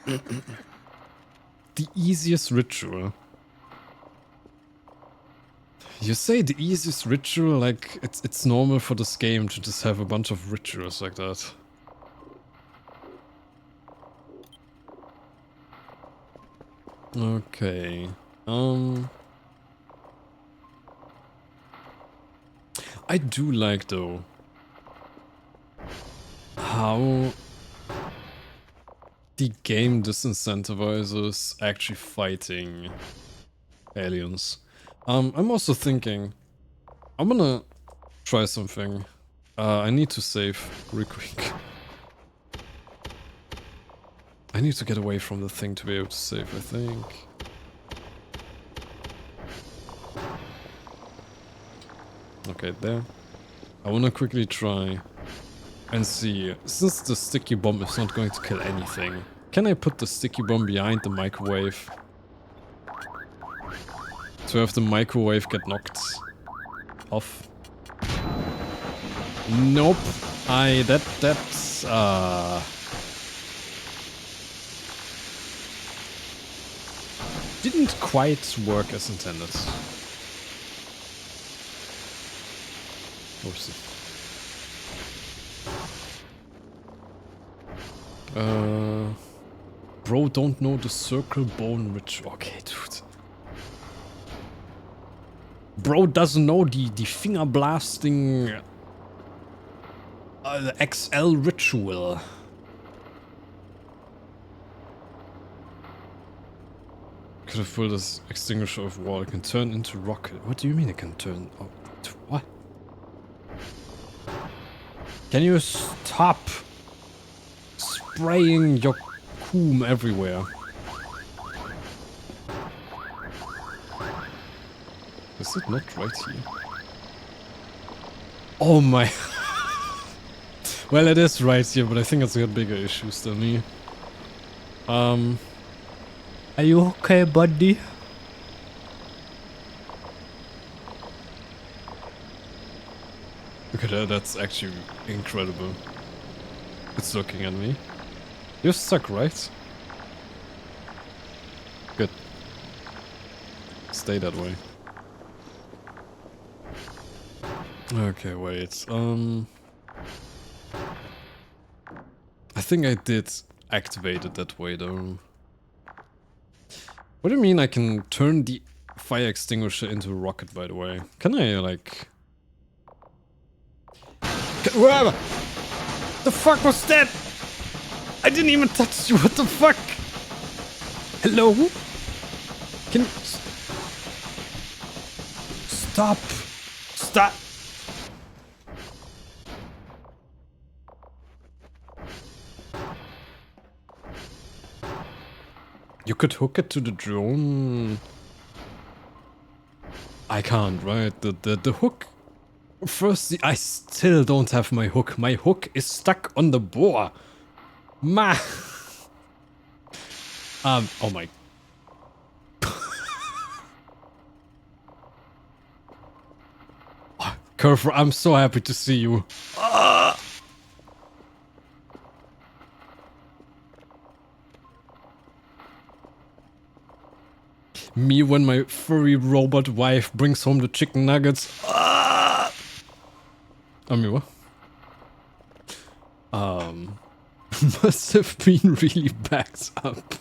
The easiest ritual. You say the easiest ritual, like it's normal for this game to just have a bunch of rituals like that. Okay. I do like though how the game disincentivizes actually fighting aliens. I'm also thinking I'm gonna try something. I need to save real quick. I need to get away from the thing to be able to save, I think. Okay, there. I wanna quickly try and see, since the sticky bomb is not going to kill anything, can I put the sticky bomb behind the microwave? To have the microwave get knocked off. Nope. That's didn't quite work as intended. Oopsie. Bro, don't know the circle bone ritual. Okay, dude. Bro doesn't know the finger blasting the XL ritual. Could have pulled this extinguisher of wall. It can turn into rocket. What do you mean it can turn? Oh, what? Can you stop spraying your coom everywhere? Is it not right here? Oh my... Well, it is right here, but I think it's got bigger issues than me. Are you okay, buddy? Look at that, that's actually incredible. It's looking at me. You're stuck, right? Good. Stay that way. Okay, wait. I think I did activate it that way, though. What do you mean I can turn the fire extinguisher into a rocket, by the way? Can I, like... Whoa! The fuck was that? I didn't even touch you, what the fuck? Hello? Can you... Stop! Stop! You could hook it to the drone. I can't, right? The hook. First, I still don't have my hook. My hook is stuck on the boar. Ma. Oh my. Oh, Curfer, I'm so happy to see you. Me when my furry robot wife brings home the chicken nuggets. I mean, what? Must have been really backed up.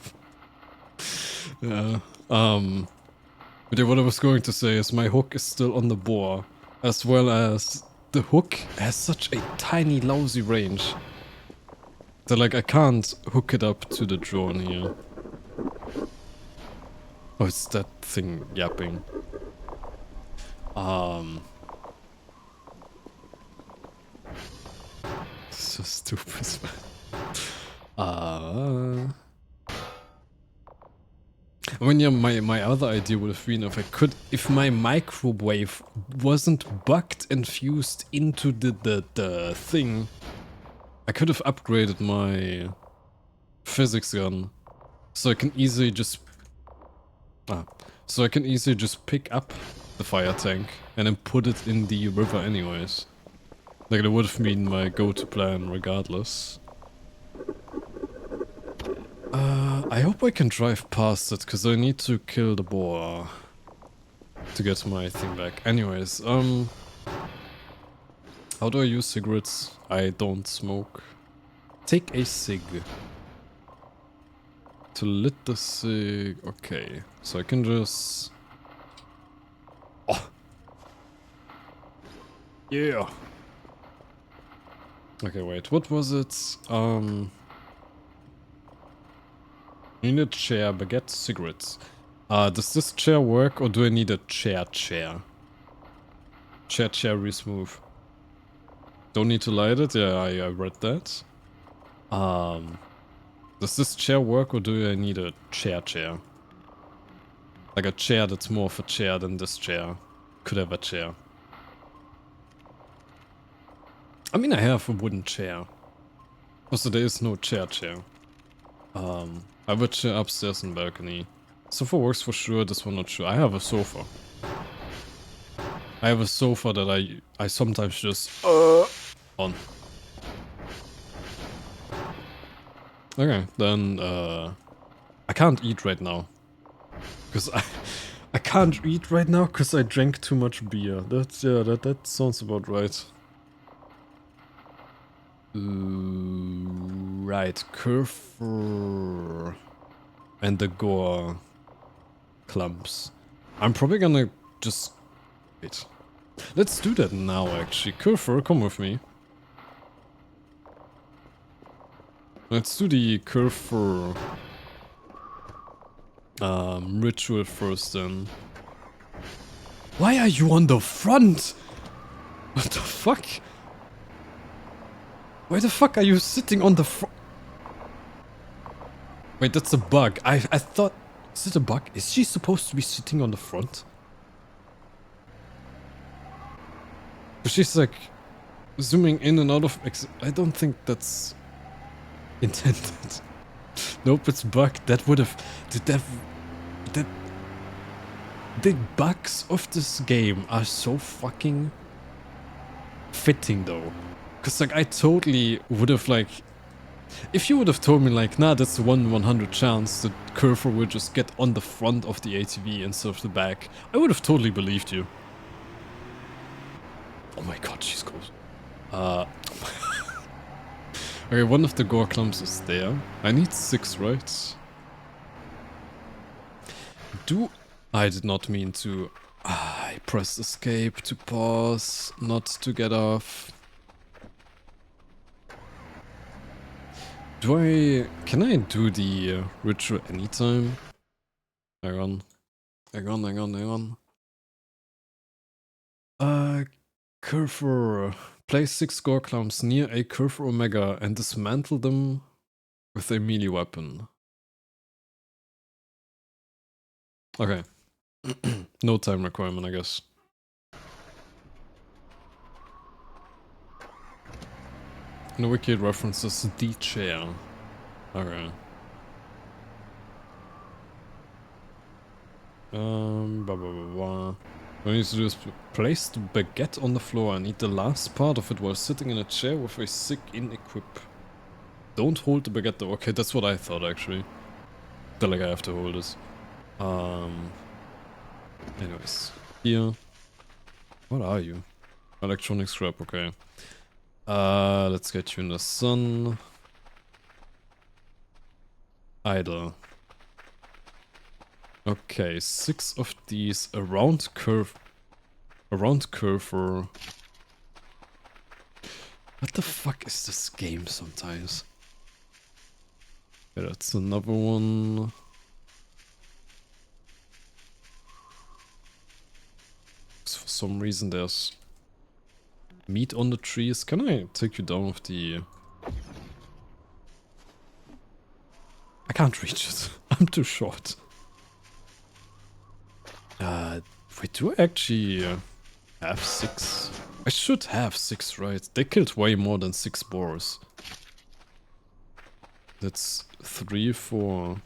Yeah. But yeah, what I was going to say is my hook is still on the boar, as well as the hook has such a tiny, lousy range. So like I can't hook it up to the drone here. Oh, it's that thing yapping. So stupid. I mean, yeah, my other idea would have been if my microwave wasn't bugged and fused into the thing, I could have upgraded my physics gun, so I can easily just pick up the fire tank and then put it in the river anyways. Like, that would have been my go-to plan regardless. I hope I can drive past it, because I need to kill the boar to get my thing back. Anyways, how do I use cigarettes? I don't smoke. Take a cig. To lit the cig... Okay, so I can just... Oh! Yeah! Okay, wait, what was it? I need a chair, baguette, cigarettes. Does this chair work, or do I need a chair? Chair, smooth. Don't need to light it? Yeah, I read that. Does this chair work, or do I need a chair? Like a chair that's more of a chair than this chair. Could have a chair. I mean, I have a wooden chair. Also, there is no chair. I have a chair upstairs in the balcony. Sofa works for sure, this one not sure. I have a sofa. I have a sofa that I sometimes just on. Okay, then I can't eat right now. Cause I can't eat right now because I drank too much beer. That's that sounds about right. Right, Curfer and the gore clumps. I'm probably gonna just wait. Let's do that now actually. Curfer, come with me. Let's do the Curfer ritual first then. Why are you on the front? What the fuck? Why the fuck are you sitting on the front? Wait, that's a bug. I thought... Is it a bug? Is she supposed to be sitting on the front? But she's like zooming in and out of. I don't think that's intended. Nope, it's bugged. That would have. That. The bugs of this game are so fucking fitting though. Cause like I totally would have like. If you would have told me like, nah, that's a 1/100 chance that Curfer will just get on the front of the ATV instead of the back, I would have totally believed you. Oh my god, she's close. Okay, one of the gore clumps is there. I need 6, right? I did not mean to... I pressed escape to pause, not to get off. Can I do the ritual anytime? Hang on. Curfer. Place 6 gore clumps near a Curfer Omega and dismantle them with a melee weapon. Okay. No time requirement, I guess. And the wiki references the chair. Okay. Blah, blah, blah, blah. What I need to do is place the baguette on the floor and eat the last part of it while sitting in a chair with a sick in-equip. Don't hold the baguette though. Okay, that's what I thought actually. Feel like I have to hold this. Anyways. Here. What are you? Electronic scrap, okay. Let's get you in the sun. Idle. Okay, 6 of these around curve. Around curve. What the fuck is this game sometimes? Yeah, that's another one. For some reason there's meat on the trees. Can I take you down with the... I can't reach it. I'm too short. Wait, do I actually have 6? I should have 6, right? They killed way more than 6 boars. That's 3, 4...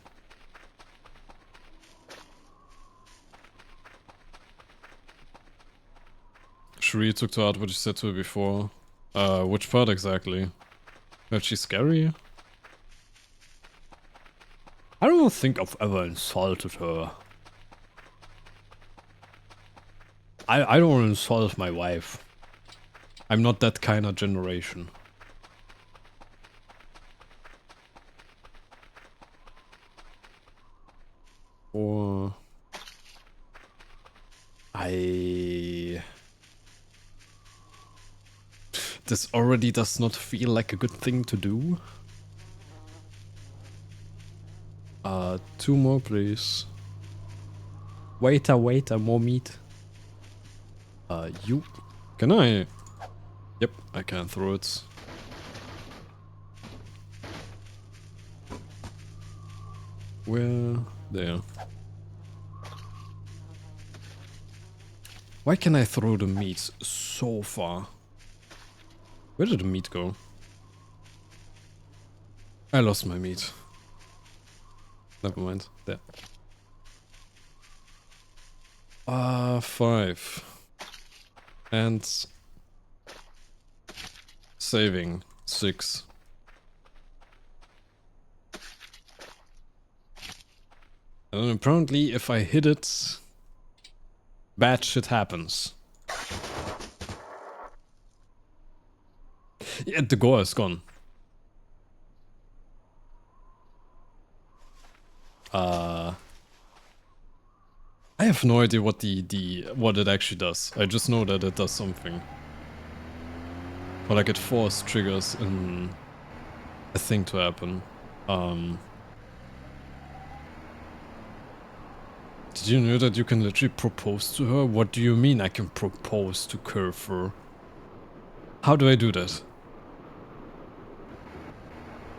Shuri took to heart what you said to her before. Which part exactly? Was she scary? I don't think I've ever insulted her. I don't insult my wife. I'm not that kind of generation. Or... This already does not feel like a good thing to do. 2 more please. Waiter, more meat. You... Can I... Yep, I can throw it. Where? There. Why can I throw the meat so far? Where did the meat go? I lost my meat. Never mind. There. 5. And... saving. 6. And then apparently if I hit it... bad shit happens. Yeah, the gore is gone. I have no idea what what it actually does. I just know that it does something. Or like it force triggers a thing to happen. Did you know that you can literally propose to her? What do you mean I can propose to Curfer? How do I do that?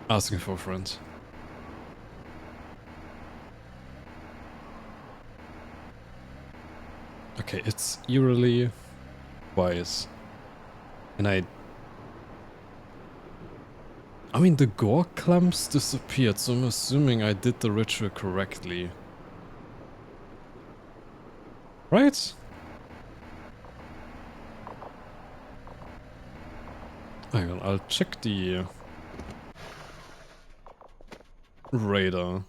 Asking for a friend. Okay, it's eerily wise. And I mean, the gore clumps disappeared, so I'm assuming I did the ritual correctly. Right? Hang on, I'll check the radar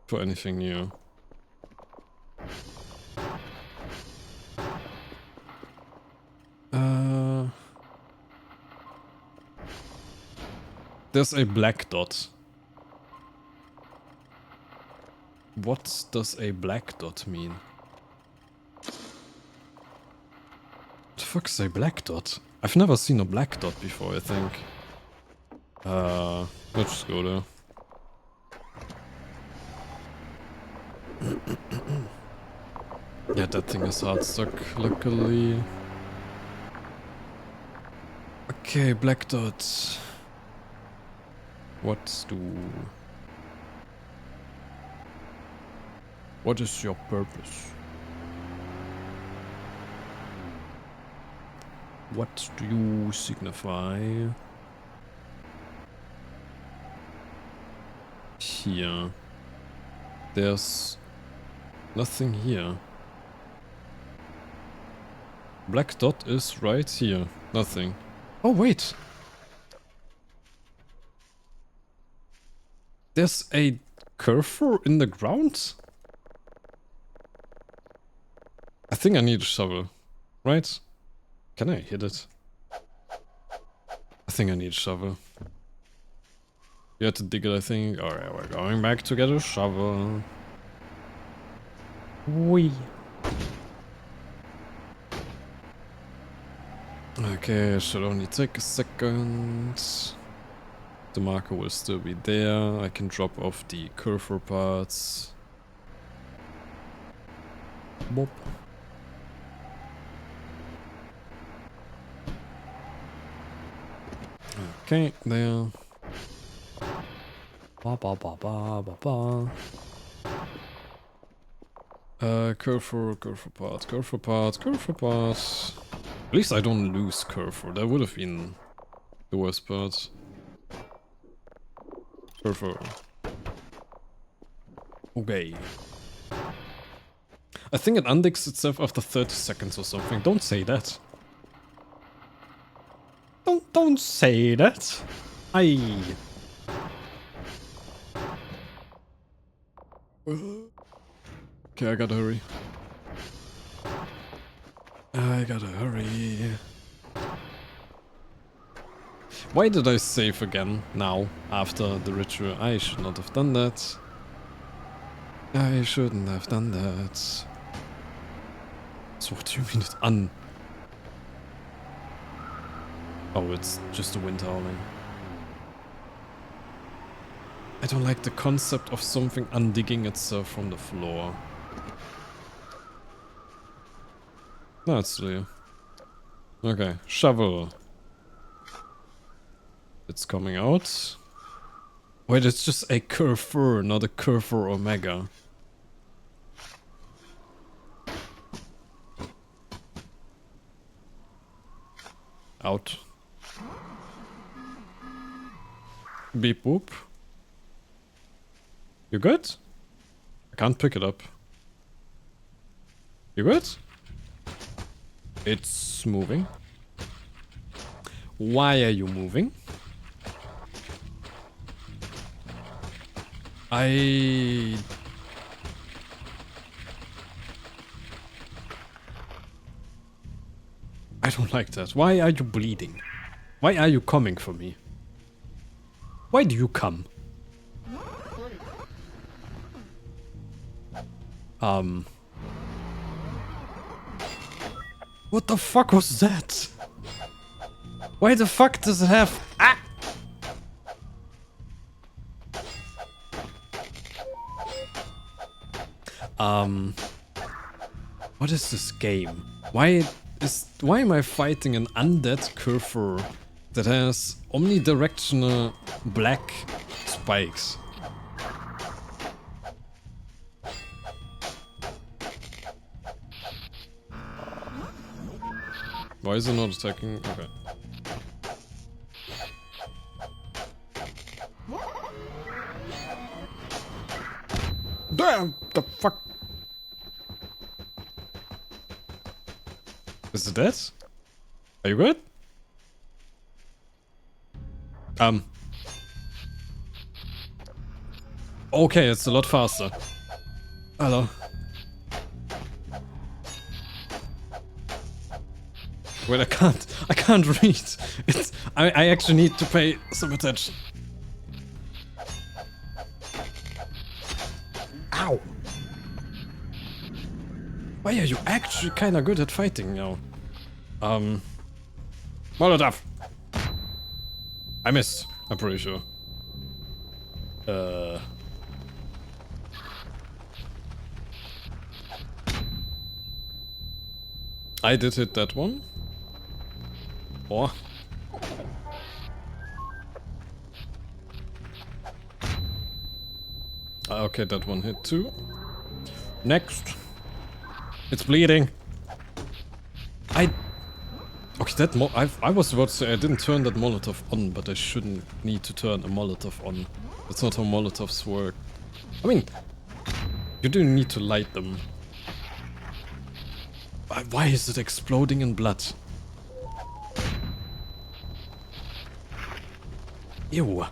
for anything new. There's a black dot. What does a black dot mean? What the fuck is a black dot? I've never seen a black dot before, I think. Let's just go there. Yeah, that thing is hard stuck, luckily. Okay, black dot. What is your purpose? What do you signify? Here. There's nothing here. Black dot is right here. Nothing. Oh, wait. There's a cursor in the ground? I think I need a shovel. Right? Can I hit it? I think I need a shovel. You have to dig it, I think. Alright, we're going back to get a shovel. Wee. Okay, it should only take a second. The marker will still be there. I can drop off the cursor parts. Bop. Okay, there. Ba ba ba ba ba ba. Cursor part. At least I don't lose cursor. That would have been the worst part. Cursor. Okay. I think it undicks itself after 30 seconds or something. Don't say that. Don't say that. Aye. Okay, I gotta hurry. Why did I save again now, after the ritual? I should not have done that. I shouldn't have done that. So what do you mean it's Oh, it's just the wind howling. I don't like the concept of something undigging itself from the floor. That's clear. Okay, shovel. It's coming out. Wait, it's just a curve, not a curve omega. Out. Beep boop. You good? I can't pick it up. You good? It's moving. Why are you moving? I don't like that. Why are you bleeding? Why are you coming for me? Why do you come? What the fuck was that? Why the fuck does it have... Ah! What is this game? Why am I fighting an undead curfer that has omnidirectional black spikes? Why is it not attacking? Okay. damn! The fuck? Is it dead? Are you good? Okay, it's a lot faster. Hello. Wait, I can't read. I actually need to pay some attention. Ow! Why are you actually kinda good at fighting now? Molotov! I missed, I'm pretty sure. I did hit that one. Oh. Okay, that one hit too. Next. It's bleeding. Okay, that I was about to say I didn't turn that Molotov on, but I shouldn't need to turn a Molotov on. That's not how Molotovs work. I mean, you do need to light them. Why is it exploding in blood? Ew.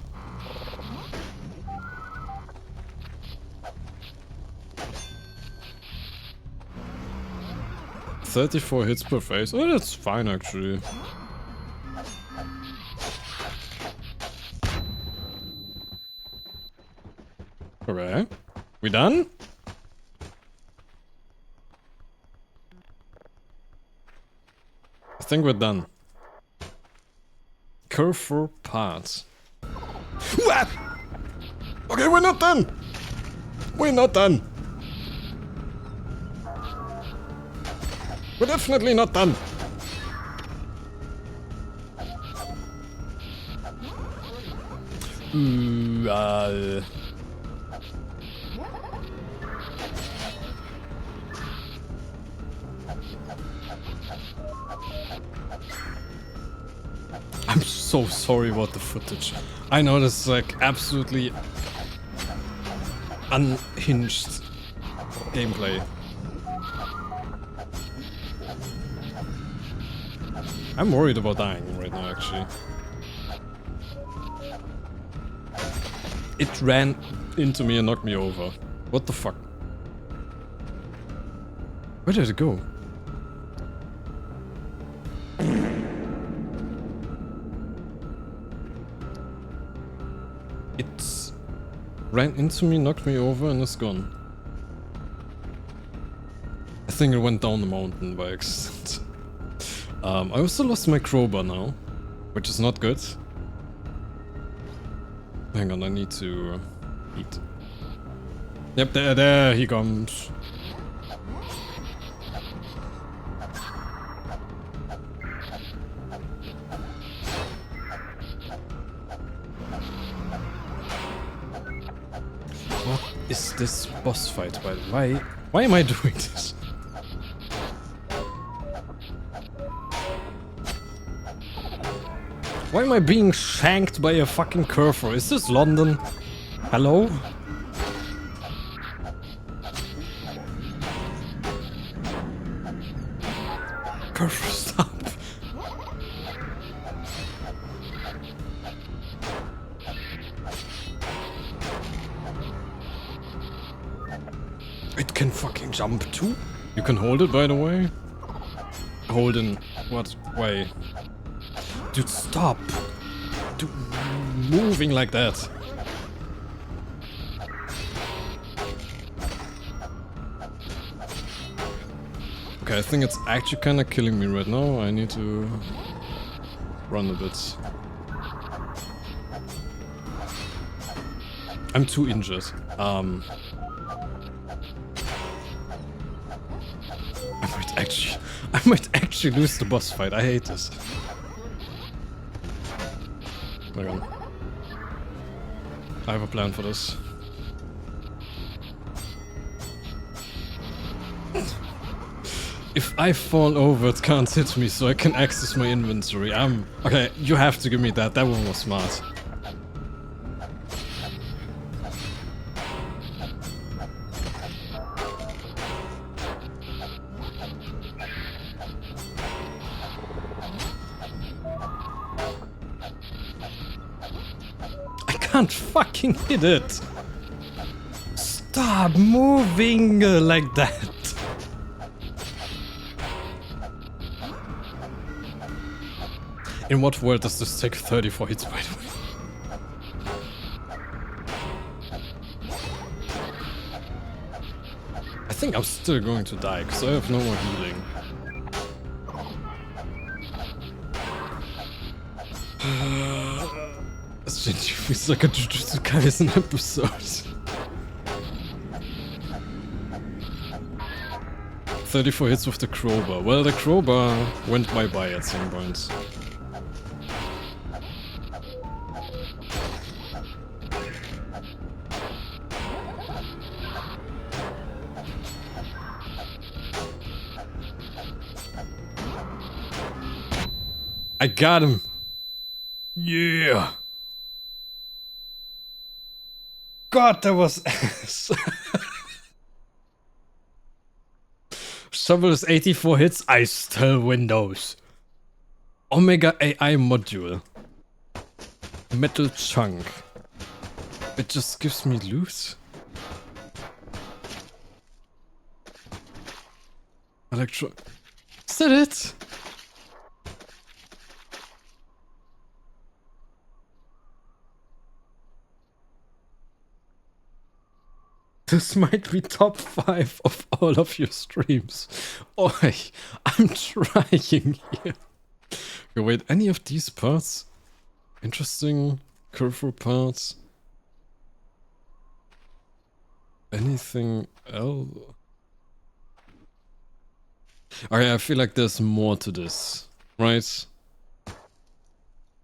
"34 hits per phase." Oh, that's fine actually. Okay. We done? I think we're done. Curve for parts. What? Okay, we're not done! We're not done! We're definitely not done! I'm so sorry about the footage. I know this is like absolutely unhinged gameplay. I'm worried about dying right now, actually. It ran into me and knocked me over. What the fuck? Where did it go? It ran into me, knocked me over, and is gone. I think it went down the mountain by accident. I also lost my crowbar now, which is not good. Hang on, I need to eat. Yep, there he comes. What is this boss fight, by the way? Why am I doing this? Why am I being shanked by a fucking curfer? Is this London? Hello? Curfer, stop. It can fucking jump too? You can hold it, by the way? Hold in what way? Dude, stop! Dude, moving like that. Okay, I think it's actually kinda killing me right now. I need to run a bit. I'm too injured. I might actually lose the boss fight. I hate this. Hang on. I have a plan for this. If I fall over, it can't hit me, so I can access my inventory. Okay, you have to give me that. That one was smart. can't fucking hit it! Stop moving like that! In what world does this take 34 hits, by the way? I think I'm still going to die, because I have no more healing. This shit feels like a Jujutsu Kaisen episode. 34 hits with the crowbar. Well, the crowbar went bye-bye at some point. I got him! Yeah! God, that was ass! Shovel is 84 hits, I still win those. Omega AI module. Metal chunk. It just gives me loot. Electro... Is that it? This might be top 5 of all of your streams. Oi, I'm trying here. Okay, wait, any of these parts? Interesting curveball parts? Anything else? Okay, I feel like there's more to this, right?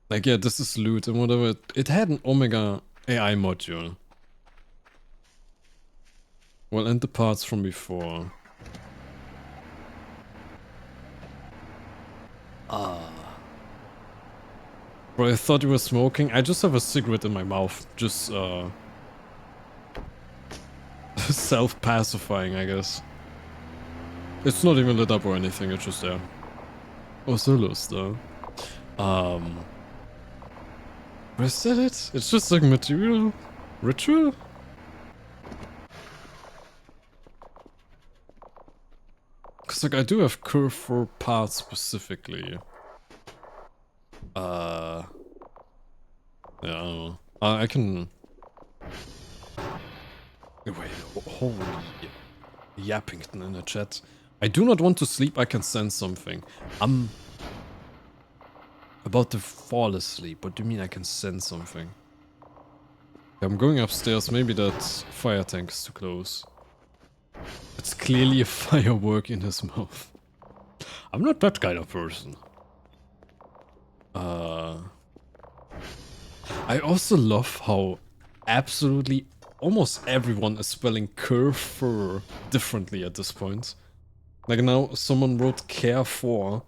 Like, yeah, this is loot and whatever. It had an Omega AI module. Well, and the parts from before. Bro, I thought you were smoking. I just have a cigarette in my mouth. Just, self-pacifying, I guess. It's not even lit up or anything, it's just there. Oh, so lost though. Is that it? It's just like material? Ritual? Cause like I do have curve for parts specifically. Yeah, I don't know. I can... Wait, holy Yappington in the chat. I do not want to sleep, I can sense something. I'm about to fall asleep. What do you mean I can sense something? I'm going upstairs, maybe that fire tank is too close. It's clearly a firework in his mouth. I'm not that kind of person. I also love how absolutely almost everyone is spelling curve differently at this point. Like now someone wrote care for.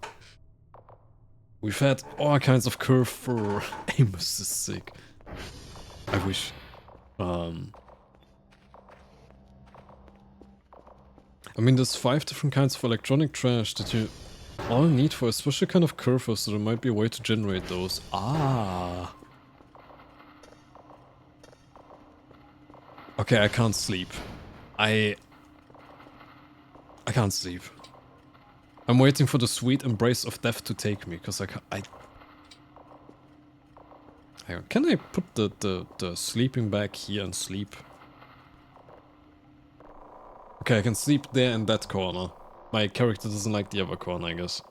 We've had all kinds of curve for. Amos is sick. I wish. I mean, there's 5 different kinds of electronic trash that you all need for a special kind of curve, so there might be a way to generate those. Ah. Okay, I can't sleep. I can't sleep. I'm waiting for the sweet embrace of death to take me, because Hang on, can I put the sleeping bag here and sleep? Okay, I can sleep there in that corner. My character doesn't like the other corner, I guess.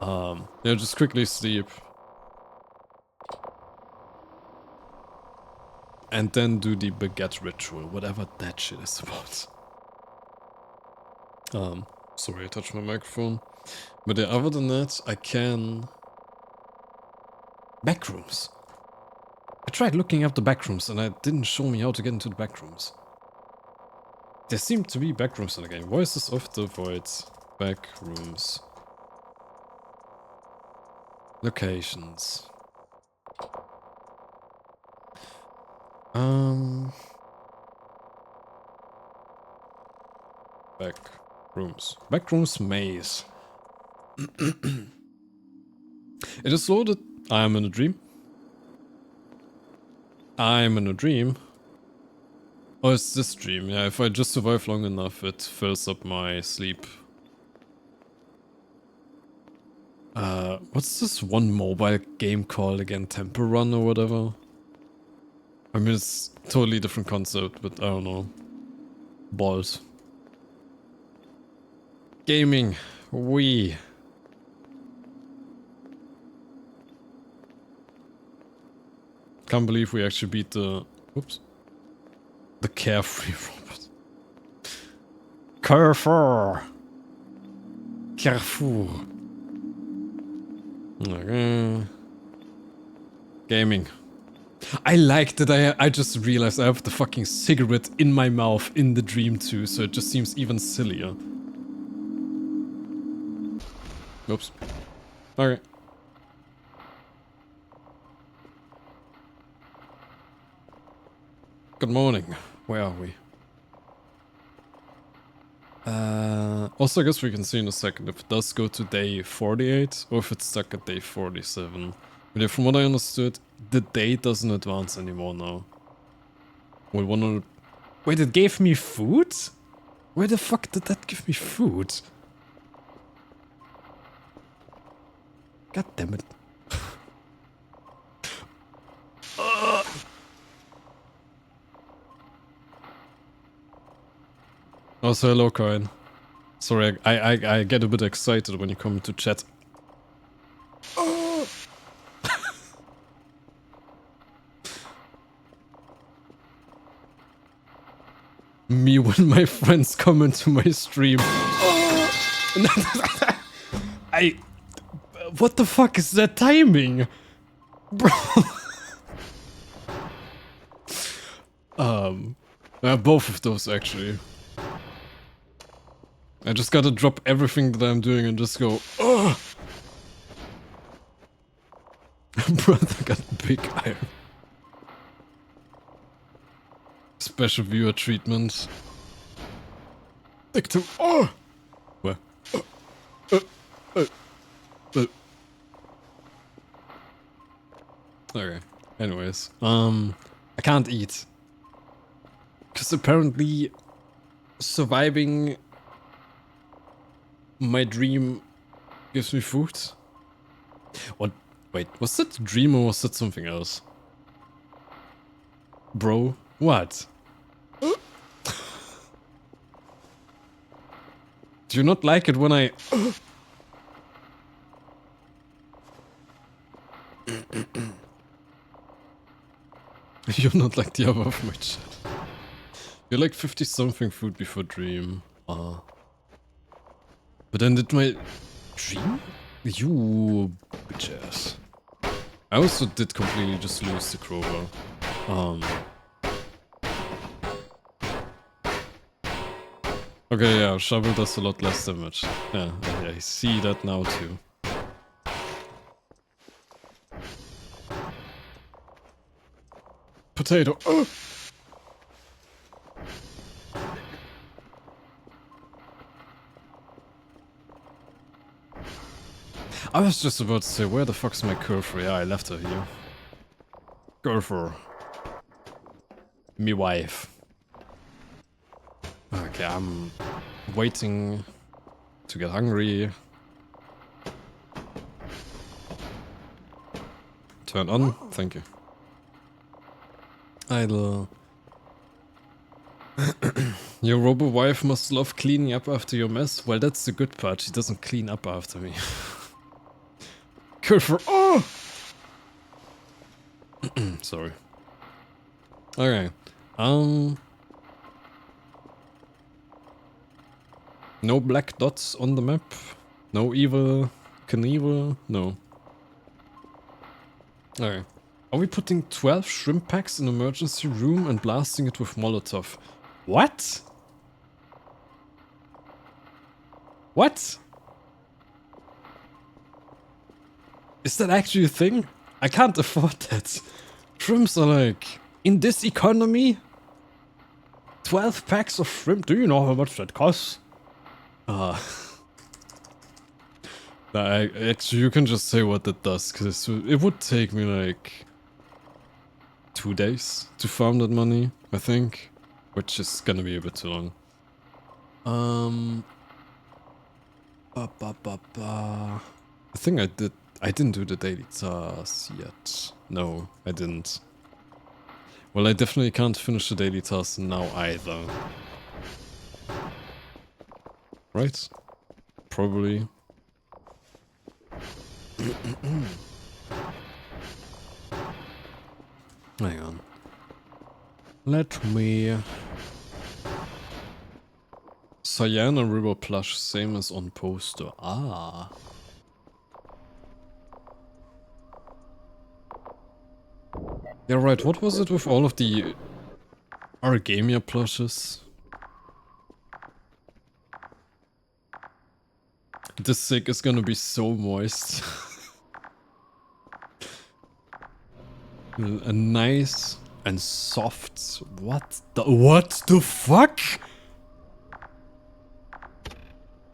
Yeah, just quickly sleep. And then do the baguette ritual, whatever that shit is about. Sorry, I touched my microphone. But yeah, other than that, I can... Backrooms. I tried looking up the backrooms and it didn't show me how to get into the backrooms. There seem to be backrooms in the game. Voices of the Void. Backrooms. Locations. Backrooms. Backrooms maze. It is loaded. I am in a dream. I'm in a dream. Oh, it's this dream. Yeah, if I just survive long enough, it fills up my sleep. What's this one mobile game called again? Temple Run or whatever? I mean, it's totally different concept, but I don't know. Balls. Gaming. Wii. Can't believe we actually beat the... Oops. The Carefree robot. Carrefour. Carrefour. Okay. Gaming. I like that I just realized I have the fucking cigarette in my mouth in the dream too, so it just seems even sillier. Oops. Okay. Good morning. Where are we? Also, I guess we can see in a second if it does go to day 48 or if it's stuck at day 47. But yeah, from what I understood, the day doesn't advance anymore now. Well, Wait, it gave me food? Where the fuck did that give me food? God damn it. Also, hello, Coin. Sorry, I get a bit excited when you come to chat. Me when my friends come into my stream. What the fuck is that timing? Bro. Both of those actually. I just gotta drop everything that I'm doing and just go, oh! Brother got big iron. Special viewer treatment. Victim, oh! Where? Okay, anyways, I can't eat. Because apparently surviving my dream gives me food. What? Wait, was that a dream or was that something else? Bro, what? Do you not like it when I... You're not like the other of my chat. You're like 50 something food before dream. But then did my dream? You bitch ass. I also did completely just lose the crowbar. Okay, yeah, shovel does a lot less damage. Yeah, I see that now too. Potato. Oh! I was just about to say, where the fuck's my Carrefour? Yeah, I left her here. Carrefour. Me wife. Okay, I'm waiting to get hungry. Turn on, thank you. Idle. Your robo-wife must love cleaning up after your mess. Well, that's the good part, she doesn't clean up after me. Good for... Oh! Sorry. Okay. No black dots on the map. No evil Knievel. No. Okay. Are we putting 12 shrimp packs in emergency room and blasting it with Molotov? What? What? Is that actually a thing? I can't afford that. Shrimps are like, in this economy? 12 packs of shrimp? Do you know how much that costs? Actually, you can just say what it does, because it would take me like 2 days to farm that money, I think. Which is gonna be a bit too long. I think I didn't do the daily tasks yet. No, I didn't. Well, I definitely can't finish the daily tasks now either. Right? Probably. Hang on. Let me... Cyan River plush, same as on poster. Ah. Yeah, right, what was it with all of the Argamia plushes? This sick is gonna be so moist. A nice and soft... What the fuck?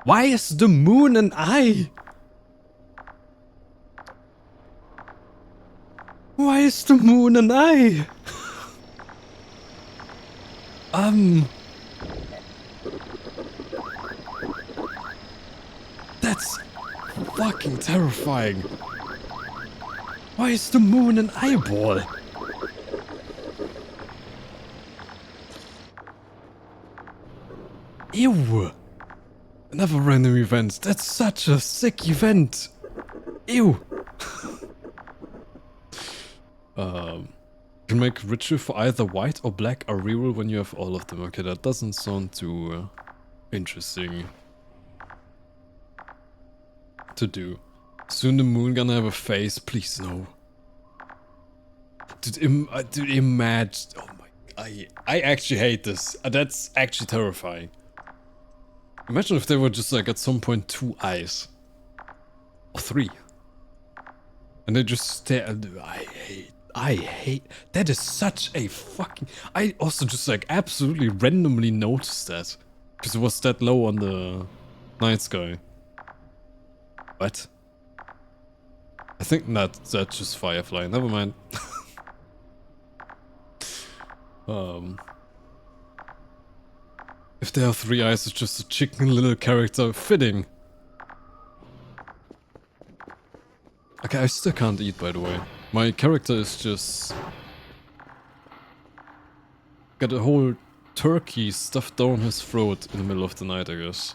Why is the moon an eye? Why is the moon an eye? That's fucking terrifying. Why is the moon an eyeball? Ew. Another random event. That's such a sick event. Ew. You can make ritual for either white or black or reroll when you have all of them. Okay, that doesn't sound too interesting to do. Soon the moon gonna have a face. Please no. Dude, imagine. Oh my. I actually hate this. That's actually terrifying. Imagine if they were just like at some point 2 eyes. Or 3. And they just stare. I hate. That is such a fucking. I also just like absolutely randomly noticed that. Because it was that low on the night sky. What? I think that's just Firefly. Never mind. If there are 3 eyes, it's just a chicken little character. Fitting. Okay, I still can't eat, by the way. My character is just... got a whole turkey stuffed down his throat in the middle of the night, I guess.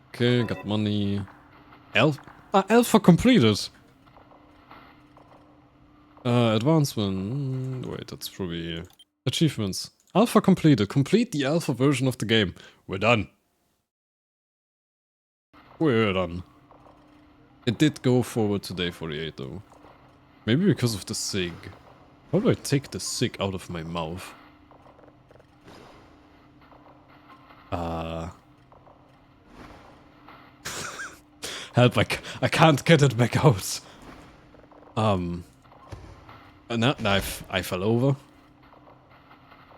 Okay, got money. Alpha completed! Advancement... wait, that's probably... achievements. Alpha completed. Complete the alpha version of the game. We're done. We're done. It did go forward to day 48 though. Maybe because of the SIG. How do I take the SIG out of my mouth? Help, I can't get it back out. I fell over.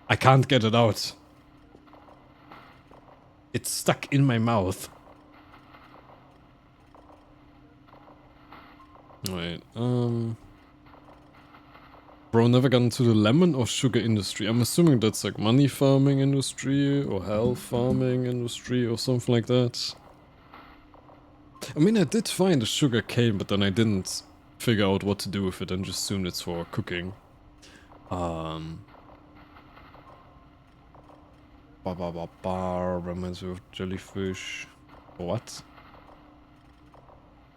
I can't get it out. It's stuck in my mouth. Wait, bro, never got into the lemon or sugar industry. I'm assuming that's like money farming industry or health farming industry or something like that. I mean, I did find a sugar cane, but then I didn't figure out what to do with it and just assumed it's for cooking. Reminds me of jellyfish. What?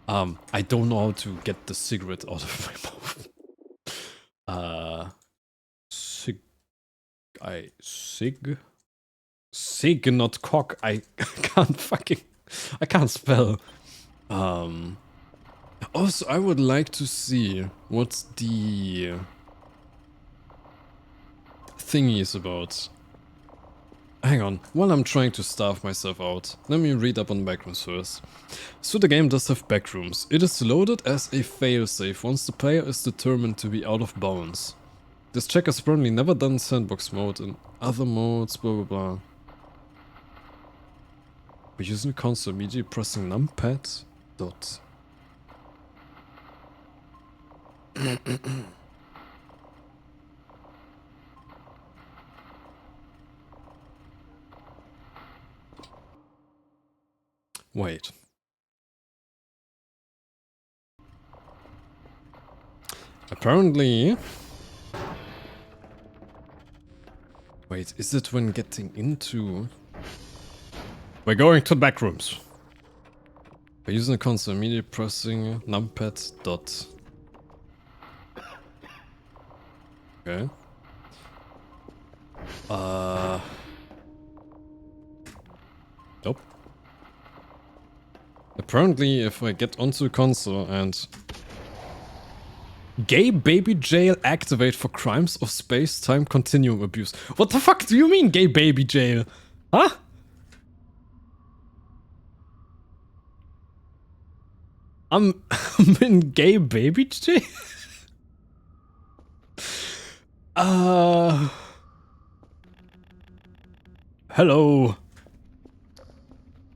I don't know how to get the cigarette out of my mouth. Sig, not cock. I can't spell. Also, I would like to see what the thingy is about. Hang on, while I'm trying to starve myself out, let me read up on backrooms first. So the game does have backrooms. It is loaded as a failsafe once the player is determined to be out of bounds. This check is apparently never done in sandbox mode, in other modes, blah blah blah. We're using the console immediately pressing numpad dot. Wait. Apparently... Wait, is it when getting into... We're going to the back rooms. By using the console, immediately pressing numpad dot. Okay. Nope. Apparently, if I get onto the console and... Gay baby jail activate for crimes of space-time continuum abuse. What the fuck do you mean, gay baby jail? Huh? I'm in gay baby jail? Hello.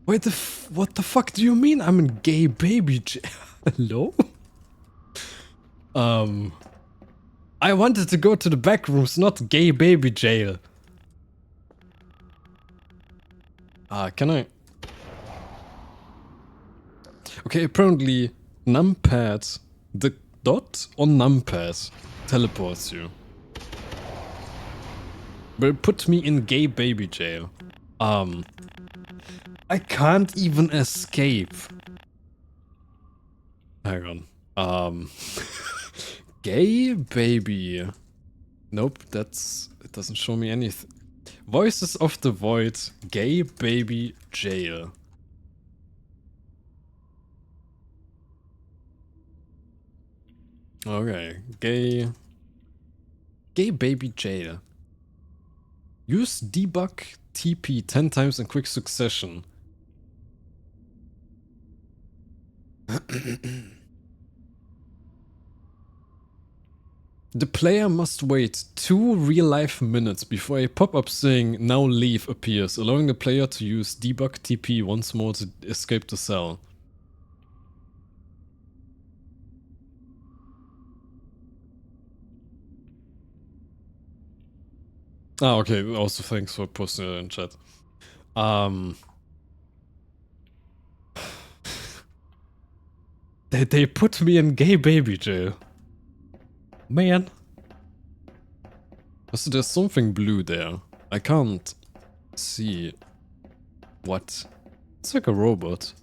Wait, what the fuck do you mean I'm in gay baby jail? Hello? I wanted to go to the back rooms, not gay baby jail. Can I? Okay, apparently numpad, the dot on numpad teleports you. Will put me in gay baby jail. I can't even escape. Hang on. Gay baby. Nope, it doesn't show me anything. Voices of the Void, gay baby jail. Okay, gay baby jail. Use debug TP 10 times in quick succession. The player must wait 2 real-life minutes before a pop-up saying "Now leave" appears, allowing the player to use debug TP once more to escape the cell. Ah, okay, also thanks for posting it in chat. They put me in gay baby jail. Man. Also, there's something blue there. I can't see what. It's like a robot.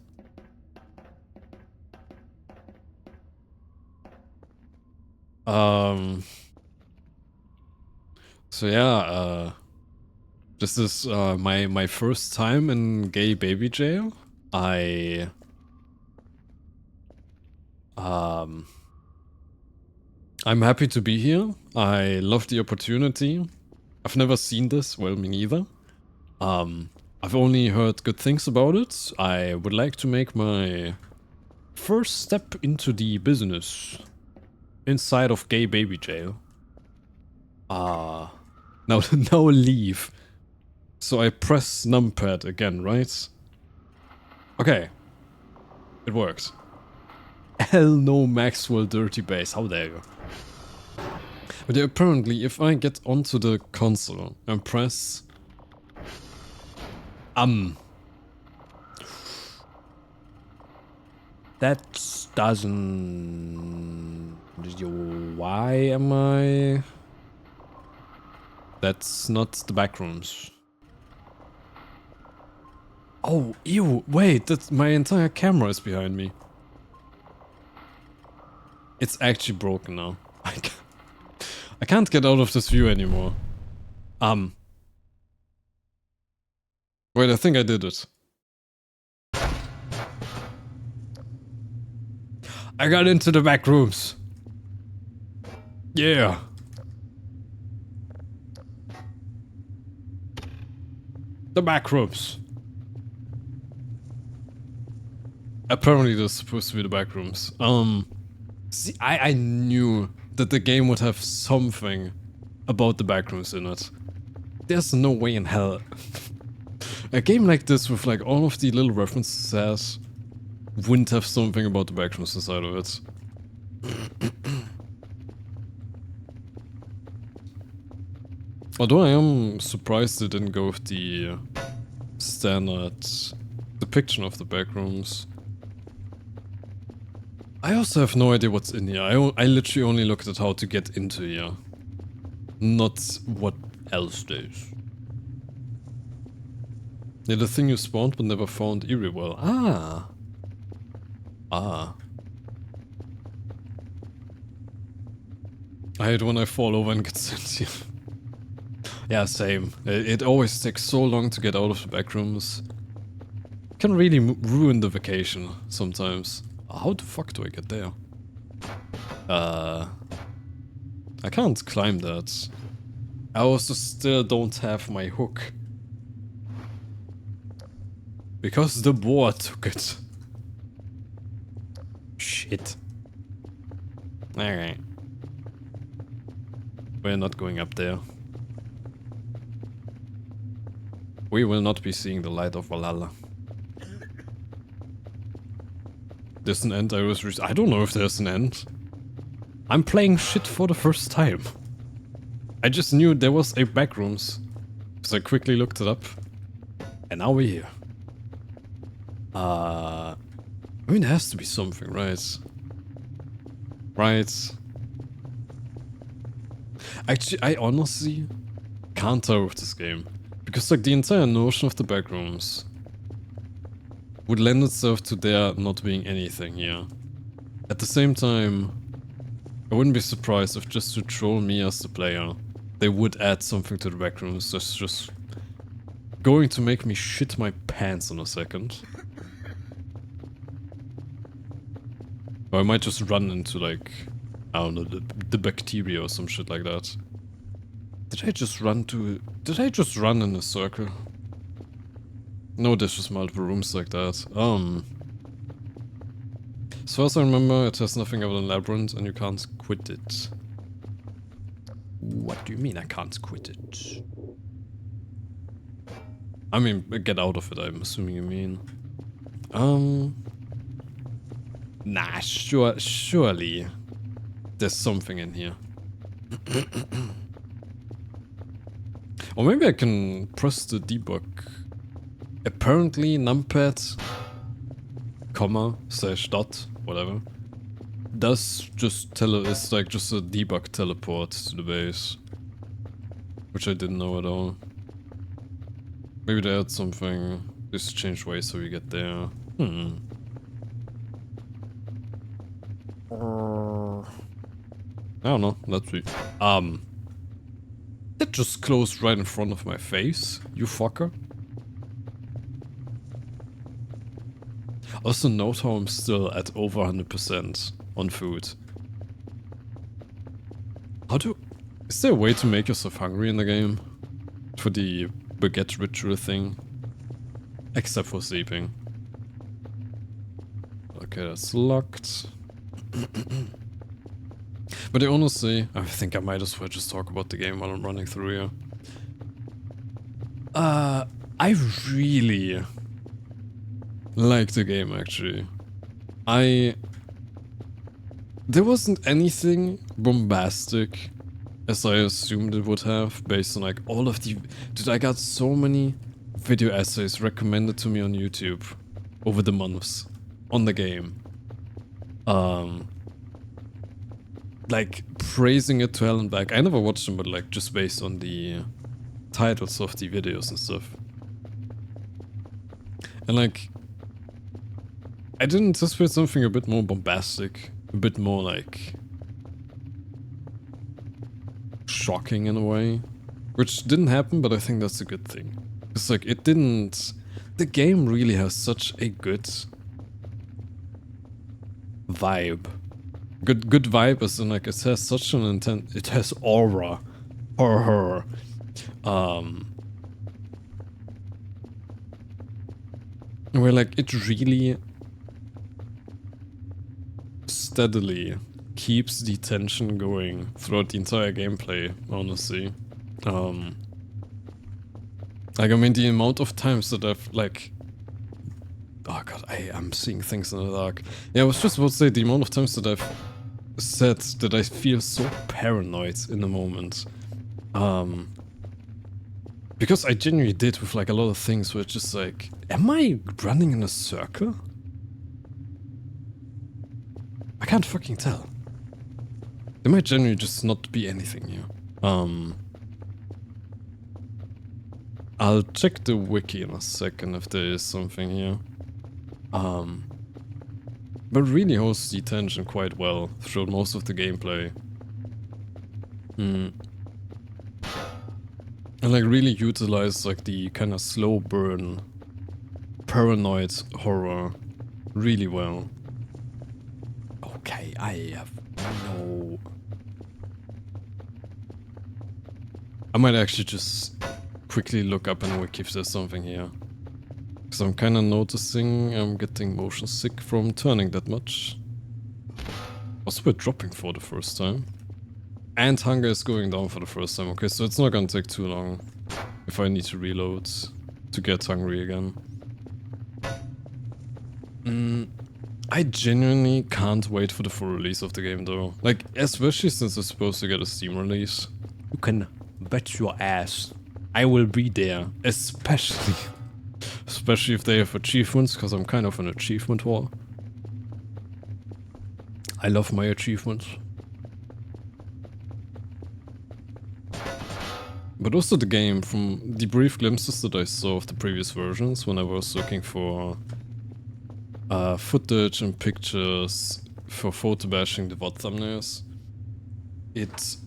So yeah, this is my first time in gay baby jail. I'm happy to be here. I love the opportunity. I've never seen this, well, me neither. I've only heard good things about it. I would like to make my first step into the business inside of gay baby jail. Now leave. So I press numpad again, right? Okay. It worked. Hell no, Maxwell dirty base. How dare you? But apparently, if I get onto the console and press that doesn't... Why am I... That's not the backrooms. Oh, ew, wait, that's my entire camera is behind me. It's actually broken now. I can't get out of this view anymore. Wait, I think I did it. I got into the back rooms. Yeah. The back rooms. Apparently they're supposed to be the back rooms. See, I knew that the game would have something about the back rooms in it. There's no way in hell. A game like this with like all of the little references it has wouldn't have something about the back rooms inside of it. Although I am surprised they didn't go with the standard, the depiction of the back rooms. I also have no idea what's in here. I literally only looked at how to get into here. Not what else there is. Yeah, the thing you spawned but never found eerie well. Ah. Ah. I hate when I fall over and get sent here. Yeah, same. It always takes so long to get out of the back rooms. Can really ruin the vacation sometimes. How the fuck do I get there? I can't climb that. I also still don't have my hook. Because the boar took it. Shit. Alright. We're not going up there. We will not be seeing the light of Valhalla. There's an end. I don't know if there's an end. I'm playing shit for the first time. I just knew there was a backrooms. So I quickly looked it up. And now we're here. I mean, there has to be something, right? Right. Actually, I honestly can't tell with this game. Because like the entire notion of the backrooms would lend itself to there not being anything here. At the same time, I wouldn't be surprised if just to troll me as the player, they would add something to the backrooms that's just going to make me shit my pants in a second. Or I might just run into like, I don't know, the bacteria or some shit like that. Did I just run in a circle? No, there's just multiple rooms like that. As far as I remember, it has nothing other than labyrinth and you can't quit it. What do you mean I can't quit it? I mean, get out of it, I'm assuming you mean. Nah, surely there's something in here. Or maybe I can press the debug. Apparently numpad, comma, slash dot, whatever, does just it's like just a debug teleport to the base. Which I didn't know at all. Maybe they add something, just change ways so we get there. I don't know, let's see. That just closed right in front of my face, you fucker. Also note how I'm still at over 100% on food. Is there a way to make yourself hungry in the game? For the baguette ritual thing? Except for sleeping. Okay, that's locked. But honestly, I think I might as well just talk about the game while I'm running through here. I really like the game actually. There wasn't anything bombastic as I assumed it would have based on like all of the... Dude, I got so many video essays recommended to me on YouTube over the months on the game. Like praising it to hell and back. I never watched them, but like just based on the titles of the videos and stuff. And like, I didn't anticipate something a bit more bombastic, a bit more like shocking in a way, which didn't happen, but I think that's a good thing. It's like it didn't. The game really has such a good vibe. Good vibe as in like it has such an intent. It has aura, horror. Where like it really steadily keeps the tension going throughout the entire gameplay, honestly. Like I mean the amount of times that I've like... Oh god, I'm seeing things in the dark. Yeah, I was just about to say the amount of times that I've said that I feel so paranoid in the moment. Because I genuinely did with like a lot of things where it's just like, am I running in a circle? I can't fucking tell. There might genuinely just not be anything here. I'll check the wiki in a second if there is something here. But really holds the tension quite well throughout most of the gameplay. And like really utilize like the kind of slow burn, paranoid horror really well. Okay, I have no... I might actually just quickly look up and wiki if there's something here. Because I'm kind of noticing I'm getting motion sick from turning that much. Also, we're dropping for the first time. And hunger is going down for the first time. Okay, so it's not gonna take too long if I need to reload to get hungry again. I genuinely can't wait for the full release of the game though. Like, especially since it's supposed to get a Steam release. You can bet your ass I will be there. Especially if they have achievements, because I'm kind of an achievement whore. I love my achievements. But also the game, from the brief glimpses that I saw of the previous versions when I was looking for footage and pictures for photo bashing the VOD thumbnails, it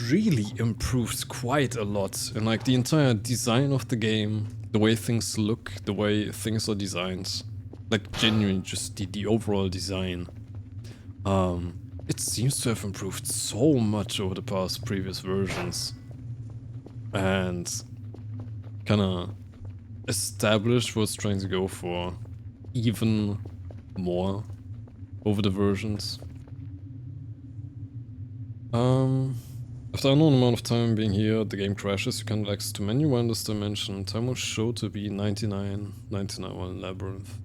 really improves quite a lot. And like the entire design of the game, the way things look, the way things are designed, like genuinely just the overall design. It seems to have improved so much over the past previous versions. And kinda established what it's trying to go for even more over the versions. After an unknown amount of time being here, the game crashes. You can access to menu in this dimension. Time will show to be 99 Labyrinth.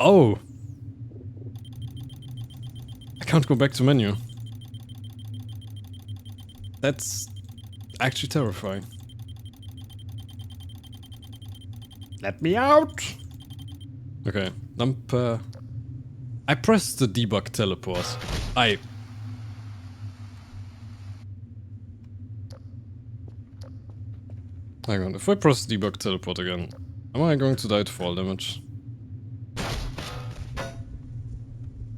Oh! I can't go back to menu. That's actually terrifying. Let me out! Okay, I pressed the debug teleport. Hang on, if I press debug teleport again, am I going to die to fall damage?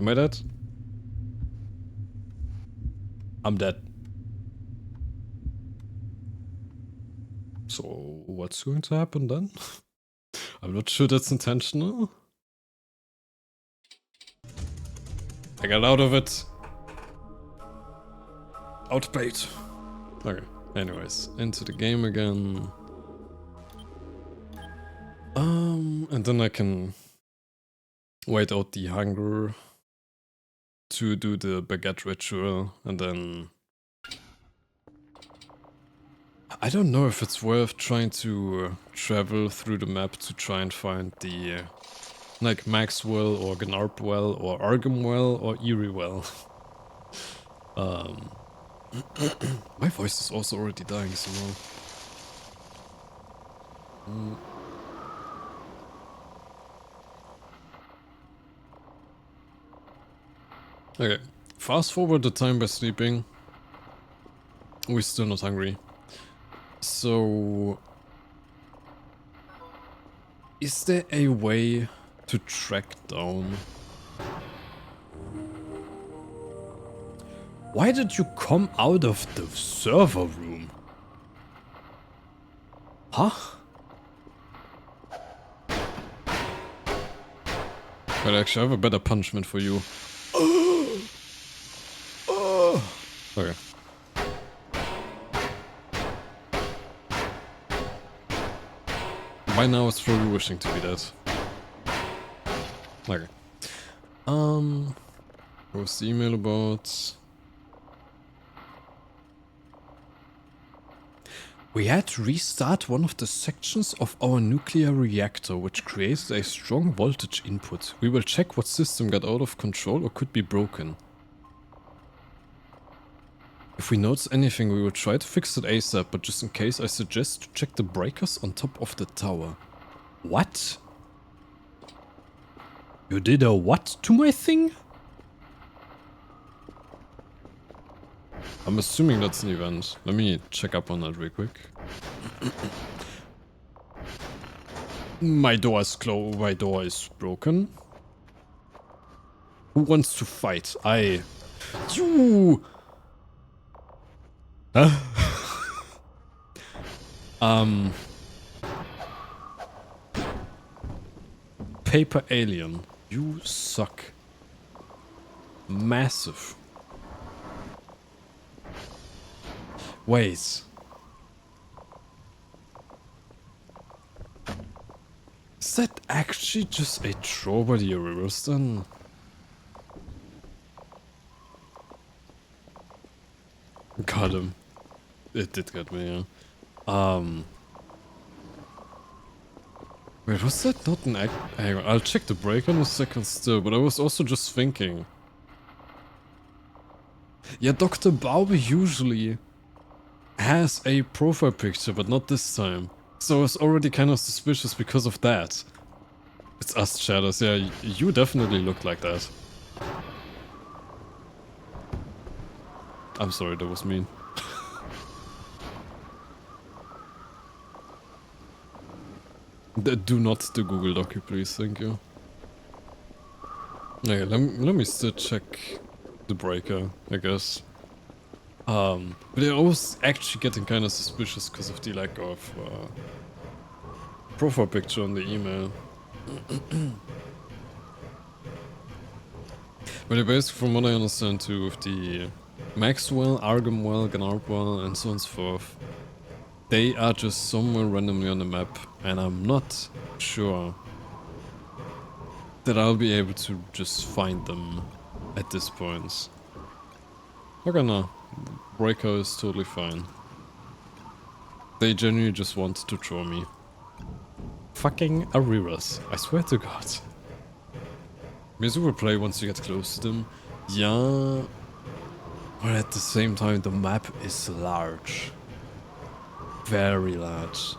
Am I dead? I'm dead. So, what's going to happen then? I'm not sure that's intentional. I got out of it. Outplayed. Okay, anyways, into the game again. And then I can wait out the hunger to do the baguette ritual, and then I don't know if it's worth trying to travel through the map to try and find the like Maxwell or Gnarp well or Arkham well or Erie well. My voice is also already dying somehow. Okay, fast forward the time by sleeping. We're still not hungry. So, is there a way to track down? Why did you come out of the server room? Huh? Well, actually, I have a better punishment for you. Okay. By now it's probably wishing to be dead. Okay. What's the email about? We had to restart one of the sections of our nuclear reactor, which created a strong voltage input. We will check what system got out of control or could be broken. If we notice anything, we will try to fix it ASAP, but just in case, I suggest to check the breakers on top of the tower. What? You did a what to my thing? I'm assuming that's an event. Let me check up on that real quick. My door is closed. My door is broken. Who wants to fight? You! Huh? Paper alien. You suck. Massive. Wait. Is that actually just a throw by the reverse then? Got him. It did get me, yeah. Wait, was that not an act? Hang on, I'll check the break in a second still, but I was also just thinking. Yeah, Dr. Baube usually has a profile picture, but not this time. So I was already kind of suspicious because of that. It's us, Shadows. Yeah, you definitely look like that. I'm sorry, that was mean. Do not the Google Docu, please, thank you. Okay, let me still check the breaker, I guess. But I was actually getting kind of suspicious because of the lack of profile picture on the email. But basically, from what I understand too, with the Maxwell, Argamwell, Gnarpwell, and so on and so forth, they are just somewhere randomly on the map, and I'm not sure that I'll be able to just find them at this point. Okay, no. Breaker is totally fine. They genuinely just want to throw me. Fucking Ariras, I swear to God. Music will play once you get close to them. Yeah, but at the same time the map is large. Very large.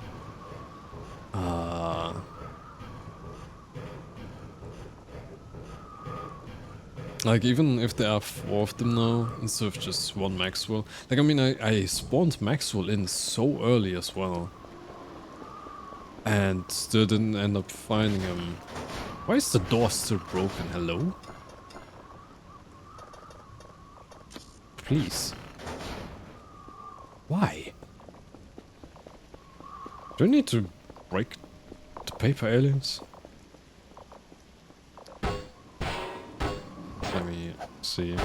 Like, even if there are 4 of them now, instead of just 1 Maxwell. Like, I mean, I spawned Maxwell in so early as well. And still didn't end up finding him. Why is the door still broken? Hello? Please. Why? Do I need to break the paper aliens? Let me see.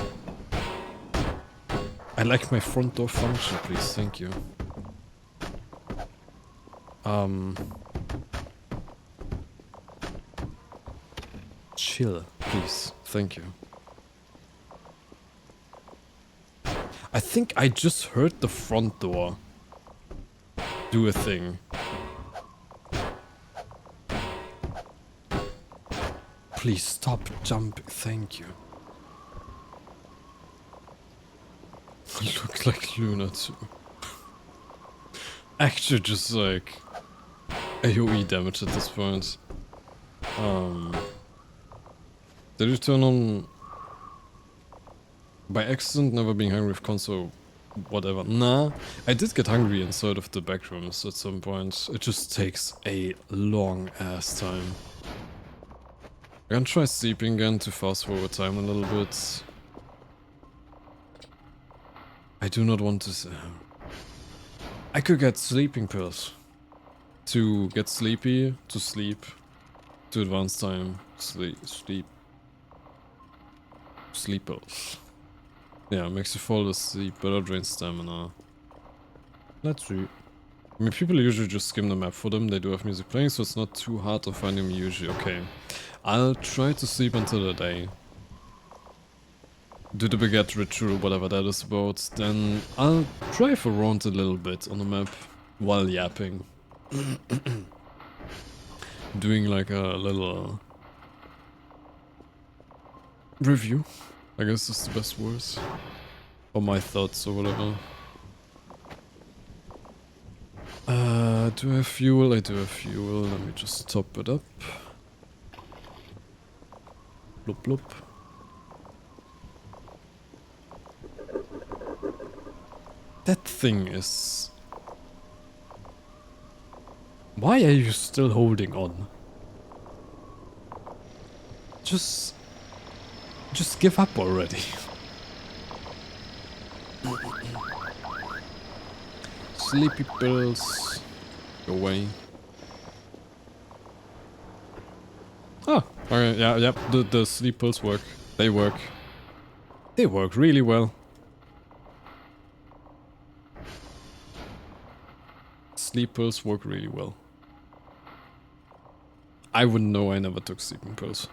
I like my front door function, please, thank you. Chill, please, thank you. I think I just heard the front door do a thing. Please stop jumping, thank you. Looks like Luna too. Actually just like AoE damage at this point. Did you turn on by accident never being hungry with console whatever? Nah, I did get hungry inside of the back rooms at some point. It just takes a long ass time. I'm gonna try sleeping again to fast forward time a little bit. I do not want to... I could get sleeping pills. To get sleepy, to sleep, to advance time, sleep. Sleep pills. Yeah, makes you fall asleep, better drain stamina. Let's see. I mean, people usually just skim the map for them, they do have music playing, so it's not too hard to find them usually. Okay, I'll try to sleep until the day. Do the baguette ritual, whatever that is about, then I'll drive around a little bit on the map while yapping. Doing like a little review, I guess is the best words. Or my thoughts or whatever. Do I have fuel? I do have fuel. Let me just top it up. Bloop bloop. That thing is... Why are you still holding on? Just give up already. Sleepy pills. Go away. Oh, okay, yeah, the sleep pills work. They work. They work really well. Sleep pills work really well. I wouldn't know, I never took sleeping pills.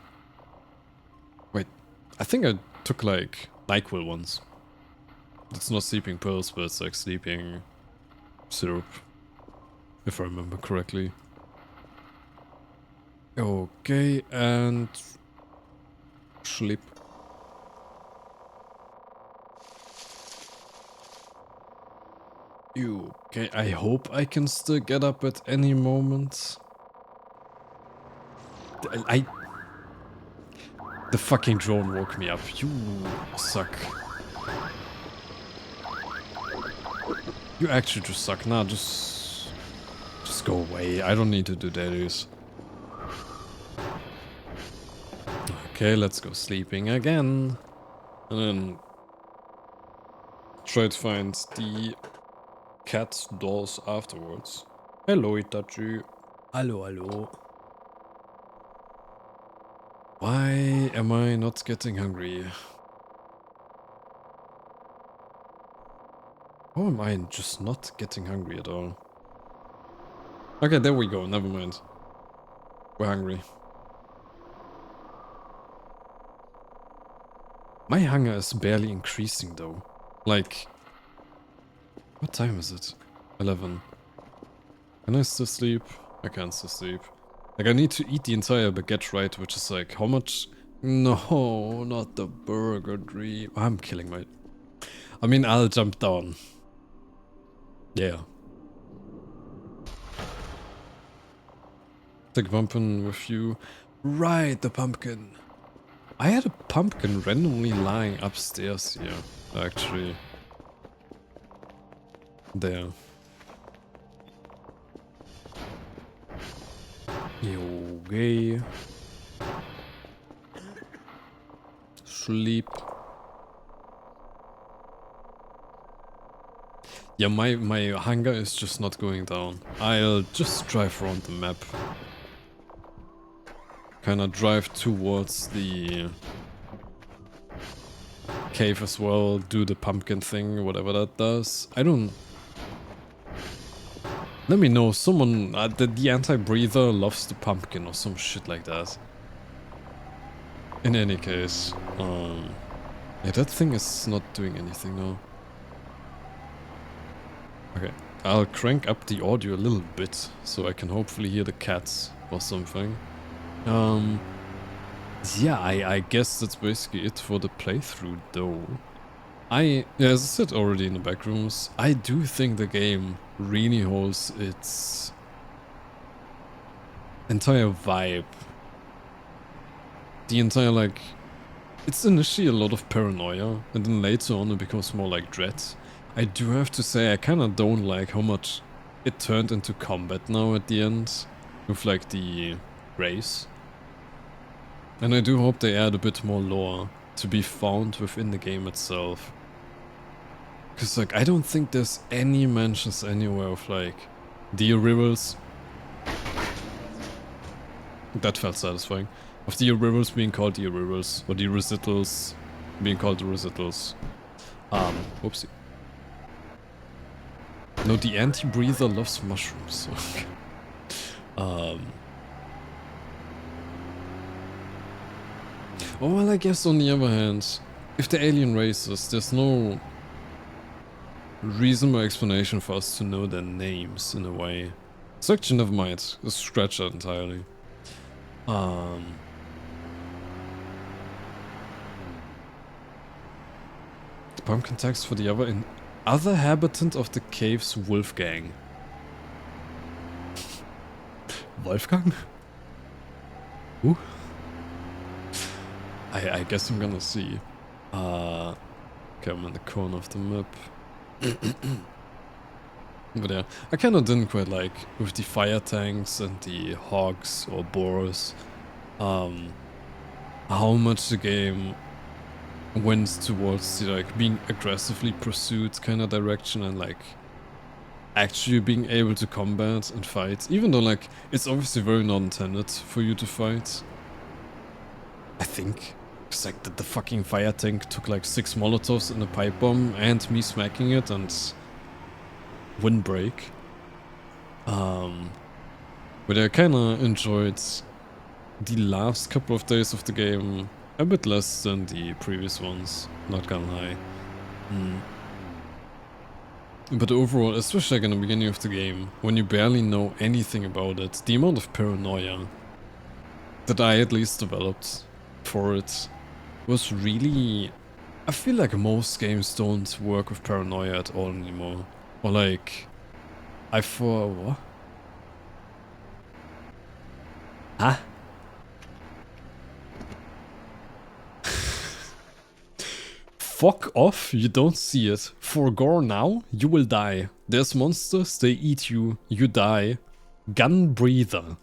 Wait, I think I took like NyQuil once. It's not sleeping pills, but it's like sleeping syrup. If I remember correctly. Okay, and... sleep. Okay, I hope I can still get up at any moment. The fucking drone woke me up. You suck. You actually just suck. Nah, just go away. I don't need to do dailies. Okay, let's go sleeping again. And then try to find the cat's dolls afterwards. Hello, Itachi. Hello, hello. Why am I not getting hungry? How am I just not getting hungry at all? Okay, there we go. Never mind. We're hungry. My hunger is barely increasing though. Like... What time is it? 11. Can I still sleep? I can still sleep. Like, I need to eat the entire baguette, right? Which is like, how much? No, not the burger dream. I'm killing my... I mean, I'll jump down. Yeah. Take a pumpkin with you. Right, the pumpkin. I had a pumpkin randomly lying upstairs here, actually. There. Okay. Sleep. Yeah, my hunger is just not going down. I'll just drive around the map. Kinda drive towards the cave as well, do the pumpkin thing, whatever that does. I don't... Let me know, someone... the anti-breather loves the pumpkin or some shit like that. In any case, yeah, that thing is not doing anything now. Okay, I'll crank up the audio a little bit, so I can hopefully hear the cats or something. Yeah, I guess that's basically it for the playthrough, though. Yeah, as I said already in the back rooms, I do think the game really holds its entire vibe. The entire, like... It's initially a lot of paranoia, and then later on it becomes more like dread. I do have to say, I kinda don't like how much it turned into combat now at the end, with like the race. And I do hope they add a bit more lore to be found within the game itself. Cause like, I don't think there's any mentions anywhere of like, the rivals. That felt satisfying. Of the rivals being called the rivals, or the residuals being called the residuals. Whoopsie. No, the anti-breather loves mushrooms. Oh, well, I guess on the other hand, if the alien races, there's no reasonable explanation for us to know their names in a way. So actually, never mind. Let's scratch that entirely. pumpkin tax for the other habitant of the caves, Wolfgang. Wolfgang? Who? I guess I'm gonna see. Okay, I'm in the corner of the map. But yeah, I kinda didn't quite like with the fire tanks and the hogs or boars, how much the game went towards the like being aggressively pursued kind of direction and like actually being able to combat and fight, even though like it's obviously very not intended for you to fight. I think it's like the fucking fire tank took like 6 molotovs and a pipe bomb and me smacking it and windbreak. But I kinda enjoyed the last couple of days of the game a bit less than the previous ones, not gonna lie. But overall, especially like in the beginning of the game, when you barely know anything about it, the amount of paranoia that I at least developed for it was really... I feel like most games don't work with paranoia at all anymore. Or like... what? Huh? Fuck off, you don't see it. For gore now, you will die. There's monsters, they eat you, you die. Gun breather.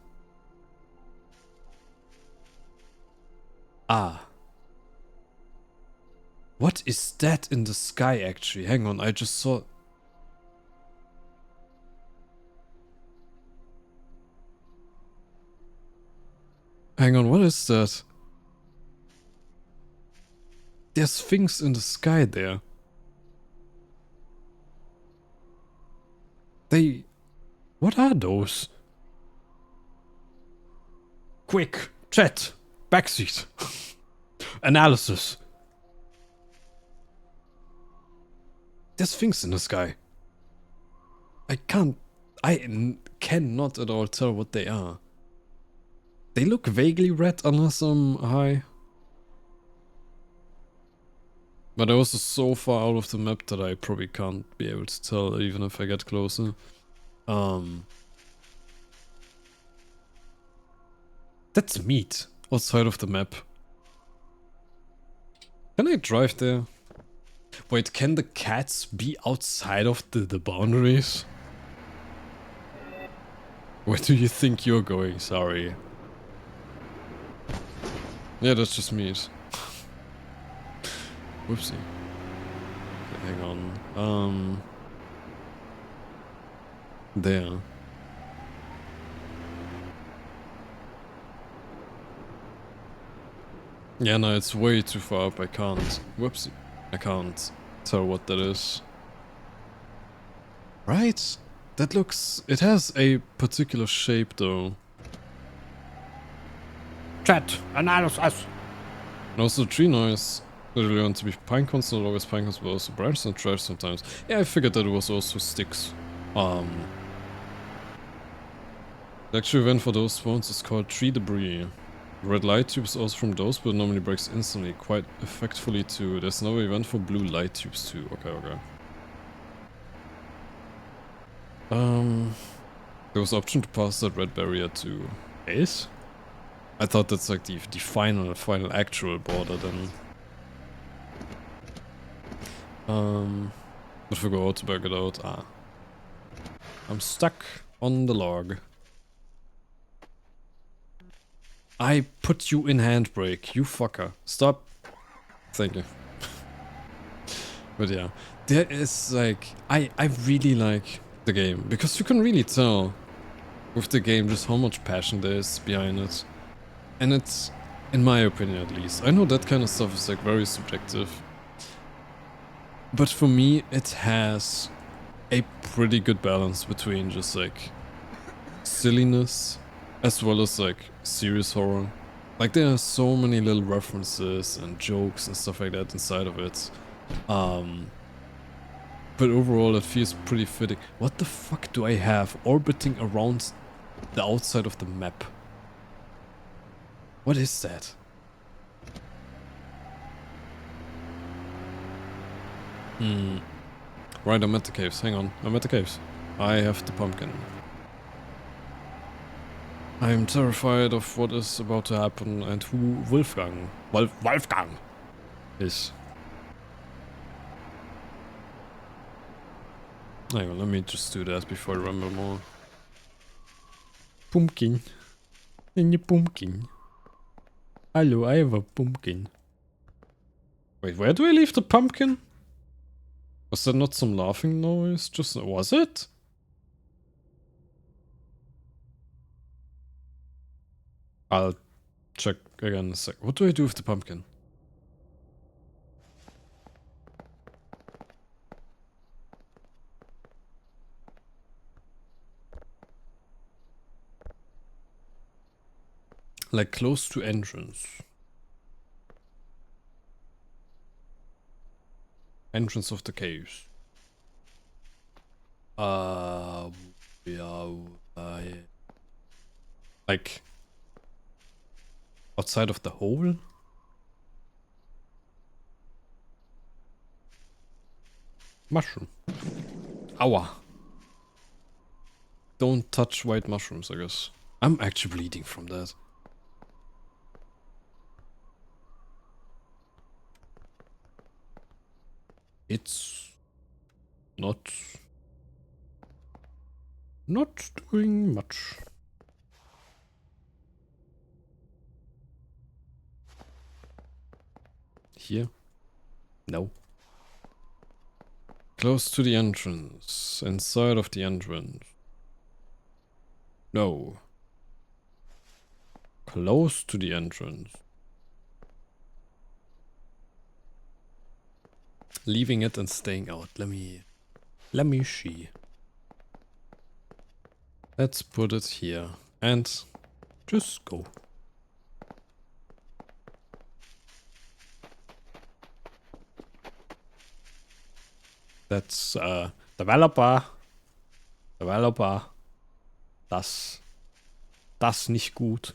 Ah. What is that in the sky actually? Hang on, I just saw... Hang on, what is that? There's things in the sky there. What are those? Quick, chat, backseat, analysis. There's things in the sky. I cannot at all tell what they are. They look vaguely red unless I'm high. But they're also so far out of the map that I probably can't be able to tell even if I get closer. That's meat outside of the map. Can I drive there? Wait, can the cats be outside of the boundaries? Where do you think you're going? Sorry. Yeah, that's just meat. Whoopsie. Okay, hang on. There. Yeah, no, it's way too far up. I can't. Whoopsie. I can't tell what that is. Right? That looks... It has a particular shape though. Chat! Analysis! And also tree noise. Literally want to be pine cones, not always pine cones, but also branches and trash sometimes. Yeah, I figured that it was also sticks. The actual event for those spawns is called tree debris. Red light tubes also from those, but it normally breaks instantly, quite effectively too. There's no event for blue light tubes too. Okay. There was option to pass that red barrier to Ace? I thought that's like the final actual border then. But forgot to back it out. I'm stuck on the log. I put you in handbrake, you fucker. Stop. Thank you. But yeah, there is like... I really like the game, because you can really tell with the game just how much passion there is behind it. And it's, in my opinion at least, I know that kind of stuff is like very subjective. But for me, it has a pretty good balance between just like silliness as well as like serious horror. Like there are so many little references and jokes and stuff like that inside of it. But overall it feels pretty fitting. What the fuck do I have orbiting around the outside of the map? What is that? Hmm. Right, I'm at the caves. Hang on. I'm at the caves. I have the pumpkin. I'm terrified of what is about to happen and who Wolfgang is. Hang on, let me just do that before I remember more. Pumpkin. In your pumpkin. Hello, I have a pumpkin. Wait, where do I leave the pumpkin? Was that not some laughing noise? Just was it? I'll check again in a sec. What do I do with the pumpkin? Like close to entrance. Entrance of the caves. Yeah, like outside of the hole? Mushroom. Aua. Don't touch white mushrooms, I guess. I'm actually bleeding from that. It's not doing much. Here? No. Close to the entrance. Inside of the entrance. No. Close to the entrance. Leaving it and staying out. Let me see. Let's put it here. And just go. That's Developer. Das nicht gut.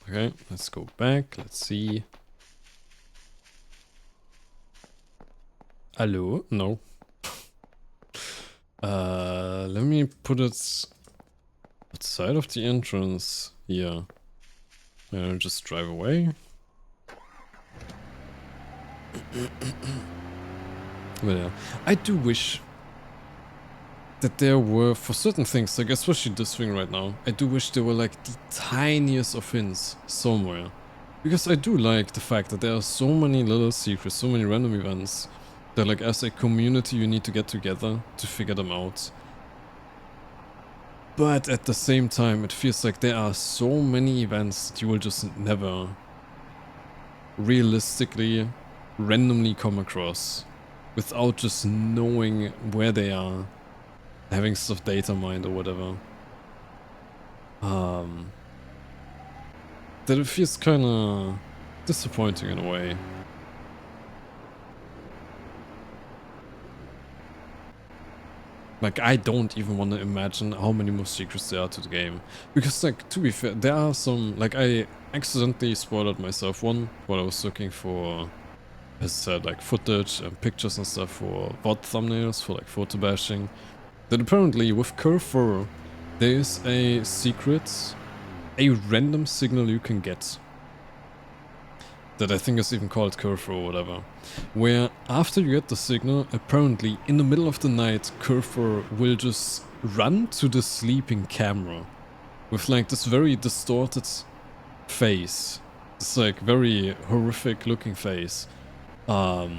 Okay, let's go back. Let's see. Hello? No. Let me put it outside of the entrance here. Just drive away. But yeah, I do wish that there were, for certain things, like especially this thing right now, I do wish there were like the tiniest of hints somewhere. Because I do like the fact that there are so many little secrets, so many random events, that like as a community you need to get together to figure them out. But at the same time it feels like there are so many events that you will just never realistically randomly come across without just knowing where they are, having stuff data mined or whatever. That it feels kinda disappointing in a way. Like, I don't even want to imagine how many more secrets there are to the game. Because, like, to be fair, there are some, like, I accidentally spoiled myself one while I was looking for, as I said, like, footage and pictures and stuff for VOD thumbnails, for, like, photo bashing. That apparently, with Curve, there is a secret, a random signal you can get. That I think is even called Curve or whatever. Where after you get the signal, apparently in the middle of the night, Curve will just run to the sleeping camera. With like this very distorted face. This like very horrific looking face. Like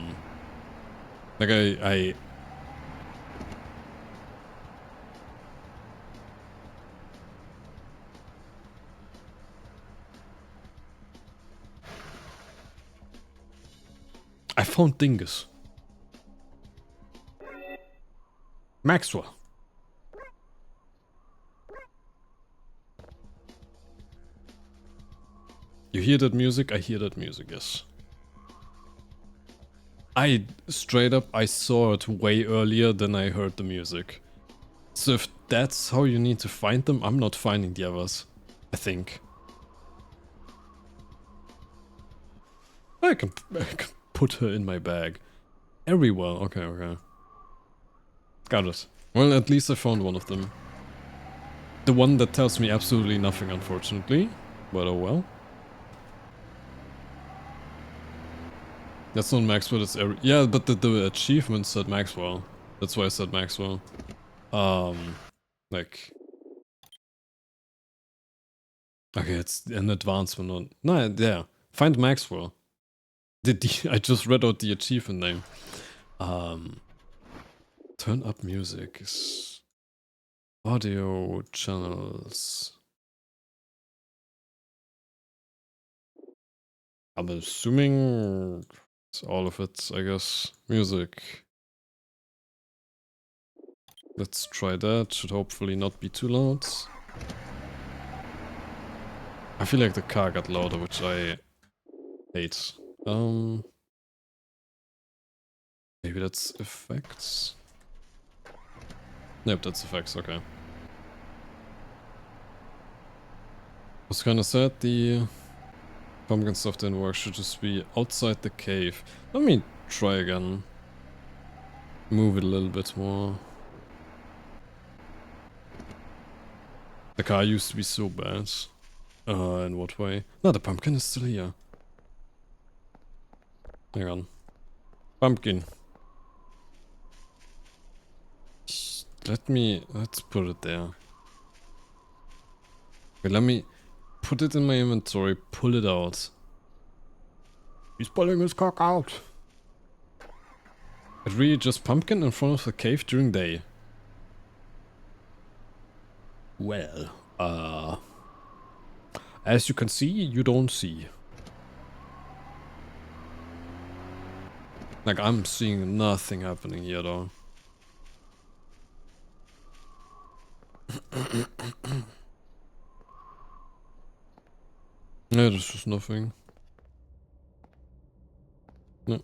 I found Dingus. Maxwell. You hear that music? I hear that music, yes. I straight up, I saw it way earlier than I heard the music. So if that's how you need to find them, I'm not finding the others, I think. I can put her in my bag. Very well. Okay, okay. Got it. Well, at least I found one of them. The one that tells me absolutely nothing, unfortunately. But oh well. That's not Maxwell, it's yeah, but the achievement said Maxwell. That's why I said Maxwell. Like... Okay, it's an advancement on... No, yeah. Find Maxwell. I just read out the achievement name. Turn up music is... Audio channels... I'm assuming... it's all of it, I guess. Music. Let's try that. Should hopefully not be too loud. I feel like the car got louder, which I hate. Maybe that's effects? Yep, that's effects, okay. Was kinda sad the pumpkin stuff didn't work, should just be outside the cave. Let me try again. Move it a little bit more. The car used to be so bad. In what way? No, the pumpkin is still here. Hang on. Pumpkin. Let's put it there. Okay, let me put it in my inventory, pull it out. He's pulling his cock out. It really just pumpkin in front of the cave during day. Well, as you can see, you don't see. Like, I'm seeing nothing happening here, though. No, there's just nothing. No.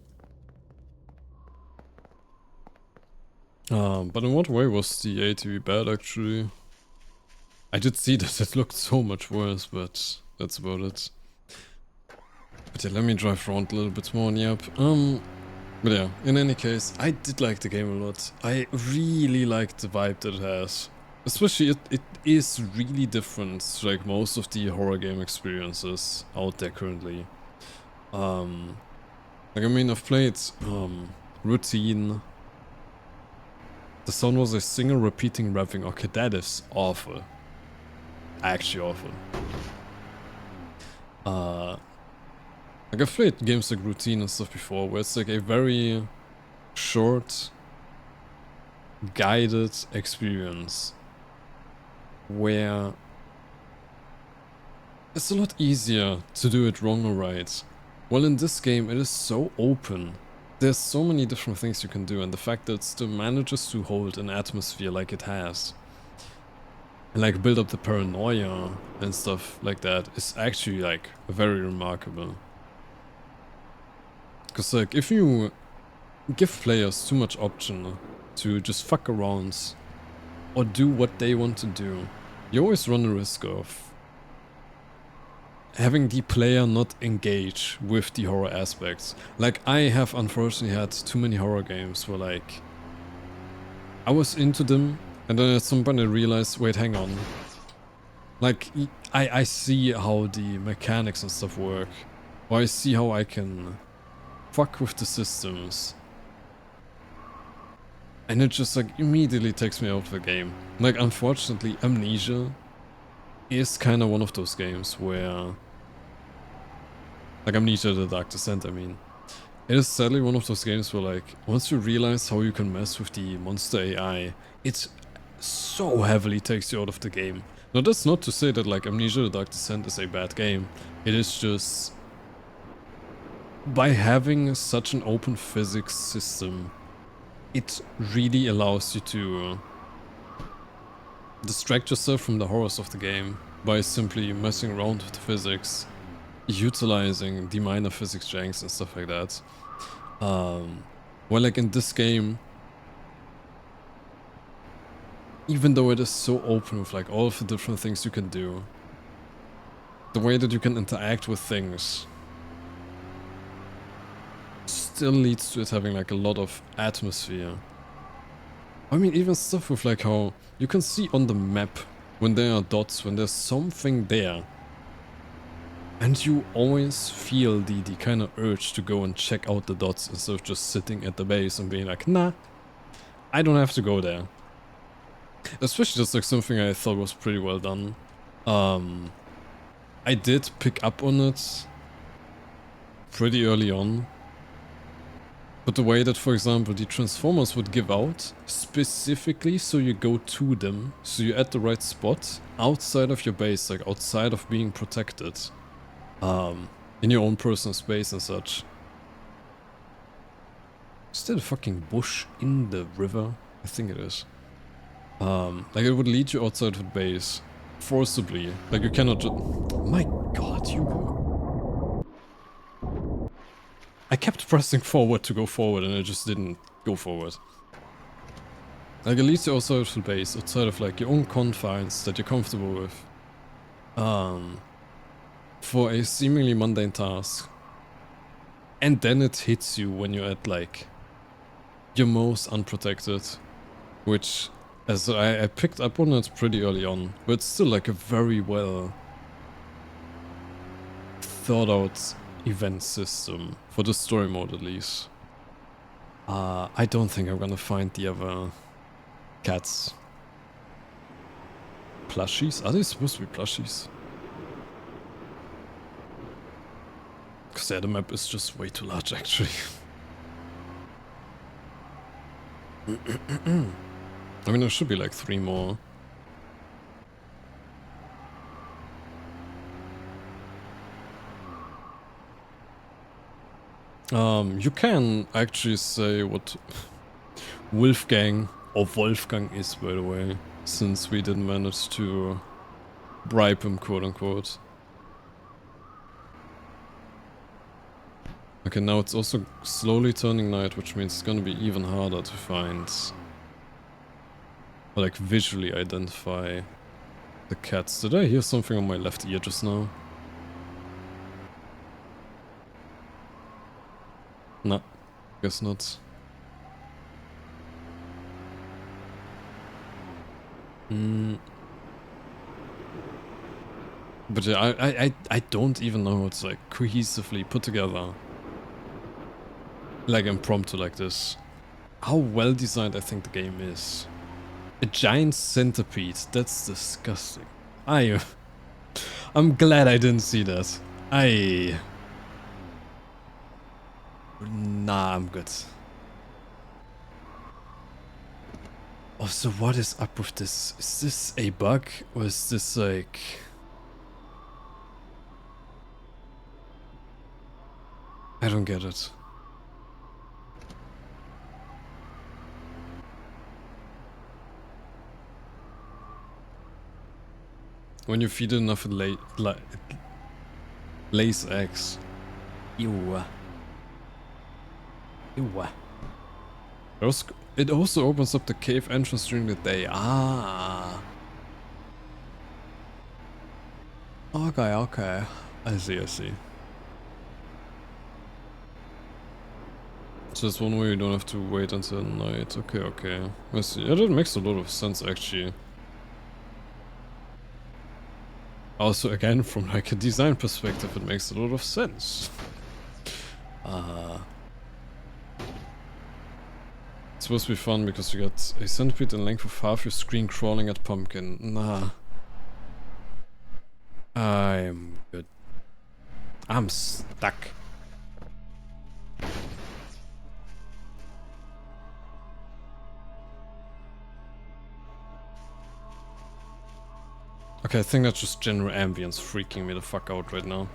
But in what way was the ATV bad, actually? I did see that it looked so much worse, but that's about it. But yeah, let me drive around a little bit more, yep. But yeah, in any case, I did like the game a lot. I really like the vibe that it has. Especially it is really different to like most of the horror game experiences out there currently. Like I mean, I've played Routine. The sound was a singer repeating rapping. Okay, that is awful. Actually awful. Like I've played games like Routine and stuff before, where it's like a very short, guided experience, where it's a lot easier to do it wrong or right. Well, in this game, it is so open. There's so many different things you can do, and the fact that it still manages to hold an atmosphere like it has, and like build up the paranoia and stuff like that, is actually like very remarkable. Because like if you give players too much option to just fuck around or do what they want to do, you always run the risk of having the player not engage with the horror aspects. Like I have unfortunately had too many horror games where like I was into them and then at some point I realized, wait, hang on. Like I see how the mechanics and stuff work, or I see how I can fuck with the systems, and it just like immediately takes me out of the game. Like unfortunately Amnesia is kind of one of those games where, like Amnesia the Dark Descent, I mean, it is sadly one of those games where like once you realize how you can mess with the monster AI, it so heavily takes you out of the game. Now that's not to say that like Amnesia the Dark Descent is a bad game. It is just, by having such an open physics system, it really allows you to distract yourself from the horrors of the game by simply messing around with the physics, utilizing the minor physics janks and stuff like that. Well, like in this game, even though it is so open with like all of the different things you can do, the way that you can interact with things still leads to it having like a lot of atmosphere. I mean, even stuff with like how you can see on the map when there are dots, when there's something there. And you always feel the kind of urge to go and check out the dots instead of just sitting at the base and being like, nah, I don't have to go there. Especially just like something I thought was pretty well done. I did pick up on it pretty early on. But the way that, for example, the transformers would give out specifically so you go to them, so you're at the right spot, outside of your base, like outside of being protected. In your own personal space and such. Is there a fucking bush in the river? I think it is. Like it would lead you outside of the base. Forcibly. Like you cannot just... My god, you... I kept pressing forward to go forward and I just didn't go forward. Like it leads you outside of the base, outside of like your own confines that you're comfortable with. For a seemingly mundane task. And then it hits you when you're at like your most unprotected, which as I picked up on it pretty early on, but it's still like a very well thought out event system for the story mode at least. I don't think I'm gonna find the other cats. Plushies? Are they supposed to be plushies? Because yeah, the map is just way too large actually. I mean, there should be like 3 more. You can actually say what Wolfgang or Wolfgang is, by the way, since we didn't manage to bribe him, quote unquote. Okay, now it's also slowly turning night, which means it's gonna be even harder to find, or like visually identify the cats. Did I hear something on my left ear just now? No, guess not. But yeah, I don't even know how it's like cohesively put together. Like impromptu like this. How well designed I think the game is. A giant centipede, that's disgusting. I'm glad I didn't see that. Nah, I'm good. Oh, so what is up with this? Is this a bug? Or is this like... I don't get it. When you feed it enough, it lays eggs. Ew. Ew. It also opens up the cave entrance during the day. Ah. Okay, okay. I see. So that's one way you don't have to wait until night. Okay. I see. Yeah, that makes a lot of sense actually. Also, again, from like a design perspective, it makes a lot of sense. It's supposed to be fun because you get a centipede in length of half your screen crawling at pumpkin. Nah. I'm good. I'm stuck. Okay, I think that's just general ambience freaking me the fuck out right now.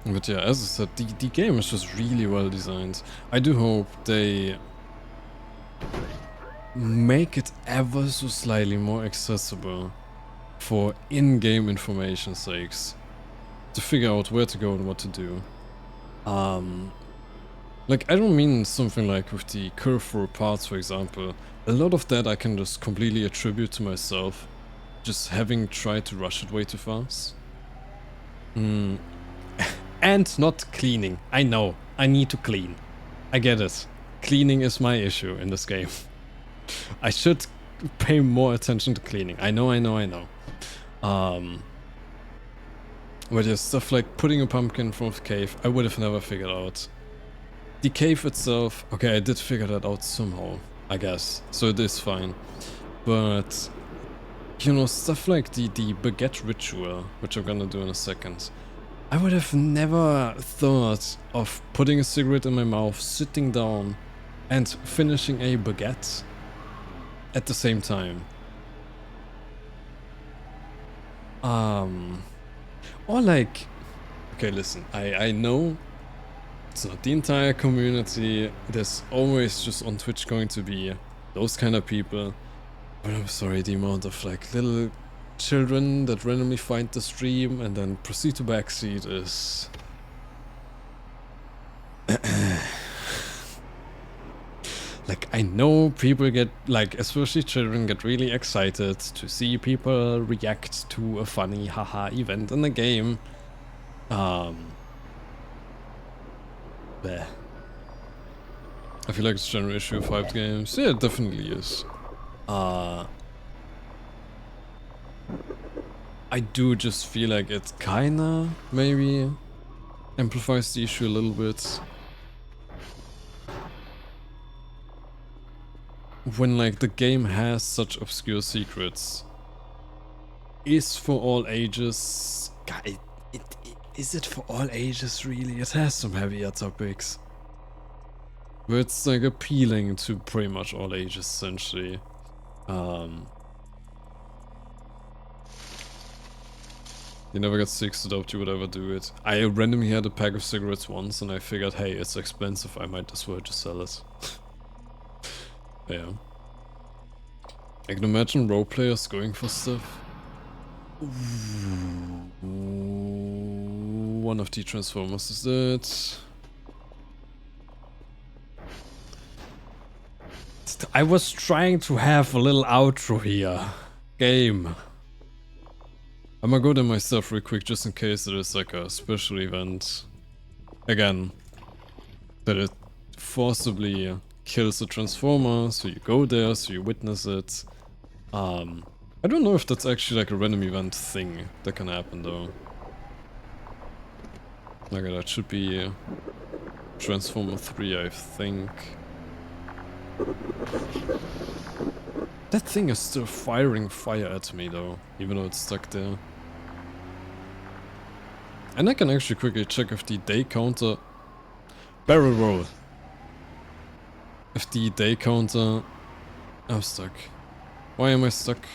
But yeah, as I said, the game is just really well designed. I do hope they make it ever so slightly more accessible for in-game information sakes. To figure out where to go and what to do. Like, I don't mean something like with the curve through parts, for example. A lot of that I can just completely attribute to myself. just having tried to rush it way too fast. And not cleaning. I know, I need to clean. I get it. Cleaning is my issue in this game. I should pay more attention to cleaning. I know. But yeah, stuff like putting a pumpkin in front of the cave, I would have never figured out. The cave itself, okay, I did figure that out somehow, I guess. So it is fine. But, you know, stuff like the baguette ritual, which I'm gonna do in a second. I would have never thought of putting a cigarette in my mouth, sitting down, and finishing a baguette at the same time. Or like, okay, listen, I know it's not the entire community. There's always just on Twitch going to be those kind of people. But I'm sorry, the amount of like little children that randomly find the stream and then proceed to backseat is... Like, I know people get, like, especially children get really excited to see people react to a funny haha event in the game. Bleh. I feel like it's a general issue of hyped games. Yeah, it definitely is. I do just feel like it kinda, maybe, amplifies the issue a little bit. When like the game has such obscure secrets, is for all ages. God, is it for all ages really? It has some heavier topics, but it's like appealing to pretty much all ages essentially. You never get sick, so doubt you would ever do it. I randomly had a pack of cigarettes once and I figured, hey, it's expensive, I might as well just sell it. Yeah. I can imagine role players going for stuff. Ooh, one of the Transformers is it. I was trying to have a little outro here. Game. I'm gonna go to my stuff real quick just in case there is like a special event. Again. That it forcibly kills a Transformer, so you go there, so you witness it. I don't know if that's actually like a random event thing that can happen though. Okay, that should be Transformer 3, I think. That thing is still firing fire at me though, even though it's stuck there. And I can actually quickly check if the day counter... Barrel roll! If the day counter... I'm stuck. Why am I stuck?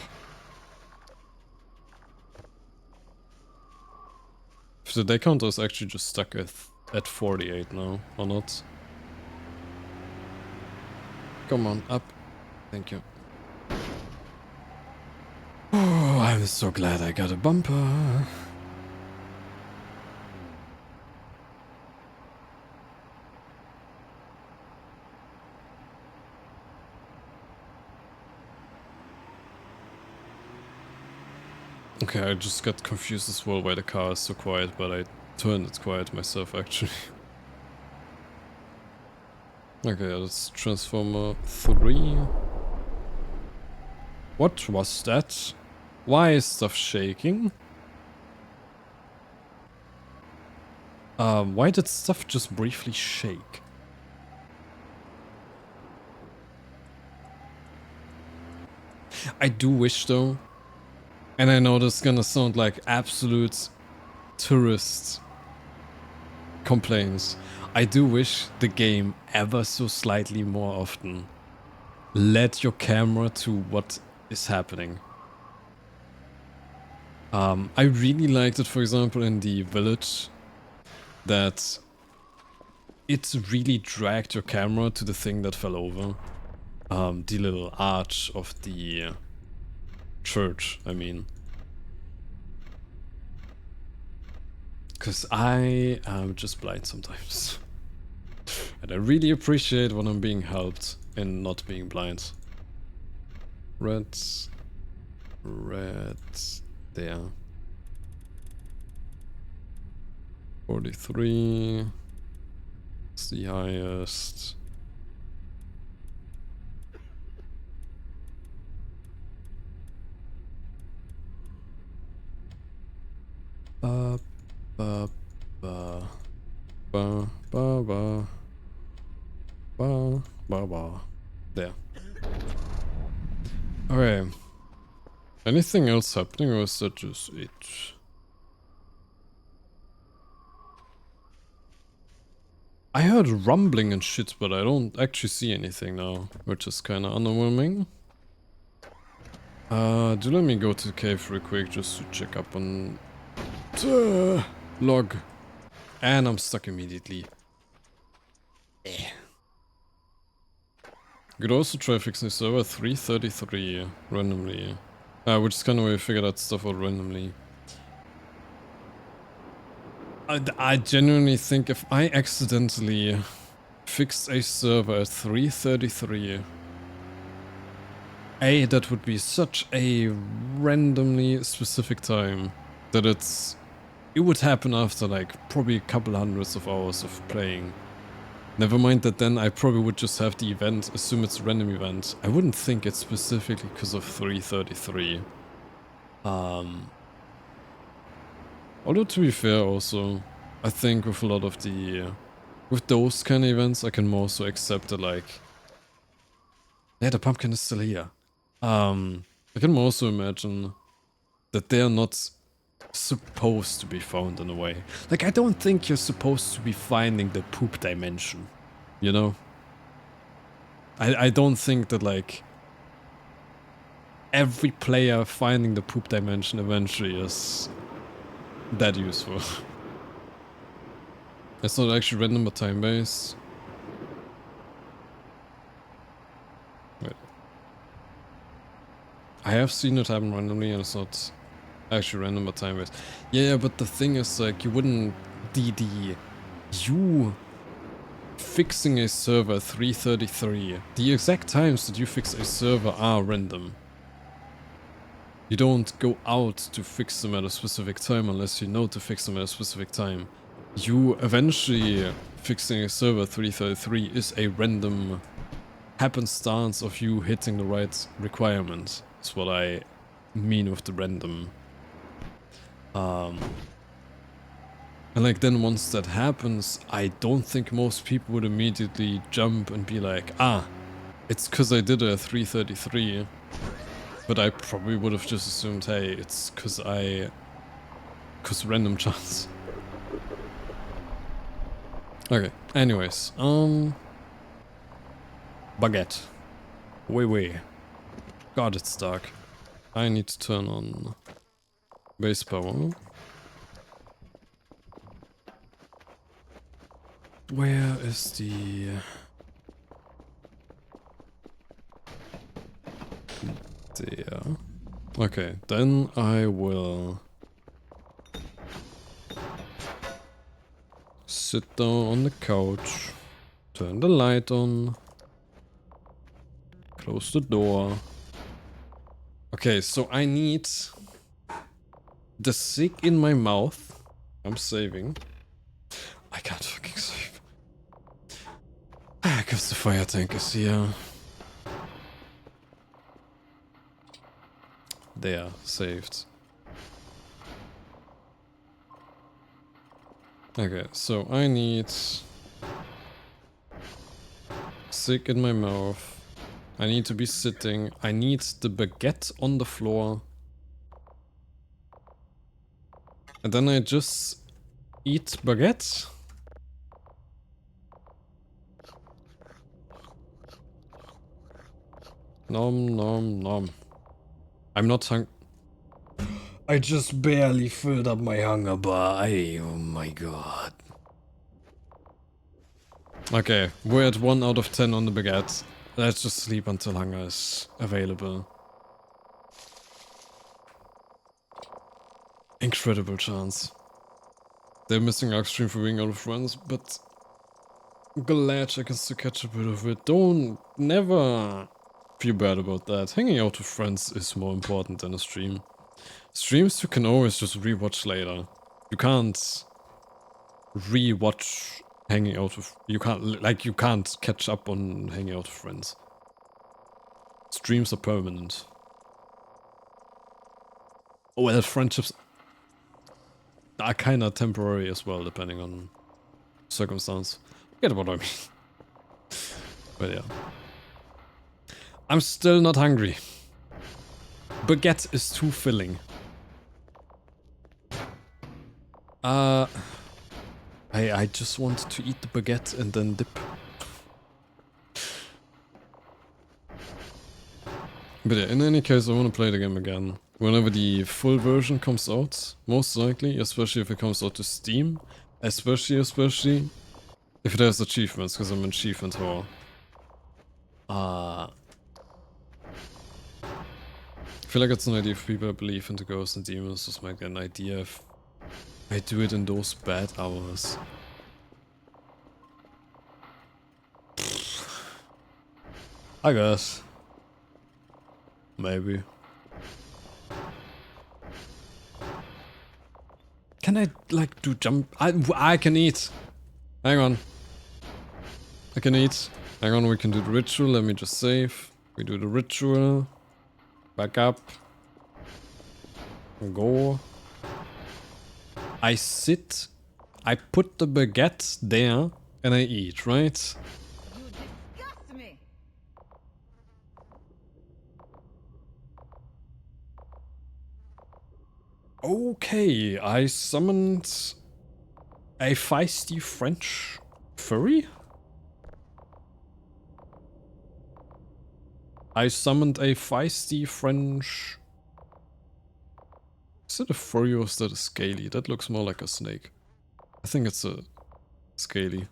If the day counter is actually just stuck at 48 now, or not? Come on, up. Thank you. Oh, I'm so glad I got a bumper. Okay, I just got confused as well why the car is so quiet, but I turned it quiet myself actually. Okay, that's Transformer 3. What was that? Why is stuff shaking? Why did stuff just briefly shake? I do wish though, and I know this is gonna sound like absolute tourist complaints, I do wish the game ever so slightly more often led your camera to what is happening. I really liked it, for example, in the village, that it really dragged your camera to the thing that fell over. The little arch of the church, I mean. Because I am just blind sometimes. And I really appreciate when I'm being helped in not being blind. Red. red there. 43 is the highest. Ba ba ba ba ba ba ba ba ba. There. Okay. Anything else happening, or is that just it? I heard rumbling and shit, but I don't actually see anything now, which is kind of underwhelming. Do let me go to the cave real quick just to check up on the log. And I'm stuck immediately. You could also try fixing the server 333 randomly. Which is kind of where you figure that stuff out randomly. I genuinely think if I accidentally fixed a server at 333, that would be such a randomly specific time that it would happen after like probably a couple hundreds of hours of playing. Never mind that then I probably would just have the event, assume it's a random event. I wouldn't think it's specifically because of 333. Although to be fair also, I think with a lot of with those kind of events, I can more so accept that like, yeah, the pumpkin is still here. I can more so imagine that they're not supposed to be found in a way. Like, I don't think you're supposed to be finding the poop dimension, you know? I don't think that, like, every player finding the poop dimension eventually is that useful. It's not actually random but time-based. Wait. I have seen it happen randomly and it's not actually random but time-based. Yeah, but the thing is, like, you wouldn't... You fixing a server 333. The exact times that you fix a server are random. You don't go out to fix them at a specific time unless you know to fix them at a specific time. You eventually fixing a server 333 is a random happenstance of you hitting the right requirement. That's what I mean with the random. And like then once that happens, I don't think most people would immediately jump and be like, ah, it's cause I did a 333. But I probably would have just assumed, hey, it's cause random chance. Okay, anyways, baguette. Wait. God, it's dark. I need to turn on base power. Where is the... There. Okay, then I will sit down on the couch, turn the light on, close the door. Okay, so I need the stick in my mouth. I'm saving. I can't fucking save. Because the fire tank is here. There, saved. Okay, so I need stick in my mouth. I need to be sitting. I need the baguette on the floor. And then I just eat baguette. Nom nom nom. I'm not I just barely filled up my hunger bar. Oh my god. Okay, we're at 1 out of 10 on the baguette. Let's just sleep until hunger is available. Incredible chance. They're missing upstream for being out of runs, but glad I can still catch a bit of it. Never feel bad about that. Hanging out with friends is more important than a stream. Streams you can always just rewatch later. You can't rewatch hanging out with... You can't catch up on hanging out with friends. Streams are permanent. Oh, well, friendships are kinda temporary as well, depending on circumstance. Get what I mean. But yeah. I'm still not hungry. Baguette is too filling. I just want to eat the baguette and then dip. But yeah, in any case, I want to play the game again. Whenever the full version comes out, most likely, especially if it comes out to Steam. Especially if it has achievements, because I'm an achievement whore. I feel like it's an idea for people that believe into ghosts and demons. Just might get an idea if I do it in those bad hours. I guess. Maybe. Can I, like, do jump? I can eat. Hang on. I can eat. Hang on, we can do the ritual. Let me just save. We do the ritual. Back up. Go. I sit. I put the baguette there and I eat, right? You disgust me. Okay, I summoned a feisty French furry? I summoned a feisty French... Is it a furry or is that a scaly? That looks more like a snake. I think it's a scaly.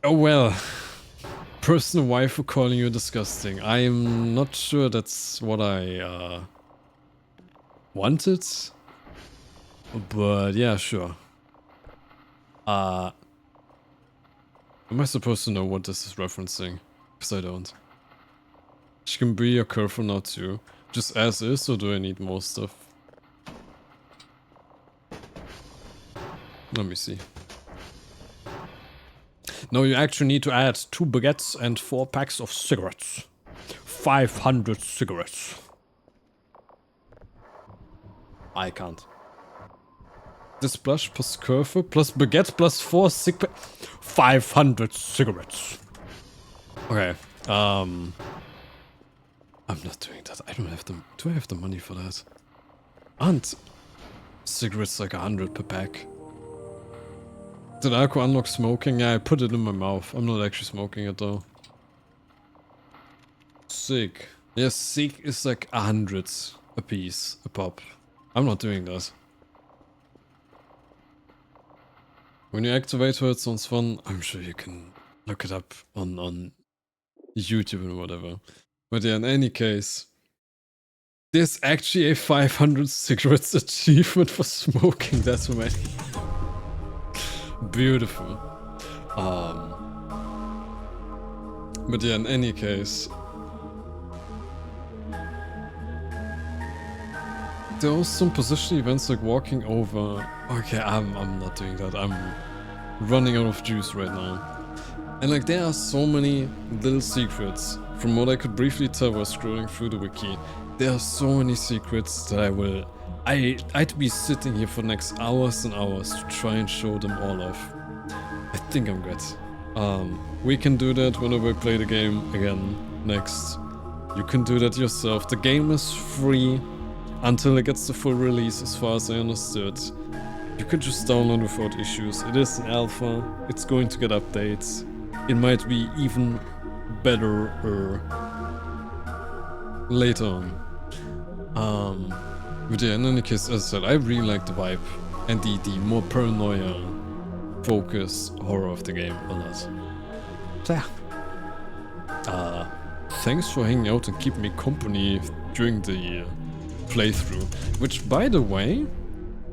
Oh well. Personal waifu calling you disgusting. I'm not sure that's what I wanted. But yeah, sure. Am I supposed to know what this is referencing? Because I don't. She can be a curve now too. Just as is, or do I need more stuff? Let me see. No, you actually need to add 2 baguettes and 4 packs of cigarettes. 500 cigarettes. I can't. This blush plus curve plus baguette plus 4 cig pack. 500 cigarettes. Okay. I'm not doing that. I don't have the... Do I have the money for that? Aren't cigarettes like 100 per pack? Did Alco unlock smoking? Yeah, I put it in my mouth. I'm not actually smoking it though. Cig. Yeah, cig is like 100 a piece, a pop. I'm not doing that. When you activate her, it sounds fun. I'm sure you can look it up on YouTube and whatever. But yeah, in any case, there's actually a 500 cigarettes achievement for smoking that many. Beautiful. But yeah, in any case, there are some position events like walking over. Okay, I'm not doing that. I'm running out of juice right now. And like there are so many little secrets. From what I could briefly tell while scrolling through the wiki, there are so many secrets that I'd be sitting here for the next hours and hours to try and show them all off. I think I'm good. We can do that whenever I play the game again next. You can do that yourself. The game is free until it gets the full release, as far as I understood. You could just download without issues. It is an alpha. It's going to get updates. It might be even better later on. But yeah, in any case, as I said, I really like the vibe and the more paranoia focused horror of the game a lot. So yeah. Thanks for hanging out and keeping me company during the playthrough. Which, by the way,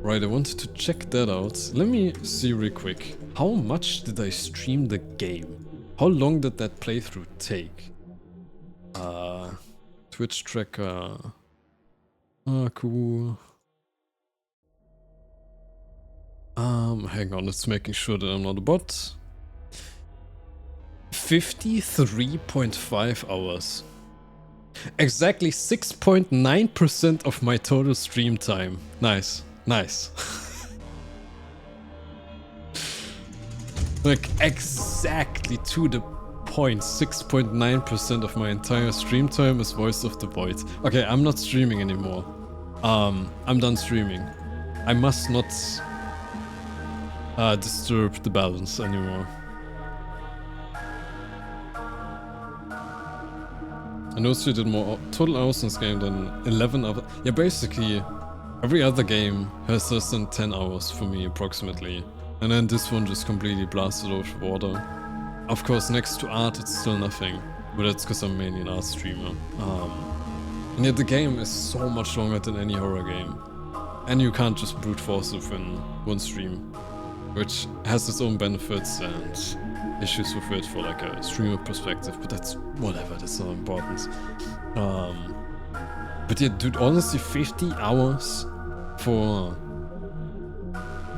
right, I wanted to check that out. Let me see real quick. How much did I stream the game? How long did that playthrough take? Twitch tracker. Ah, cool. Hang on, it's making sure that I'm not a bot. 53.5 hours. Exactly 6.9% of my total stream time. Nice, nice. Like exactly to the point, 6.9% of my entire stream time is Voice of the Void. Okay, I'm not streaming anymore. I'm done streaming. I must not disturb the balance anymore. I noticed you did more total hours in this game than 11 other. Yeah, basically, every other game has less than 10 hours for me, approximately. And then this one just completely blasted out of water. Of course, next to art, it's still nothing. But that's because I'm mainly an art streamer. And yet the game is so much longer than any horror game. And you can't just brute force it in one stream. Which has its own benefits and issues with it for like a streamer perspective, but that's whatever, that's not important. But yeah, dude, honestly, 50 hours for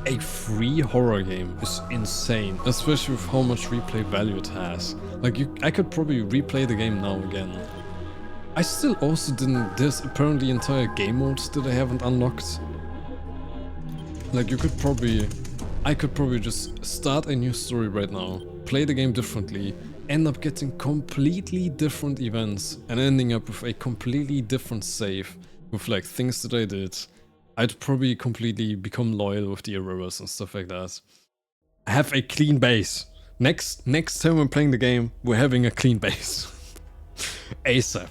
a free horror game is insane, especially with how much replay value it has. Like, I could probably replay the game now again. I still also didn't, there's apparently entire game modes that I haven't unlocked. Like, I could probably just start a new story right now, play the game differently, end up getting completely different events and ending up with a completely different save with like things that I did. I'd probably completely become loyal with the errors and stuff like that. I have a clean base. Next time I'm playing the game, we're having a clean base. ASAP.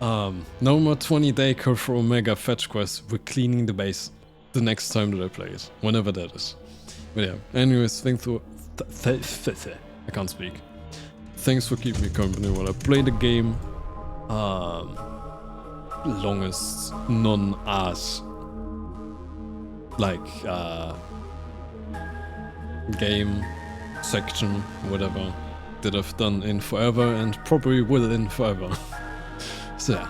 No more 20-day code for Omega fetch quests. We're cleaning the base the next time that I play it, whenever that is. But yeah, anyways, I can't speak. Thanks for keeping me company while I play the game. Longest non-ass like game section, whatever, that I've done in forever and probably will in forever. So yeah.